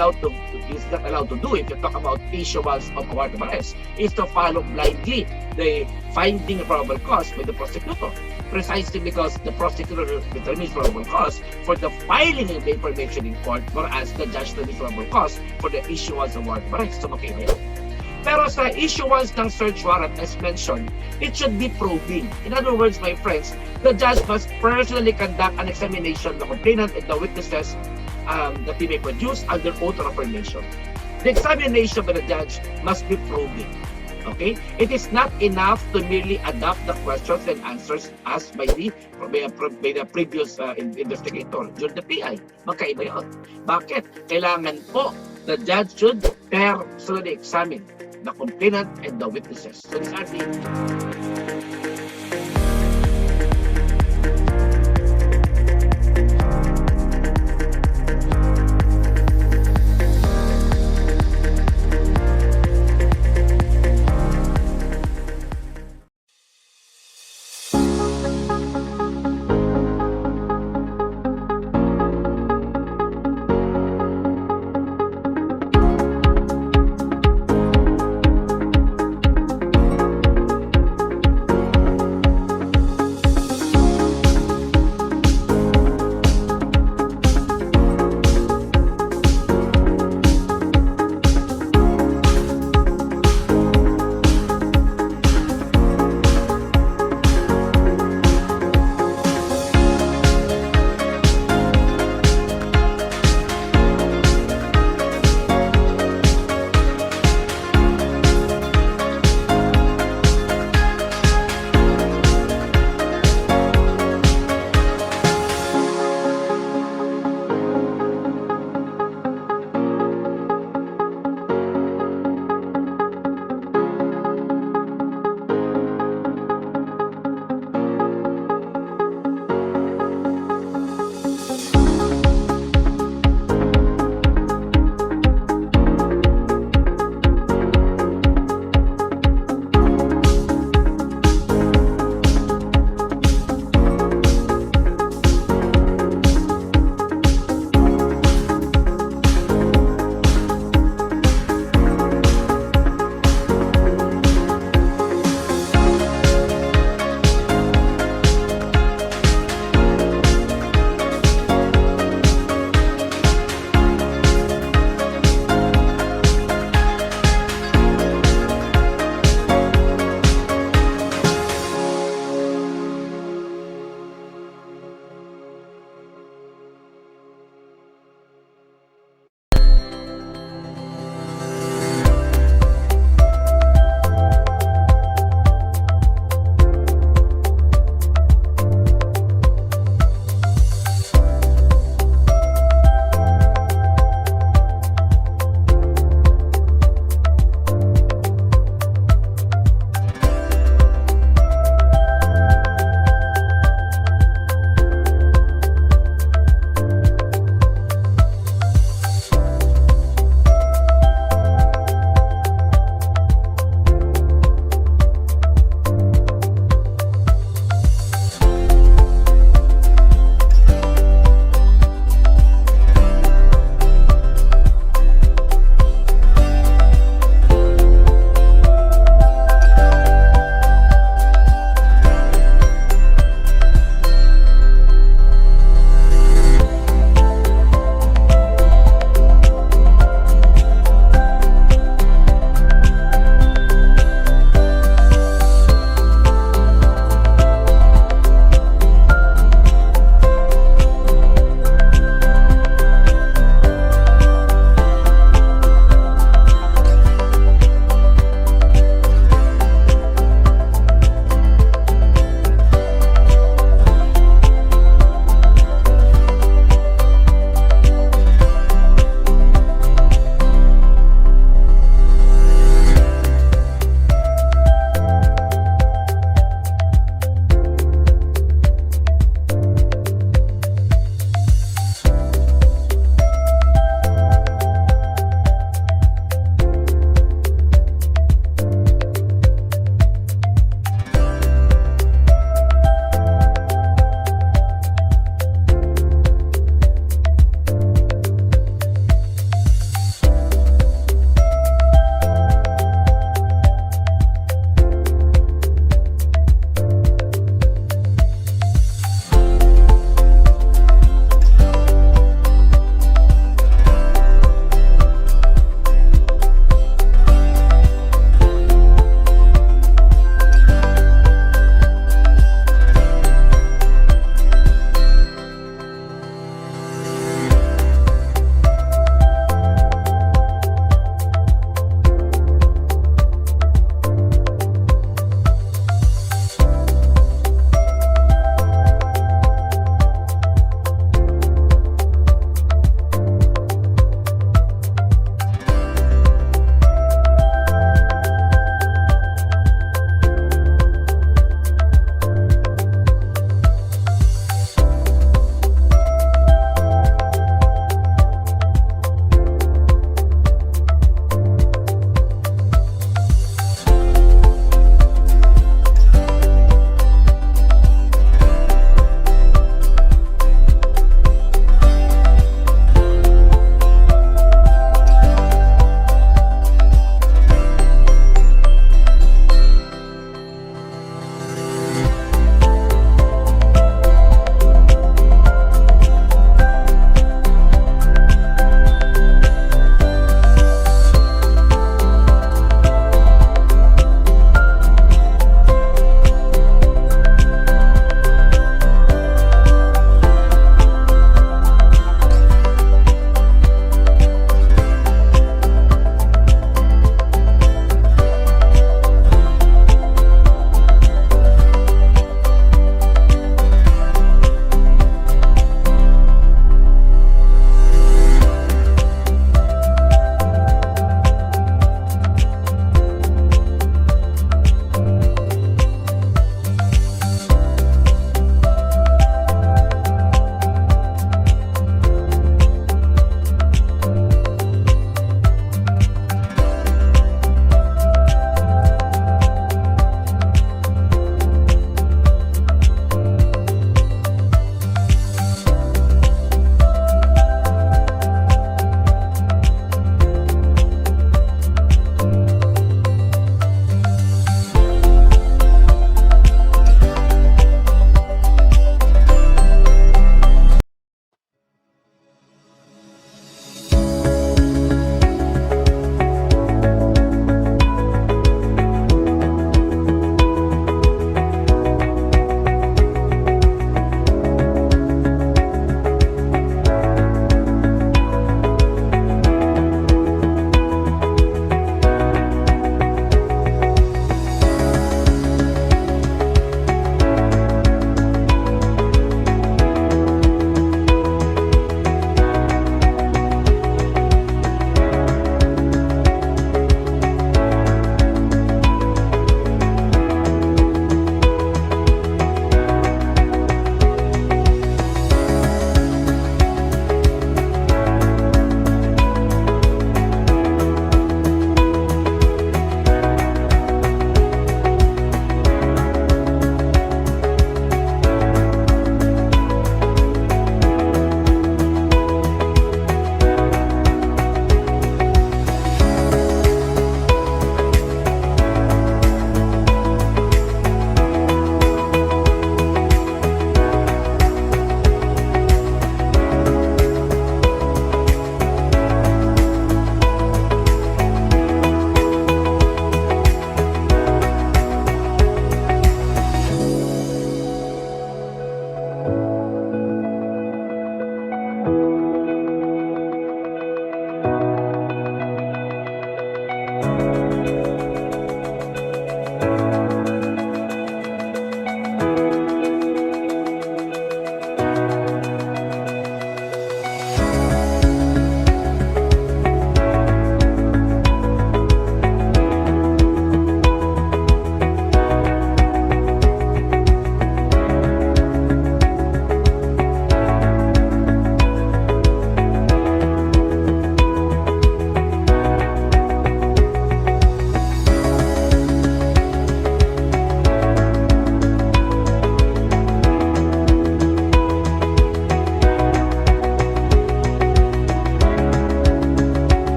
allowed to do if you talk about issuance of a warrant of arrest is to follow blindly the finding of probable cause by the prosecutor, precisely because the prosecutor determines probable cause for the filing of the information in court, whereas the judge determines probable cause for the issuance of warrant of arrest. So magkaiba yun. Pero sa issuance ng search warrant, as mentioned, it should be probing. In other words, my friends, the judge must personally conduct an examination of the complainant and the witnesses that he may produce under oath or affirmation. The examination by the judge must be probing. Okay? It is not enough to merely adopt the questions and answers asked by the previous investigator during the PI. Magkaiba yun. Bakit? Kailangan po the judge should personally examine the complainant and the witnesses. So these are the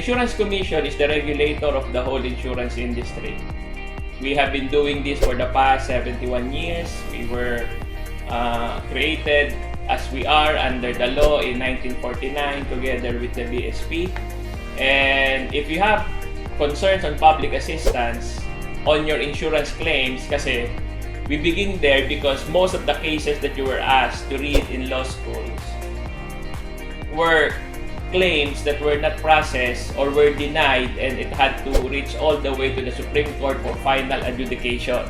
Insurance Commission is the regulator of the whole insurance industry. We have been doing this for the past 71 years. We were created as we are under the law in 1949 together with the BSP. And if you have concerns on public assistance on your insurance claims, kasi we begin there because most of the cases that you were asked to read in law schools were claims that were not processed or were denied, and it had to reach all the way to the Supreme Court for final adjudication.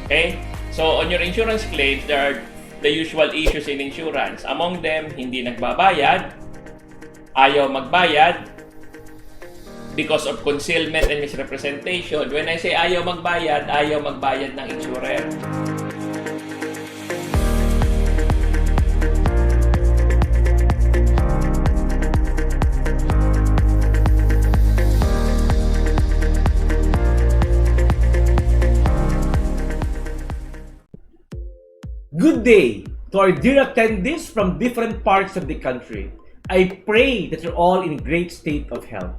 Okay? So on your insurance claims, there are the usual issues in insurance. Among them, hindi nagbabayad, ayaw magbayad, because of concealment and misrepresentation. When I say ayaw magbayad ng insurer. Good day to our dear attendees from different parts of the country. I pray that you're all in a great state of health.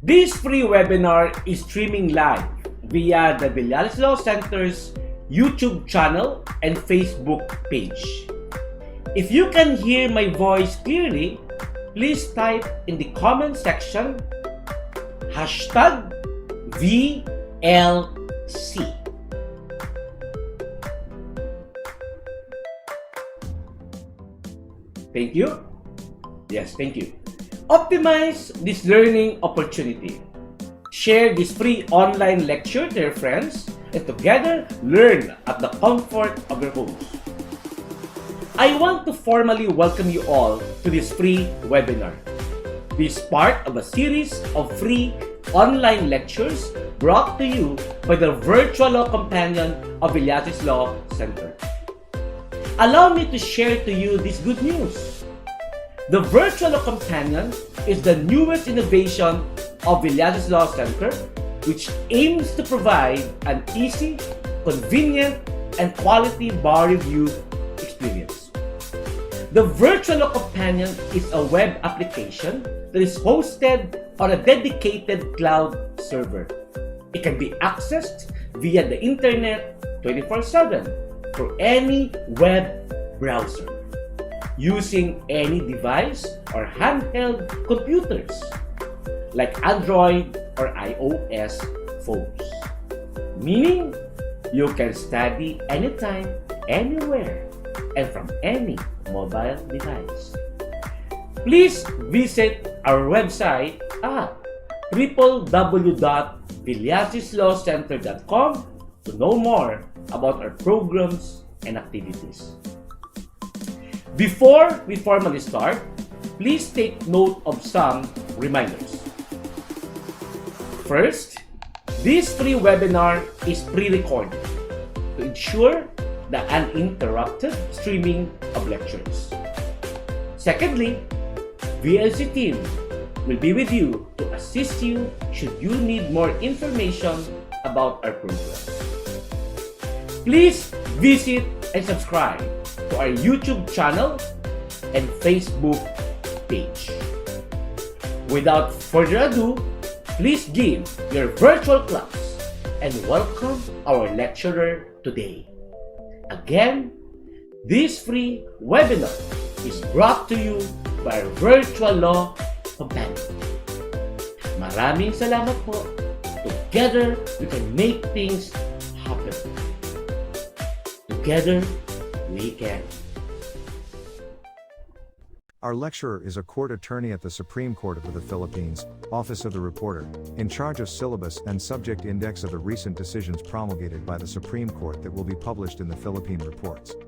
This free webinar is streaming live via the Villalis Law Center's YouTube channel and Facebook page. If you can hear my voice clearly, please type in the comment section #VLC. Thank you. Yes, thank you. Optimize this learning opportunity. Share this free online lecture to your friends and together learn at the comfort of your homes. I want to formally welcome you all to this free webinar. This is part of a series of free online lectures brought to you by the Virtual Law Companion of Villasis Law Center. Allow me to share to you this good news. The Virtual Law Companion is the newest innovation of Villasis Law Center, which aims to provide an easy, convenient, and quality bar review experience. The Virtual Law Companion is a web application that is hosted on a dedicated cloud server. It can be accessed via the internet 24/7 for any web browser, using any device or handheld computers like Android or iOS phones. Meaning, you can study anytime, anywhere, and from any mobile device. Please visit our website at www.villasislawcenter.com to know more about our programs and activities. Before we formally start, please take note of some reminders. First, this free webinar is pre-recorded to ensure the uninterrupted streaming of lectures. Secondly, VLC team will be with you to assist you should you need more information about our program. Please visit and subscribe to our YouTube channel and Facebook page. Without further ado, please give your virtual claps and welcome our lecturer today. Again, this free webinar is brought to you by our Virtual Law Companion. Maraming salamat po. Together, we can make things happen. Together, we can. Our lecturer is a court attorney at the Supreme Court of the Philippines, Office of the Reporter, in charge of syllabus and subject index of the recent decisions promulgated by the Supreme Court that will be published in the Philippine Reports.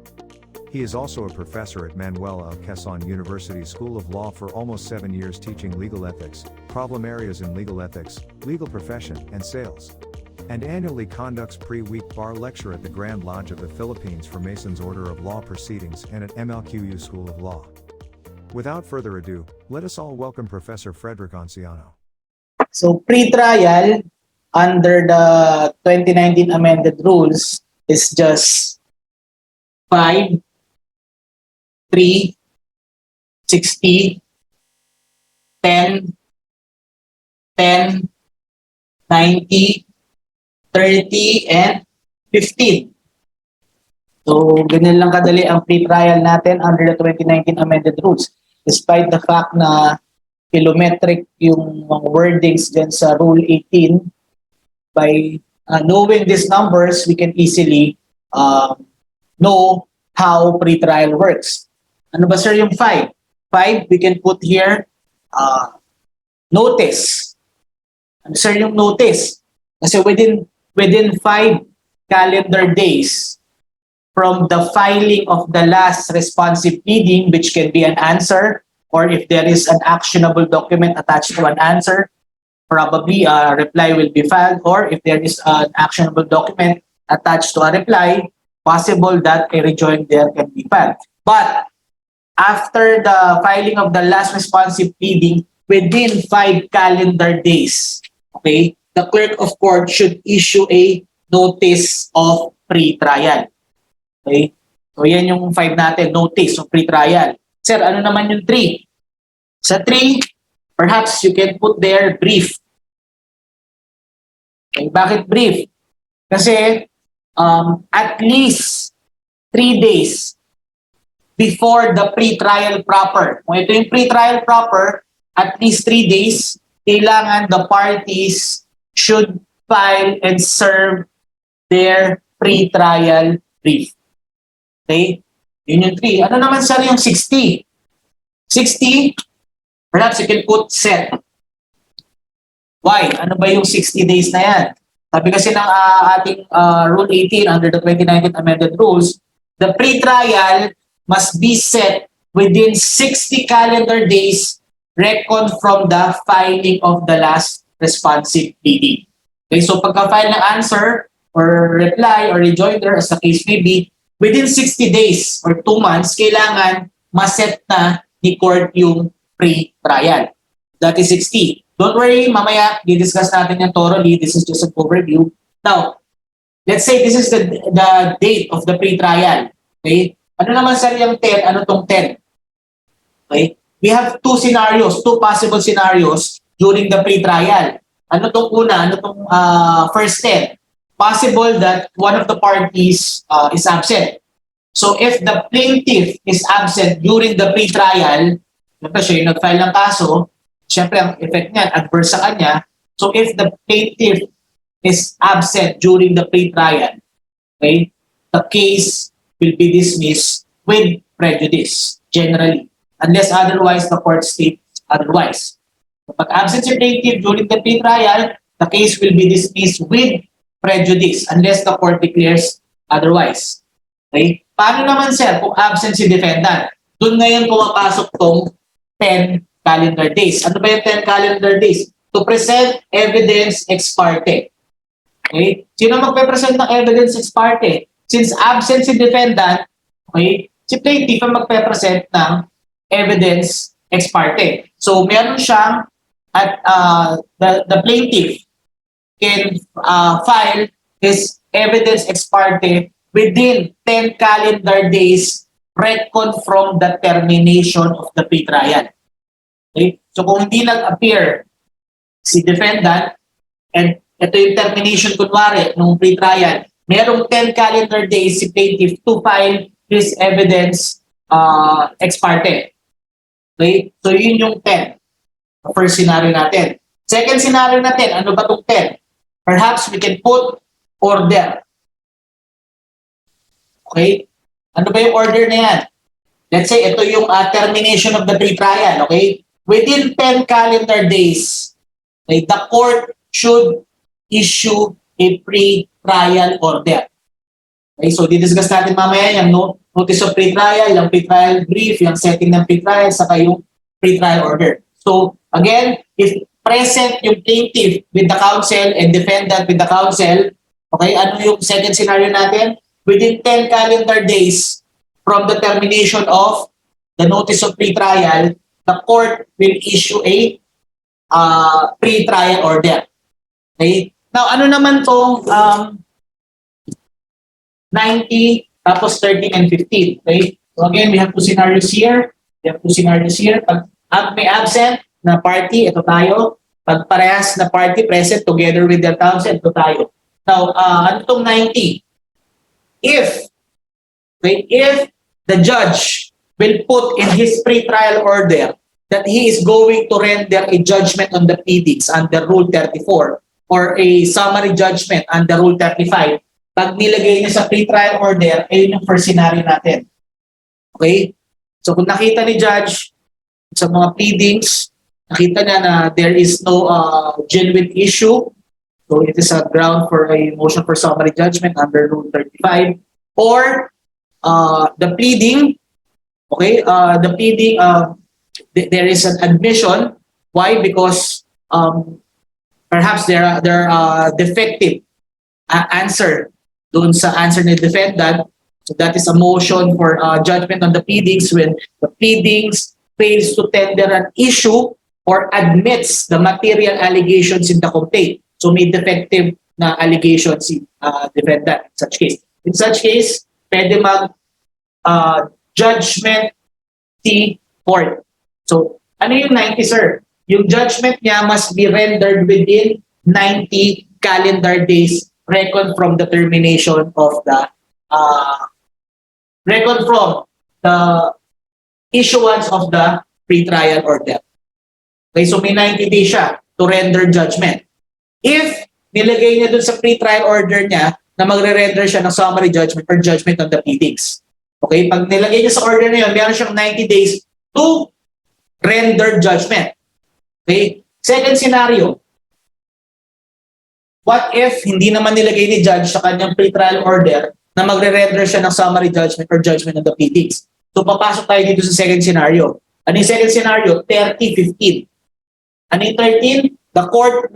He is also a professor at Manuel L. Quezon University School of Law for almost 7 years, teaching legal ethics, problem areas in legal ethics, legal profession, and sales. And annually conducts pre-week bar lecture at the Grand Lodge of the Philippines for Mason's Order of Law Proceedings and at MLQU School of Law. Without further ado, let us all welcome Professor Frederick Anciano. So pre-trial under the 2019 amended rules is just 5, 3, 60, 10, 10, 90, 30, and 15. So, ganyan lang kadali ang pre-trial natin under the 2019 amended rules. Despite the fact na kilometric yung mga wordings dyan sa Rule 18, by knowing these numbers, we can easily know how pre-trial works. Ano ba sir yung 5? 5, we can put here notice. Ano sir yung notice? Kasi within 5 calendar days from the filing of the last responsive pleading, which can be an answer, or if there is an actionable document attached to an answer, probably a reply will be filed, or if there is an actionable document attached to a reply, possible that a rejoinder can be filed. But after the filing of the last responsive pleading, within 5 calendar days, okay, the clerk of court should issue a notice of pre-trial. Okay? So yan yung 5 natin, notice of pre-trial. Sir, ano naman yung 3? Sa 3, perhaps you can put there brief. Okay, bakit brief? Kasi at least 3 days before the pre-trial proper. Kung ito yung pre-trial proper, at least 3 days, kailangan the parties should file and serve their pre-trial brief. Okay? Yun yung 3. Ano naman sir yung 60? 60, perhaps you can put set. Why? Ano ba yung 60 days na yan? Sabi kasi ng ating Rule 18 under the 2019 amended rules, the pre-trial must be set within 60 calendar days reckoned from the filing of the last responsive pleading. Okay, so pagka-file ng answer or reply or rejoinder as the case may be, within 60 days or 2 months, kailangan maset na ni court yung pre-trial. That is 60. Don't worry, mamaya, di-discuss natin yan thoroughly. This is just an overview. Now, let's say this is the date of the pre-trial. Okay? Ano naman sir yung 10? Ano tong 10? Okay? We have 2 scenarios, 2 possible scenarios during the pre-trial. Ano tong una? Ano tong first 10? Possible that one of the parties is absent. So if the plaintiff is absent during the pre-trial, siyempre siya yung nag-file ng kaso, siyempre ang effect niyan, adverse sa kanya. So if the plaintiff is absent during the pre-trial, okay, the case will be dismissed with prejudice, generally. Unless otherwise, the court states otherwise. Kapag absent si plaintiff during the pre-trial, the case will be dismissed with prejudice unless the court declares otherwise. Okay? Paano naman sir kung absent si defendant? Doon ngayon pumapasok tong 10 calendar days. Ano ba yung 10 calendar days? To present evidence ex parte. Okay? Sino magpe-present ng evidence ex parte? Since absent si defendant, okay, si plaintiff ang magpe-present ng evidence ex parte. So meron siyang at the plaintiff can file his evidence ex parte within 10 calendar days reckoned from the termination of the pre-trial. Okay? So kung hindi nag-appear si defendant and ito yung termination kunwari nung pre-trial, merong 10 calendar days si plaintiff to file his evidence ex parte. Okay? So yun yung 10. The first scenario natin. Second scenario natin, ano ba itong 10? Perhaps we can put order. Okay? Ano ba yung order na yan? Let's say, ito yung termination of the pre-trial. Okay? Within 10 calendar days, okay, the court should issue a pre-trial order. Okay? So, didiscuss natin mamaya yung notice of pre-trial, yung pre-trial brief, yung setting ng pre-trial, saka yung pre-trial order. So, again, if present yung plaintiff with the counsel and defendant with the counsel, okay, ano yung second scenario natin? Within 10 calendar days from the termination of the notice of pre-trial, the court will issue a pre-trial order. Okay? Now, ano naman tong 90, tapos 30 and 15? Okay? So again, we have 2 scenarios here. We have 2 scenarios here. Pag may absent na party, ito tayo. Pag parehas na party present together with their counsel, ito tayo. Now, ano itong 90? If the judge will put in his pre-trial order that he is going to render a judgment on the pleadings under Rule 34 or a summary judgment under Rule 35, pag nilagay niya sa pre-trial order, ayun yung first scenario natin. Okay? So kung nakita ni judge sa mga pleadings, nakita niya na there is no genuine issue, so it is a ground for a motion for summary judgment under Rule 35, or the pleading, there is an admission. Why? Because perhaps there are defective answer doon sa answer ni defendant. So that is a motion for judgment on the pleadings when the pleadings fails to tender an issue or admits the material allegations in the complaint. So may defective na allegations si defendant in such case. In such case, pwede mag judgment si court. So ano yung 90, sir? Yung judgment niya must be rendered within 90 calendar days reckoned from the termination of the reckoned from the issuance of the pre-trial order. Okay, so may 90 days siya to render judgment. If nilagay niya dun sa pre-trial order niya na magre-render siya ng summary judgment or judgment on the pleadings. Okay, pag nilagay niya sa order na yun, meron siyang 90 days to render judgment. Okay, second scenario. What if hindi naman nilagay ni judge sa kanyang pre-trial order na magre-render siya ng summary judgment or judgment on the pleadings? So papasok tayo dito sa second scenario. Ano yung second scenario? 30-15. Ano yung 13? The court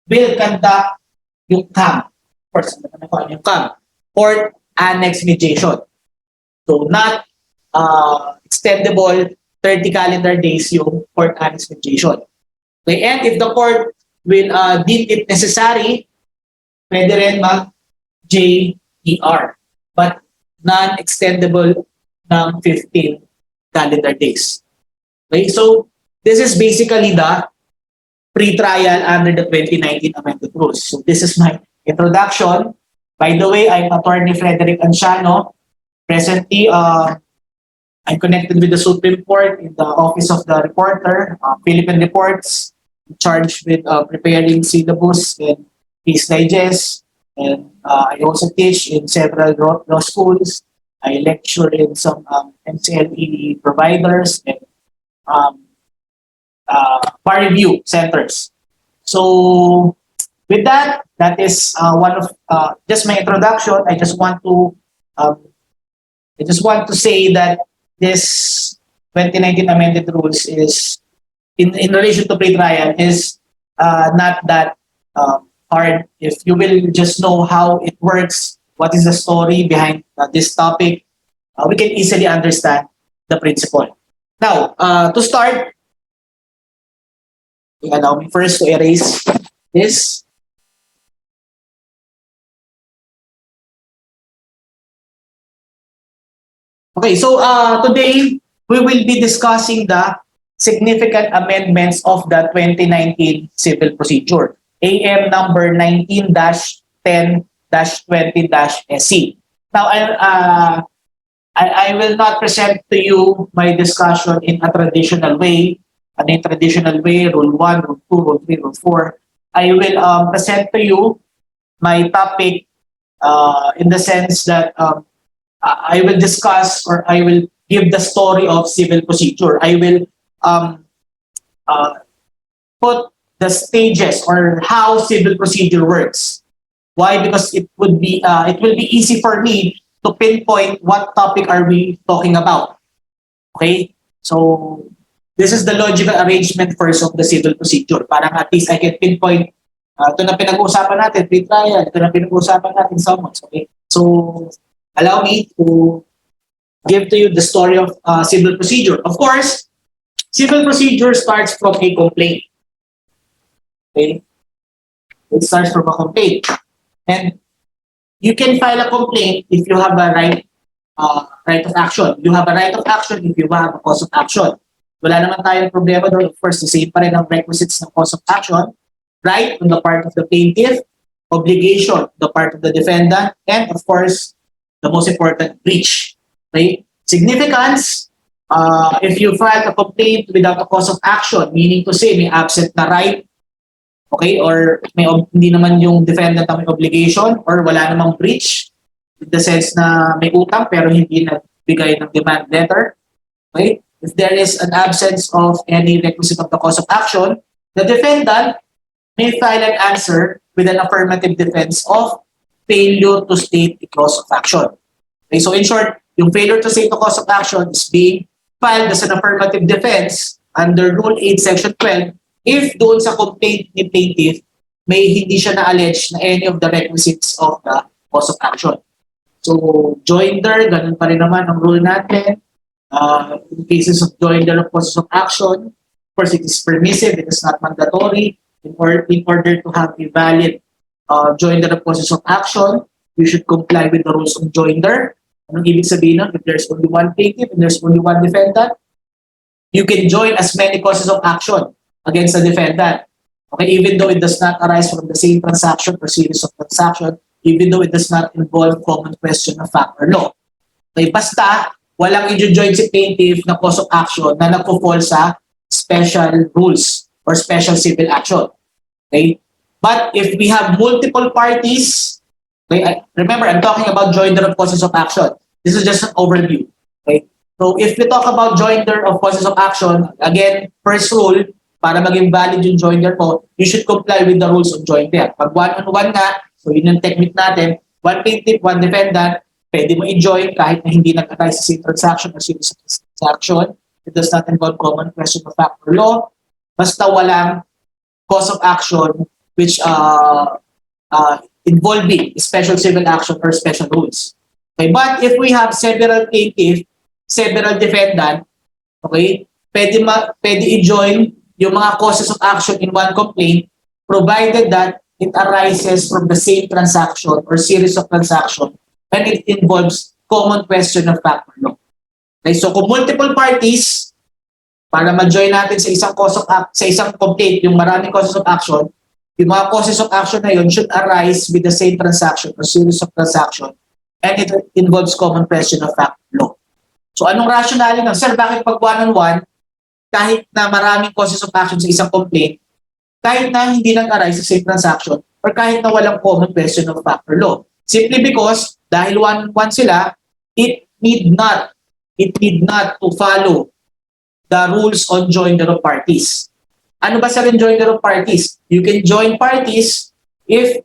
will conduct yung CAM. Of course, yung CAM. Court Annex Mediation. So not extendable 30 calendar days yung court annex mediation. Okay, and if the court will deem it necessary, pwede rin mag-JER, but non-extendable ng 15 calendar days. Okay, so this is basically the pre-trial under the 2019 amended rules. So this is my introduction. By the way, I'm Attorney Frederick Anciano. Presently, I'm connected with the Supreme Court in the Office of the Reporter, Philippine Reports, charged with preparing syllabus and case digest. And I also teach in several law schools. I lecture in some MCLE providers and bar review centers. So with that, that is one of just my introduction. I just want to say that this 2019 amended rules is in relation to pre-trial is not that hard. If you will just know how it works, what is the story behind this topic, we can easily understand the principle. Now, to start, allow me first to erase this. Okay, so today we will be discussing the significant amendments of the 2019 Civil Procedure, AM number 19-10-20-SC. Now, I will not present to you my discussion in a traditional way, Rule 1, Rule 2, Rule 3, Rule 4. I will present to you my topic in the sense that I will discuss or I will give the story of civil procedure. I will put the stages or how civil procedure works. Why? Because it will be easy for me to pinpoint what topic are we talking about. Okay? So this is the logical arrangement first of the civil procedure. Parang at least I can pinpoint ito na pinag-uusapan natin, pre-trial, ito na pinag-uusapan natin summons. Okay? So allow me to give to you the story of civil procedure. Of course, civil procedure starts from a complaint. Okay? It starts from a complaint. And you can file a complaint if you have a right of action. You have a right of action if you have a cause of action. Wala naman tayong problema doon. Of course, the same pa rin ang requisites ng cause of action. Right on the part of the plaintiff, obligation on the part of the defendant, and of course, the most important, breach. Okay? Significance, if you file a complaint without a cause of action, meaning to say may absent na right, okay, or hindi naman yung defendant ang may obligation, or wala namang breach, in the sense na may utang pero hindi nagbigay ng demand letter, okay? If there is an absence of any requisite of the cause of action, the defendant may file an answer with an affirmative defense of failure to state the cause of action. Okay, so in short, yung failure to state the cause of action is being filed as an affirmative defense under Rule 8, Section 12, if doon sa complaint ni plaintiff, may hindi siya na-allege na any of the requisites of the cause of action. So, joinder, ganun pa rin naman ang rule natin. In cases of joinder of causes of action, of course, it is permissive, it is not mandatory. In order to have a valid joinder of causes of action, you should comply with the rules of joinder. Anong ibig sabihin nun? If there's only one plaintiff and there's only one defendant, you can join as many causes of action against the defendant. Okay, even though it does not arise from the same transaction or series of transactions, even though it does not involve common question of fact or law. Okay, basta walang i-join si plaintiff na cause of action na nagpo-fall sa special rules or special civil action. Okay? But if we have multiple parties, okay, remember, I'm talking about joinder of causes of action. This is just an overview. Okay? So if we talk about joinder of causes of action, again, first rule, para maging valid yung joinder mo, you should comply with the rules of joinder. Pag one-on-one na, so yun yung technique natin, one plaintiff, one defendant, pwede mo i-join kahit na hindi nag-arise sa same transaction or series of transaction. It does not involve common question of fact or law. Basta walang cause of action which involving special civil action or special rules. Okay, but if we have several plaintiff, several defendant, okay, pwede i-join yung mga causes of action in one complaint provided that it arises from the same transaction or series of transactions and it involves common question of fact or law. Okay, so kung multiple parties, para ma-join natin sa isang cause of sa isang complaint, yung maraming causes of action, yung mga causes of action na yun should arise with the same transaction or series of transaction and it involves common question of fact or law. So anong rationale ng, sir, bakit pag one-on-one, kahit na maraming causes of action sa isang complaint, kahit na hindi nag-arise sa same transaction, or kahit na walang common question of fact or law? Simply because, dahil one-on-one sila, it need not to follow the rules on joinder of parties. Ano ba sa joinder of parties? You can join parties if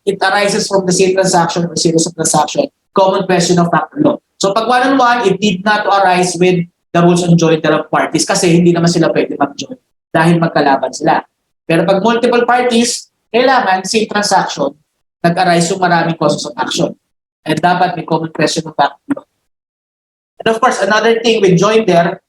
it arises from the same transaction or series of transaction, common question of fact or law. So pag one-on-one, it need not to arise with the rules on joinder of parties kasi hindi naman sila pwede mag-join dahil magkalaban sila. Pero pag multiple parties, kailangan same transaction, nag-arise yung maraming causes of action. And dapat may common question of fact. And of course, another thing with joinder,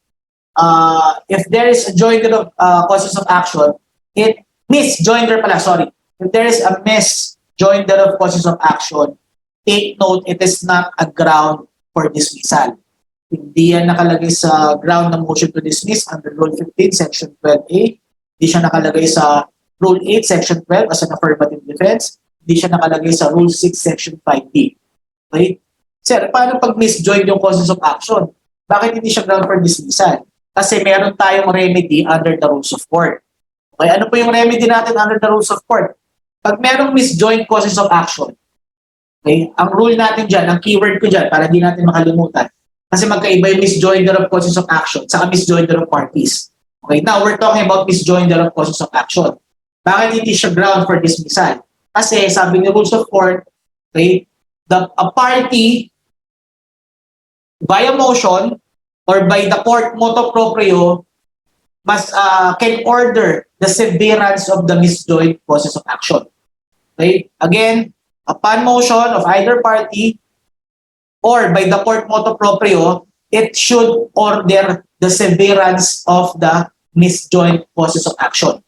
if there is a joinder of causes of action, if there is a misjoinder of causes of action, take note, it is not a ground for dismissal. Hindi yan nakalagay sa ground ng motion to dismiss under Rule 15, Section 12A. Hindi siya nakalagay sa Rule 8, Section 12 as an affirmative defense. Hindi siya nakalagay sa Rule 6, Section 5B. Okay? Sir, paano pag misjoin yung causes of action? Bakit hindi siya ground for dismissal? Kasi meron tayong remedy under the rules of court. Okay, ano po yung remedy natin under the rules of court? Pag merong misjoin causes of action, okay, ang rule natin dyan, ang keyword ko dyan, para di natin makalimutan, kasi magkaiba yung misjoinder of causes of action saka misjoinder of parties. Okay, now we're talking about misjoinder of causes of action. Bakit hindi siya ground for dismissal? Kasi sabi ni rules of court, okay, a party via motion or by the court motu proprio can order the severance of the misjoined causes of action. Okay, again, upon motion of either party or by the court motu proprio, it should order the severance of the misjoined causes of action.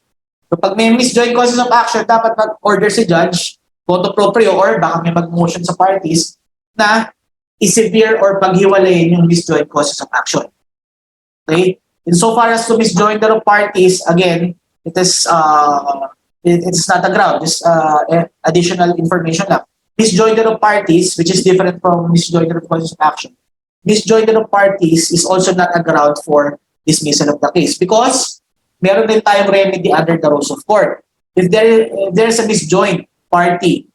So pag may misjoined causes of action, dapat mag-order si judge, motu proprio, or baka may mag-motion sa parties na i-severe or paghiwalayin yung misjoined causes of action. Okay? Insofar as to misjoinder of parties, again, it's not a ground. Just additional information lang. Misjoinder of parties, which is different from misjoinder of causes of action. Misjoinder of parties is also not a ground for dismissal of the case because meron din tayong remedy under the rules of court. If there's a misjoined party,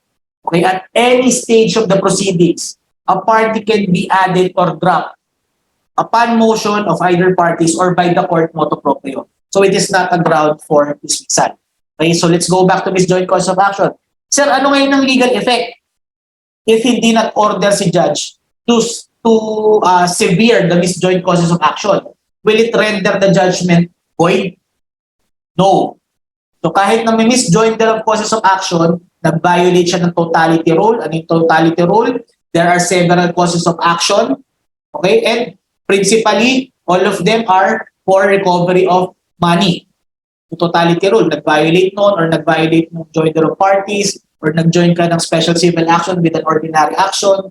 okay, at any stage of the proceedings, a party can be added or dropped upon motion of either parties or by the court motu proprio. So it is not a ground for dismissal. Okay, so let's go back to misjoined cause of action. Sir, ano ngayon ang legal effect if hindi nag-order si judge to sever the misjoined causes of action? Will it render the judgment void? No. So kahit na may misjoinder of causes of action, nag-violate siya ng totality rule. Ano yung totality rule? There are several causes of action. Okay, and principally, all of them are for recovery of money. The totality rule, nag-violate nun or nag-violate ng joinder of parties or nag-join ka ng special civil action with an ordinary action.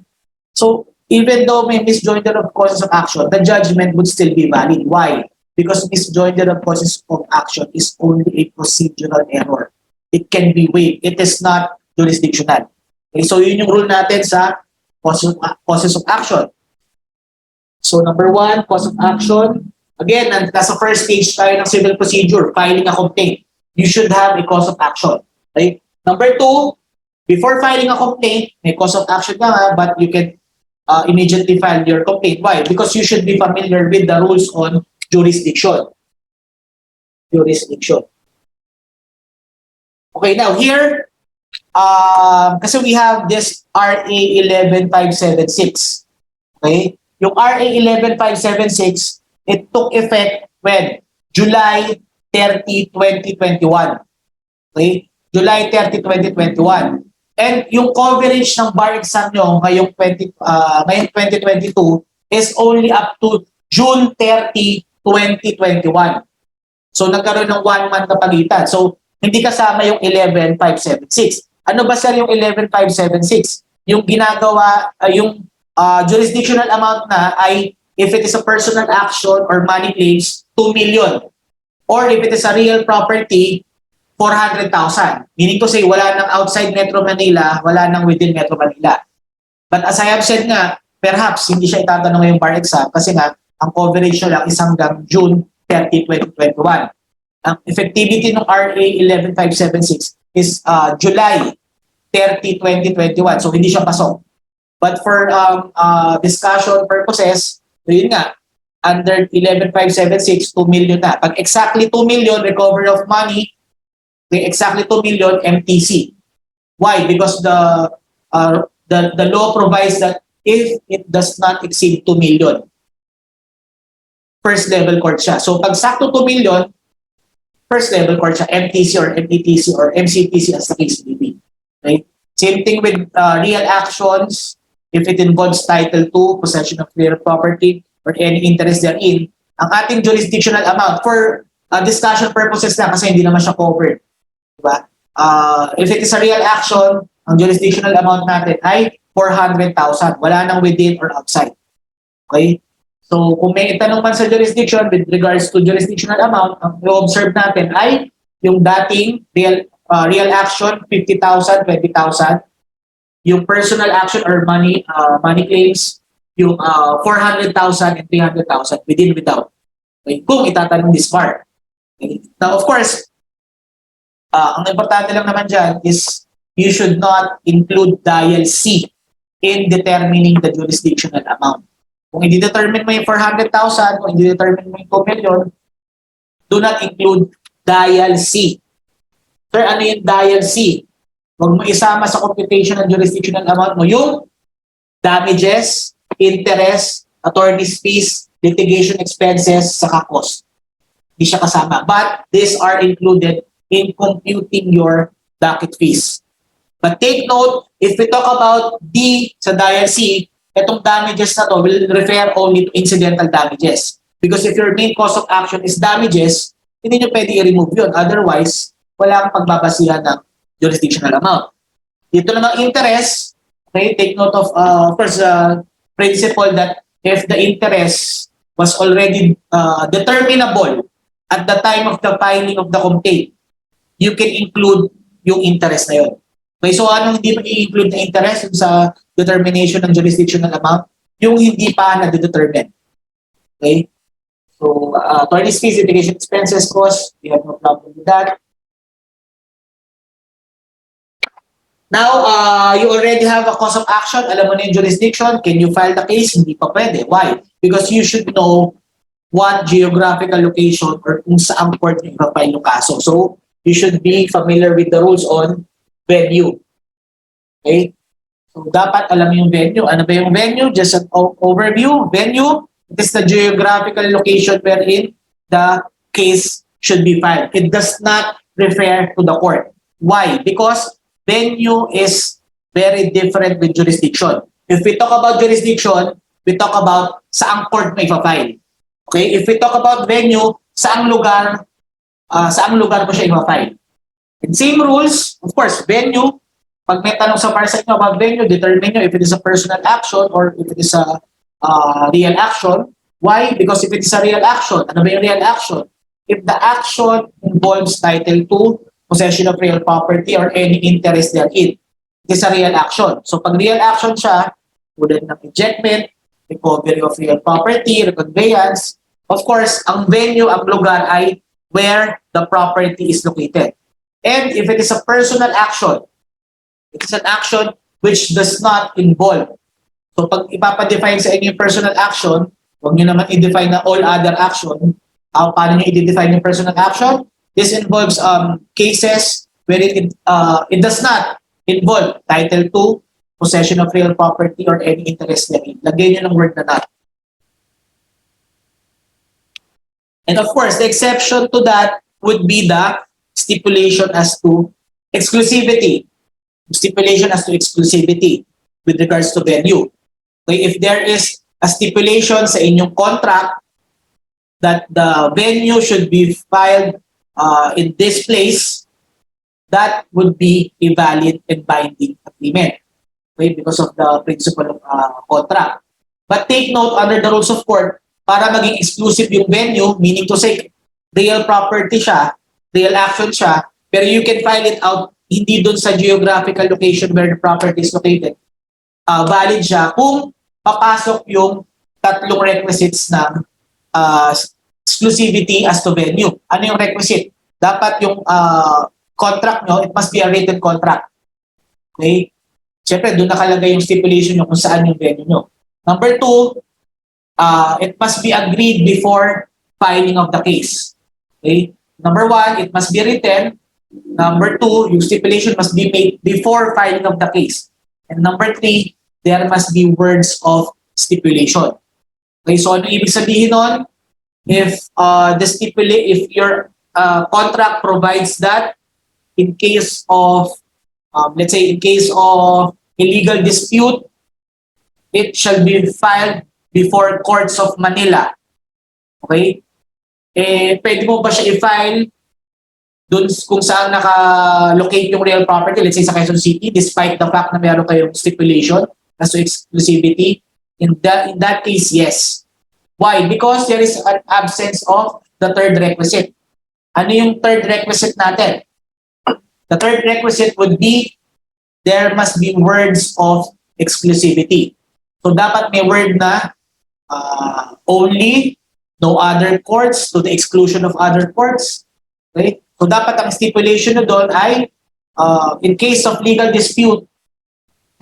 So, even though may misjoinder of causes of action, the judgment would still be valid. Why? Because misjoinder of causes of action is only a procedural error. It can be waived. It is not jurisdictional. Okay, so yun yung rule natin sa causes of action. So number one, cause of action. Again, nasa first stage tayo ng civil procedure, filing a complaint. You should have a cause of action. Right? Number two, before filing a complaint, may cause of action ka nga, but you can immediately file your complaint. Why? Because you should be familiar with the rules on jurisdiction. Jurisdiction. Okay, now here, kasi we have this RA 11576. Okay? Yung RA 11576, it took effect when? July 30, 2021. Okay? July 30, 2021. And yung coverage ng bar exam nyo ngayong 2022 is only up to June 30, 2021. So nagkaroon ng 1 month na pagitan. So hindi kasama yung 11576. Ano ba sir yung 11576? Yung ginagawa, jurisdictional amount na ay if it is a personal action or money claims, 2 million. Or if it is a real property, 400,000. Meaning to say, wala nang outside Metro Manila, wala nang within Metro Manila. But as I have said nga, perhaps hindi siya itatanong ngayong bar exam kasi nga, ang coverage nyo lang is hanggang June 30, 2021. Ang effectivity ng RA 11576 is July 30, 2021. So hindi siya pasok. But for discussion purposes, yun nga, under 11576, 2 million na. Pag exactly 2 million, recovery of money, exactly 2 million, MTC. Why? Because the law provides that if it does not exceed 2 million, first level court siya. So pag sakto 2 million, first level court siya, MTC or MTTC or MCTC as the case may be. Right? Same thing with real actions. If it involves Title 2, possession of real property, or any interest therein, ang ating jurisdictional amount for discussion purposes na kasi hindi naman siya covered. Diba? If it is a real action, ang jurisdictional amount natin ay 400,000. Wala nang within or outside. Okay? So, kung may itanong man sa jurisdiction with regards to jurisdictional amount, ang i-observe natin ay yung dating real action, 50,000, 20,000. Yung personal action or money claims, yung 400,000 and 300,000 within without. Okay? Kung itatanong this part. Okay? Now, of course, ang importante lang naman dyan is you should not include dial C in determining the jurisdictional amount. Kung i-determine mo yung 400,000, kung i-determine mo yung 2 million, do not include dial C. Sir, ano yung dial C? Huwag mo isama sa computation ng jurisdictional amount mo yung damages, interest, attorney's fees, litigation expenses, saka cost. Hindi siya kasama. But these are included in computing your docket fees. But take note, if we talk about D sa dial C, itong damages na to will refer only to incidental damages. Because if your main cause of action is damages, hindi nyo pwede i-remove yun. Otherwise, wala kang pagbabasihan ng jurisdictional amount. Dito namang interest, okay, take note of first principle that if the interest was already determinable at the time of the filing of the complaint, you can include yung interest na yun. Okay, so anong hindi mag-i-include na interest sa determination ng jurisdictional amount? Yung hindi pa na-determine. Okay? So, attorney's fees, litigation expenses, costs, we have no problem with that. Now, you already have a cause of action. Alam mo na yung jurisdiction. Can you file the case? Hindi pa pwede. Why? Because you should know what geographical location or kung saan court yung i-file yung kaso. So, you should be familiar with the rules on venue. Okay? So, dapat alam mo yung venue. Ano ba yung venue? Just an overview. Venue, it is the geographical location wherein the case should be filed. It does not refer to the court. Why? Because venue is very different with jurisdiction. If we talk about jurisdiction, we talk about saang court may file. Okay? If we talk about venue, saang lugar mo siya i-file. And same rules, of course, venue, pag may tanong sa para sa inyo about venue, determine nyo if it is a personal action or if it is a real action. Why? Because if it is a real action, ano ba yung real action? If the action involves Title 2, possession of real property or any interest therein, it is a real action. So pag real action siya, tulad ng ejectment, recovery of real property, reconveyance, of course, ang venue, ang lugar ay where the property is located. And if it is a personal action, it is an action which does not involve. So pag ipapadefine sa inyo yung personal action, huwag nyo naman i-define na all other action. Paano nyo i-define yung personal action? This involves cases where it does not involve Title 2, possession of real property or any interest therein. Lagyan nyo ng word na that. And of course, the exception to that would be the stipulation as to exclusivity. Stipulation as to exclusivity with regards to venue. Okay, if there is a stipulation sa inyong contract that the venue should be filed in this place, that would be a valid and binding agreement. Okay, because of the principle of contract. But take note, under the rules of court, para maging exclusive yung venue, meaning to say, real property siya, real action siya, pero you can file it out hindi dun sa geographical location where the property is located. Valid siya kung papasok yung tatlong requisites ng exclusivity as to venue. Ano yung requisite? Dapat yung contract nyo, it must be a written contract. Okay? Siyempre, doon nakalagay yung stipulation nyo kung saan yung venue nyo. Number 2, it must be agreed before filing of the case. Okay? Number 1, it must be written. Number 2, yung stipulation must be made before filing of the case. And number 3, there must be words of stipulation. Okay, so ano ibig sabihin nun? If your contract provides that in case of, let's say, in case of illegal dispute, it shall be filed before courts of Manila. Okay? Pwede mo ba siya i-file dun kung saan naka-locate yung real property, let's say sa Quezon City, despite the fact na meron kayong stipulation as to exclusivity? In that case, yes. Why? Because there is an absence of the third requisite. Ano yung third requisite natin? The third requisite would be there must be words of exclusivity. So dapat may word na only, no other courts, to the exclusion of other courts. Okay? So dapat ang stipulation na doon ay in case of legal dispute,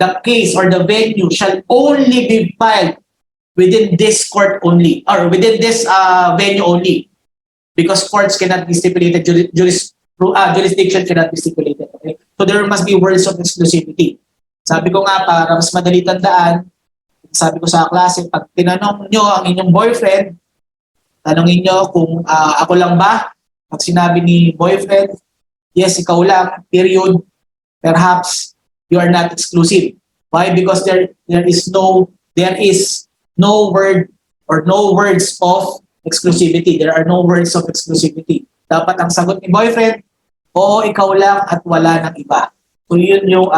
the case or the venue shall only be filed within this court only or within this venue only, because courts cannot be stipulated, jurisdiction cannot be stipulated. Okay? So there must be words of exclusivity. Sabi ko nga, para mas madali tandaan, sabi ko sa klase, pag tinanong nyo ang inyong boyfriend, tanongin nyo kung ako lang ba. Pag sinabi ni boyfriend, yes, ikaw lang, period, perhaps you are not exclusive. Why? Because there is no word or no words of exclusivity. There are no words of exclusivity. Dapat ang sagot ni boyfriend, oo, ikaw lang at wala ng iba. So yun yung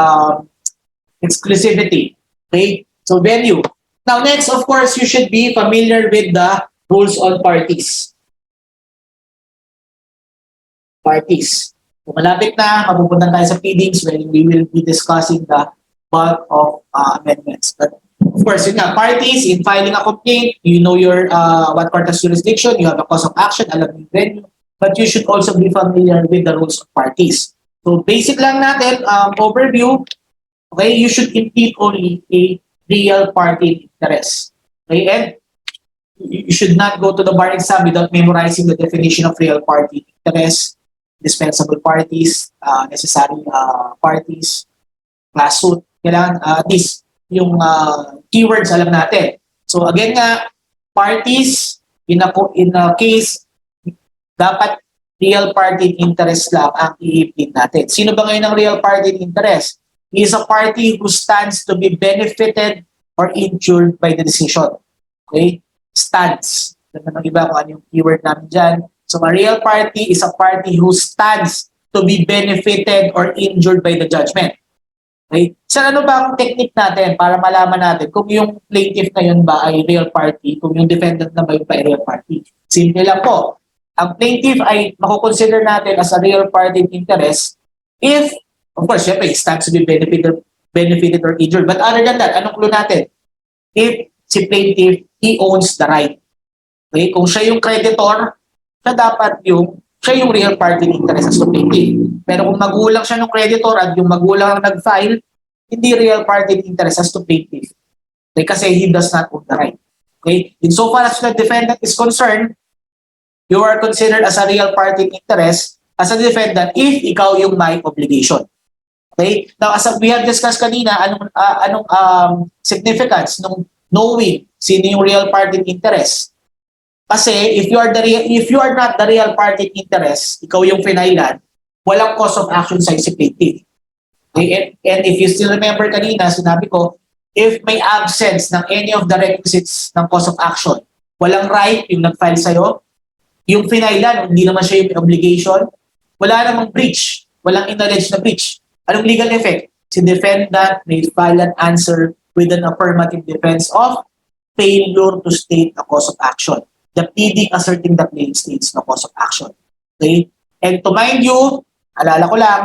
exclusivity. Okay? So venue. Now next, of course, you should be familiar with the rules on parties. Parties. So malapit na, mapupunta tayo sa pleadings when we will be discussing the bulk of amendments. But of course, yun nga, parties in filing a complaint, you know your what court has jurisdiction, you have a cause of action, alam yung venue, but you should also be familiar with the rules of parties. So basic lang natin, overview, okay, you should impede only a real party interest. Okay, and you should not go to the bar exam without memorizing the definition of real party interest, dispensable parties, necessary parties, class suit. Kailangan at least yung keywords alam natin. So again nga, parties in a case dapat real party interest lang ang i-impede natin. Sino ba ngayon ang real party interest? He is a party who stands to be benefited or injured by the decision. Okay? Stands. Ganda ng iba kung ano yung keyword namin dyan. So a real party is a party who stands to be benefited or injured by the judgment. Okay? So ano ba ang technique natin para malaman natin kung yung plaintiff na yun ba ay real party, kung yung defendant na ba yun pa ay real party? Simple lang po. Ang plaintiff ay makukonsider natin as a real party interest if, of course, syempre, he stands to be benefited or injured. But other than that, anong clue natin? If si plaintiff, he owns the right. Okay? Kung siya yung creditor, siya yung real party interest as to plaintiff. Pero kung magulang siya ng creditor at yung magulang ang nag-file, hindi real party interest as to plaintiff. Okay? Kasi he does not own the right. Okay? Insofar as the defendant is concerned, you are considered as a real party interest as a defendant if ikaw yung may obligation. Okay? Now, as we have discussed kanina, anong significance nung knowing sino yung real party interest? Kasi if you are not the real party interest, ikaw yung finailan, walang cause of action sa si plaintiff. Okay? And if you still remember kanina, sinabi ko, if may absence ng any of the requisites ng cause of action, walang right yung nag-file sa'yo, yung finailan, hindi naman siya yung obligation, wala namang breach, walang in-allege na breach. Anong legal effect? Si defendant may file an answer with an affirmative defense of failure to state a cause of action. The pleading asserting the claim states no cause of action. Okay? And to mind you, alala ko lang,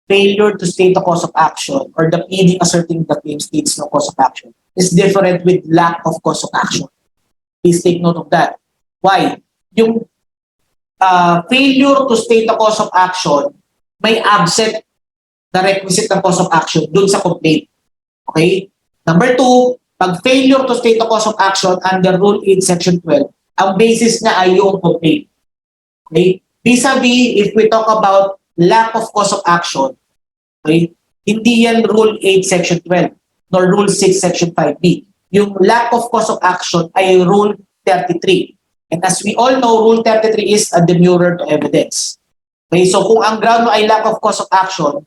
failure to state a cause of action or the pleading asserting the claim states no cause of action is different with lack of cause of action. Please take note of that. Why? Yung failure to state a cause of action may absent the requisite ng cause of action dun sa complaint. Okay? Number 2, pag failure to state a cause of action under Rule 8, Section 12, ang basis niya ay yung complaint. Okay? Vis-a-vis, if we talk about lack of cause of action, okay, hindi yan Rule 8, Section 12, nor Rule 6, Section 5B. Yung lack of cause of action ay Rule 33. And as we all know, Rule 33 is a demurrer to evidence. Okay, so kung ang ground mo ay lack of cause of action,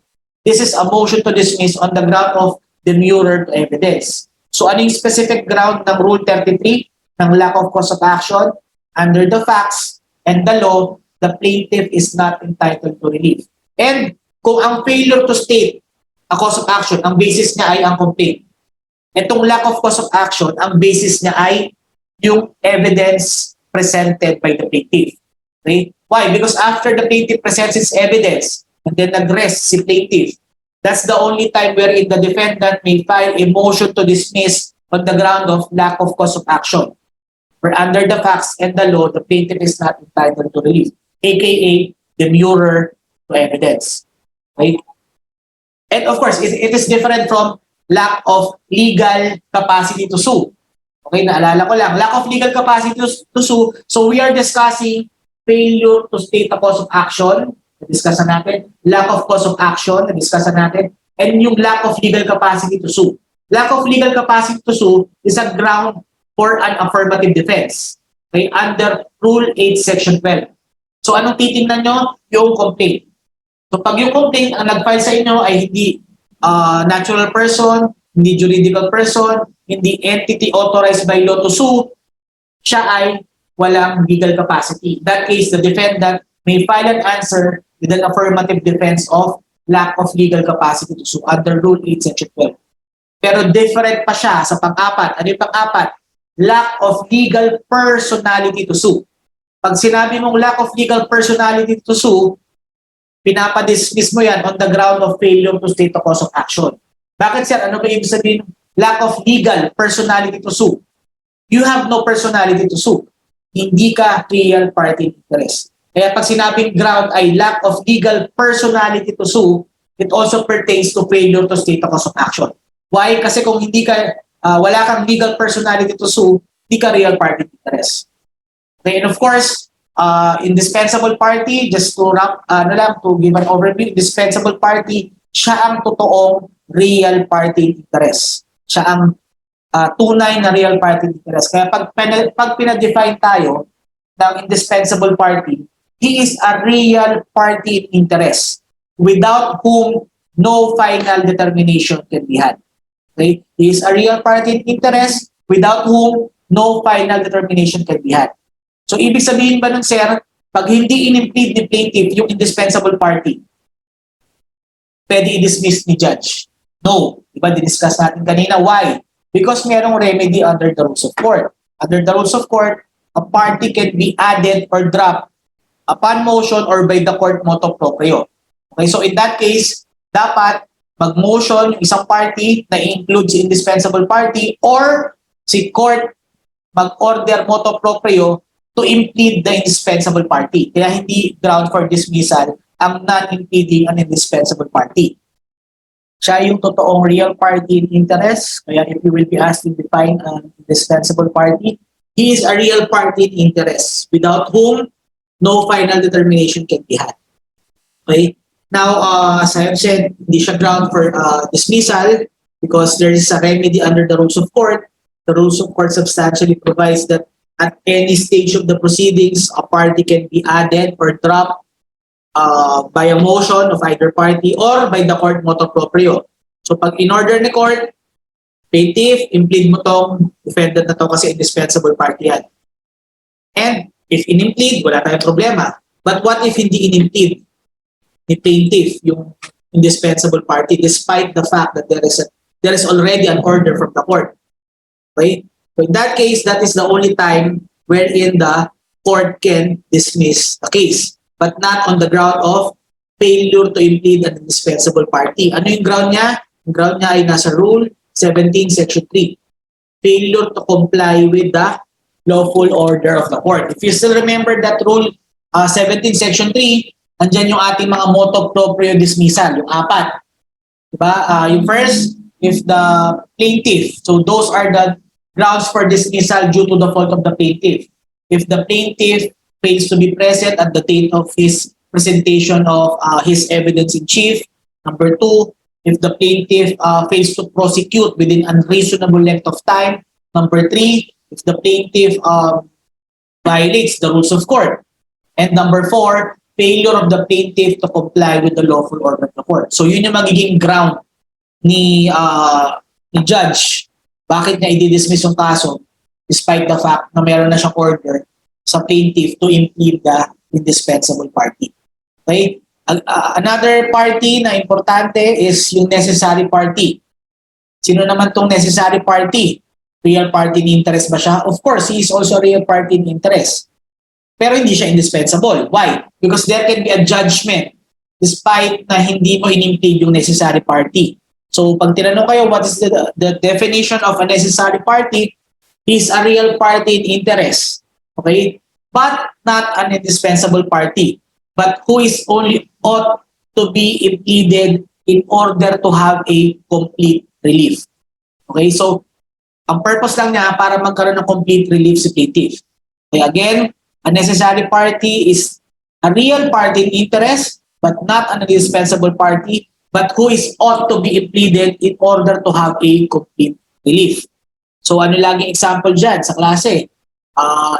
this is a motion to dismiss on the ground of demurrer to evidence. So ano yung specific ground ng Rule 33 ng lack of cause of action? Under the facts and the law, the plaintiff is not entitled to relief. And kung ang failure to state a cause of action, ang basis niya ay ang complaint. Itong lack of cause of action, ang basis niya ay yung evidence presented by the plaintiff. Okay? Why? Because after the plaintiff presents its evidence and then nag-rest si plaintiff, that's the only time wherein the defendant may file a motion to dismiss on the ground of lack of cause of action. For under the facts and the law, the plaintiff is not entitled to relief, aka demurrer to evidence. Right? And of course, it is different from lack of legal capacity to sue. Okay, naalala ko lang, lack of legal capacity to sue. So we are discussing failure to state a cause of action, na-discuss na natin, lack of cause of action, na-discuss na natin, and yung lack of legal capacity to sue. Lack of legal capacity to sue is a ground for an affirmative defense. Okay, under Rule 8, Section 12. So anong titingnan nyo? Yung complaint. So pag yung complaint ang nag-file sa inyo ay hindi natural person, hindi juridical person, hindi entity authorized by law to sue, siya ay walang legal capacity. In that case, the defendant may file an answer with an affirmative defense of lack of legal capacity to sue under Rule 8, Section 12. Pero different pa siya sa pang-apat. Ano yung pang-apat? lack of legal personality to sue. Pag sinabi mong lack of legal personality to sue, pinapadismiss mo yan on the ground of failure to state the cause of action. Bakit sir? Ano ba ibig sabihin? Lack of legal personality to sue. You have no personality to sue. Hindi ka real party interest. Kaya pag sinabing ground ay lack of legal personality to sue, it also pertains to failure to state the cause of action. Why? Kasi kung hindi ka, wala kang legal personality to sue, hindi ka real party interest. Okay, and of course, indispensable party, just to wrap, to give an overview, indispensable party, siya ang totoong real party interest. Siya ang tunay na real party interest. Kaya pag pinadefine tayo ng indispensable party, he is a real party interest without whom no final determination can be had. Okay? He is a real party interest without whom no final determination can be had. So, ibig sabihin ba nun, sir, pag hindi in-implead ni plaintiff yung indispensable party, pwede i-dismiss ni judge? No. Diba, diniscuss natin kanina. Why? Because merong remedy under the rules of court. Under the rules of court, a party can be added or dropped upon motion or by the court motu proprio. Okay, so in that case, dapat mag-motion yung isang party na i-include si indispensable party or si court mag-order motu proprio to impede the indispensable party. Kaya hindi ground for dismissal ang non-impeding an indispensable party. Siya yung totoong real party in interest. Kaya if you will be asked to define an indispensable party, he is a real party in interest without whom no final determination can be had. Okay? Now, as I have said, hindi siya ground for dismissal because there is a remedy under the rules of court. The rules of court substantially provides that at any stage of the proceedings, a party can be added or dropped by a motion of either party or by the court motu proprio. So pag in-order ni court, plaintiff, implead mo tong defendant na to kasi indispensable party yan. And if in-implead, wala tayong problema. But what if hindi in-implead ni plaintiff yung indispensable party despite the fact that there is already an order from the court? Okay? So in that case, that is the only time wherein the court can dismiss a case, but not on the ground of failure to impede an indispensable party. Ano yung ground niya? Yung ground niya ay nasa Rule 17, Section 3. Failure to comply with the lawful order of the court. If you still remember that Rule 17, Section 3, andyan yung ating mga motu proprio dismissal, yung 4. Diba? Yung first, if the plaintiff, so those are the grounds for dismissal due to the fault of the plaintiff. If the plaintiff fails to be present at the date of his presentation of his evidence in chief. Number 2, if the plaintiff fails to prosecute within unreasonable length of time. Number 3, if the plaintiff violates the rules of court. And number 4, failure of the plaintiff to comply with the lawful order of the court. So yun yung magiging ground ni judge. Bakit niya i-dismiss yung kaso despite the fact na meron na siyang order sa plaintiff to impede the indispensable party. Okay? Another party na importante is yung necessary party. Sino naman tong necessary party? Real party in interest ba siya? Of course, he is also real party in interest. Pero hindi siya indispensable. Why? Because there can be a judgment despite na hindi mo inimpede yung necessary party. So pag tinanong kayo what is the definition of a necessary party, is a real party in interest. Okay? But not an indispensable party. But who is only ought to be impeded in order to have a complete relief. Okay? So, ang purpose lang niya para magkaroon ng complete relief si plaintiff. Okay, again, a necessary party is a real party in interest but not an indispensable party but who is ought to be impeded in order to have a complete relief. So, ano laging example dyan sa klase?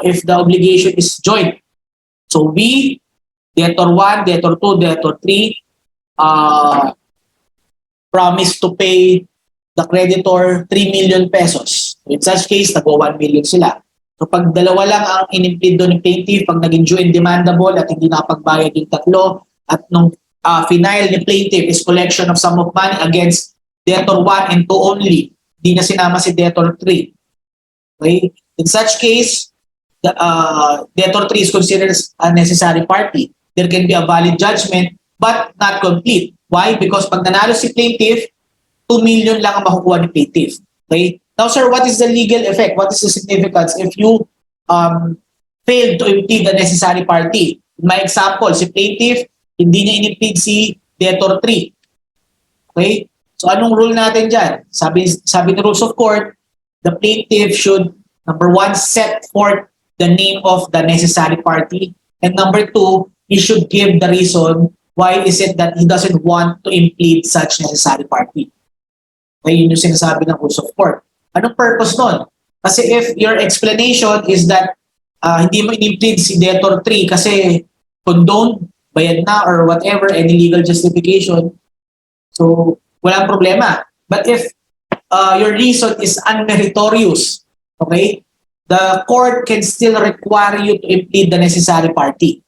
If the obligation is joint. So, we, debtor 1, debtor 2, debtor 3, promise to pay the creditor 3 million pesos. In such case, nag-1 million sila. So, pag dalawa lang ang inimpede doon ng plaintiff, pag naging due and demandable at hindi nakapagbayad yung tatlo, at nung final ni plaintiff is collection of sum of money against debtor 1 and 2 only, hindi na sinama si debtor 3. Okay? In such case, the debtor 3 is considered as a necessary party. There can be a valid judgment but not complete. Why? Because pag nanalo si plaintiff, 2 million lang ang makukuha ni plaintiff. Okay? Now, sir, what is the legal effect? What is the significance if you fail to impede the necessary party? In my example, si plaintiff, hindi niya in-impede si debtor 3. Okay? So, anong rule natin dyan? Sabi ng rules of court, the plaintiff should, number 1, set forth the name of the necessary party. And number 2, he should give the reason why is it that he doesn't want to impede such necessary party. Okay, yun yung sinasabi ng rules of court. Anong purpose nun? Kasi if your explanation is that hindi mo in-impede si debtor 3 kasi condoned, bayad na, or whatever, any legal justification, so walang problema. But if your reason is unmeritorious, okay, the court can still require you to impede the necessary party.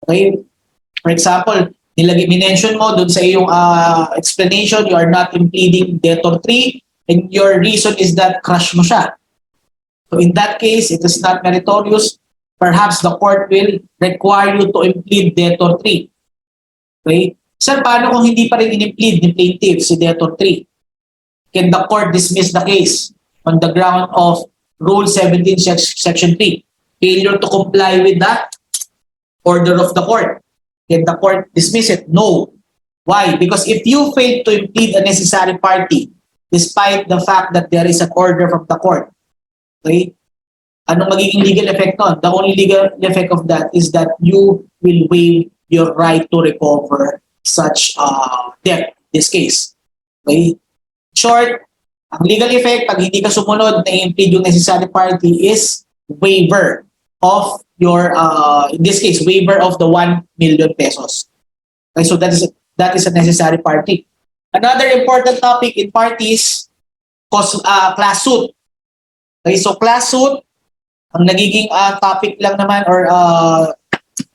Okay? For example, minention mo dun sa iyong explanation, you are not impeding debtor 3 and your reason is that crush mo siya. So in that case, it is not meritorious. Perhaps the court will require you to impede debtor 3. Okay? Sir, paano kung hindi pa rin in-impede ni plaintiff si debtor 3? Can the court dismiss the case on the ground of Rule 17, Section 3? Failure to comply with that order of the court. Can the court dismiss it? No. Why? Because if you fail to impede a necessary party, despite the fact that there is an order from the court, okay, anong magiging legal effect nun? The only legal effect of that is that you will waive your right to recover such debt in this case. Okay? Short, ang legal effect, pag hindi ka sumunod na impede yung necessary party is waiver of your, in this case, waiver of the 1 million pesos. Okay, so that is a necessary party. Another important topic in parties, class suit. Okay, so class suit, ang nagiging topic lang naman or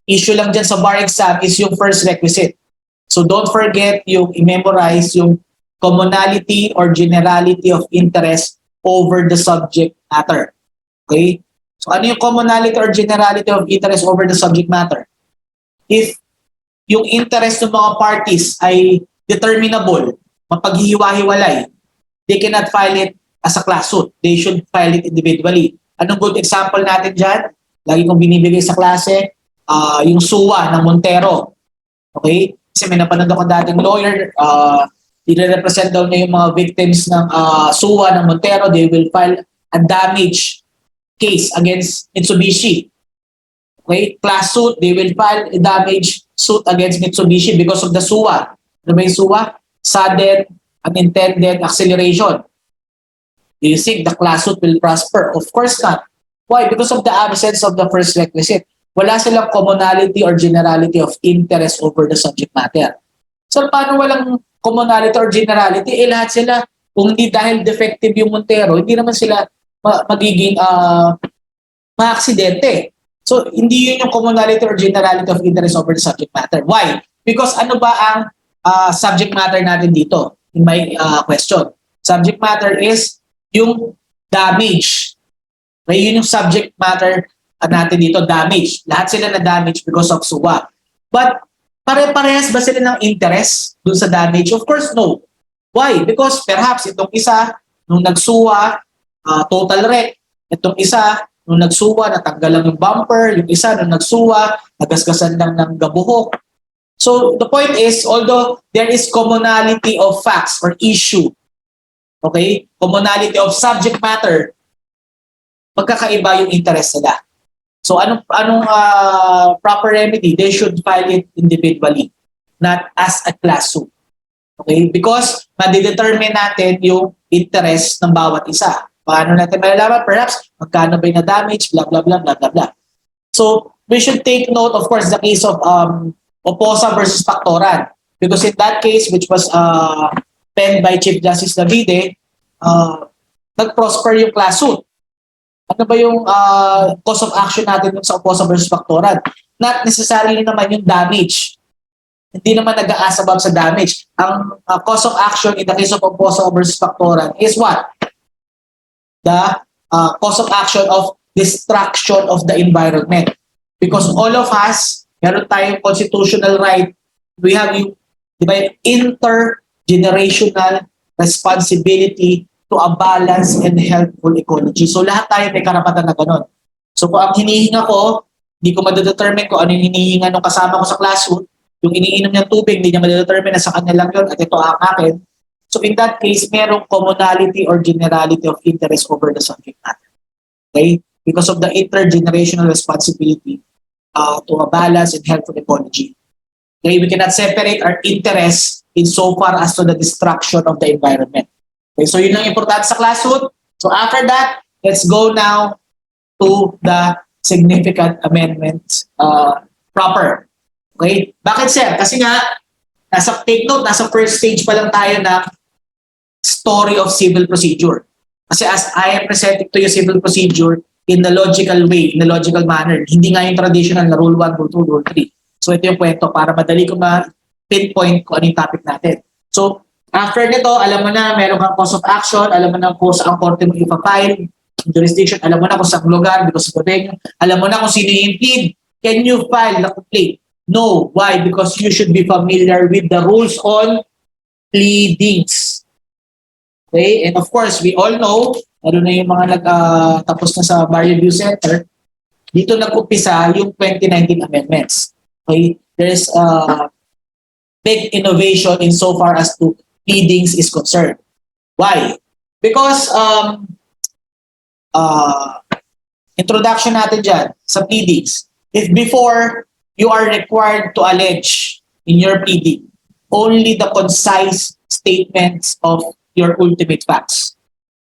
issue lang dyan sa bar exam is yung first requisite. So don't forget yung i-memorize yung commonality or generality of interest over the subject matter. Okay? So ano yung commonality or generality of interest over the subject matter? If yung interest ng mga parties ay determinable, mapaghihiwa-hiwalay, they cannot file it as a class suit. They should file it individually. Anong good example natin dyan? Lagi kong binibigay sa klase, yung suwa ng Montero. Okay? Kasi may napanood ako dating lawyer, i-represent daw niya yung mga victims ng suwa ng Montero. They will file a damage case against Mitsubishi. Okay? Class suit, they will file a damage suit against Mitsubishi because of the SUA. Ano ba yung SUA? Sudden, unintended acceleration. Do you think the class suit will prosper? Of course not. Why? Because of the absence of the first requisite. Wala silang commonality or generality of interest over the subject matter. So, paano walang commonality or generality? Lahat sila, kung hindi dahil defective yung Montero, hindi naman sila magiging ma-aksidente. So, hindi yun yung commonality or generality of interest over the subject matter. Why? Because ano ba ang subject matter natin dito? In my question. Subject matter is yung damage. Okay, yun yung subject matter natin dito, damage. Lahat sila na damage because of SUA. But, pare-parehas ba sila ng interest dun sa damage? Of course, no. Why? Because perhaps itong isa, nung nagsuwa, total wreck. Itong isa, nung nagsuwa, natanggal lang yung bumper. Yung isa, nung nagsuwa, nagasgasan lang ng gabuhok. So, the point is, although there is commonality of facts or issue, okay, commonality of subject matter, magkakaiba yung interest nila. So, anong proper remedy? They should file it individually, not as a class suit. Okay? Because madidetermine natin yung interest ng bawat isa. Paano natin malalaman? Perhaps, magkano ba yung na-damage, blah, blah, blah, blah, blah, blah. So, we should take note, of course, the case of Oposa versus Pactoran. Because in that case, which was penned by Chief Justice Davide, nag-prosper yung class suit. Ano ba yung cause of action natin sa Oposa versus Pactoran? Not necessarily naman yung damage. Hindi naman nag-aas about sa damage. Ang cause of action in the case of Oposa versus Pactoran is what? The cause of action of destruction of the environment. Because all of us, meron tayong constitutional right, we have yung, di ba, intergenerational responsibility to a balanced and healthful ecology. So lahat tayo may karapatan na ganun. So kung ang hinihinga ko, hindi ko madedetermine kung ano yung hinihinga ng kasama ko sa classroom, yung iniinom niyang tubig, hindi niya madedetermine na sa kanya lang yun at ito ang akin. So in that case, merong commonality or generality of interest over the subject matter. Okay? Because of the intergenerational responsibility to a balanced and healthful ecology. Okay? We cannot separate our interests in so far as to the destruction of the environment. Okay? So yun ang importante sa classroom. So after that, let's go now to the significant amendments proper. Okay? Bakit, sir? Kasi nga, take note, nasa first stage pa lang tayo na story of civil procedure. Kasi as I am presenting to you civil procedure in the logical way, in the logical manner, hindi nga yung traditional na rule 1, rule 2, rule 3. So ito yung kwento para madali ko ma-pinpoint kung ano yung topic natin. So after nito, alam mo na meron kang cause of action, alam mo na kung saan korte mo ipapile, jurisdiction, alam mo na kung saan lugar, because of venue, alam mo na kung sino yung impede. Can you file the complaint? No. Why? Because you should be familiar with the rules on pleadings. Okay? And of course, we all know, ano na yung mga tapos na sa Bar Review Center, dito nag-upisa yung 2019 amendments. Okay? There's a big innovation in so far as to pleadings is concerned. Why? Because introduction natin dyan sa pleadings, if before you are required to allege in your pleading only the concise statements of your ultimate facts.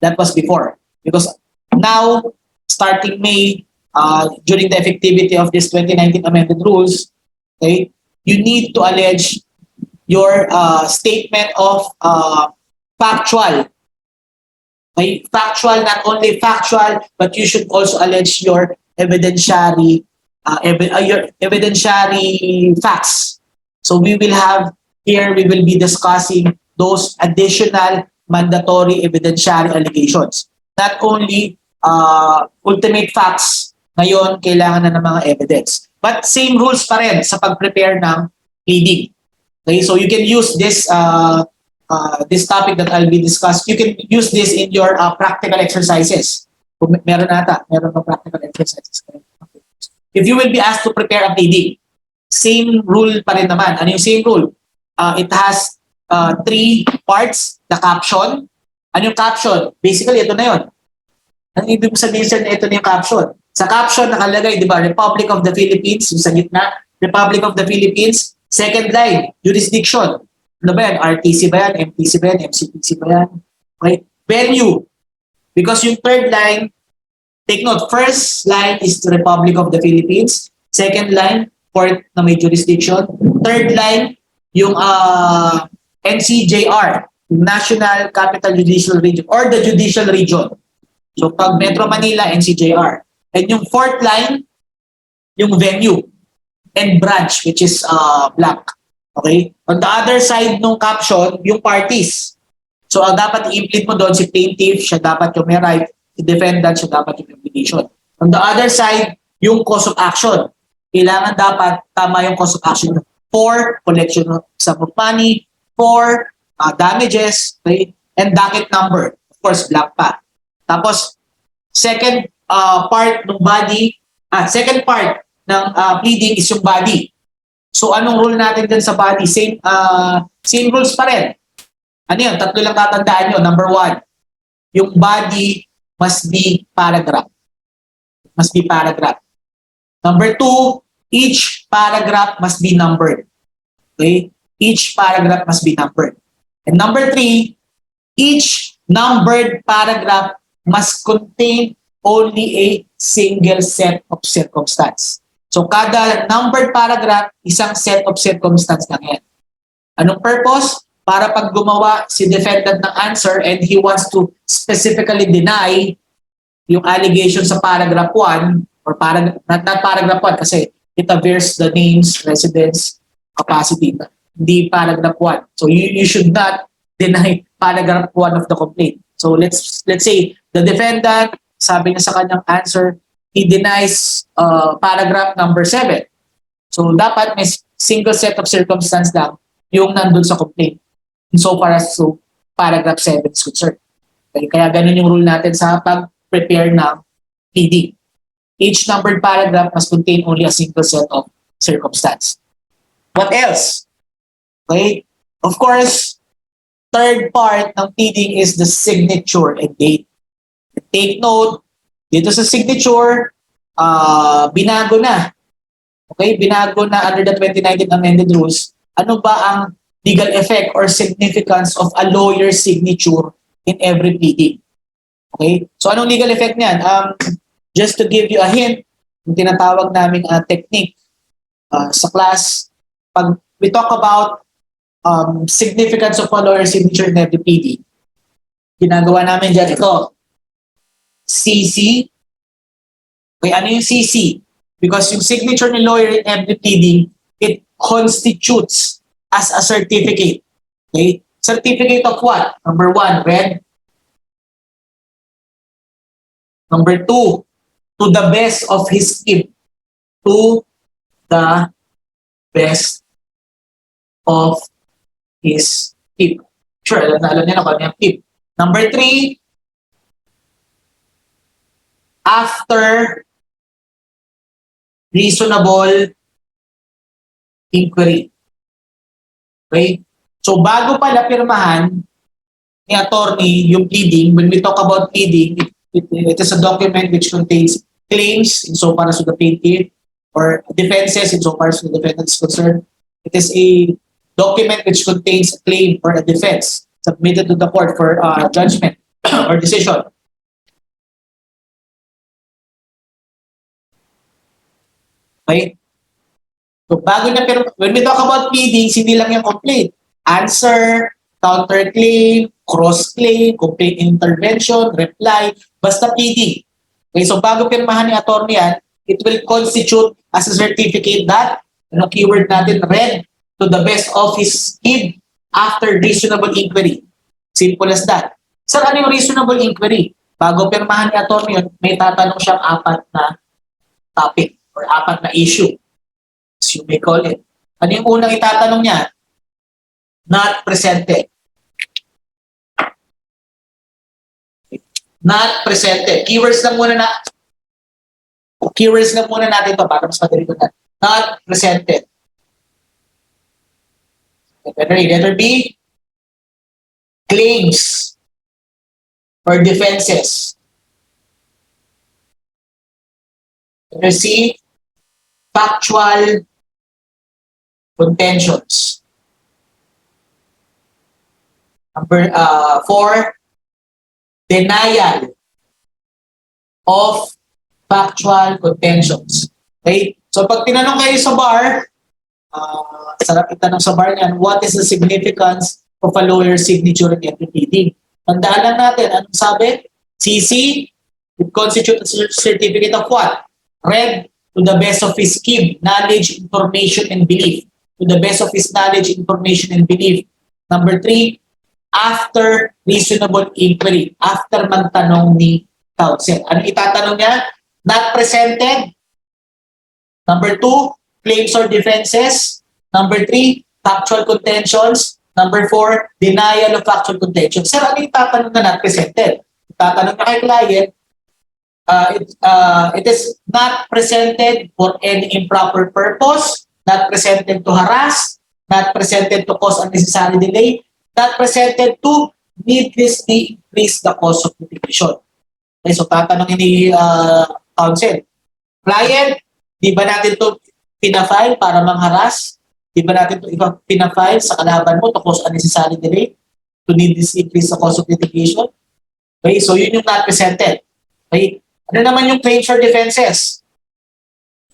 That was before. Because now, starting May, during the effectivity of this 2019 amended rules, okay, you need to allege your statement of factual. Okay? Factual, not only factual, but you should also allege your evidentiary facts. So we will have here, we will be discussing those additional mandatory evidentiary allegations. Not only ultimate facts, ngayon kailangan na ng mga evidence. But same rules pa rin sa pag-prepare ng pleading. Okay, so you can use this this topic that I'll be discussing. You can use this in your practical exercises. Kung meron pa practical exercises. If you will be asked to prepare a pleading, same rule pa rin naman. Ano yung same rule? It has 3 parts. The caption. Ano yung caption? Basically, ito na yun. Ang ibig sabihin sir na ito na yung caption. Sa caption, nakalagay, di ba, Republic of the Philippines, yung sa gitna, Republic of the Philippines, second line, jurisdiction. Ano ba yan? RTC ba yan? MTC ba yan? MCTC ba yan? Okay? Venue. Because yung third line, take note, first line is the Republic of the Philippines. Second line, court na may jurisdiction. Third line, yung NCJR, National Capital Judicial Region, or the Judicial Region. So pag Metro Manila, NCJR. And yung fourth line, yung venue and branch, which is black. Okay? On the other side ng caption, yung parties. So ang dapat i-implement mo doon, si plaintiff, siya dapat yung may right, si defendant, siya dapat yung implication. On the other side, yung cause of action. Kailangan dapat tama yung cause of action for collection of sum of money, for damages, okay? And docket number. Of course, black pa. Tapos, second part ng body, second part ng pleading is yung body. So, anong rule natin din sa body? Same rules pa rin. Ano yun? 3 lang tatandaan nyo. Number 1, yung body must be paragraph. Must be paragraph. Number 2, each paragraph must be numbered. Okay? Each paragraph must be numbered. And number 3, each numbered paragraph must contain only a single set of circumstance. So kada numbered paragraph, isang set of circumstance lang yan. Anong purpose? Para pag gumawa si defendant ng answer and he wants to specifically deny yung allegation sa paragraph 1 or not paragraph 1 kasi it aversed the names, residence, capacity. Hindi paragraph 1. So you should not deny paragraph 1 of the complaint. So let's say the defendant sabi niya sa kanyang answer, he denies paragraph number 7. So dapat may single set of circumstance lang yung nandun sa complaint. So far as so paragraph 7 is concerned. Okay? Kaya ganun yung rule natin sa pag-prepare ng pleading. Each numbered paragraph must contain only a single set of circumstance. What else? Okay? Of course, third part ng pleading is the signature and date. Take note, dito sa signature, binago na. Okay? Binago na under the 2019 amended rules. Ano ba ang legal effect or significance of a lawyer's signature in every pleading? Okay? So anong legal effect niyan? Just to give you a hint, yung tinatawag naming technique sa class, pag we talk about significance of a lawyer's signature in every pleading, ginagawa namin dyan ito. CC. Okay, ano yung CC? Because yung signature ni lawyer in every pleading, it constitutes as a certificate. Okay? Certificate of what? Number 1, read. Number 2, to the best of his skill. To the best of his skill. Sure, alam niya na kung ano yung tip. Number 3, after reasonable inquiry. Okay? So bago pala pirmahan ni attorney yung pleading, when we talk about pleading, it is a document which contains claims insofar as the plaintiff or defenses insofar as the defendant is concerned. It is a document which contains a claim or a defense submitted to the court for judgment or decision. Okay? So bago na, pero when we talk about pleadings, hindi lang yung complaint. Answer, counterclaim, cross-claim, complaint intervention, reply, basta pleading. Okay, so bago pirmahan ni attorney yan, it will constitute as a certificate that, ano keyword natin, read to the best of his skill after reasonable inquiry. Simple as that. Sir, ano yung reasonable inquiry? Bago pirmahan ni attorney yun, may tatanong siyang 4 na topic or 4 na issue. As you may call it. Ano yung unang itatanong niya? Not presented. Not presented. Keywords lang muna natin to para mas madali ko na. Not presented. Letter B, claims or defenses. Letter C, factual contentions. Number 4, denial of factual contentions. Okay? So pag tinanong kayo sa bar, sarap itanong sa bar niyan, what is the significance of a lawyer's signature in every pleading? Tandaan lang natin, anong sabi? CC, it constitutes a certificate of what? Read to the best of his skill, knowledge, information, and belief. To the best of his knowledge, information, and belief. Number 3, after reasonable inquiry, after magtanong ni counsel. Ano itatanong niya? Not presented. Number 2, claims or defenses. Number 3, factual contentions. Number 4, denial of factual contentions. Sir, ano itatanong na not presented? Itatanong na kay client, it is not presented for any improper purpose, not presented to harass, not presented to cause unnecessary delay, not presented to needlessly increase the cost of litigation. Okay, so tatanungin ni counsel, client, di ba natin to pinafile para mangharas? Di ba natin to pinafile sa kalaban mo to cause unnecessary delay, to needlessly increase the cost of litigation? Okay, so yun yung not presented. Okay, ano naman yung claims or defenses?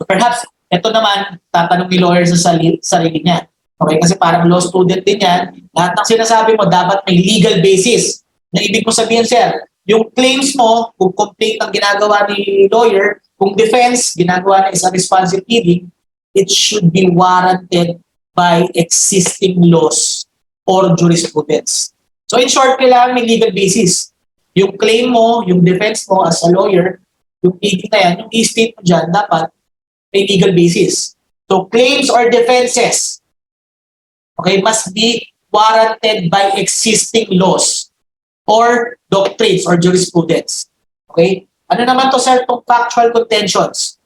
So perhaps, ito naman, tatanong ni lawyer sa sarili niya. Okay, kasi parang law student din yan, lahat ng sinasabi mo dapat may legal basis. Na ibig mo sabihin, sir, yung claims mo, kung complaint ang ginagawa ni lawyer, kung defense, ginagawa na is a responsive pleading, it should be warranted by existing laws or jurisprudence. So in short, kailangan may legal basis. Yung claim mo, yung defense mo as a lawyer, yung pleading na yan, yung i-state mo dyan, dapat may legal basis. So claims or defenses, okay, must be warranted by existing laws or doctrines or jurisprudence. Okay? Ano naman to, sir, itong factual contentions?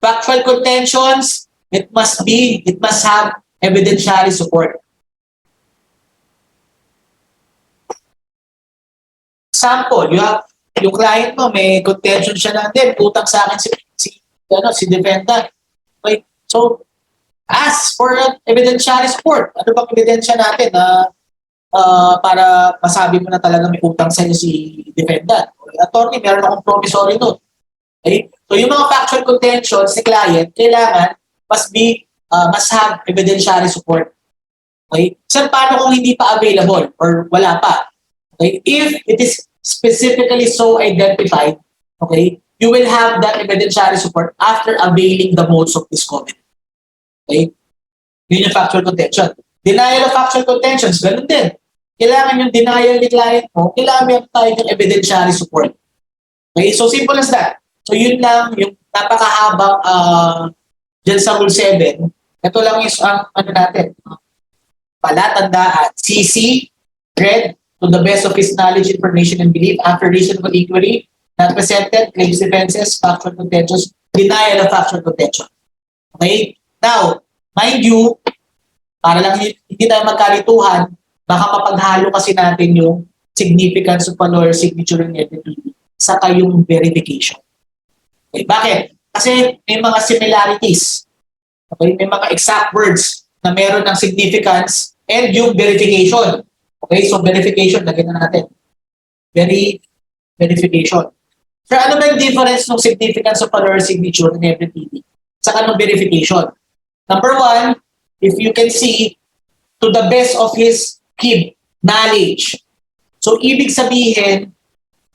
Factual contentions, it must have evidentiary support. Example, yung client mo, may contention siya na, din, utang sa akin si defendant. Okay? So, ask for evidentiary support. Ano bang ebidensya natin na para masabi mo na talaga may utang sa inyo si defendant? Attorney, meron akong promissory note. Okay? So, yung mga factual contentions ni client, kailangan must have evidentiary support. Okay? Sir, paano kung hindi pa available or wala pa? Okay? If it is specifically so identified, okay, you will have that evidentiary support after availing the modes of discovery. Okay? Yun yung factual contention. Denial of factual contentions, ganun din. Kailangan yung denial ni client mo, kailangan meron tayo ng evidentiary support. Okay? So, simple as that. So, yun lang, yung napakahabang dyan sa Rule 7. Ito lang is ang natin, palatandaan. CC, read, to the best of his knowledge, information, and belief, after reasonable inquiry, not presented, claims, defenses, factual contentions, denial of factual contention. Okay? Now, mind you, para lang hindi tayo magkalituhan, baka mapaghalo kasi natin yung significance of a lawyer signature and evidence saka yung verification. Okay? Bakit? Kasi may mga similarities. Okay? May mga exact words na meron ng significance and yung verification. Okay, so verification, lagyan na natin. Verification. So ano ba yung difference ng significance of a lawyer signature and everything? Saka ng verification. Number one, if you can see, to the best of his knowledge. So ibig sabihin,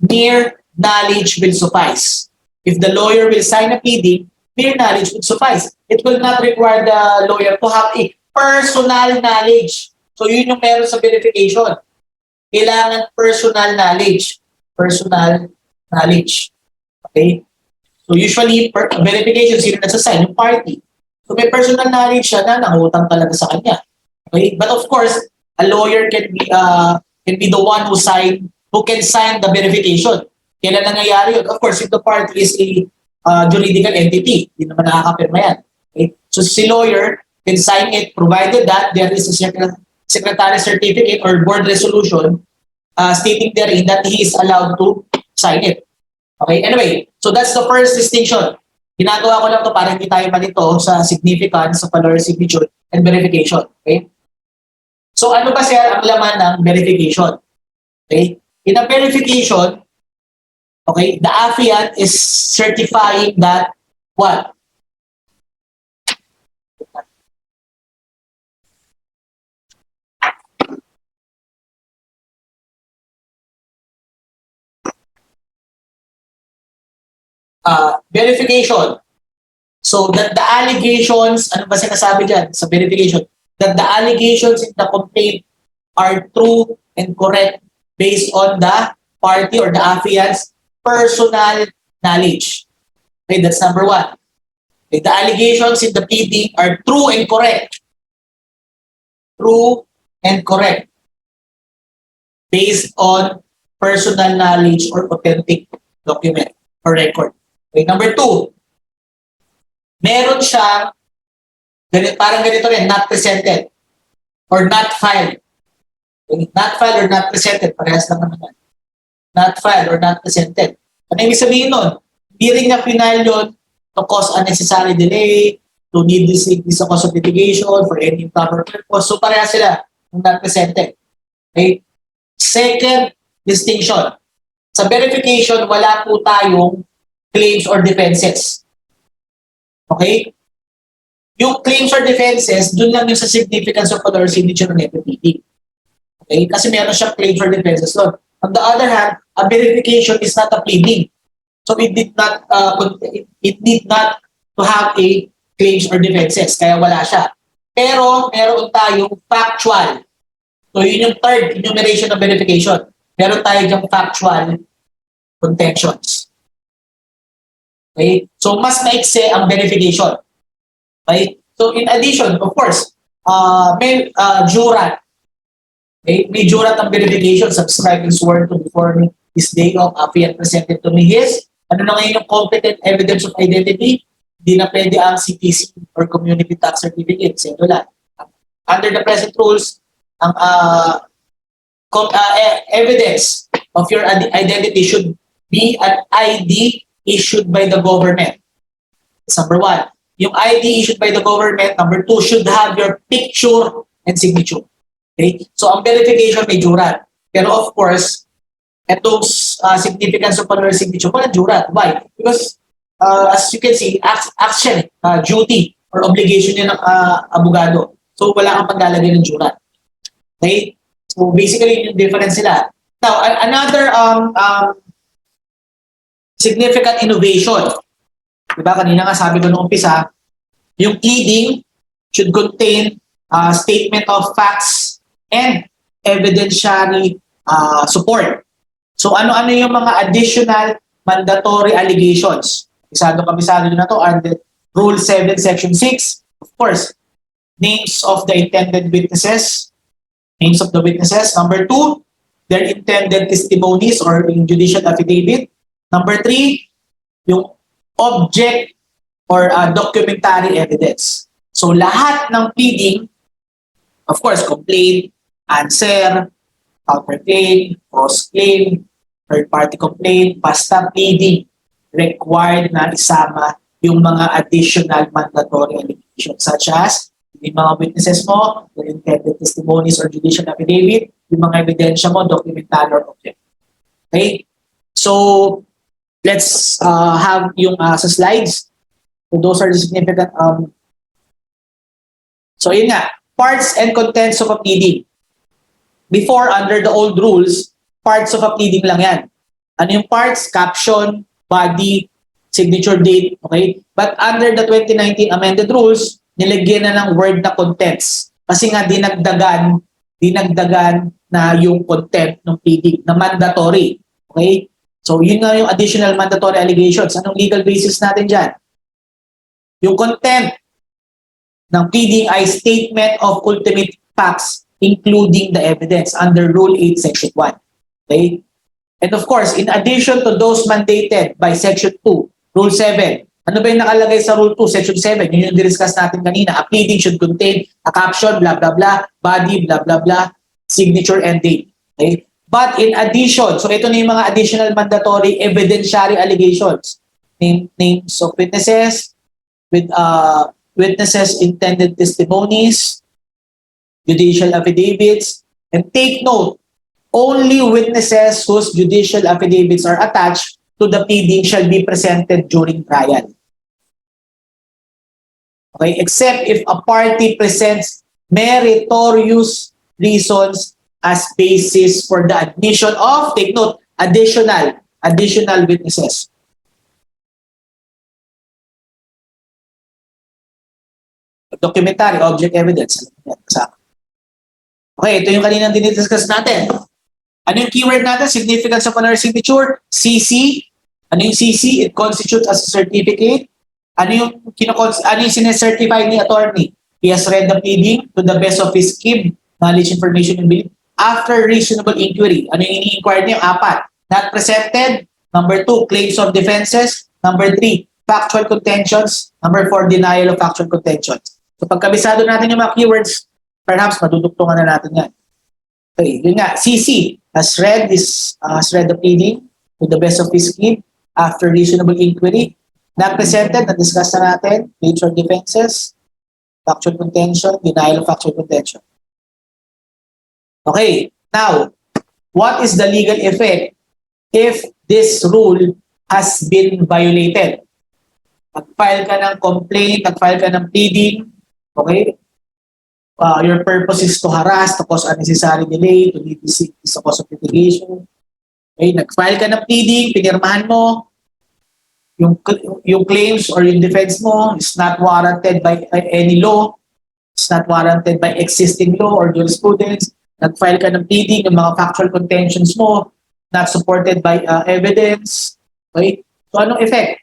mere knowledge will suffice. If the lawyer will sign a pleading, mere knowledge will suffice. It will not require the lawyer to have a personal knowledge. So yun yung meron sa verification. Kailangan personal knowledge. Personal knowledge. Okay? So usually, verification, sino nagsasign? Yung party. So may personal knowledge siya na nangutang talaga sa kanya. Okay? But of course, a lawyer can be the one who can sign the verification. Kailan nangyayari yun? Of course, if the party is a juridical entity, hindi naman nakakapirma yan. Okay? So si lawyer can sign it provided that there is a secretary certificate or board resolution stating therein that he is allowed to sign it. Okay, anyway, so that's the first distinction. Ginagawa ko lang to para hindi tayo malito sa significance of a lawyer signature and verification. Okay? So ano ba sir ang laman ng verification? Okay? In a verification, okay, the affiant is certifying that what? Verification. So that the allegations, ano ba sinasabi dyan sa verification? That the allegations in the complaint are true and correct based on the party or the affiant's personal knowledge. Okay, that's number one. Okay, the allegations in the pleading are true and correct. True and correct. Based on personal knowledge or authentic document or record. Okay, number two, meron siyang, parang ganito rin, not presented or not filed. Okay, not filed or not presented, parehas lang naman. Not filed or not presented. Ano yung sabihin nun? Hindi rin niya final yun to cause unnecessary delay, to need this a cause of litigation for any improper purpose. So parehas sila yung not presented. Okay? Second distinction. Sa verification, wala po tayong claims or defenses. Okay? Yung claims or defenses, dun lang yung sa significance of a lawyer signature and everything. Okay? Kasi meron siyang claims or defenses doon. On the other hand, a verification is not a pleading. So it did not to have a claims or defenses. Kaya wala siya. Pero meron tayong factual. So yun yung third enumeration of verification. meron tayo dyang factual contentions. Okay? So, mas maikse ang verification. Okay? So, in addition, of course, may jurat. Okay? May jurat ang verification, subscribing sworn to before me this day of affidavit presented to me. Yes, ano na ngayon yung competent evidence of identity? Hindi na pwede ang CTC or community tax certificate. Wala. Under the present rules, ang evidence of your identity should be an ID issued by the government. That's number one. Yung ID issued by the government, number two, should have your picture and signature. Okay? So, ang verification may jurat. Pero of course, itong significance of your signature, walang jurat. Why? Because as you can see, action, duty, or obligation yun ng abogado. So, wala kang paglalagay ng jurat. Okay? So, basically, yung difference sila. Now, another significant innovation. Diba, kanina nga sabi ko noong umpisa, yung pleading should contain statement of facts and evidentiary support. So, ano-ano yung mga additional mandatory allegations? Kabisado na to under Rule 7, Section 6. Of course, names of the intended witnesses. Names of the witnesses. Number 2, their intended testimonies or in judicial affidavit. Number 3, yung object or documentary evidence. So lahat ng pleading, of course, complaint, answer, counterclaim, cross-claim, third-party complaint, basta pleading, required na isama yung mga additional mandatory allegations such as yung mga witnesses mo, the intended testimonies or judicial affidavit, yung mga ebidensya mo, documentary or object. Okay? So, let's have yung sa slides. So, those are the significant. So, yun nga. Parts and contents of a pleading. Before, under the old rules, parts of a pleading lang yan. Ano yung parts? Caption, body, signature date. Okay? But under the 2019 amended rules, nilagyan na ng word na contents. Kasi nga dinagdagan na yung content ng pleading na mandatory. Okay? So, yun nga yung additional mandatory allegations. Anong legal basis natin dyan? Yung content ng pleading ay statement of ultimate facts including the evidence under Rule 8, Section 1. Okay? And of course, in addition to those mandated by Section 2, Rule 7, ano ba yung nakalagay sa Rule 2, Section 7? Yun yung discuss natin kanina. A pleading should contain a caption, blah, blah, blah, body, blah, blah, blah, signature and date. Okay? But in addition, so ito na yung mga additional mandatory evidentiary allegations. Names of witnesses, with witnesses' intended testimonies, judicial affidavits, and take note, only witnesses whose judicial affidavits are attached to the pleading shall be presented during trial. Okay, except if a party presents meritorious reasons as basis for the admission of, take note, additional witnesses. Documentary, object evidence. Okay, ito yung kaninang dinidiscuss natin. Ano yung keyword natin? Significance of honor signature? CC. Ano yung CC? It constitutes as a certificate. Ano yung sinecertify ni attorney? He has read the pleading to the best of his skill, knowledge, information, and belief. After reasonable inquiry. Ano yung ini-inquire niyo? 4. Not presented. Number 2, claims of defenses. Number 3, factual contentions. Number 4, denial of factual contentions. So pagkabisado natin yung mga keywords, perhaps madudugtungan na natin yan. Okay, yun nga. CC has read the pleading to the best of his skill after reasonable inquiry. Not presented, na-discuss na natin. Claims or defenses, factual contention, denial of factual contention. Okay, now, what is the legal effect if this rule has been violated? Nag-file ka ng complaint, nag-file ka ng pleading, okay? Your purpose is to harass, to cause unnecessary delay, to lead the cause of litigation. Okay, nag-file ka ng pleading, pinirmahan mo, yung claims or yung defense mo is not warranted by any law, it's not warranted by existing law or jurisprudence, nag-file ka ng pleading, yung mga factual contentions mo, not supported by evidence. Okay? So, anong effect?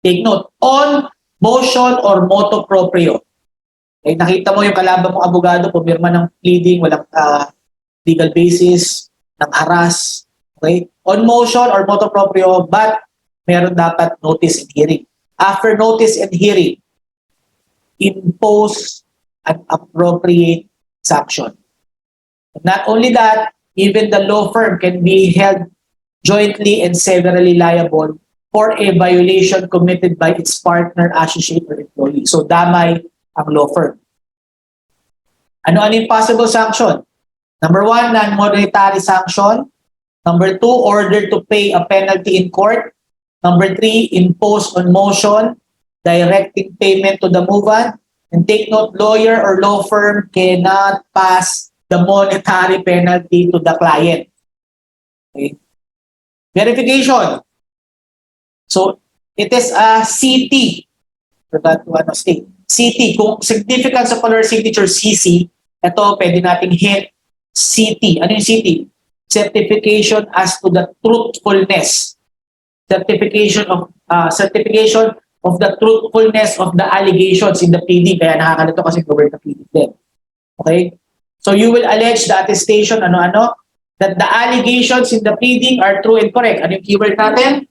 Take note, on motion or motu proprio. Okay? Nakita mo yung kalaban mong abogado, pumirma ng pleading, walang legal basis, ng aras. Okay? On motion or motu proprio, but meron dapat notice and hearing. After notice and hearing, impose an appropriate sanction. Not only that, even the law firm can be held jointly and severally liable for a violation committed by its partner, associate, or employee. So, damay ang law firm. Ano yung possible sanction? Number 1, non-monetary sanction. Number 2, order to pay a penalty in court. Number 3, impose on motion, directing payment to the movant. And take note, lawyer or law firm cannot pass the monetary penalty to the client. Okay. Verification. So, it is a CT. Forgot to state. CT. Kung significance of color signature CC, ito pwede nating hint CT. Ano yung CT? Certification as to the truthfulness. Certification of the truthfulness of the allegations in the pleading. Kaya nakakalito kasi covered the pleading din. Okay? So you will allege the attestation, that the allegations in the pleading are true and correct. Ano yung keyword natin?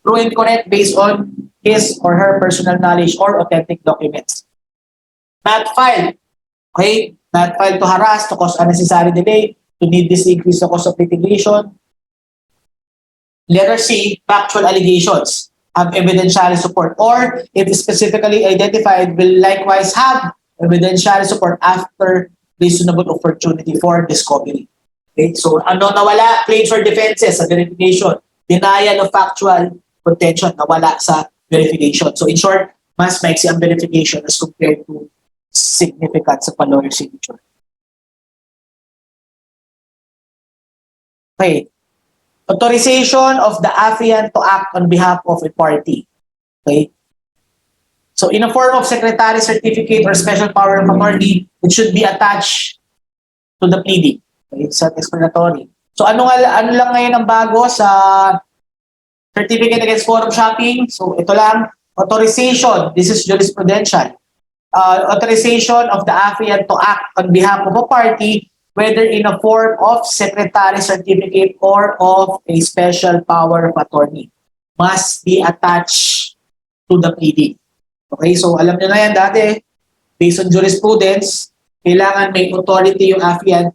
True and correct based on his or her personal knowledge or authentic documents. Not filed. Okay? Not filed to harass, to cause unnecessary delay, to need this increase the cost of litigation. Letter C, factual allegations have evidentiary support, or if specifically identified, will likewise have evidentiary support after reasonable opportunity for discovery. Okay? So, nawala? Claims or defenses sa verification. Denial of factual contention, nawala sa verification. So, in short, mas maiksi ang verification as compared to significance of a lawyer's signature. Okay. Authorization of the affiant to act on behalf of a party. Okay. So, in a form of secretary certificate or special power of attorney, it should be attached to the pleading. Okay, self-explanatory. So, ano lang ngayon ang bago sa certificate against forum shopping? So, ito lang, authorization. This is jurisprudential. Authorization of the affiant to act on behalf of a party, whether in a form of secretary certificate or of a special power of attorney, must be attached to the pleading. Okay, so alam nyo na yan dati, based on jurisprudence, kailangan may authority yung affiant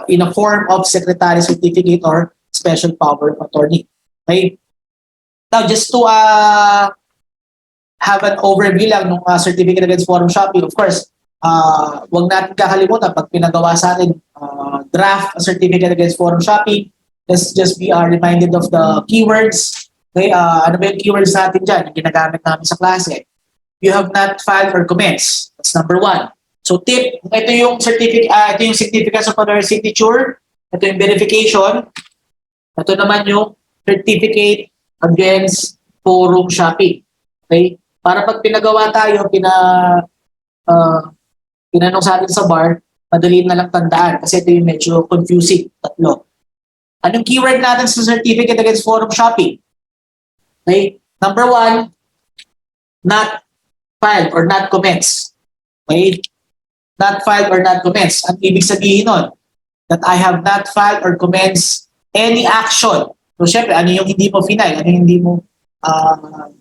in a form of secretary certificate or special power of attorney. Okay? Now, just to have an overview lang ng certificate against forum shopping, of course, wag natin kakalimutan pag pinagawa sa atin draft a certificate against forum shopping, let's just be reminded of the keywords. Okay, ano ba yung keywords natin dyan, yung ginagamit namin sa klase? You have not filed or commenced. That's number 1. So tip, ito yung significance of other signature, ito yung verification, ito naman yung certificate against forum shopping. Okay? Para pag pinagawa tayo, pinanong sa atin sa bar, madali na lang tandaan kasi ito yung medyo confusing. Tatlo. Anong keyword natin sa certificate against forum shopping? Okay? Number 1, not filed or not commenced. Okay? Not filed or not commenced. Ang ibig sabihin nun, that I have not filed or commenced any action. So, syempre, ano yung hindi mo final? Ano yung hindi mo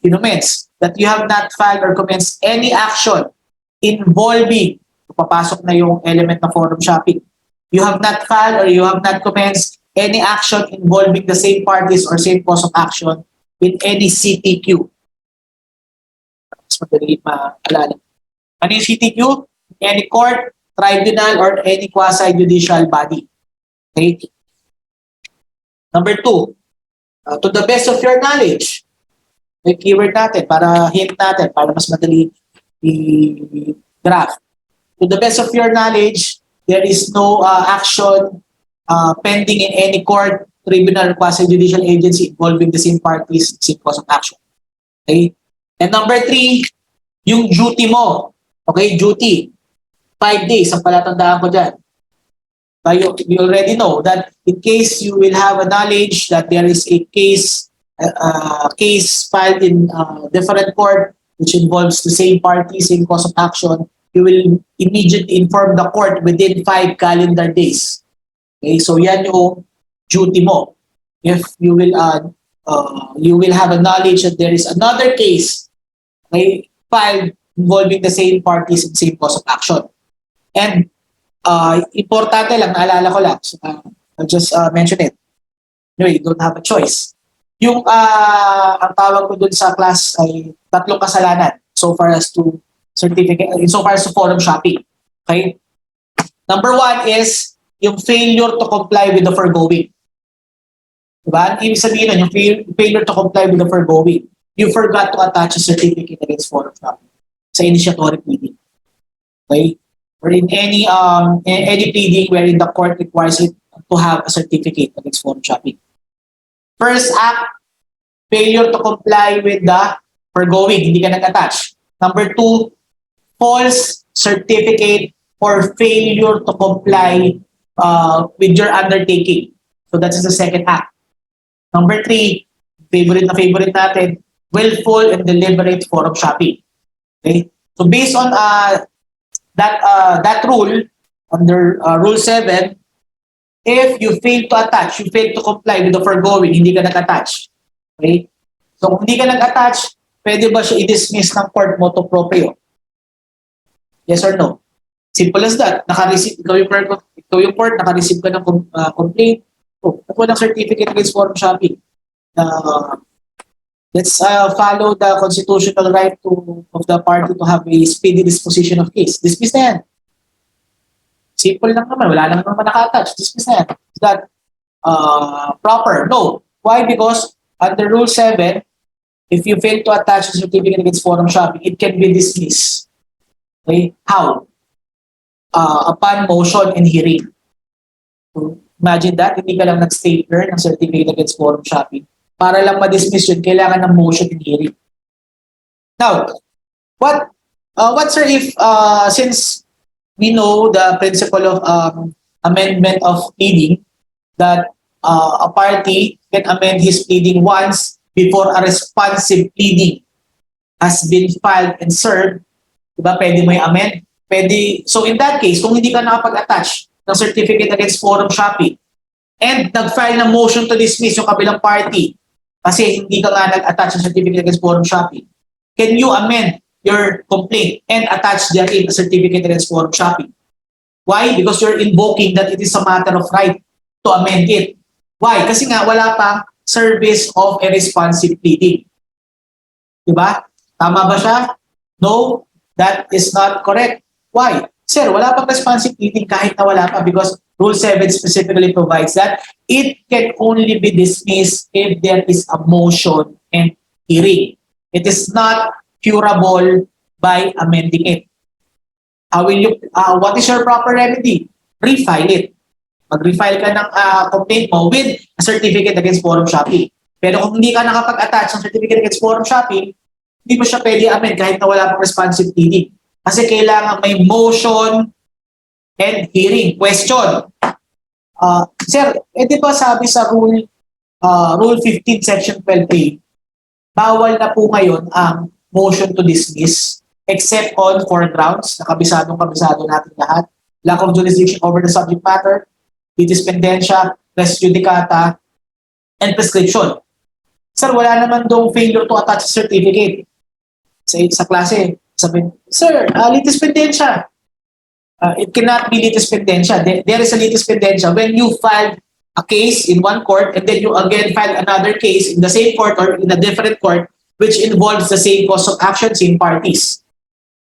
commence? That you have not filed or commenced any action involving, papasok na yung element na forum shopping. You have not filed or you have not commenced any action involving the same parties or same cause of action in any CTQ. Mas madali maalala. Ano yung CTQ? Any court, tribunal, or any quasi-judicial body. Okay? Number 2, to the best of your knowledge. May keyword natin para hint natin, para mas madali i-graph. To the best of your knowledge, there is no action pending in any court, tribunal, or quasi-judicial agency involving the same parties, same cause of action. Okay? And number 3, yung duty mo. Okay, duty. 5 days, ang palatandaan ko dyan. You already know that in case you will have a knowledge that there is a case filed in different court which involves the same party, same cause of action, you will immediately inform the court within 5 calendar days. Okay, so yan yung duty mo. If you will have a knowledge that there is another case, okay, filed involving the same parties and same cause of action. And importante lang, naalala ko lang, so, I'll just mention it. Anyway, you don't have a choice. Yung ang tawag ko dun sa class ay 3 kasalanan so far as to forum shopping. Okay? Number 1 is yung failure to comply with the foregoing. Diba? Ang ibig sabihin nun, yung failure to comply with the foregoing. You forgot to attach a certificate against forum shopping sa initiatory pleading. Okay? Or in any pleading wherein the court requires it to have a certificate against forum shopping. First act, failure to comply with the foregoing, hindi ka nag-attach. Number 2, false certificate or failure to comply with your undertaking. So that's the second act. Number 3, favorite natin, willful and deliberate forum shopping. Okay? So based on that rule, under Rule 7, if you fail to attach, you fail to comply with the foregoing, hindi ka nag-attach. Okay? So kung hindi ka nag-attach, pwede ba siya i-dismiss ng court motu proprio? Yes or no? Simple as that. Ikaw yung court, naka-receive ka ng complaint. Ako ng certificate against forum shopping. Let's follow the constitutional right of the party to have a speedy disposition of case. Dismiss na yan. Simple lang naman. Wala lang naman naka-attach. Dismiss na yan. Is that proper? No. Why? Because under Rule 7, if you fail to attach a certificate against forum shopping, it can be dismissed. Okay? How? Upon motion and hearing. So, imagine that, hindi ka lang nag-stapler ng certificate against forum shopping. Para lang ma-dismiss yun, kailangan ng motion and hearing. Now, what sir, if since we know the principle of amendment of pleading, that a party can amend his pleading once before a responsive pleading has been filed and served, diba, pwede mo i-amend? Pwede. So in that case, kung hindi ka nakapag-attach ng certificate against forum shopping and nag-file ng motion to dismiss yung kabilang party kasi hindi ka nga nag-attach ng certificate against forum shopping, can you amend your complaint and attach therein a certificate against forum shopping? Why? Because you're invoking that it is a matter of right to amend it. Why? Kasi nga wala pang service of a responsive pleading. Diba? Tama ba siya? No, that is not correct. Why? Sir, wala pang responsive pleading kahit na wala pa because Rule 7 specifically provides that it can only be dismissed if there is a motion and hearing. It is not curable by amending it. What is your proper remedy? Refile it. Mag-refile ka ng complaint mo with a certificate against forum shopping. Pero kung hindi ka nakapag-attach ng certificate against forum shopping, hindi mo siya pwede amend kahit na wala pang responsive pleading. Kasi kailangan may motion and hearing. Question. Sir, di ba sabi sa Rule 15, Section 12A, bawal na po ngayon ang motion to dismiss except on 4 grounds na kabisado natin lahat. Lack of jurisdiction over the subject matter, litis pendentia, res judicata, and prescription. Sir, wala naman dong failure to attach certificate. Sa klase, sabi, sir, litis pendentia. It cannot be litis pendentia. There is a litis pendentia when you file a case in one court and then you again file another case in the same court or in a different court which involves the same cause of action, same parties.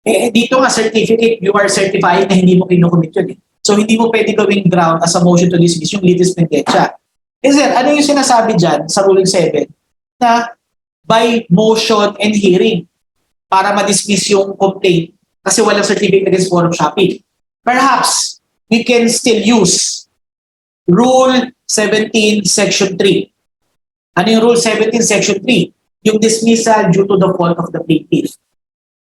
Dito nga certificate, you are certifying na hindi mo kinukomit yun. So hindi mo pwede gawing ground as a motion to dismiss yung litis pendentia. Sir, ano yung sinasabi dyan sa Ruling 7 na by motion and hearing para ma-dismiss yung complaint kasi walang certificate against forum shopping. Perhaps we can still use Rule 17, Section 3. Ano yung Rule 17, Section 3? Yung dismissal due to the fault of the plaintiff.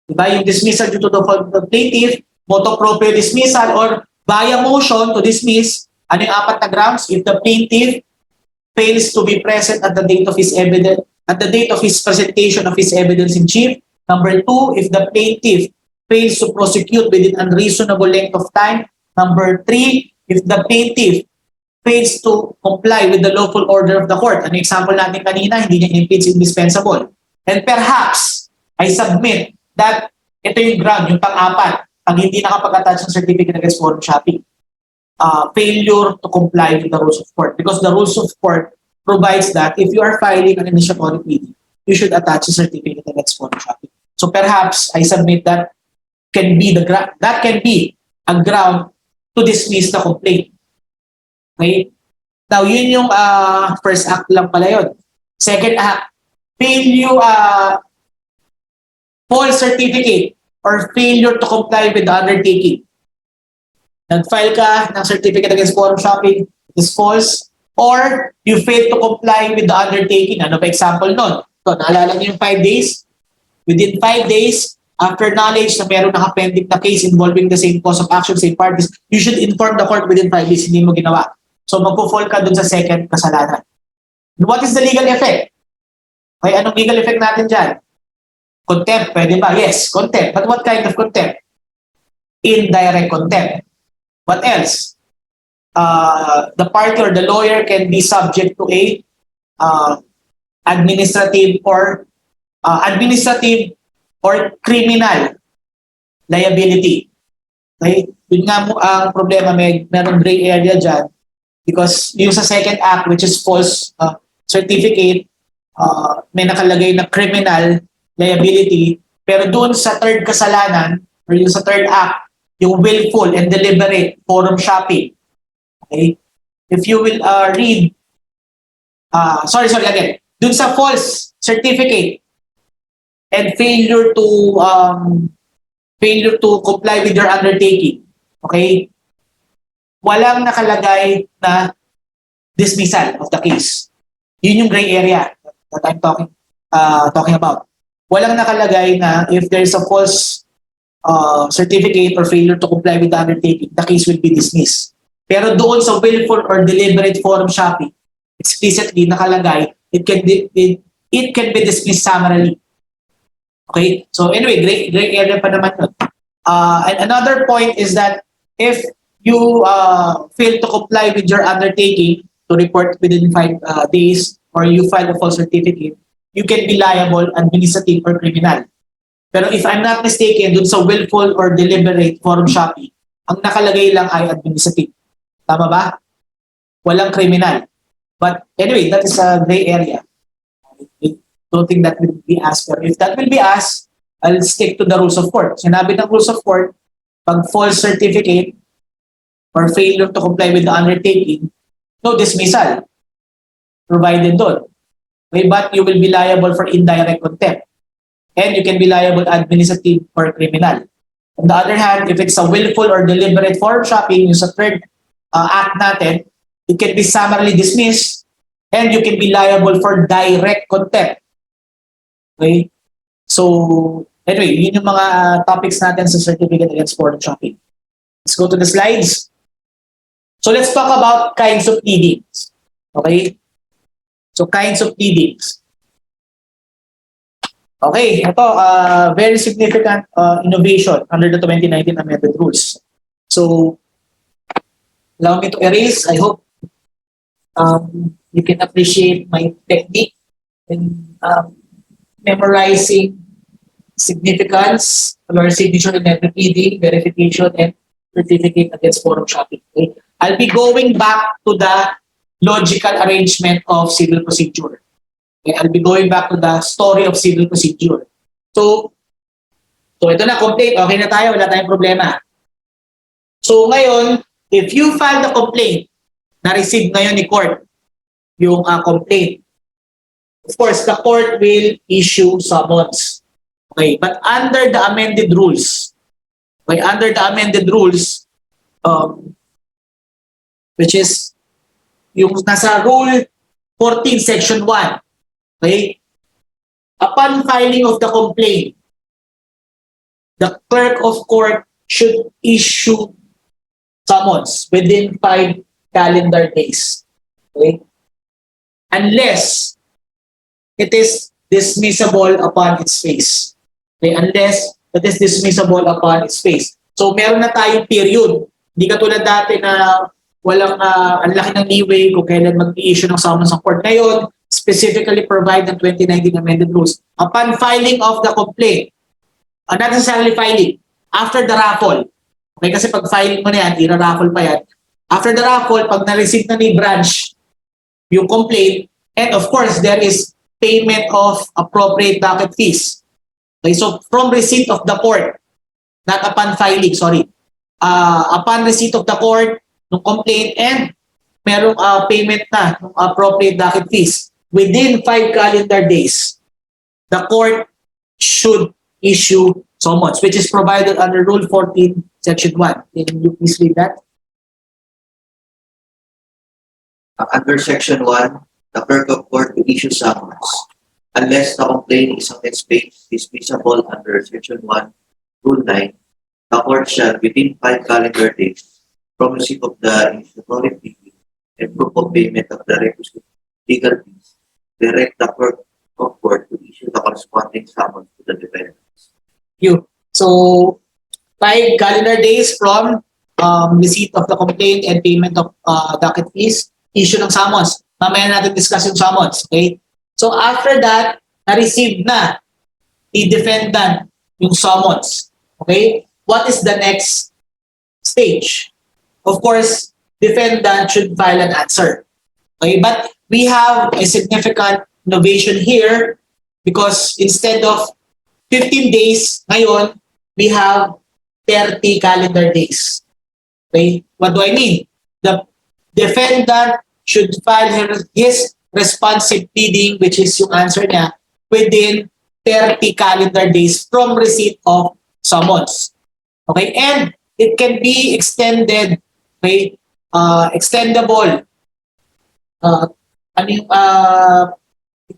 Diba? Yung dismissal due to the fault of the plaintiff, motu proprio dismissal or via motion to dismiss Ano yung apat na grounds? If the plaintiff fails to be present at the date of his evidence, at the date of his presentation of his evidence in chief. Number two, if the plaintiff fails to prosecute within unreasonable length of time. Number three, if the plaintiff fails to comply with the lawful order of the court. Ano example natin kanina, hindi niya impeach indispensable. And perhaps, I submit that ito yung ground, yung pang-apat, pag hindi nakapag-attach ng certificate against forum shopping. Failure to comply with the rules of court. Because the rules of court provides that if you are filing an initiatory plea, you should attach a certificate against forum shopping. So perhaps, I submit that can be a ground to dismiss the complaint. Okay? Now, yun yung first act lang pala yun. Second act, failure, false certificate or failure to comply with the undertaking. Nag-file ka ng certificate against forum shopping, it is false, or you fail to comply with the undertaking. Ano pa example nun? So, naalala niyo yung 5 days? Within 5 days, after knowledge na meron nakapending na case involving the same cause of action, same parties, you should inform the court within 5 days, hindi mo ginawa. So, magpo-fall ka dun sa second kasalanan. What is the legal effect? Okay, anong legal effect natin dyan? Contempt, pwede ba? Yes, contempt. But what kind of contempt? Indirect contempt. What else? The party or the lawyer can be subject to a administrative or criminal liability. Okay? Yun nga mo ang problema, meron gray area dyan because yung sa second act, which is false certificate, may nakalagay na criminal liability, pero doon sa third kasalanan or yung sa third act, yung willful and deliberate forum shopping. Okay? If you will read, again, dun sa false certificate and failure to comply with your undertaking, okay? Walang nakalagay na dismissal of the case. Yun yung gray area that I'm talking about. Walang nakalagay na if there's a false certificate or failure to comply with the undertaking, the case will be dismissed. Pero doon sa willful or deliberate forum shopping, explicitly nakalagay, it can be dismissed summarily. Okay? So anyway, gray area pa naman yun. And another point is that if you fail to comply with your undertaking to report within 5 days or you file a false certificate, you can be liable, administrative or criminal. Pero if I'm not mistaken, dun sa willful or deliberate forum shopping, ang nakalagay lang ay administrative. Tama ba? Walang criminal. But anyway, that is a gray area. I don't think that will be asked. But if that will be asked, I'll stick to the rules of court. Sinabi ng rules of court, pag false certificate or failure to comply with the undertaking, no dismissal provided doon. Okay, but you will be liable for indirect contempt. And you can be liable administrative or criminal. On the other hand, if it's a willful or deliberate forum shopping, yung sa third act natin, it can be summarily dismissed and you can be liable for direct contempt. Okay? So, anyway, yun yung mga topics natin sa certificate against forum shopping. Let's go to the slides. So, let's talk about kinds of pleadings. Okay? So, kinds of pleadings. Okay, ito, very significant innovation under the 2019 amended rules. So, allow me to erase. I hope you can appreciate my technique in memorizing significance, or signature in every pleading, verification, and certificate against forum shopping. Okay? I'll be going back to the logical arrangement of civil procedure. Okay, I'll be going back to the story of civil procedure. So ito na, complaint. Okay na tayo, wala tayong problema. So ngayon, if you file the complaint, na-receive ngayon ni court yung complaint, of course, the court will issue summons. Okay, but under the amended rules, which is yung nasa Rule 14, Section 1, okay? Upon filing of the complaint, the clerk of court should issue summons within 5 calendar days. Okay? Unless it is dismissible upon its face. Okay? Unless it is dismissible upon its face. So meron na tayong period. Hindi katulad dati na walang ang laki ng leeway kung kailan mag-i-issue ng summons ang court. Ngayon, specifically provide ng 2019 amended rules. Upon filing of the complaint, not necessarily filing, after the raffle. Okay, kasi pag filing mo na yan, ira-raffle pa yan. After the raffle, pag na-receive na ni branch yung complaint, and of course, there is payment of appropriate docket fees. Okay, so from receipt of the court, not upon filing, sorry. Upon receipt of the court, ng complaint, and merong payment na ng appropriate docket fees, within 5 calendar days, the court should issue summons, which is provided under Rule 14, Section 1. Can you please read that? Under Section 1, the clerk of court will issue summons unless the complaint is on its face dismissible under Section 1, Rule 9. The court shall, within 5 calendar days from receipt of the initiatory fee and proof of payment of the requisite legal fees, direct the clerk of court to issue the corresponding summons to the defendants. So, 5 calendar days from receipt of the complaint and payment of docket fees, issue ng summons. Mamaya natin discuss yung summons. Okay? So, after that, na-receive na the defendant yung summons. Okay? What is the next stage? Of course, defendant should file an answer. Okay? But we have a significant innovation here because instead of 15 days, ngayon, we have 30 calendar days. Okay? What do I mean? The defendant should file his responsive pleading, which is yung answer niya, within 30 calendar days from receipt of summons. Okay? And it can be extended, okay? Extendable. It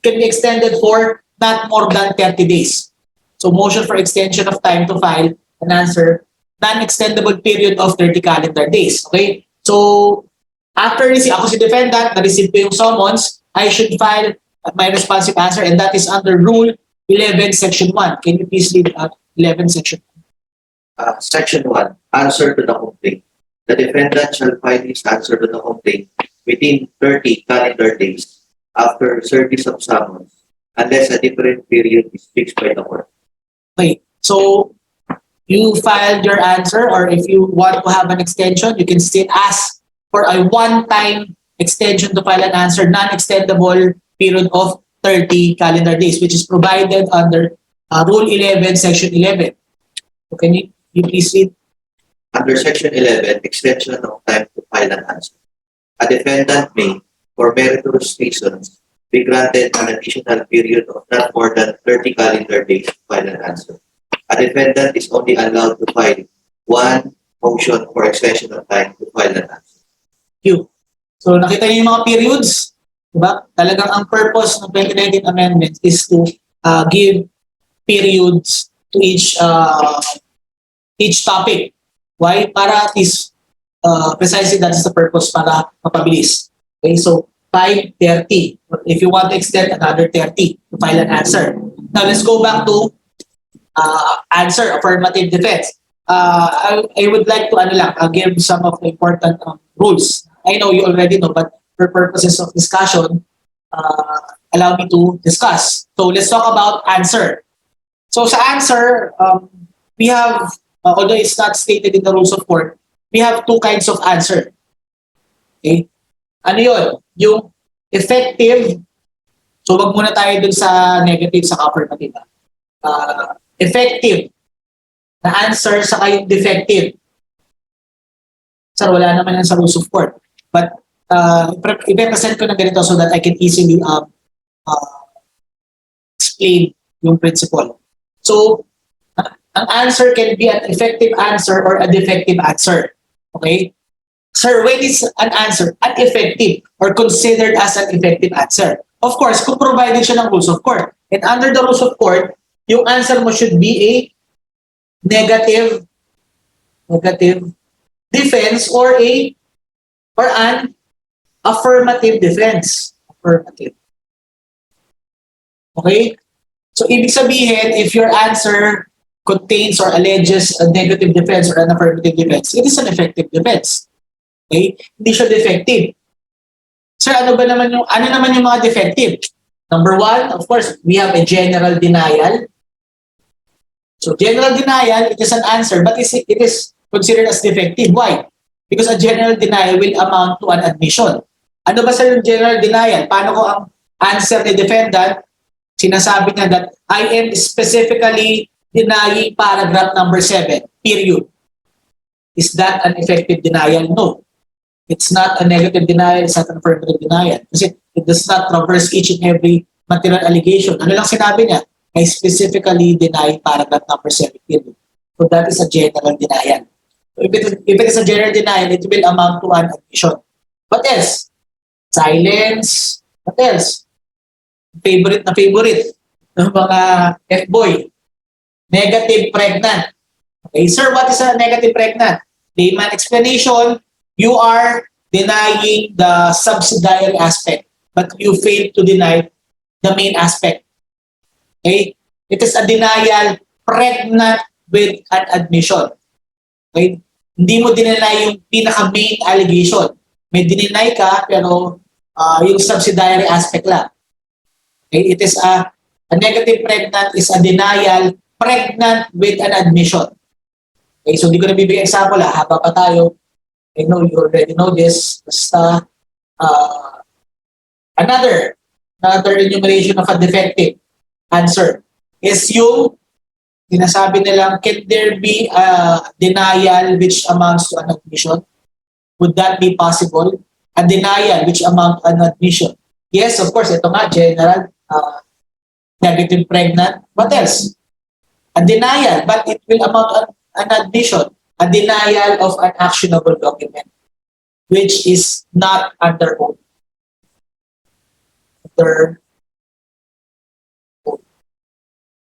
can be extended for not more than 30 days. So motion for extension of time to file an answer, non-extendable period of 30 calendar days. Okay? So after ako si defendant, na-receive ko yung summons, I should file my responsive answer, and that is under Rule 11, Section 1. Can you please read 11, Section 1? Section 1, answer to the complaint. The defendant shall file his answer to the complaint within 30 calendar days after service of summons, unless a different period is fixed by the court. Okay, so you filed your answer, or if you want to have an extension, you can still ask for a one-time extension to file an answer, non-extendable period of 30 calendar days, which is provided under Rule 11, Section 11. So can you please read? Under Section 11, extension of time to file an answer. A defendant may, for meritorious reasons, be granted an additional period of not more than 30 calendar days to file an answer. A defendant is only allowed to file one motion for extension of time to file an answer. So nakita niyo yung mga periods, diba? Talagang ang purpose ng 2019 amendment is to give periods to each topic. Why? Para at least precisely that is the purpose, para mapabilis. Okay, so 5, 30. If you want to extend, another 30 to file an answer. Now let's go back to answer, affirmative defense. I would like to give some of the important rules. I know you already know, but for purposes of discussion, allow me to discuss. So let's talk about answer. So sa answer, we have, although it's not stated in the rules of court, we have two kinds of answer. Okay? Ano yun? Yung effective, so wag muna tayo dun sa negative sa affirmative. Effective na answer sa yung defective. Sir, wala naman yan sa rules of court. But i-present ko na ganito so that I can easily explain yung principle. So, ang answer can be an effective answer or a defective answer. Okay? Sir, when is an answer ineffective or considered as an effective answer? Of course, kung provided siya ng rules of court. And under the rules of court, yung answer mo should be a negative defense or a or an affirmative defense. Affirmative. Okay? So, ibig sabihin, if your answer contains or alleges a negative defense or an affirmative defense, it is an effective defense. Okay? Hindi siya defective. Sir, ano naman yung mga defective? Number one, of course, we have a general denial. So, general denial, it is an answer, but it is considered as defective. Why? Because a general denial will amount to an admission. Ano ba sa yung general denial? Paano ko ang answer ni defendant? Sinasabi niya that I am specifically denying paragraph number 7, period. Is that an effective denial? No. It's not a negative denial, it's not an affirmative denial. Kasi it does not traverse each and every material allegation. Ano lang sinabi niya? I specifically deny paragraph number 7, period. So that is a general denial. So if it is a general denial, it will amount to an admission. What else? Silence. What else? Favorite ng mga F-boy. Negative pregnant. Okay, sir, what is a negative pregnant? Layman explanation, you are denying the subsidiary aspect, but you fail to deny the main aspect. Okay? It is a denial pregnant with an admission. Okay? Hindi mo dineny yung pinaka-main allegation. May dineny ka, pero yung subsidiary aspect lang. Okay? It is a negative pregnant is a denial pregnant with an admission. Okay? So, hindi ko na bibigay example. Haba pa tayo. I know you already know this. Basta, another enumeration of a defective answer is yung sinasabi nilang, can there be a denial which amounts to an admission? Would that be possible? A denial which amounts to an admission? Yes, of course. Ito nga, general, negative pregnant. What else? A denial, but it will amount to an admission. A denial of an actionable document, which is not under oath.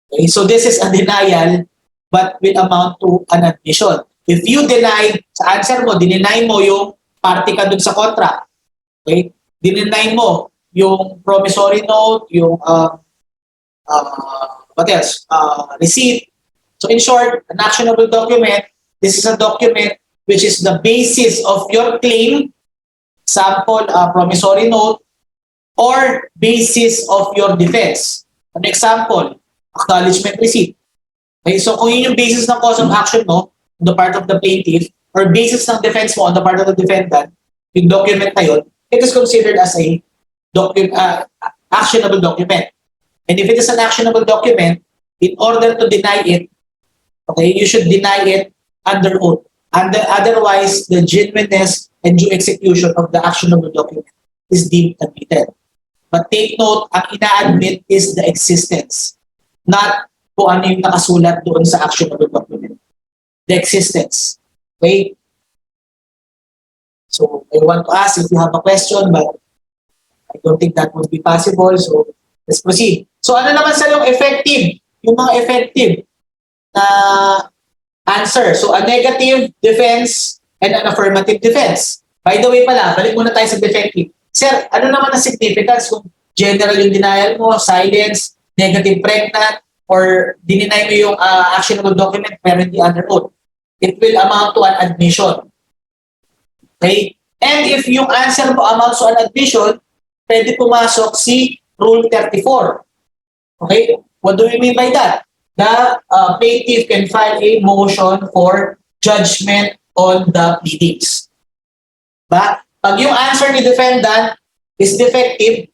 Okay, so this is a denial, but will amount to an admission. If you deny, sa answer mo, dineny mo yung party ka dun sa contract. Okay? Dineny mo yung promissory note, yung what else? Receipt. So in short, an actionable document, this is a document which is the basis of your claim, sample, promissory note, or basis of your defense. An example, acknowledgement receipt. Okay, so kung yun yung basis ng cause of action mo on the part of the plaintiff, or basis ng defense mo on the part of the defendant, yung document na yun, it is considered as a actionable document. And if it is an actionable document, in order to deny it, okay, you should deny it under oath. Otherwise, the genuineness and due execution of the actionable document is deemed admitted. But take note, ang ina-admit is the existence, not kung ano yung nakasulat doon sa actionable document. The existence. Okay? So, I want to ask if you have a question, but I don't think that would be possible. So, let's proceed. So, ano naman sa yung effective? Yung mga effective na answer. So, a negative defense and an affirmative defense. By the way pala, balik muna tayo sa defective. Sir, ano naman ang significance kung general yung denial mo, silence, negative pregnant, or dininay mo yung actionable document pero hindi under oath? It will amount to an admission. Okay? And if yung answer mo amounts to an admission, pwede pumasok si Rule 34. Okay? What do we mean by that? The plaintiff can file a motion for judgment on the pleadings. Ba? Pag yung answer ni defendant is defective,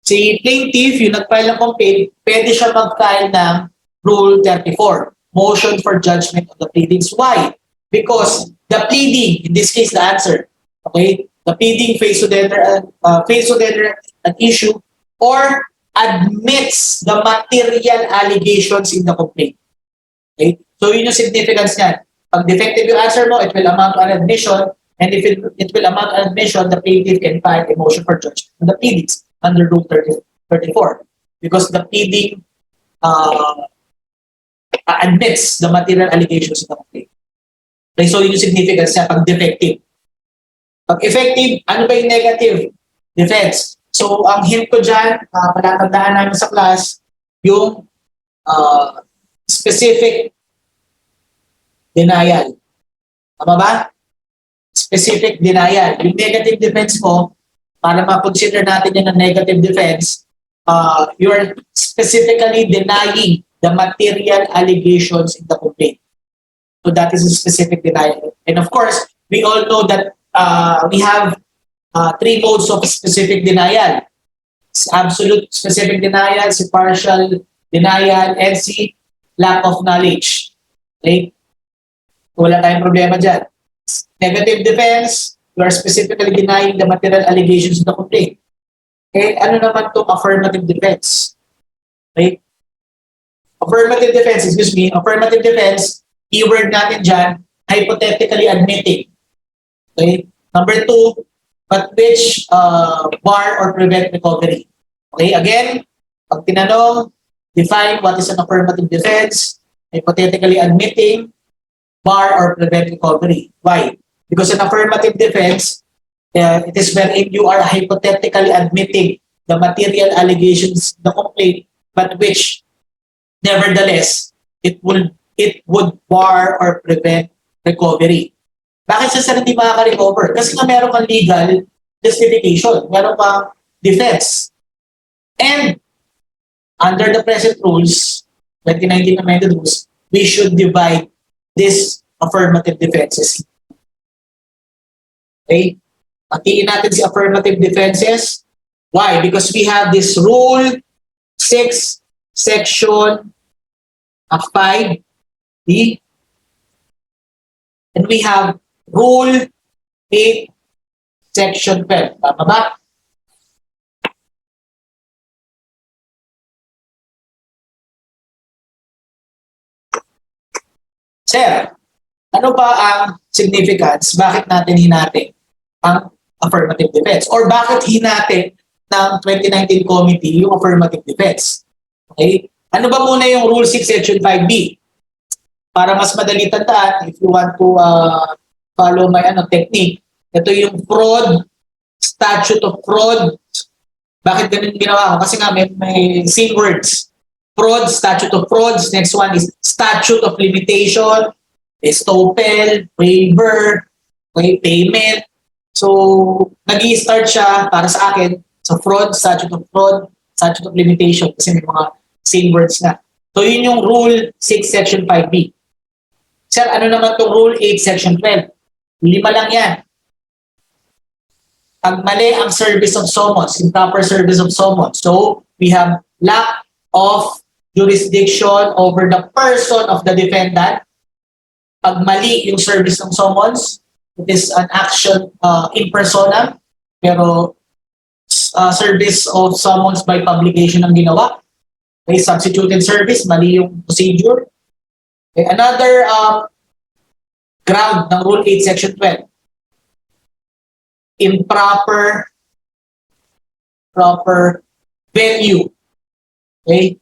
si plaintiff, yung nag-file ng complaint, pwede siya mag-file ng Rule 34, motion for judgment on the pleadings. Why? Because the pleading, in this case, the answer, okay, the pleading fails to enter an issue or admits the material allegations in the complaint. Okay? So yun yung significance niyan. Pag defective yung answer mo, it will amount to an admission, and if it will amount to an admission, the plaintiff can file a motion for judgment on the pleadings under Rule 34 because the pleading admits the material allegations in the complaint. Okay, so yun yung significance niya pag defective. Pag effective, ano ba yung negative defense? So, ang hint ko dyan, palatandaan namin sa class, yung specific denial. Tama ba? Specific denial. Yung negative defense mo, para ma-consider natin yun ng negative defense, you are specifically denying the material allegations in the complaint. So that is a specific denial. And of course, we all know that we have three modes of specific denial. Absolute specific denial, si partial denial, and si lack of knowledge. Okay? Wala tayong problema dyan. Negative defense, you are specifically denying the material allegations of the complaint. Okay? Ano naman itong affirmative defense? Okay? Affirmative defense, affirmative defense, keyword natin dyan, hypothetically admitting. Okay? Number two, but which bar or prevent recovery. Okay, again, pag tinanong, define what is an affirmative defense, hypothetically admitting, bar or prevent recovery. Why? Because an affirmative defense, it is wherein you are hypothetically admitting the material allegations, the complaint, but which, nevertheless, it would bar or prevent recovery. Bakit siya hindi makaka-recover? Kasi nga meron kang legal justification, meron kang defense. And under the present rules, 2019 amended rules, we should divide these affirmative defenses. Okay? Matiin natin si affirmative defenses. Why? Because we have this rule 6, section 5B, and we have Rule 8, Section 12. Tama ba? Sir, ano ba ang significance? Bakit natin hinati ang affirmative defense? Or bakit hinati ng 2019 committee yung affirmative defense? Okay? Ano ba muna yung Rule 6, Section 5B? Para mas madali tandaan, if you want to follow my technique. Ito yung fraud, statute of fraud. Bakit ganun ginawa ko? Kasi nga may same words. Fraud, statute of frauds. Next one is statute of limitation, estoppel, waiver, payment. So, nag-i-start siya para sa akin sa fraud, statute of limitation. Kasi may mga same words na. So, yun yung Rule 6, Section 5B. Sir, ano naman itong Rule 8, Section 12? 5 lang yan. Pag mali ang service of summons, improper service of summons. So, we have lack of jurisdiction over the person of the defendant. Pag mali yung service ng summons, it is an action in persona, pero service of summons by publication ang ginawa. Okay, substituted service, mali yung procedure. Okay, another ground ng Rule 8, Section 12. Improper venue. Okay?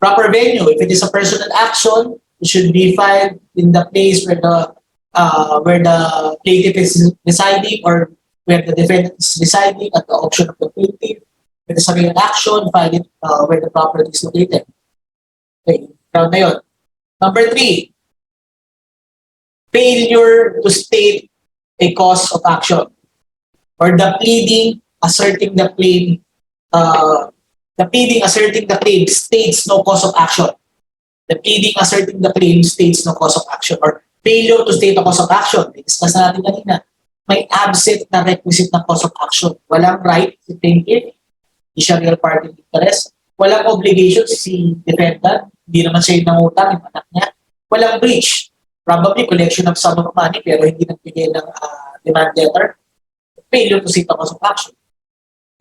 Proper venue. If it is a personal action, it should be filed in the place where the plaintiff is residing or where the defendant is residing at the option of the plaintiff. If it is a real action, file it where the property is located. Okay, ground na yun. Number 3, failure to state a cause of action or the pleading asserting the claim states no cause of action. The pleading asserting the claim states no cause of action or failure to state a cause of action. Discuss natin kanina. May absent na requisite ng cause of action. Walang right si plaintiff, hindi siya real party interest. Walang obligation si defendant, hindi naman siya yung nangutang, yung anak niya. Walang breach. Probably collection of sum of money pero hindi nagbigay ng demand letter. Failure to state a cause of action.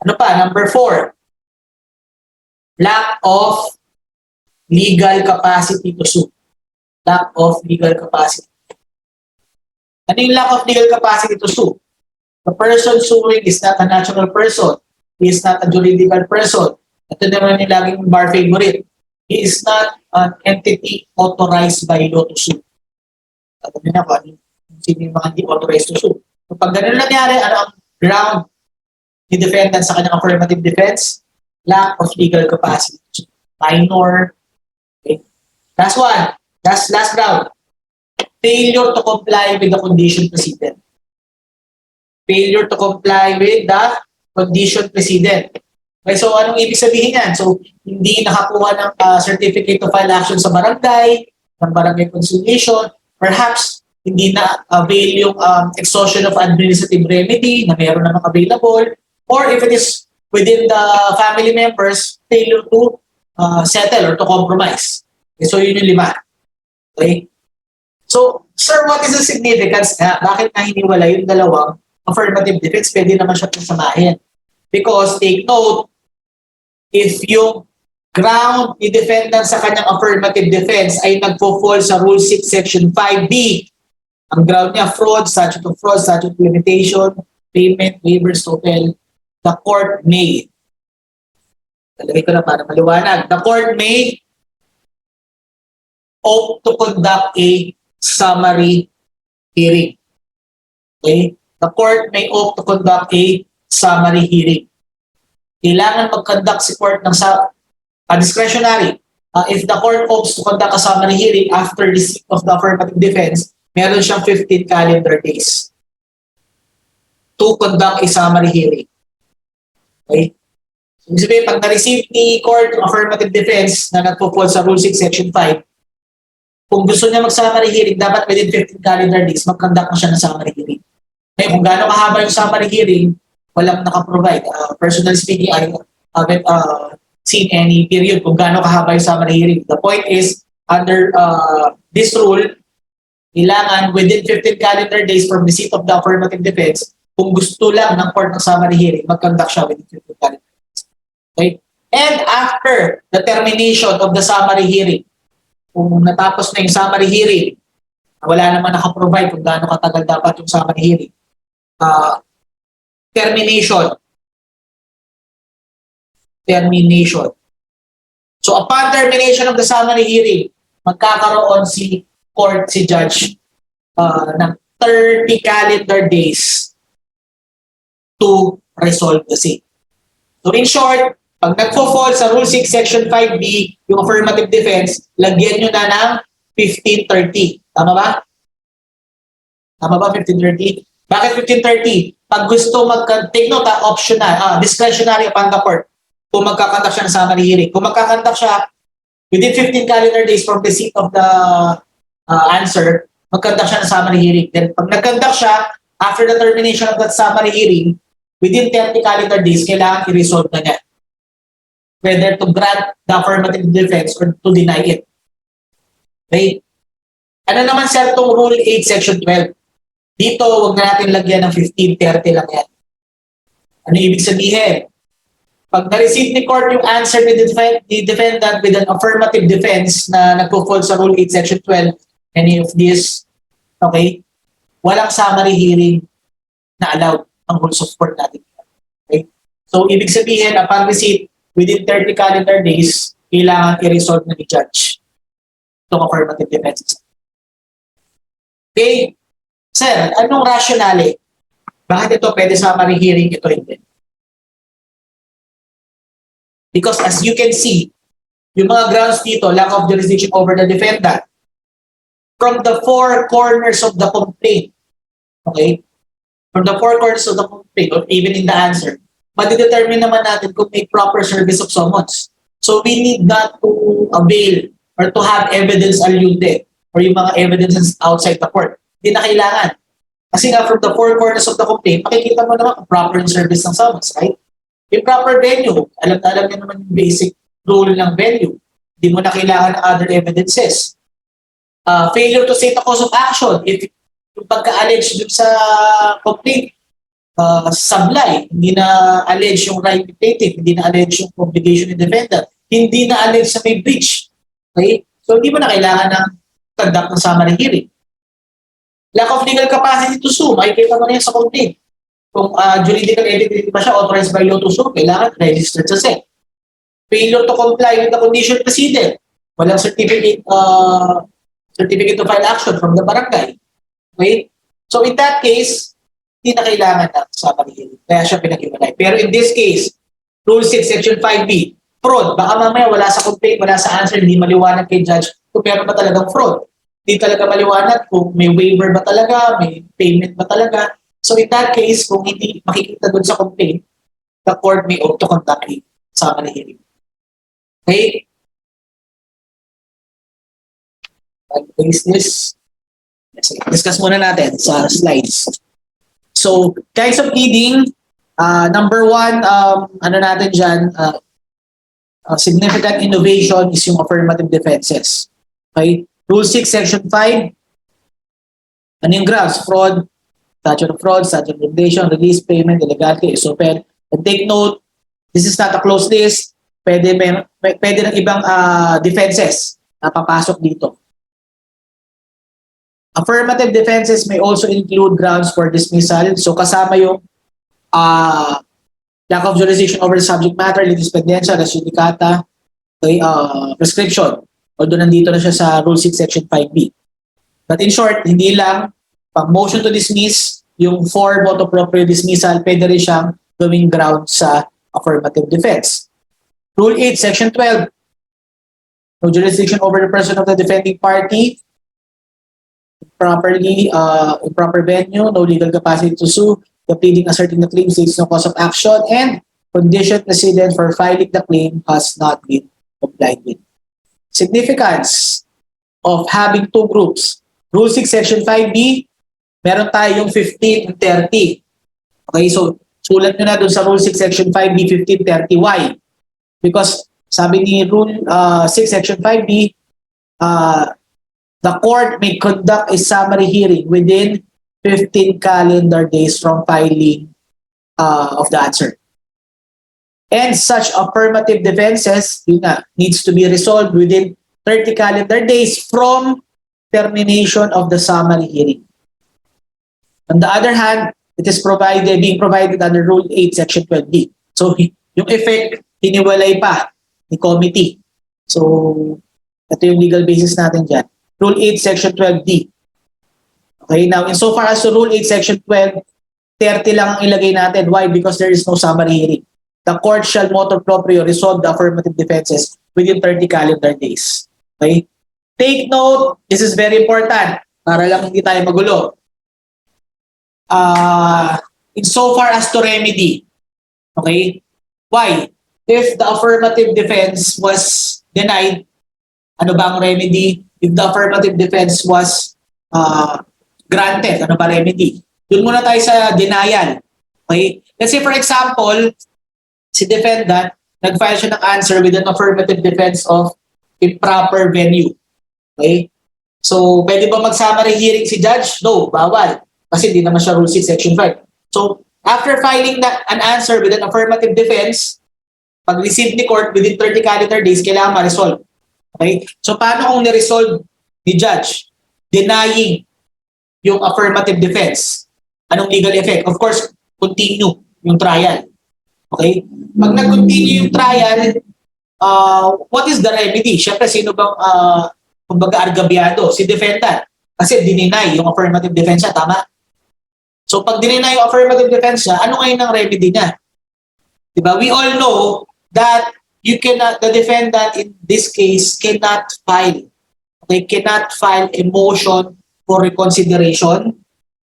Ano pa? Number 4, lack of legal capacity to sue. Lack of legal capacity. Ano yung lack of legal capacity to sue? The person suing is not a natural person. He is not a juridical person. Ito naman yung laging bar favorite. He is not an entity authorized by law to sue. Alam niyo na kung sino yung mga hindi authorized to sue. So pag ganun nangyari, ano ang ground ni defendant sa kanyang affirmative defense? Lack of legal capacity. Minor. Okay. Last one. Last ground. Failure to comply with the condition precedent. Failure to comply with the condition precedent. Okay, so anong ibig sabihin yan? So, hindi nakakuha ng certificate to file action sa barangay, ng barangay conciliation, perhaps hindi na avail yung exhaustion of administrative remedy na meron namang available, or if it is within the family members, failure to settle or to compromise. Okay, so, yun yung 5. Okay? So, sir, what is the significance nga? Bakit na hiniwala yung dalawang affirmative defense? Pwede naman siya samahin. Because, take note, if yung ground ni defendant sa kanyang affirmative defense ay nagpo-fall sa Rule 6, Section 5B, ang ground niya, fraud, statute of limitation, payment, waivers, total, the court may, talagay ko na para maliwanag, the court may opt to conduct a summary hearing. Okay? The court may opt to conduct a summary hearing. Kailangan mag-conduct si court ng discretionary. If the court opts to conduct a summary hearing after receipt of the affirmative defense, meron siyang 15 calendar days to conduct a summary hearing. Okay? So, ibig sabihin, pag na-receive ni court yung affirmative defense na nagpo-fall sa Rule 6, Section 5, kung gusto niya mag-summary hearing, dapat within 15 calendar days, mag-conduct na siya ng summary hearing. Kaya kung gaano kahaba yung summary hearing, walang nakaprovide. Personally speaking, I haven't seen any period kung gaano kahaba yung summary hearing. The point is, under this rule, kailangan within 15 calendar days from receipt of the affirmative defense, kung gusto lang ng court ng summary hearing, mag-conduct siya within 15 calendar days. Okay? And after the termination of the summary hearing, kung natapos na yung summary hearing, wala naman nakaprovide kung gaano katagal dapat yung summary hearing. Termination. So upon termination of the summary hearing, magkakaroon si court, si judge, ng 30 calendar days to resolve the same. So in short, pag nagpo-fall sa Rule 6, Section 5B, yung affirmative defense, lagyan nyo na ng 1530. Tama ba? Tama ba, 1530? Bakit 1530? Pag gusto take note, optional, discretionary upon the court, kung magkakandak siya ng summary hearing. Kung magkakandak siya within 15 calendar days from receipt of the answer, magkandak siya ng summary hearing. Then pag nagkandak siya, after the termination of that summary hearing, within 30 calendar days, kailangan i-resolve na niya whether to grant the affirmative defense or to deny it. Okay? Ano naman sir itong Rule 8, Section 12? Dito, huwag na natin lagyan ng 1530 lang yan. Ano ibig sabihin? Pag na-receive ni court yung answer ni defendant with an affirmative defense na nagpo-fall sa Rule 8, Section 12, any of this, okay, walang summary hearing na allowed ang rules of court natin. Okay? So, ibig sabihin, upon receipt, within 30 calendar days, kailangan i-resolve na ni judge itong affirmative defense. Okay? Sir, anong rationale? Bakit ito pwede summary hearing, ito hindi? Because as you can see, yung mga grounds dito, lack of jurisdiction over the defendant, from the four corners of the complaint, okay? From the four corners of the complaint, or even in the answer, madidetermine naman natin kung may proper service of summons. So we need not to avail or to have evidence aliunde or yung mga evidences outside the court. Hindi na kailangan. Kasi nga from the four corners of the complaint, makikita mo naman kung proper yung service ng summons, right? Yung proper venue, alam niyo naman yung basic rule ng venue. Hindi mo na kailangan ng other evidences. Failure to state a cause of action. If yung pagka-allege dun sa complaint, sablay, hindi na allege yung right to plaintiff, hindi na allege yung obligation ni defendant, hindi na allege sa may breach. Okay? So hindi mo na kailangan ng conduct ng summary hearing. Lack of legal capacity to sue, makikita mo na yan sa complaint. Kung juridical entity ba siya authorized by law to sue, kailangan registered sa SEC. Failure to comply with the condition precedent, walang certificate to file action from the barangay. Okay? So in that case, hindi na kailangan ng summary hearing. Kaya siya pinag-iwalay. Pero in this case, Rule 6, Section 5B, fraud. Baka mamaya wala sa complaint, wala sa answer, hindi maliwanag kay judge kung meron ba talagang fraud. Hindi talaga maliwanag kung may waiver ba talaga, may payment ba talaga. So in that case, kung hindi makikita doon sa complaint, the court may opt to conduct a summary hearing. Okay? This, discuss muna natin sa slides. So, kinds of pleading, number one, ano natin dyan, significant innovation is yung affirmative defenses. Okay? Rule 6, Section 5, ano yung grounds? Fraud, statute of fraud, statute of limitation, release, payment, illegality, is open. And take note, this is not a closed list. Pwede ng ibang defenses na papasok dito. Affirmative defenses may also include grounds for dismissal. So kasama yung lack of jurisdiction over the subject matter, litis pendentia, res judicata, okay, prescription. Although nandito na siya sa Rule 6, Section 5B. But in short, hindi lang pag motion to dismiss, yung for voto proprio dismissal, pwede rin siyang gawing ground sa affirmative defense. Rule 8, Section 12, no jurisdiction over the person of the defending party, improper venue, no legal capacity to sue, the pleading asserting the claim states no cause of action, and condition precedent for filing the claim has not been complied with. Significance of having two groups. Rule 6, Section 5B, meron tayong 15 and 30. Okay, so sulat nyo na dun sa Rule 6, Section 5B, 1530. Why? Because sabi ni Rule 6, Section 5B, the court may conduct a summary hearing within 15 calendar days from filing of the answer. And such affirmative defenses needs to be resolved within 30 calendar days from termination of the summary hearing. On the other hand, it is being provided under Rule 8, Section 12B. So yung effect, hiniwalay pa ni committee. So ito yung legal basis natin dyan. Rule 8, Section 12D. Okay, now insofar as to Rule 8, Section 12, 30 lang ang ilagay natin. Why? Because there is no summary hearing. The court shall motu proprio resolve the affirmative defenses within 30 calendar days. Okay? Take note, this is very important para lang hindi tayo magulo. Insofar as to remedy. Okay? Why? If the affirmative defense was denied, ano ba ang remedy? If the affirmative defense was granted, ano ba remedy? Doon muna tayo sa denial. Okay? Let's say for example, si defendant, nag-file siya ng answer with an affirmative defense of improper venue. Okay? So, pwede ba mag-summary hearing si judge? No, bawal. Kasi hindi naman siya Rule 6, Section 5. So, after filing an answer with an affirmative defense, pag-receive ni court within 30 calendar days, kailangan ma-resolve. Okay? So, paano kung ni-resolve ni judge? Denying yung affirmative defense. Anong legal effect? Of course, continue yung trial. Okay? Pag nag-continue yung trial, what is the remedy? Siyempre, sino bang kumbaga argabyado? Si defendant. Kasi dininay yung affirmative defense niya, tama? So, pag dininay yung affirmative defense niya, ano ngayon ang remedy niya? Diba? We all know that the defendant in this case cannot file. They cannot file a motion for reconsideration.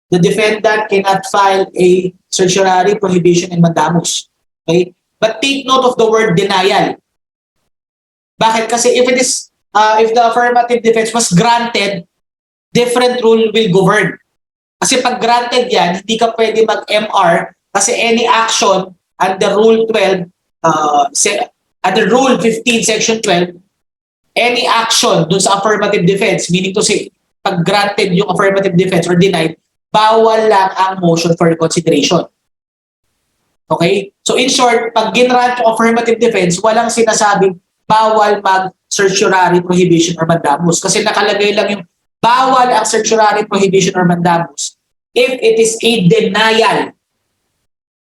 The defendant cannot file a certiorari, prohibition, and mandamus. Okay? But take note of the word denial. Bakit? Kasi if the affirmative defense was granted, different rule will govern. Kasi pag granted yan, hindi ka pwede mag-MR kasi any action under Rule 12, under Rule 15, Section 12, any action dun sa affirmative defense, meaning to say, pag granted yung affirmative defense or denied, bawal lang ang motion for reconsideration. Okay? So in short, pag ginrant yung affirmative defense, walang sinasabing bawal mag-certiorari, prohibition, or mandamus. Kasi nakalagay lang yung bawal ang certiorari, prohibition, or mandamus if it is a denial.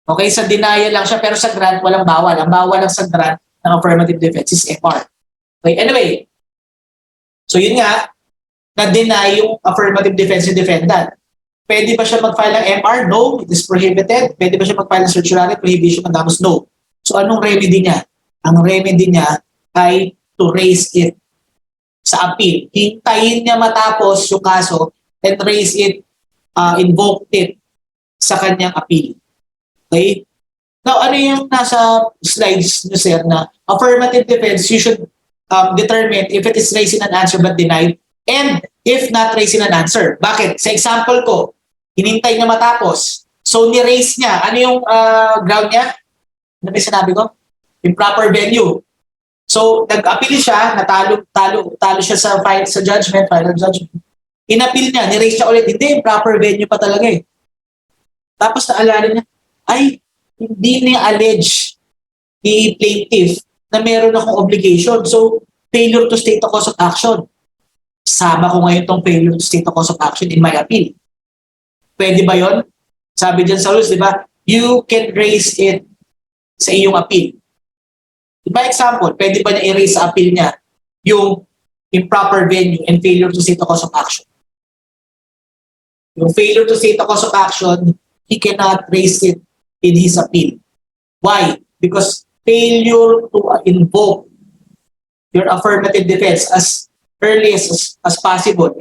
Okay? Sa denial lang siya, pero sa grant, walang bawal. Ang bawal lang sa grant ng affirmative defense is MR. Okay? Anyway, so yun nga, na-deny yung affirmative defense ni defendant. Pwede ba siya mag-file ng MR? No, it is prohibited. Pwede ba siya mag-file ng certiorari? Prohibition mandamus? No. So anong remedy niya? Ang remedy niya ay to raise it sa appeal. Hintayin niya matapos yung kaso and raise it, invoke it sa kanyang appeal. Okay? Now, ano yung nasa slides nyo, sir, na affirmative defense, you should determine if it is raising an answer but denied and if not raising an answer. Bakit? Sa example ko, hinintay niya matapos. So, ni-raise niya. Ano yung ground niya? Ano ba sinabi ko? Improper venue. So, nag-appeal siya, talo siya sa final judgment. In-appeal niya, ni-raise niya ulit. Hindi, improper venue pa talaga eh. Tapos naalala niya, ay, hindi niya allege ni plaintiff na meron akong obligation. So, failure to state a cause of action. Sama ko ngayon tong failure to state a cause of action in my appeal. Pwede ba yon? Sabi dyan sa rules, di ba? You can raise it sa iyong appeal. By example, pwede ba niya i-raise sa appeal niya yung improper venue and failure to state a cause of action? Yung failure to state a cause of action, he cannot raise it in his appeal. Why? Because failure to invoke your affirmative defense as early as possible,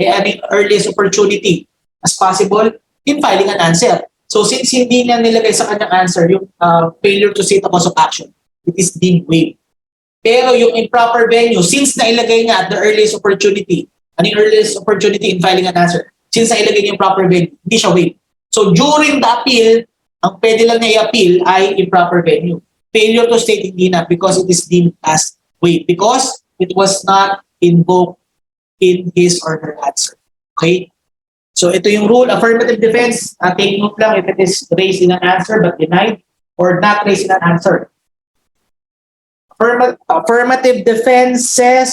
earliest opportunity as possible in filing an answer. So since hindi niya nilagay sa kanyang answer yung failure to state a cause of action, it is deemed waived. Pero yung improper venue, since nailagay niya at the earliest opportunity, yung earliest opportunity in filing an answer, since nailagay niya yung proper venue, hindi siya waived. So during the appeal, ang pwede lang niya i-appeal ay improper venue. Failure to state hindi na because it is deemed as waived because it was not invoked in his or her answer. Okay? So ito yung rule, affirmative defense, take note lang if it is raised in an answer but denied or not raised in an answer. Affirmative defense says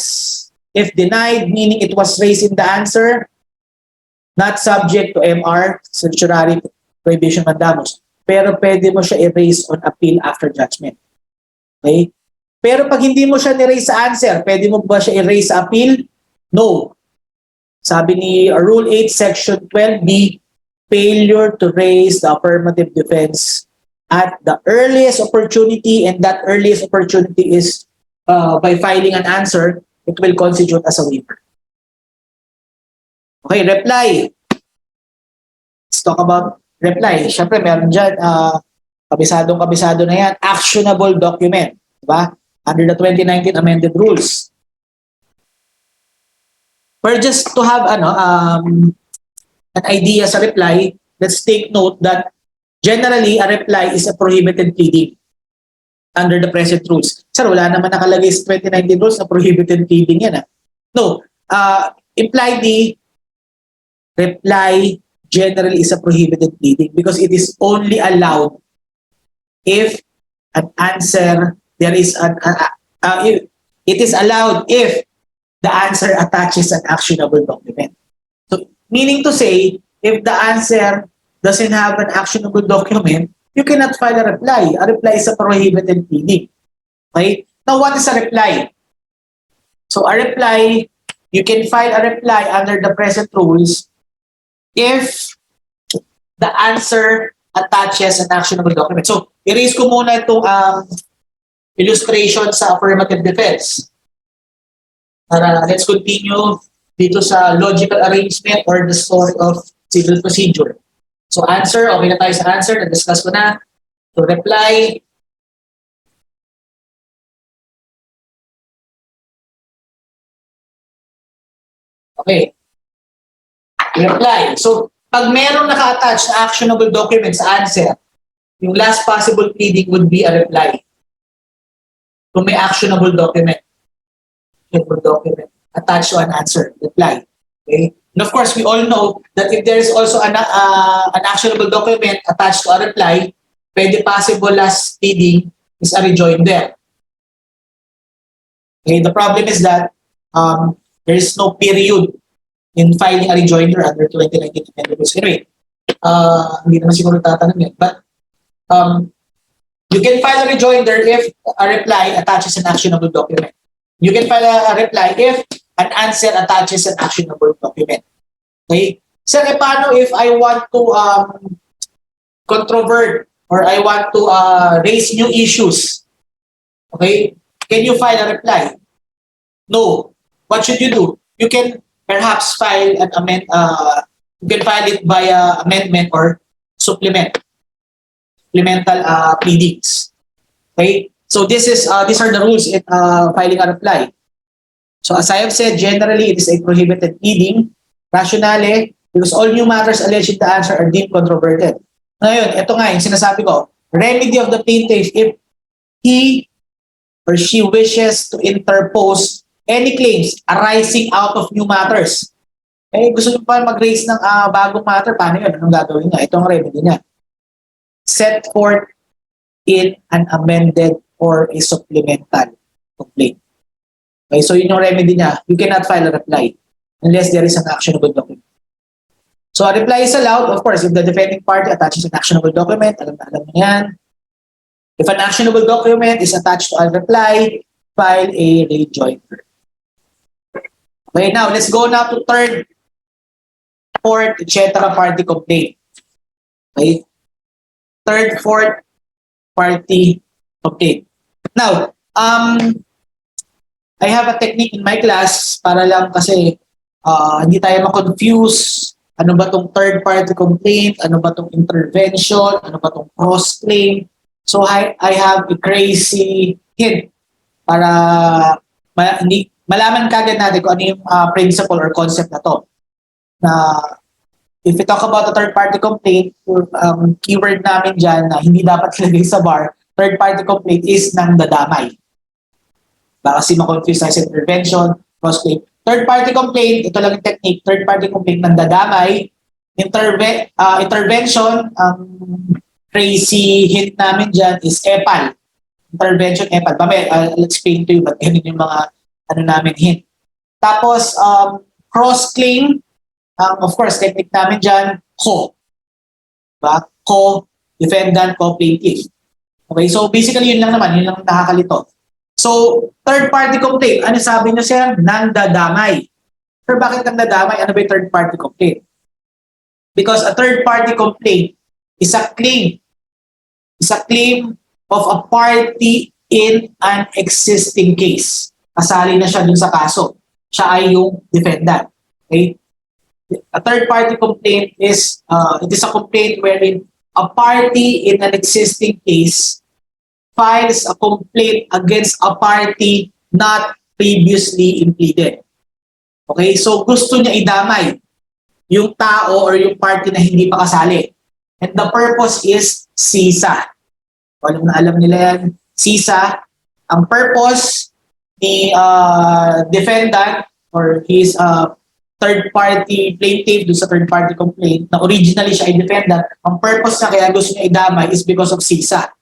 if denied, meaning it was raised in the answer, not subject to MR, certiorari prohibition mandamus. Pero pwede mo siya i-raise on appeal after judgment. Okay? Pero pag hindi mo siya ni-raise sa answer, pwede mo ba siya i-raise sa appeal? No. Sabi ni Rule 8, Section 12B, failure to raise the affirmative defense at the earliest opportunity, and that earliest opportunity is by filing an answer, it will constitute as a waiver. Okay, reply. Let's talk about reply. Siyempre, meron dyan, kabisado na yan, actionable document. Diba? Under the 2019 amended rules. But just to have an idea sa reply, let's take note that generally, a reply is a prohibited pleading under the present rules. Sir, wala naman nakalagay sa 2019 rules na prohibited pleading yan. No, impliedly, reply generally is a prohibited pleading because it is only allowed if an answer, it is allowed if the answer attaches an actionable document. So, meaning to say, if the answer doesn't have an actionable document, you cannot file a reply. A reply is a prohibited pleading. Okay? Now, what is a reply? So, a reply, you can file a reply under the present rules if the answer attaches an actionable document. So, erase ko muna itong illustration sa affirmative defense. Let's continue dito sa logical arrangement or the story of civil procedure. So answer, okay na tayo sa answer, na-discuss ko na. So reply. Okay. Reply. So pag merong naka-attach na actionable document sa answer, yung last possible pleading would be a reply. Kung may actionable document attached to an answer, reply. Okay? And of course, we all know that if there is also an actionable document attached to a reply, pwede possible last pleading is a rejoinder. Okay? The problem is that there is no period in filing a rejoinder under 2019 amended rules. Anyway, hindi naman siguro tatanong yun. But you can file a rejoinder if a reply attaches an actionable document. You can file a reply if an answer attaches an actionable document. Okay? Sir, paano if I want to controvert or I want to raise new issues? Okay? Can you file a reply? No. What should you do? You can perhaps file an you can file it via amendment or supplemental pleadings. Okay? So these are the rules in filing a reply. So as I have said, generally it is a prohibited pleading. Rationale, because all new matters alleged in the answer are deemed controverted. Ngayon, ito nga yung sinasabi ko, remedy of the plaintiff if he or she wishes to interpose any claims arising out of new matters. Eh, gusto nyo pa mag-raise ng bagong matter, paano yun? Anong gagawin niya? Ito ang remedy niya. Set forth in an amended or a supplemental complaint. Okay, so yun yung remedy niya. You cannot file a reply unless there is an actionable document. So a reply is allowed, of course, if the defending party attaches an actionable document, alam na alam mo yan. If an actionable document is attached to a reply, file a rejoinder. Okay, now let's go now to third, fourth, etc. party complaint. Okay, third, fourth party complaint. Now, I have a technique in my class para lang kasi hindi tayo ma-confuse. Ano ba tong third party complaint? Ano ba tong intervention? Ano ba tong cross claim? So I have a crazy hint para malaman kagad natin kung ano yung principle or concept na to. Na if we talk about the third party complaint, keyword namin dyan na hindi dapat ilagay sa bar, third party complaint is nang dadamay. Baka kasi ma-confuse tayo sa intervention, cross claim. Third party complaint, ito lang yung technique, third party complaint nang dadamay. Intervention, crazy hint namin dyan is EPAL. Intervention, EPAL. I'll explain to you but ganun yung mga namin hint. Tapos, cross-claim, of course, technique namin dyan, co. Diba? Co, defendant, co-plaintiff. Okay, so basically yun lang naman, yun lang nakakalito. So, third-party complaint, ano sabi nyo sir? Nang dadamay. Pero bakit nang dadamay? Ano ba yung third-party complaint? Because a third-party complaint is a claim. Is a claim of a party in an existing case. Kasali na siya dun sa kaso. Siya ay yung defendant. Okay? A third-party complaint is it is a complaint wherein a party in an existing case files a complaint against a party not previously impleaded. Okay? So gusto niya idamay yung tao or yung party na hindi pa kasali. And the purpose is sisa. Alam nila yan. Sisa. Ang purpose ni defendant or his third-party plaintiff do sa third-party complaint na originally siya ay defendant, ang purpose na kaya gusto niya idamay is because of sisa.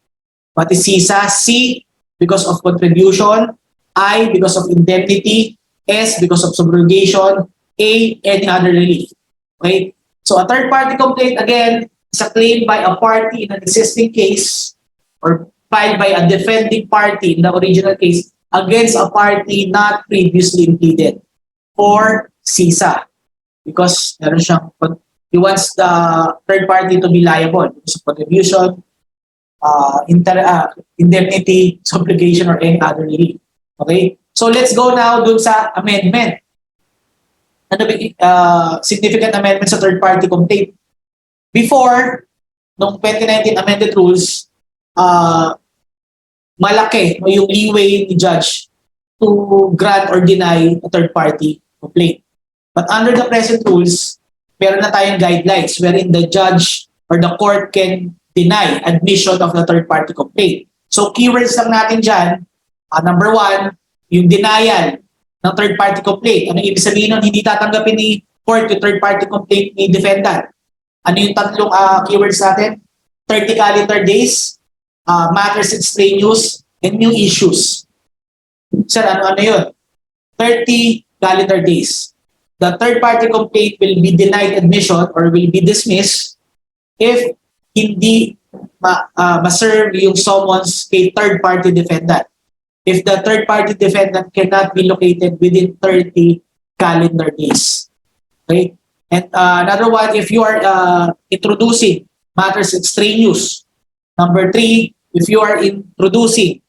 What is sisa? C, because of contribution. I, because of indemnity. S, because of subrogation. A, any other relief. Okay? So a third-party complaint, again, is a claim by a party in an existing case or filed by a defending party in the original case against a party not previously impleaded for CISA. Because he wants the third party to be liable because of contribution, indemnity, subrogation, or any other relief. Okay? So let's go now dun sa amendment. Ano ba significant amendment sa third party complaint? Before, nung 2019 amended rules, malaki yung leeway ni judge to grant or deny a third party complaint. But under the present rules, meron na tayong guidelines wherein the judge or the court can deny admission of the third party complaint. So keywords lang natin dyan, number one, yung denial ng third party complaint. Ano ibig sabihin nun? Hindi tatanggapin ni court yung third party complaint ni defendant. Ano yung tatlong keywords natin? 30 calendar days, matters extraneous, and new issues. Sir, ano yun? 30 calendar days. The third party complaint will be denied admission or will be dismissed if hindi ma-serve yung summons kay third party defendant. If the third party defendant cannot be located within 30 calendar days. Okay? And another one, if you are introducing matters extraneous. Number 3, if you are introducing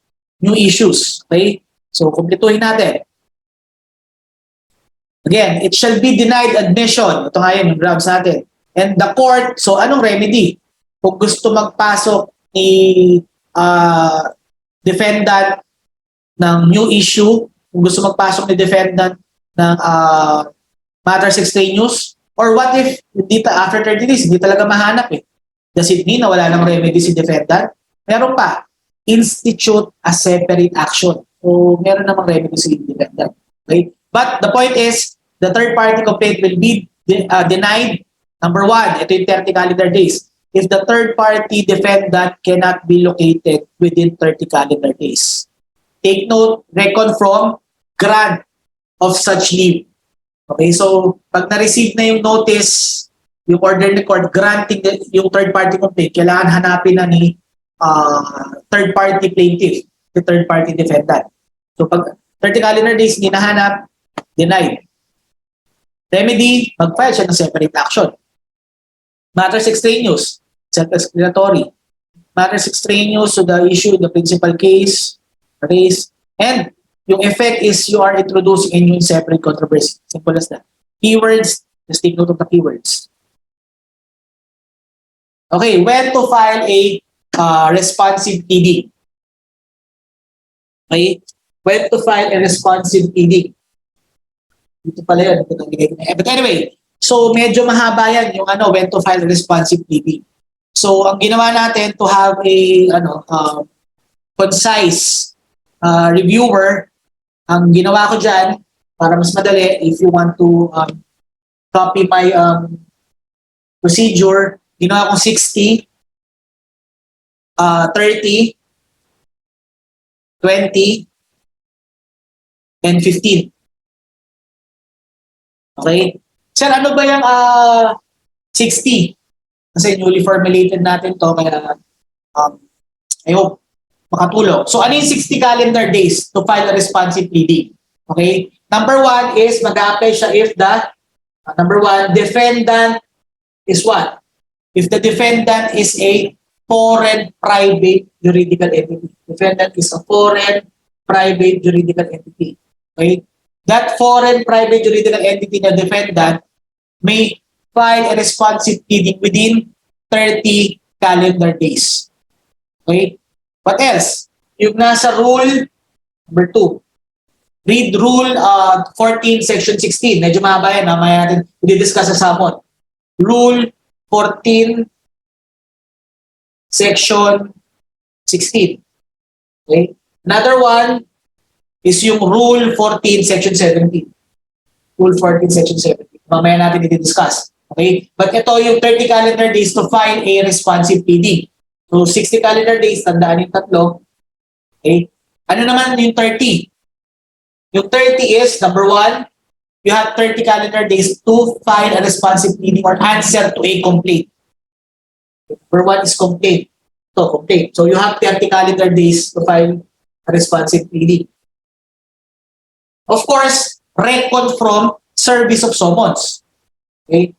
new issues. Okay? So, kumpletuhin natin. Again, it shall be denied admission. Ito nga yun, yung grabs natin. And the court, so anong remedy? Kung gusto magpasok ni defendant ng new issue, kung gusto magpasok ni defendant ng matters extraneous, or what if after 30 days, hindi talaga mahanap eh. Does it mean na wala nang remedy si defendant? Meron pa, institute a separate action. So, meron namang remedy si defendant. Okay? But the point is, the third-party complaint will be denied. Number 1, ito yung 30 calendar days. If the third-party defendant cannot be located within 30 calendar days. Take note, reckon from grant of such leave. Okay, so pag na-receive na yung notice, yung order ni court granting yung third-party complaint, kailangan hanapin na ni third-party plaintiff, the third-party defendant. So pag 30 calendar days hindi nahanap, denied. Remedy, mag-file siya ng separate action. Matters extraneous, self-explanatory. Matters extraneous to the issue, the principal case, raise, and yung effect is you are introducing a new separate controversy. Simple as that. Keywords, just take note of the keywords. Okay, when to file a responsive pleading. Okay, when to file a responsive pleading. Dito pala yun. But anyway, so medyo mahaba yan yung when to file a responsive pleading. So ang ginawa natin to have a concise reviewer, ang ginawa ko dyan, para mas madali, if you want to copy my procedure, ginawa ko 60, 30, 20, and 15. Okay? Sir, ano ba yung 60? Kasi newly formulated natin to, kaya I hope makatulong. So, ano yung 60 calendar days to file a responsive pleading? Okay? Number 1 is mag-apply siya if the, number 1, defendant is what? If the defendant is a foreign private juridical entity. Defendant is a foreign private juridical entity. Okay? That foreign private juridical entity na defendant may file a responsive pleading within 30 calendar days. Okay? What else? Yung nasa rule, number 2. Read rule 14, section 16. Medyo mahaba yan. Mamaya natin i-discuss sa summon. Rule 14, section 16. Okay? Another one is yung rule 14, section 17. Rule 14, section 17. Mamaya natin i-discuss. Okay? But ito yung 30 calendar days to file a responsive pleading. So, 60 calendar days, tandaan yung tatlo. Okay? Ano naman yung 30? Yung 30 is, number 1, you have 30 calendar days to file a responsive pleading or answer to a complaint. Number 1 is complaint. So, complaint. So, you have 30 calendar days to file a responsive pleading. Of course, record from service of summons. Okay?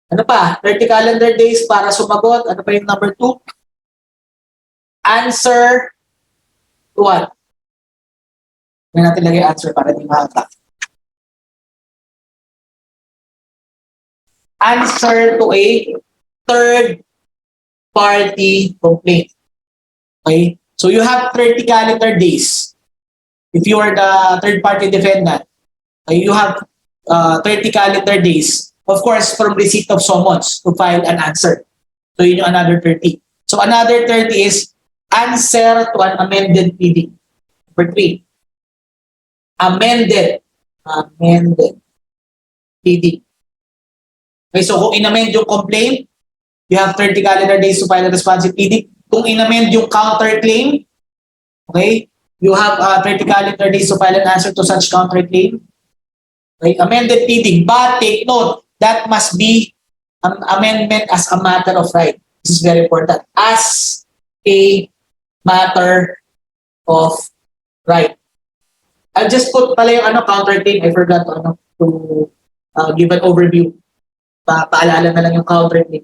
Ano pa? 30 calendar days para sumagot. Ano pa yung number 2? Answer to what? May natin lagay answer para di mahaba. Answer to a third party complaint. Okay? So you have 30 calendar days. If you are the third party defendant, you have 30 calendar days. Of course, from receipt of summons to file an answer. So yun yung another 30. So another 30 is answer to an amended pleading. Number 3. Amended pleading. Okay, so kung inamend yung complaint, you have 30 calendar days to file a responsive pleading. Kung inamend yung counterclaim, okay, you have 30 calendar days to file an answer to such counterclaim. Okay, amended pleading. But take note, that must be an amendment as a matter of right. This is very important. As a matter of right. I'll just put pala yung counterclaim. I forgot to give an overview. Paalala na lang yung counterclaim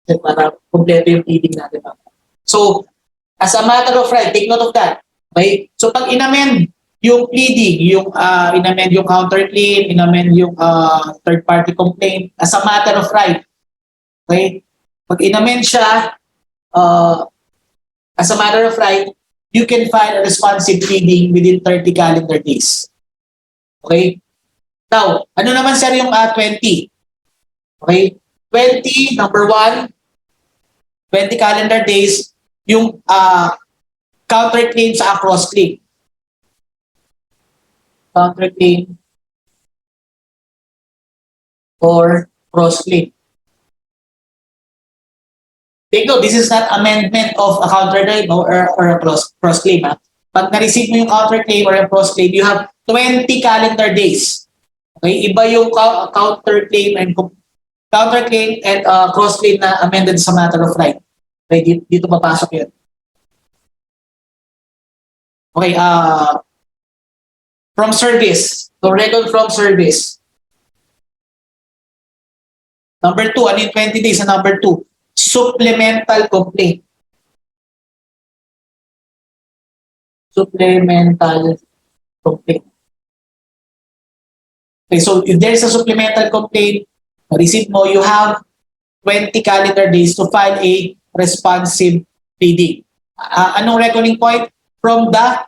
para kumpleto yung pleading natin. So, as a matter of right, take note of that. Okay? So, pag inamend yung pleading, yung inamend yung counterclaim, inamend yung third-party complaint, as a matter of right, okay? Pag inamend siya, as a matter of right, you can file a responsive pleading within 30 calendar days. Okay? Now, ano naman sir yung 20? Okay? 20, number 1, 20 calendar days, yung counterclaim sa cross-claim. Counterclaim or cross-claim. Take note, this is not amendment of a counterclaim or a cross-claim. Pag na-receive mo yung counterclaim or a cross-claim, you have 20 calendar days. Okay? Iba yung counterclaim and cross-claim na amended sa matter of right. Okay, dito papasok yun. Okay, from service. So, record from service. Number 2, ano yung 20 days na number 2? Supplemental complaint. Supplemental complaint. Okay, so if there is a supplemental complaint, receipt mo, you have 20 calendar days to file a responsive pleading. Anong reckoning point? From the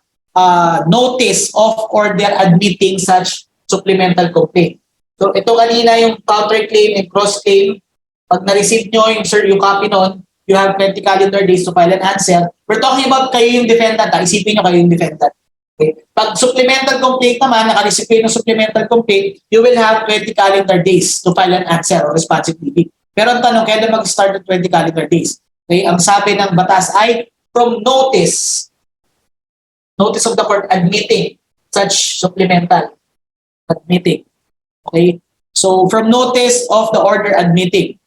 notice of order admitting such supplemental complaint. So ito kanina yung counterclaim and cross-claim. Pag na-receive nyo yung copy nun, you have 20 calendar days to file an answer. We're talking about kayo yung defendant. Isipin nyo kayo yung defendant. Okay. Pag supplemental complaint naman, naka-receive kayo ng supplemental complaint, you will have 20 calendar days to file an answer or responsive pleading. Pero ang tanong, kailan mag-start ng 20 calendar days? Okay, ang sabi ng batas ay from notice of the court admitting such supplemental admitting. Okay? So, from notice of the order admitting.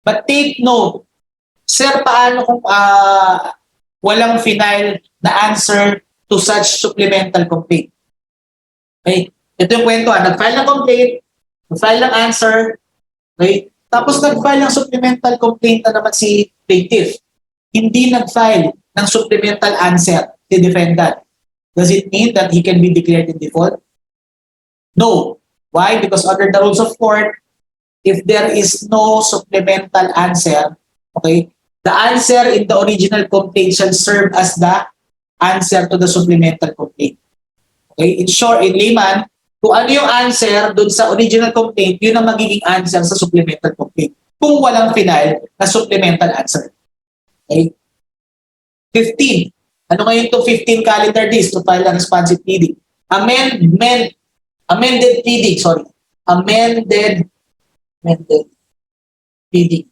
But take note, sir, paano kung walang final na answer to such supplemental complaint? Okay? Ito yung kwento. Nag-file ng complaint, nag-file ng answer, okay? Tapos nag-file ng supplemental complaint na naman si plaintiff. Hindi nag-file ng supplemental answer si defendant. Does it mean that he can be declared in default? No. Why? Because under the rules of court, if there is no supplemental answer, okay, the answer in the original complaint shall serve as the answer to the supplemental complaint. Okay? In short, in layman, kung ano yung answer dun sa original complaint, yun ang magiging answer sa supplemental complaint. Kung walang final na supplemental answer. Okay? 15. Ano ngayon itong 15 calendar days to file a responsive pleading? Amended pleading, sorry. Amended pleading.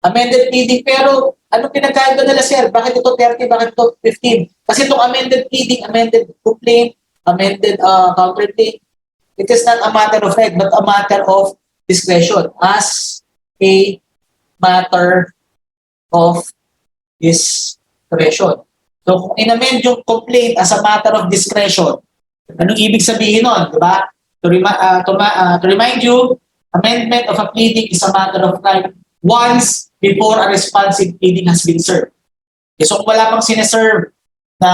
Amended pleading, pero ano pinagkaiba nila, sir? Bakit ito 30, bakit ito 15? Kasi itong amended pleading, amended complaint, amended counterclaim, it is not a matter of right, but a matter of discretion. As a matter of discretion. So, kung inamend yung complaint as a matter of discretion, anong ibig sabihin nun? Diba? To remind you, amendment of a pleading is a matter of right once before a responsive pleading has been served. Okay, so, kung wala pang sineserve na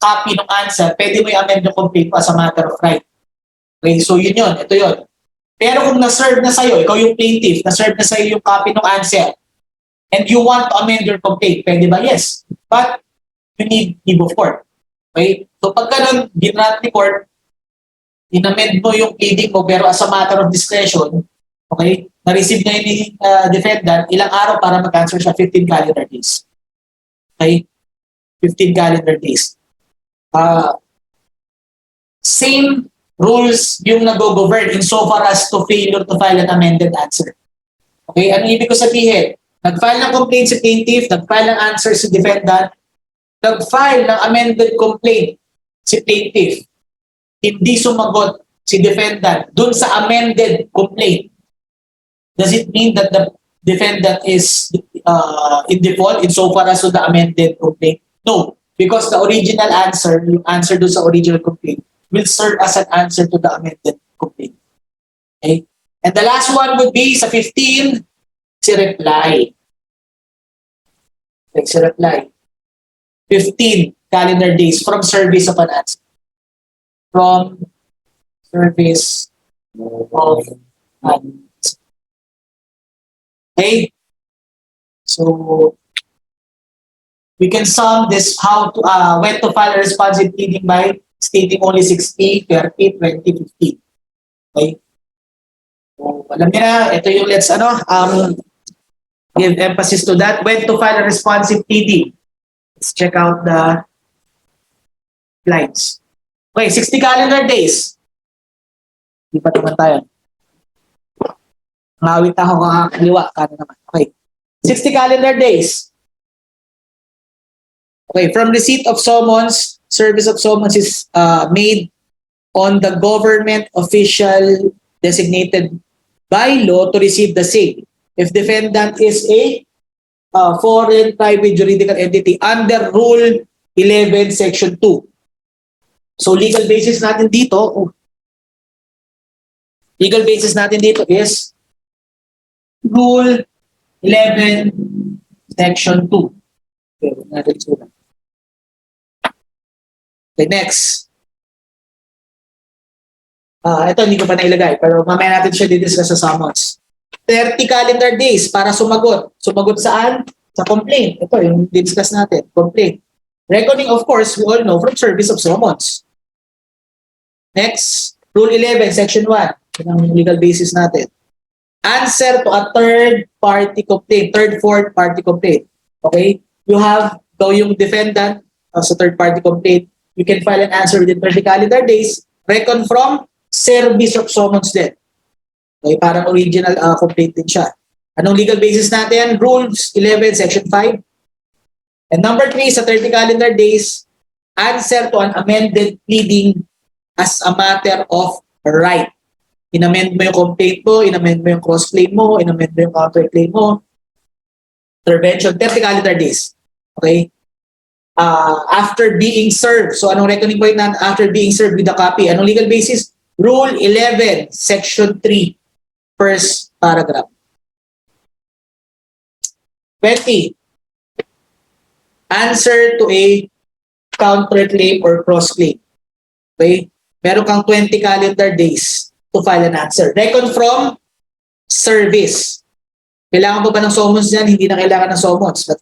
copy ng answer, pwede mo i-amend yung complaint as a matter of right. Okay, so yun yun, ito yun. Pero kung na-serve na sa'yo, ikaw yung plaintiff, na-serve na sa'yo yung copy ng answer, and you want to amend your complaint, pwede ba? Yes. But you need leave of court. Okay? So pag ganun, ginrat ni court, in-amend mo yung pleading mo, pero as a matter of discretion, okay, na-receive na yung defendant, ilang araw para mag-answer siya, 15 calendar days. Okay? 15 calendar days. Same rules yung nag-govern insofar as to failure to file an amended answer. Okay? Ano ibig ko sabihin? Nag-file ng complaint si plaintiff, nag-file ng answer si defendant, nag-file ng amended complaint si plaintiff, hindi sumagot si defendant dun sa amended complaint. Does it mean that the defendant is in default insofar as to the amended complaint? No, because the original answer, yung answer dun sa original complaint, will serve as an answer to the amended complaint. Okay? And the last one would be sa 15, si reply. Okay, si reply. 15 calendar days from service of an answer. From service of an answer. Okay? So, we can sum this how to when to file a responsive pleading by stating only 60, 30, 20, 50. Okay? So, alam niyo na, ito yung let's give emphasis to that. When to file a responsive pleading. Let's check out the lines. Okay, 60 calendar days. Di pa naman tayo. Ngawit ako kakaliwa. Kano naman. Okay. 60 calendar days. Okay, from receipt of summons, service of summons is made on the government official designated by law to receive the same. If defendant is a foreign private juridical entity under Rule 11, Section 2. So legal basis natin dito, is Rule 11, Section 2. Okay, natin sulat. Okay, next. Ito hindi ko pa nailagay, pero mamaya natin siya didiscuss sa summons. 30 calendar days para sumagot. Sumagot saan? Sa complaint. Ito yung didiscuss natin. Complaint. Reckoning, of course, we all know from service of summons. Next, Rule 11, Section 1. Ito ang legal basis natin. Answer to a third-party complaint. Fourth-party complaint. Okay? You have, though yung defendant sa third-party complaint, you can file an answer within 30 calendar days. Reckon from service of summons din. Okay, parang original complaint din siya. Anong legal basis natin? Rules 11, Section 5. And number 3, sa 30 calendar days, answer to an amended pleading as a matter of right. Inamend mo yung complaint mo, inamend mo yung cross-claim mo, inamend mo yung counter-claim mo. Intervention, 30 calendar days. Okay? After being served. So anong reckoning point na after being served with a copy? Anong legal basis? Rule 11, Section 3, first paragraph. 20. Answer to a counterclaim or cross-claim. Okay? Meron kang 20 calendar days to file an answer. Reckon from service. Kailangan mo ba ng summons dyan? Hindi na kailangan ng summons. But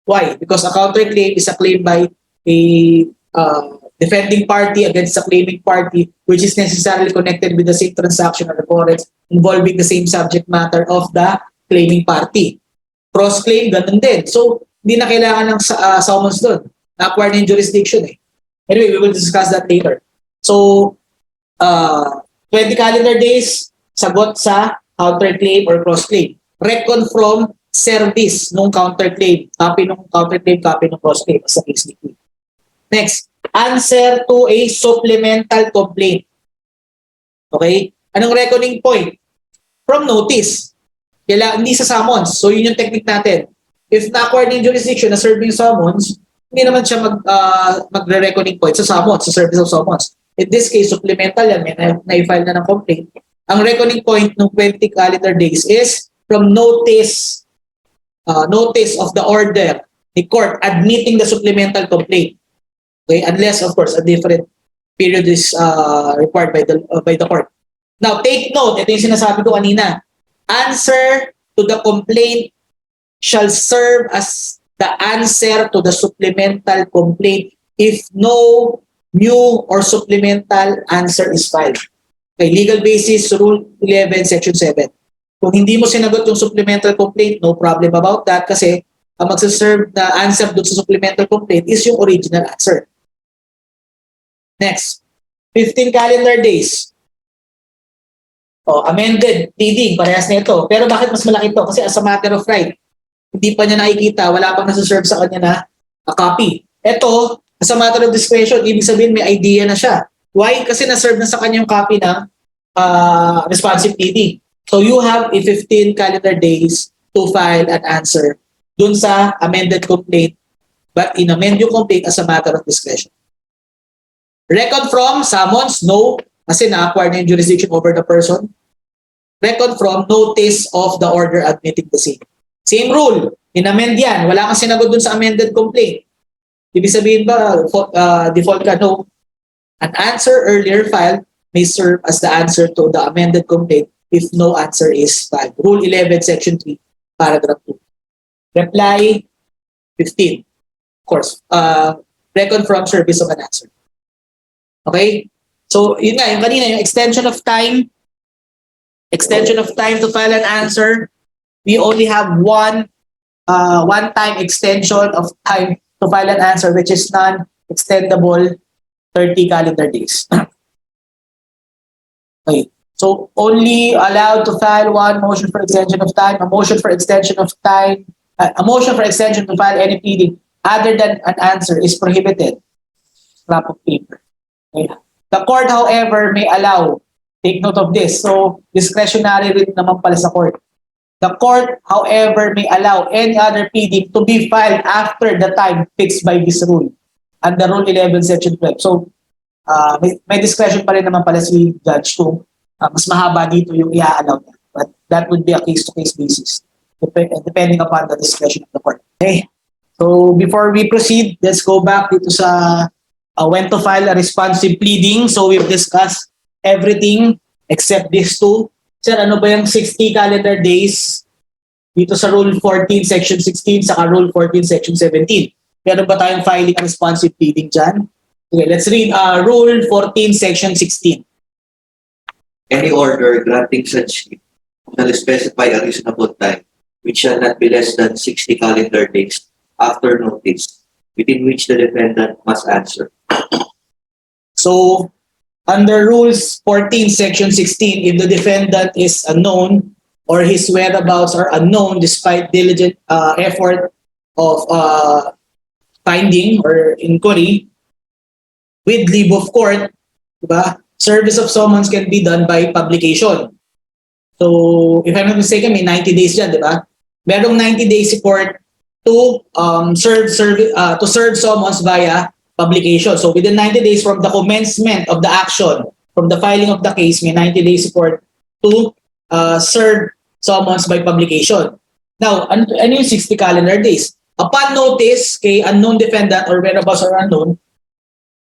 why? Because a counterclaim is a claim by a defending party against a claiming party which is necessarily connected with the same transaction or occurrence involving the same subject matter of the claiming party. Cross-claim, ganun din. So, hindi na kailangan ng summons doon. Na-acquire na yung jurisdiction eh. Anyway, we will discuss that later. So, 20 calendar days, sagot sa counterclaim or cross-claim. Reckon from service nung counterclaim. Copy nung counterclaim, copy nung cross-claim. Sa case ni Next, answer to a supplemental complaint. Okay? Anong reckoning point? From notice. Hindi sa summons. So, yun yung technique natin. If na-acquire yung jurisdiction na serving summons, hindi naman siya magre-reckoning point sa summons, sa service of summons. In this case, supplemental yan. May na-file na ng complaint. Ang reckoning point ng 20 calendar days is from notice of the order ni court admitting the supplemental complaint. Okay, unless of course a different period is required by the court. Now take note, ito yung sinasabi ko kanina. Answer to the complaint shall serve as the answer to the supplemental complaint if no new or supplemental answer is filed. Okay, legal basis Rule 11 Section 7. Kung hindi mo sinagot yung supplemental complaint, no problem about that kasi ang magsaserve na answer doon sa supplemental complaint is yung original answer. Next, 15 calendar days. Amended pleading, parehas na ito. Pero bakit mas malaki ito? Kasi as a matter of right, hindi pa niya nakikita, wala pang nasa-serve sa kanya na copy. Ito, as a matter of discretion, ibig sabihin may idea na siya. Why? Kasi na-serve na sa kanya yung copy ng responsive pleading. So you have a 15 calendar days to file an answer dun sa amended complaint, but in-amend yung complaint as a matter of discretion. Record from summons, no, kasi na-acquire na yung jurisdiction over the person. reckon from notice of the order admitting the same. Same rule. In-amend yan. Wala kang sinagot dun sa amended complaint. Ibig sabihin ba, default ka? No. An answer earlier filed may serve as the answer to the amended complaint if no answer is filed. Rule 11, Section 3, Paragraph 2. Reply 15. Of course, reckon from service of an answer. Okay? So, yun nga, yung kanina, yung extension of time to file an answer, we only have one time extension of time to file an answer, which is non-extendable 30 calendar days. Okay. So, only allowed to file one motion for extension of time, a motion for extension to file any pleading other than an answer is prohibited. Scrap of paper. Okay. The court, however, may allow, take note of this, so discretionary rin naman pala sa court. The court, however, may allow any other pleading to be filed after the time fixed by this rule, under Rule 11, Section 12. So, may discretion pa rin naman pala si judge kung mas mahaba dito yung i-allow niya. But that would be a case-to-case basis, depending upon the discretion of the court. Okay. So, before we proceed, let's go back dito sa when to file a responsive pleading. So, we've discussed everything except these two. Sir, ano ba yung 60 calendar days dito sa Rule 14, Section 16, saka Rule 14, Section 17? Meron ba tayong filing a responsive pleading dyan? Okay, let's read Rule 14, Section 16. Any order granting such leave shall specify a reasonable time, which shall not be less than 60 calendar days after notice, within which the defendant must answer. So, under Rules 14, Section 16, if the defendant is unknown or his whereabouts are unknown despite diligent effort of finding or inquiry, with leave of court, diba, service of summons can be done by publication. So, if I'm not mistaken, may 90 days dyan, diba? Merong 90 days si court to serve summons via publication. So, within 90 days from the commencement of the action, from the filing of the case, may 90 days si court to serve summons by publication. Now, ano yung 60 calendar days? Upon notice kay unknown defendant or whereabouts are unknown,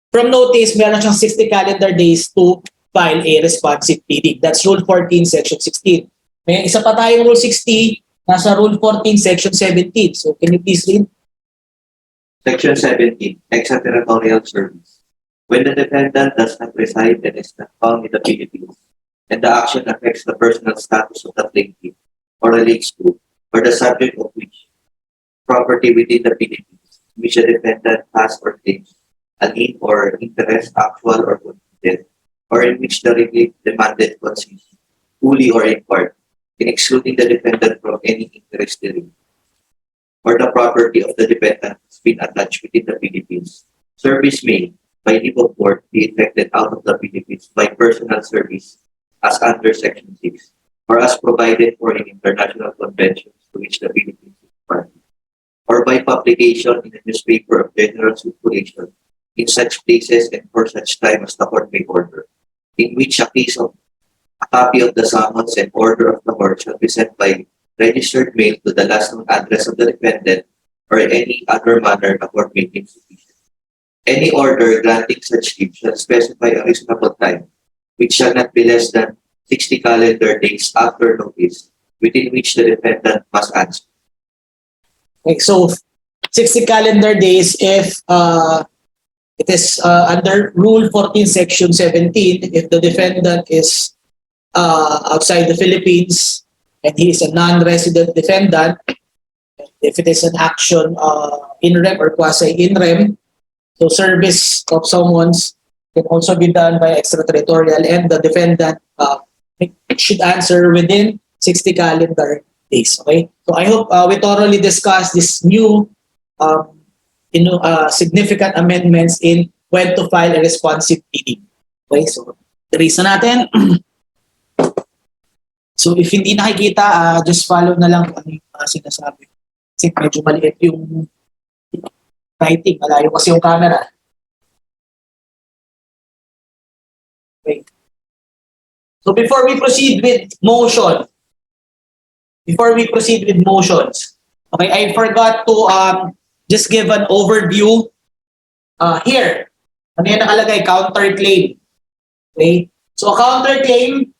from notice, meron siyang 60 calendar days to file a responsive pleading. That's Rule 14, Section 16. May isa pa tayong Rule 60, nasa Rule 14, Section 17. So, can you please read? Section 17, Extraterritorial Service. When the defendant does not reside and is not found in the Philippines, and the action affects the personal status of the plaintiff or relates to, or the subject of which, property within the Philippines, which the defendant has or claims, an in or interest, actual or contingent, or in which the relief demanded consists, fully or in part, in excluding the defendant from any interest therein, or the property of the defendant has been attached within the Philippines. Service may, by leave of court, be effected out of the Philippines by personal service as under Section 6, or as provided for in international conventions to which the Philippines is party, or by publication in a newspaper of general circulation in such places and for such time as the court may order, in which a copy of the summons and order of the court shall be sent by registered mail to the last known address of the defendant or any other manner the court may deem sufficient. Any order granting such leave shall specify a reasonable time, which shall not be less than 60 calendar days after notice, within which the defendant must answer. Okay, so 60 calendar days if it is under Rule 14, Section 17, if the defendant is outside the Philippines and he is a non-resident defendant, if it is an action in rem or quasi-in rem, so service of summons can also be done by extraterritorial and the defendant should answer within 60 calendar days. Okay? So I hope we thoroughly discussed this new significant amendments in when to file a responsive pleading. Okay, so reason natin. So if hindi nakikita, just follow na lang ano yung sinasabi. Kasi medyo maliit yung writing, malayo kasi yung camera. Okay. So before we proceed with motions, okay, I forgot to just give an overview here. Ano yan nakalagay? Counterclaim. Okay? So a counterclaim,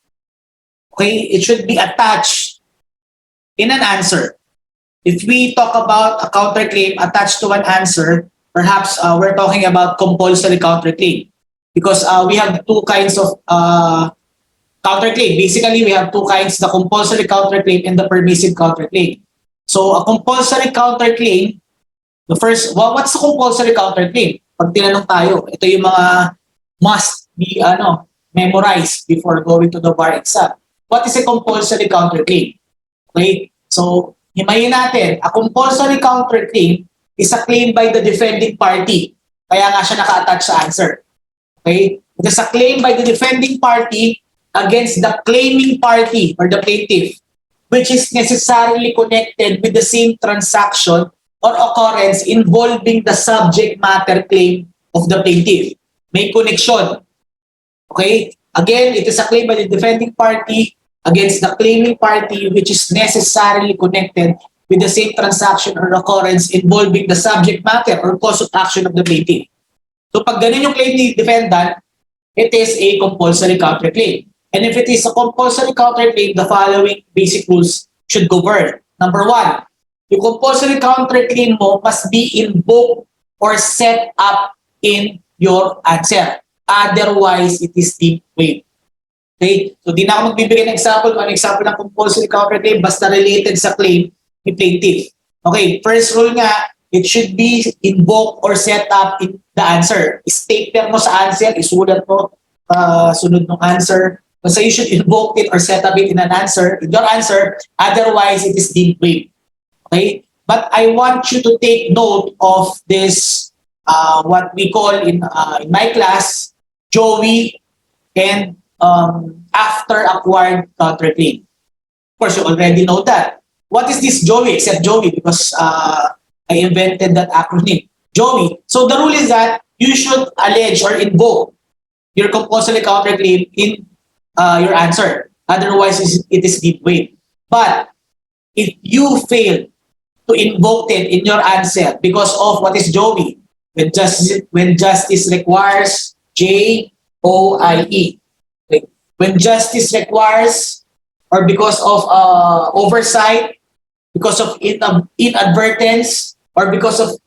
okay, it should be attached in an answer. If we talk about a counterclaim attached to an answer, perhaps we're talking about compulsory counterclaim because we have two kinds of counterclaim. Basically, we have two kinds, the compulsory counterclaim and the permissive counterclaim. So a compulsory counterclaim, the first, what's the compulsory counterclaim? Pag tinanong tayo, ito yung mga must be memorized before going to the bar exam. What is a compulsory counterclaim? Okay? So, himayin natin, a compulsory counterclaim is a claim by the defending party. Kaya nga siya naka-attach sa answer. Okay? It is a claim by the defending party against the claiming party or the plaintiff, which is necessarily connected with the same transaction or occurrence involving the subject matter claim of the plaintiff. May connection. Okay? Again, it is a claim by the defending party against the claiming party which is necessarily connected with the same transaction or occurrence involving the subject matter or cause of action of the plaintiff. So pag ganun yung claim ni defendant, it is a compulsory counterclaim. And if it is a compulsory counterclaim, the following basic rules should govern. Number one, yung compulsory counterclaim mo must be invoked or set up in your answer. Otherwise, it is deemed waived. Okay? So, di na ako magbibigay ng example. Ano example ng compulsory counterclaim? Basta related sa claim ni plaintiff. Okay, first rule nga, it should be invoked or set up in the answer. Statement mo sa answer, isulat mo sunod ng answer. So you should invoke it or set up it in an answer, in your answer. Otherwise, it is deemed waived. Okay? But I want you to take note of this, what we call in my class, Joey and after acquired counterclaim. Of course, you already know that. What is this Joey? Except Joey because I invented that acronym. Joey. So the rule is that you should allege or invoke your compulsory counterclaim in your answer. Otherwise, it is deemed waived. But if you fail to invoke it in your answer because of what is Joey, when justice requires JOIE. Okay. When justice requires or because of oversight, because of inadvertence, or because of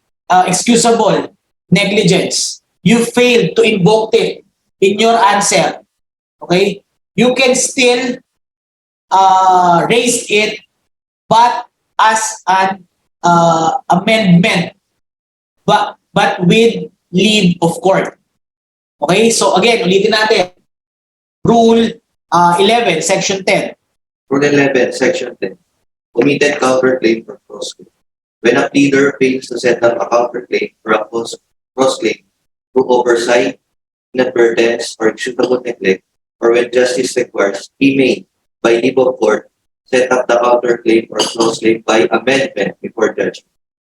excusable negligence, you failed to invoke it in your answer. Okay? You can still raise it, but as an amendment, but with leave of court. Okay? So again, ulitin natin. Rule 11, Section 10. Rule 11, Section 10. Omitted counterclaim for cross-claim. When a pleader fails to set up a counterclaim for a cross-claim through oversight, inadvertence, or excusable neglect, or when justice requires, he may, by leave of court, set up the counterclaim or cross-claim by amendment before judgment.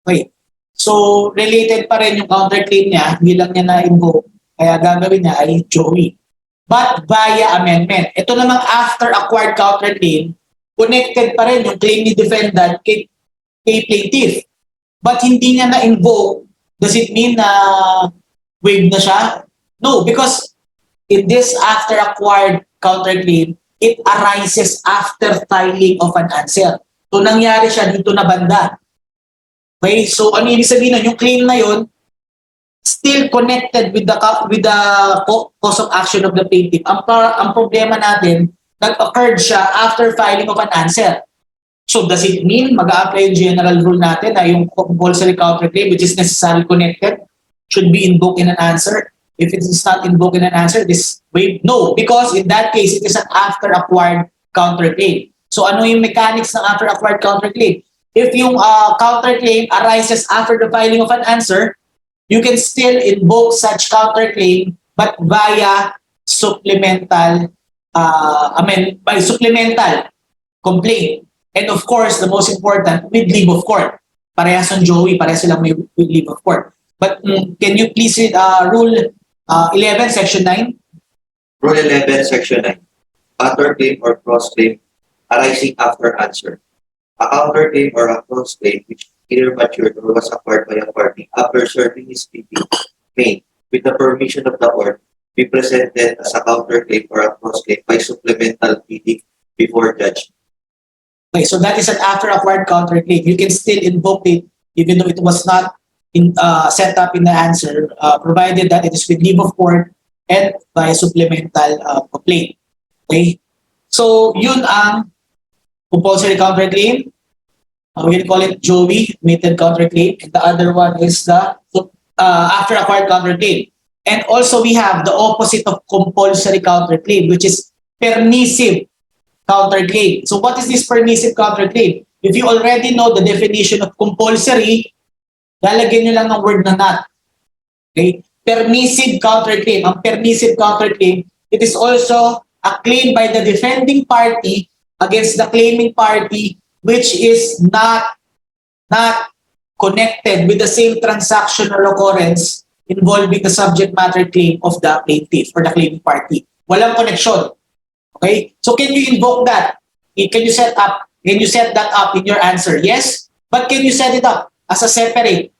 Okay. So, related pa rin yung counterclaim niya, hindi lang niya na-invoke. Kaya gagawin niya ay Joey. But via amendment. Ito namang after acquired counterclaim, connected pa rin yung claim ni defendant kay plaintiff. But hindi niya na-invoke. Does it mean na waive na siya? No, because in this after acquired counterclaim, it arises after filing of an answer. So nangyari siya dito na banda. Okay, so ano ibig sabihin nun? Yung claim na yun, still connected with the cause of action of the plaintiff. Ang problema natin, nag-occurred siya after filing of an answer. So does it mean mag-a-apply yung general rule natin na yung compulsory counterclaim which is necessarily connected should be invoked in an answer? If it is not invoked in an answer, this waive? No, because in that case, it is an after acquired counterclaim. So ano yung mechanics ng after acquired counterclaim? If yung counterclaim arises after the filing of an answer, you can still invoke such counterclaim but via supplemental by supplemental complaint. And of course, the most important, with leave of court. Parehas ng Joey, parehas silang may with leave of court. But can you please read Rule 11, Section 9? Rule 11, Section 9. counterclaim or cross-claim arising after answer. A counterclaim or a cross-claim which either matured or was acquired by a party after serving his pleading may, with the permission of the court, be presented as a counterclaim or a cross-claim by supplemental pleading before judge. Okay, so that is an after acquired counterclaim. You can still invoke it even though it was not set up in the answer, provided that it is with leave of court and by supplemental complaint. Okay? So, yun ang compulsory counterclaim. We call it Joey, admitted counterclaim. And the other one is the after acquired counterclaim. And also we have the opposite of compulsory counterclaim, which is permissive counterclaim. So what is this permissive counterclaim? If you already know the definition of compulsory, lalagyan nyo lang ng word na not. Okay? Permissive counterclaim. Ang permissive counterclaim, it is also a claim by the defending party against the claiming party which is not connected with the same transaction or occurrence involving the subject matter claim of the plaintiff or the claiming party. Walang connection. Okay? So can you invoke that? Can you set that up in your answer? Yes. But can you set it up as a separate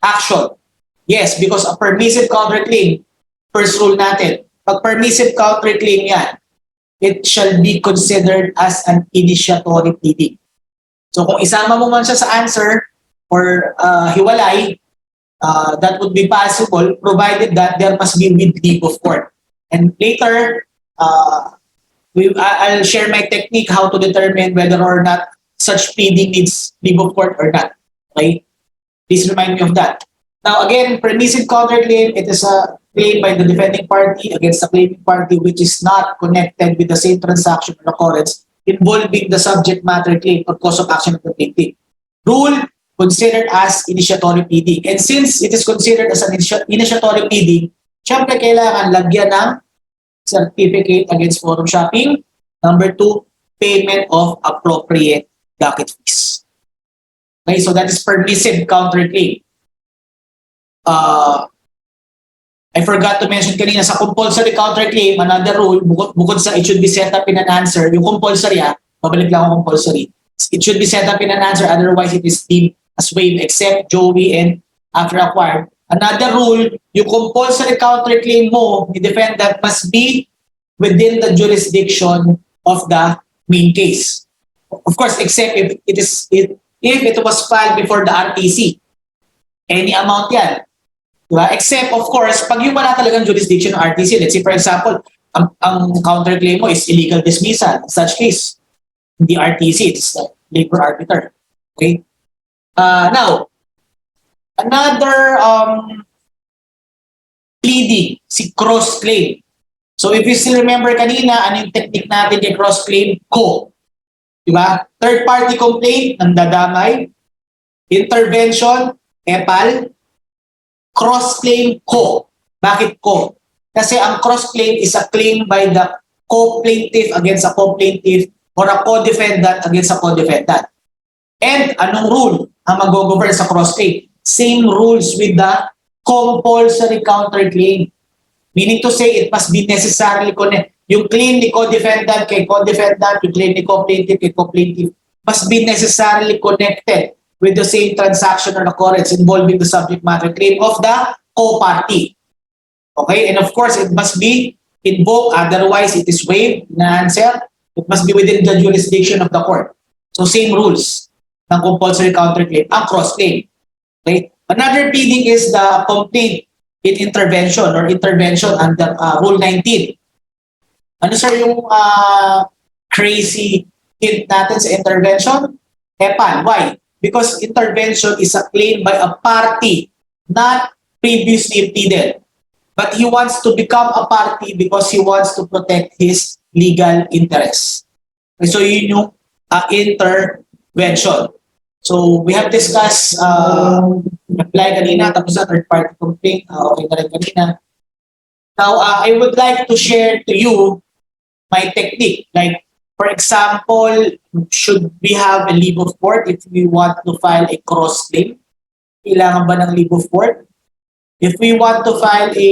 action? Yes, because a permissive counterclaim, first rule natin, pag permissive counterclaim yan, it shall be considered as an initiatory pleading. So kung isama mo man siya sa answer or hiwalay, that would be possible provided that there must be with leave of court. And later, I'll share my technique how to determine whether or not such pleading needs leave of court or not. Okay? Please remind me of that. Now again, permissive counterclaim, it is a claim by the defending party against the claiming party which is not connected with the same transaction or occurrence involving the subject matter claim or cause of action of the plaintiff. Rule, considered as initiatory pleading. And since it is considered as an initiatory pleading, syempre kailangan lagyan ng certificate against forum shopping. Number 2, payment of appropriate docket fees. Okay, so that is permissive counterclaim. I forgot to mention kanina sa compulsory counterclaim, another rule, bukod sa it should be set up in an answer, yung compulsory babalik lang ako compulsory. It should be set up in an answer, otherwise it is deemed as waived except Joey and after acquired. Another rule, yung compulsory counterclaim mo, the defendant must be within the jurisdiction of the main case. Of course, except if it was filed before the RTC. Any amount yan. Diba? Except, of course, pag yung wala talagang jurisdiction ng RTC, let's say, for example, ang counterclaim mo is illegal dismissal. In such case, the RTC, it's the labor arbiter. Okay? Now, another pleading, si cross-claim. So, if you still remember kanina, ano yung technique natin kay cross-claim? Co. Diba? Third-party complaint, nandadamay. Intervention, EPAL. Cross-claim, co. Bakit co? Kasi ang cross-claim is a claim by the co-plaintiff against a co-plaintiff or a co-defendant against a co-defendant. And anong rule ang mag-govern sa cross-claim? Same rules with the compulsory counterclaim. Meaning to say, it must be necessarily connected. Yung claim ni co-defendant kay co-defendant, yung claim ni co-plaintiff kay co-plaintiff, must be necessarily connected with the same transaction or occurrence involving the subject matter claim of the co-party. Okay? And of course, it must be invoked, otherwise it is waived na answer. It must be within the jurisdiction of the court. So same rules ng compulsory counterclaim, ang cross-claim. Okay? Another pleading is the complaint in intervention or intervention under Rule 19. Ano sir yung crazy hint natin sa intervention? EPAN. Why? Because intervention is a claim by a party not previously pleaded. But he wants to become a party because he wants to protect his legal interests. So yun yung intervention. So we have discussed reply kanina, tapos na third party complaint, okay na rin kanina. Now, I would like to share to you my technique. Like, for example, should we have a leave of court if we want to file a cross-claim? Kailangan ba ng leave of court? If we want to file a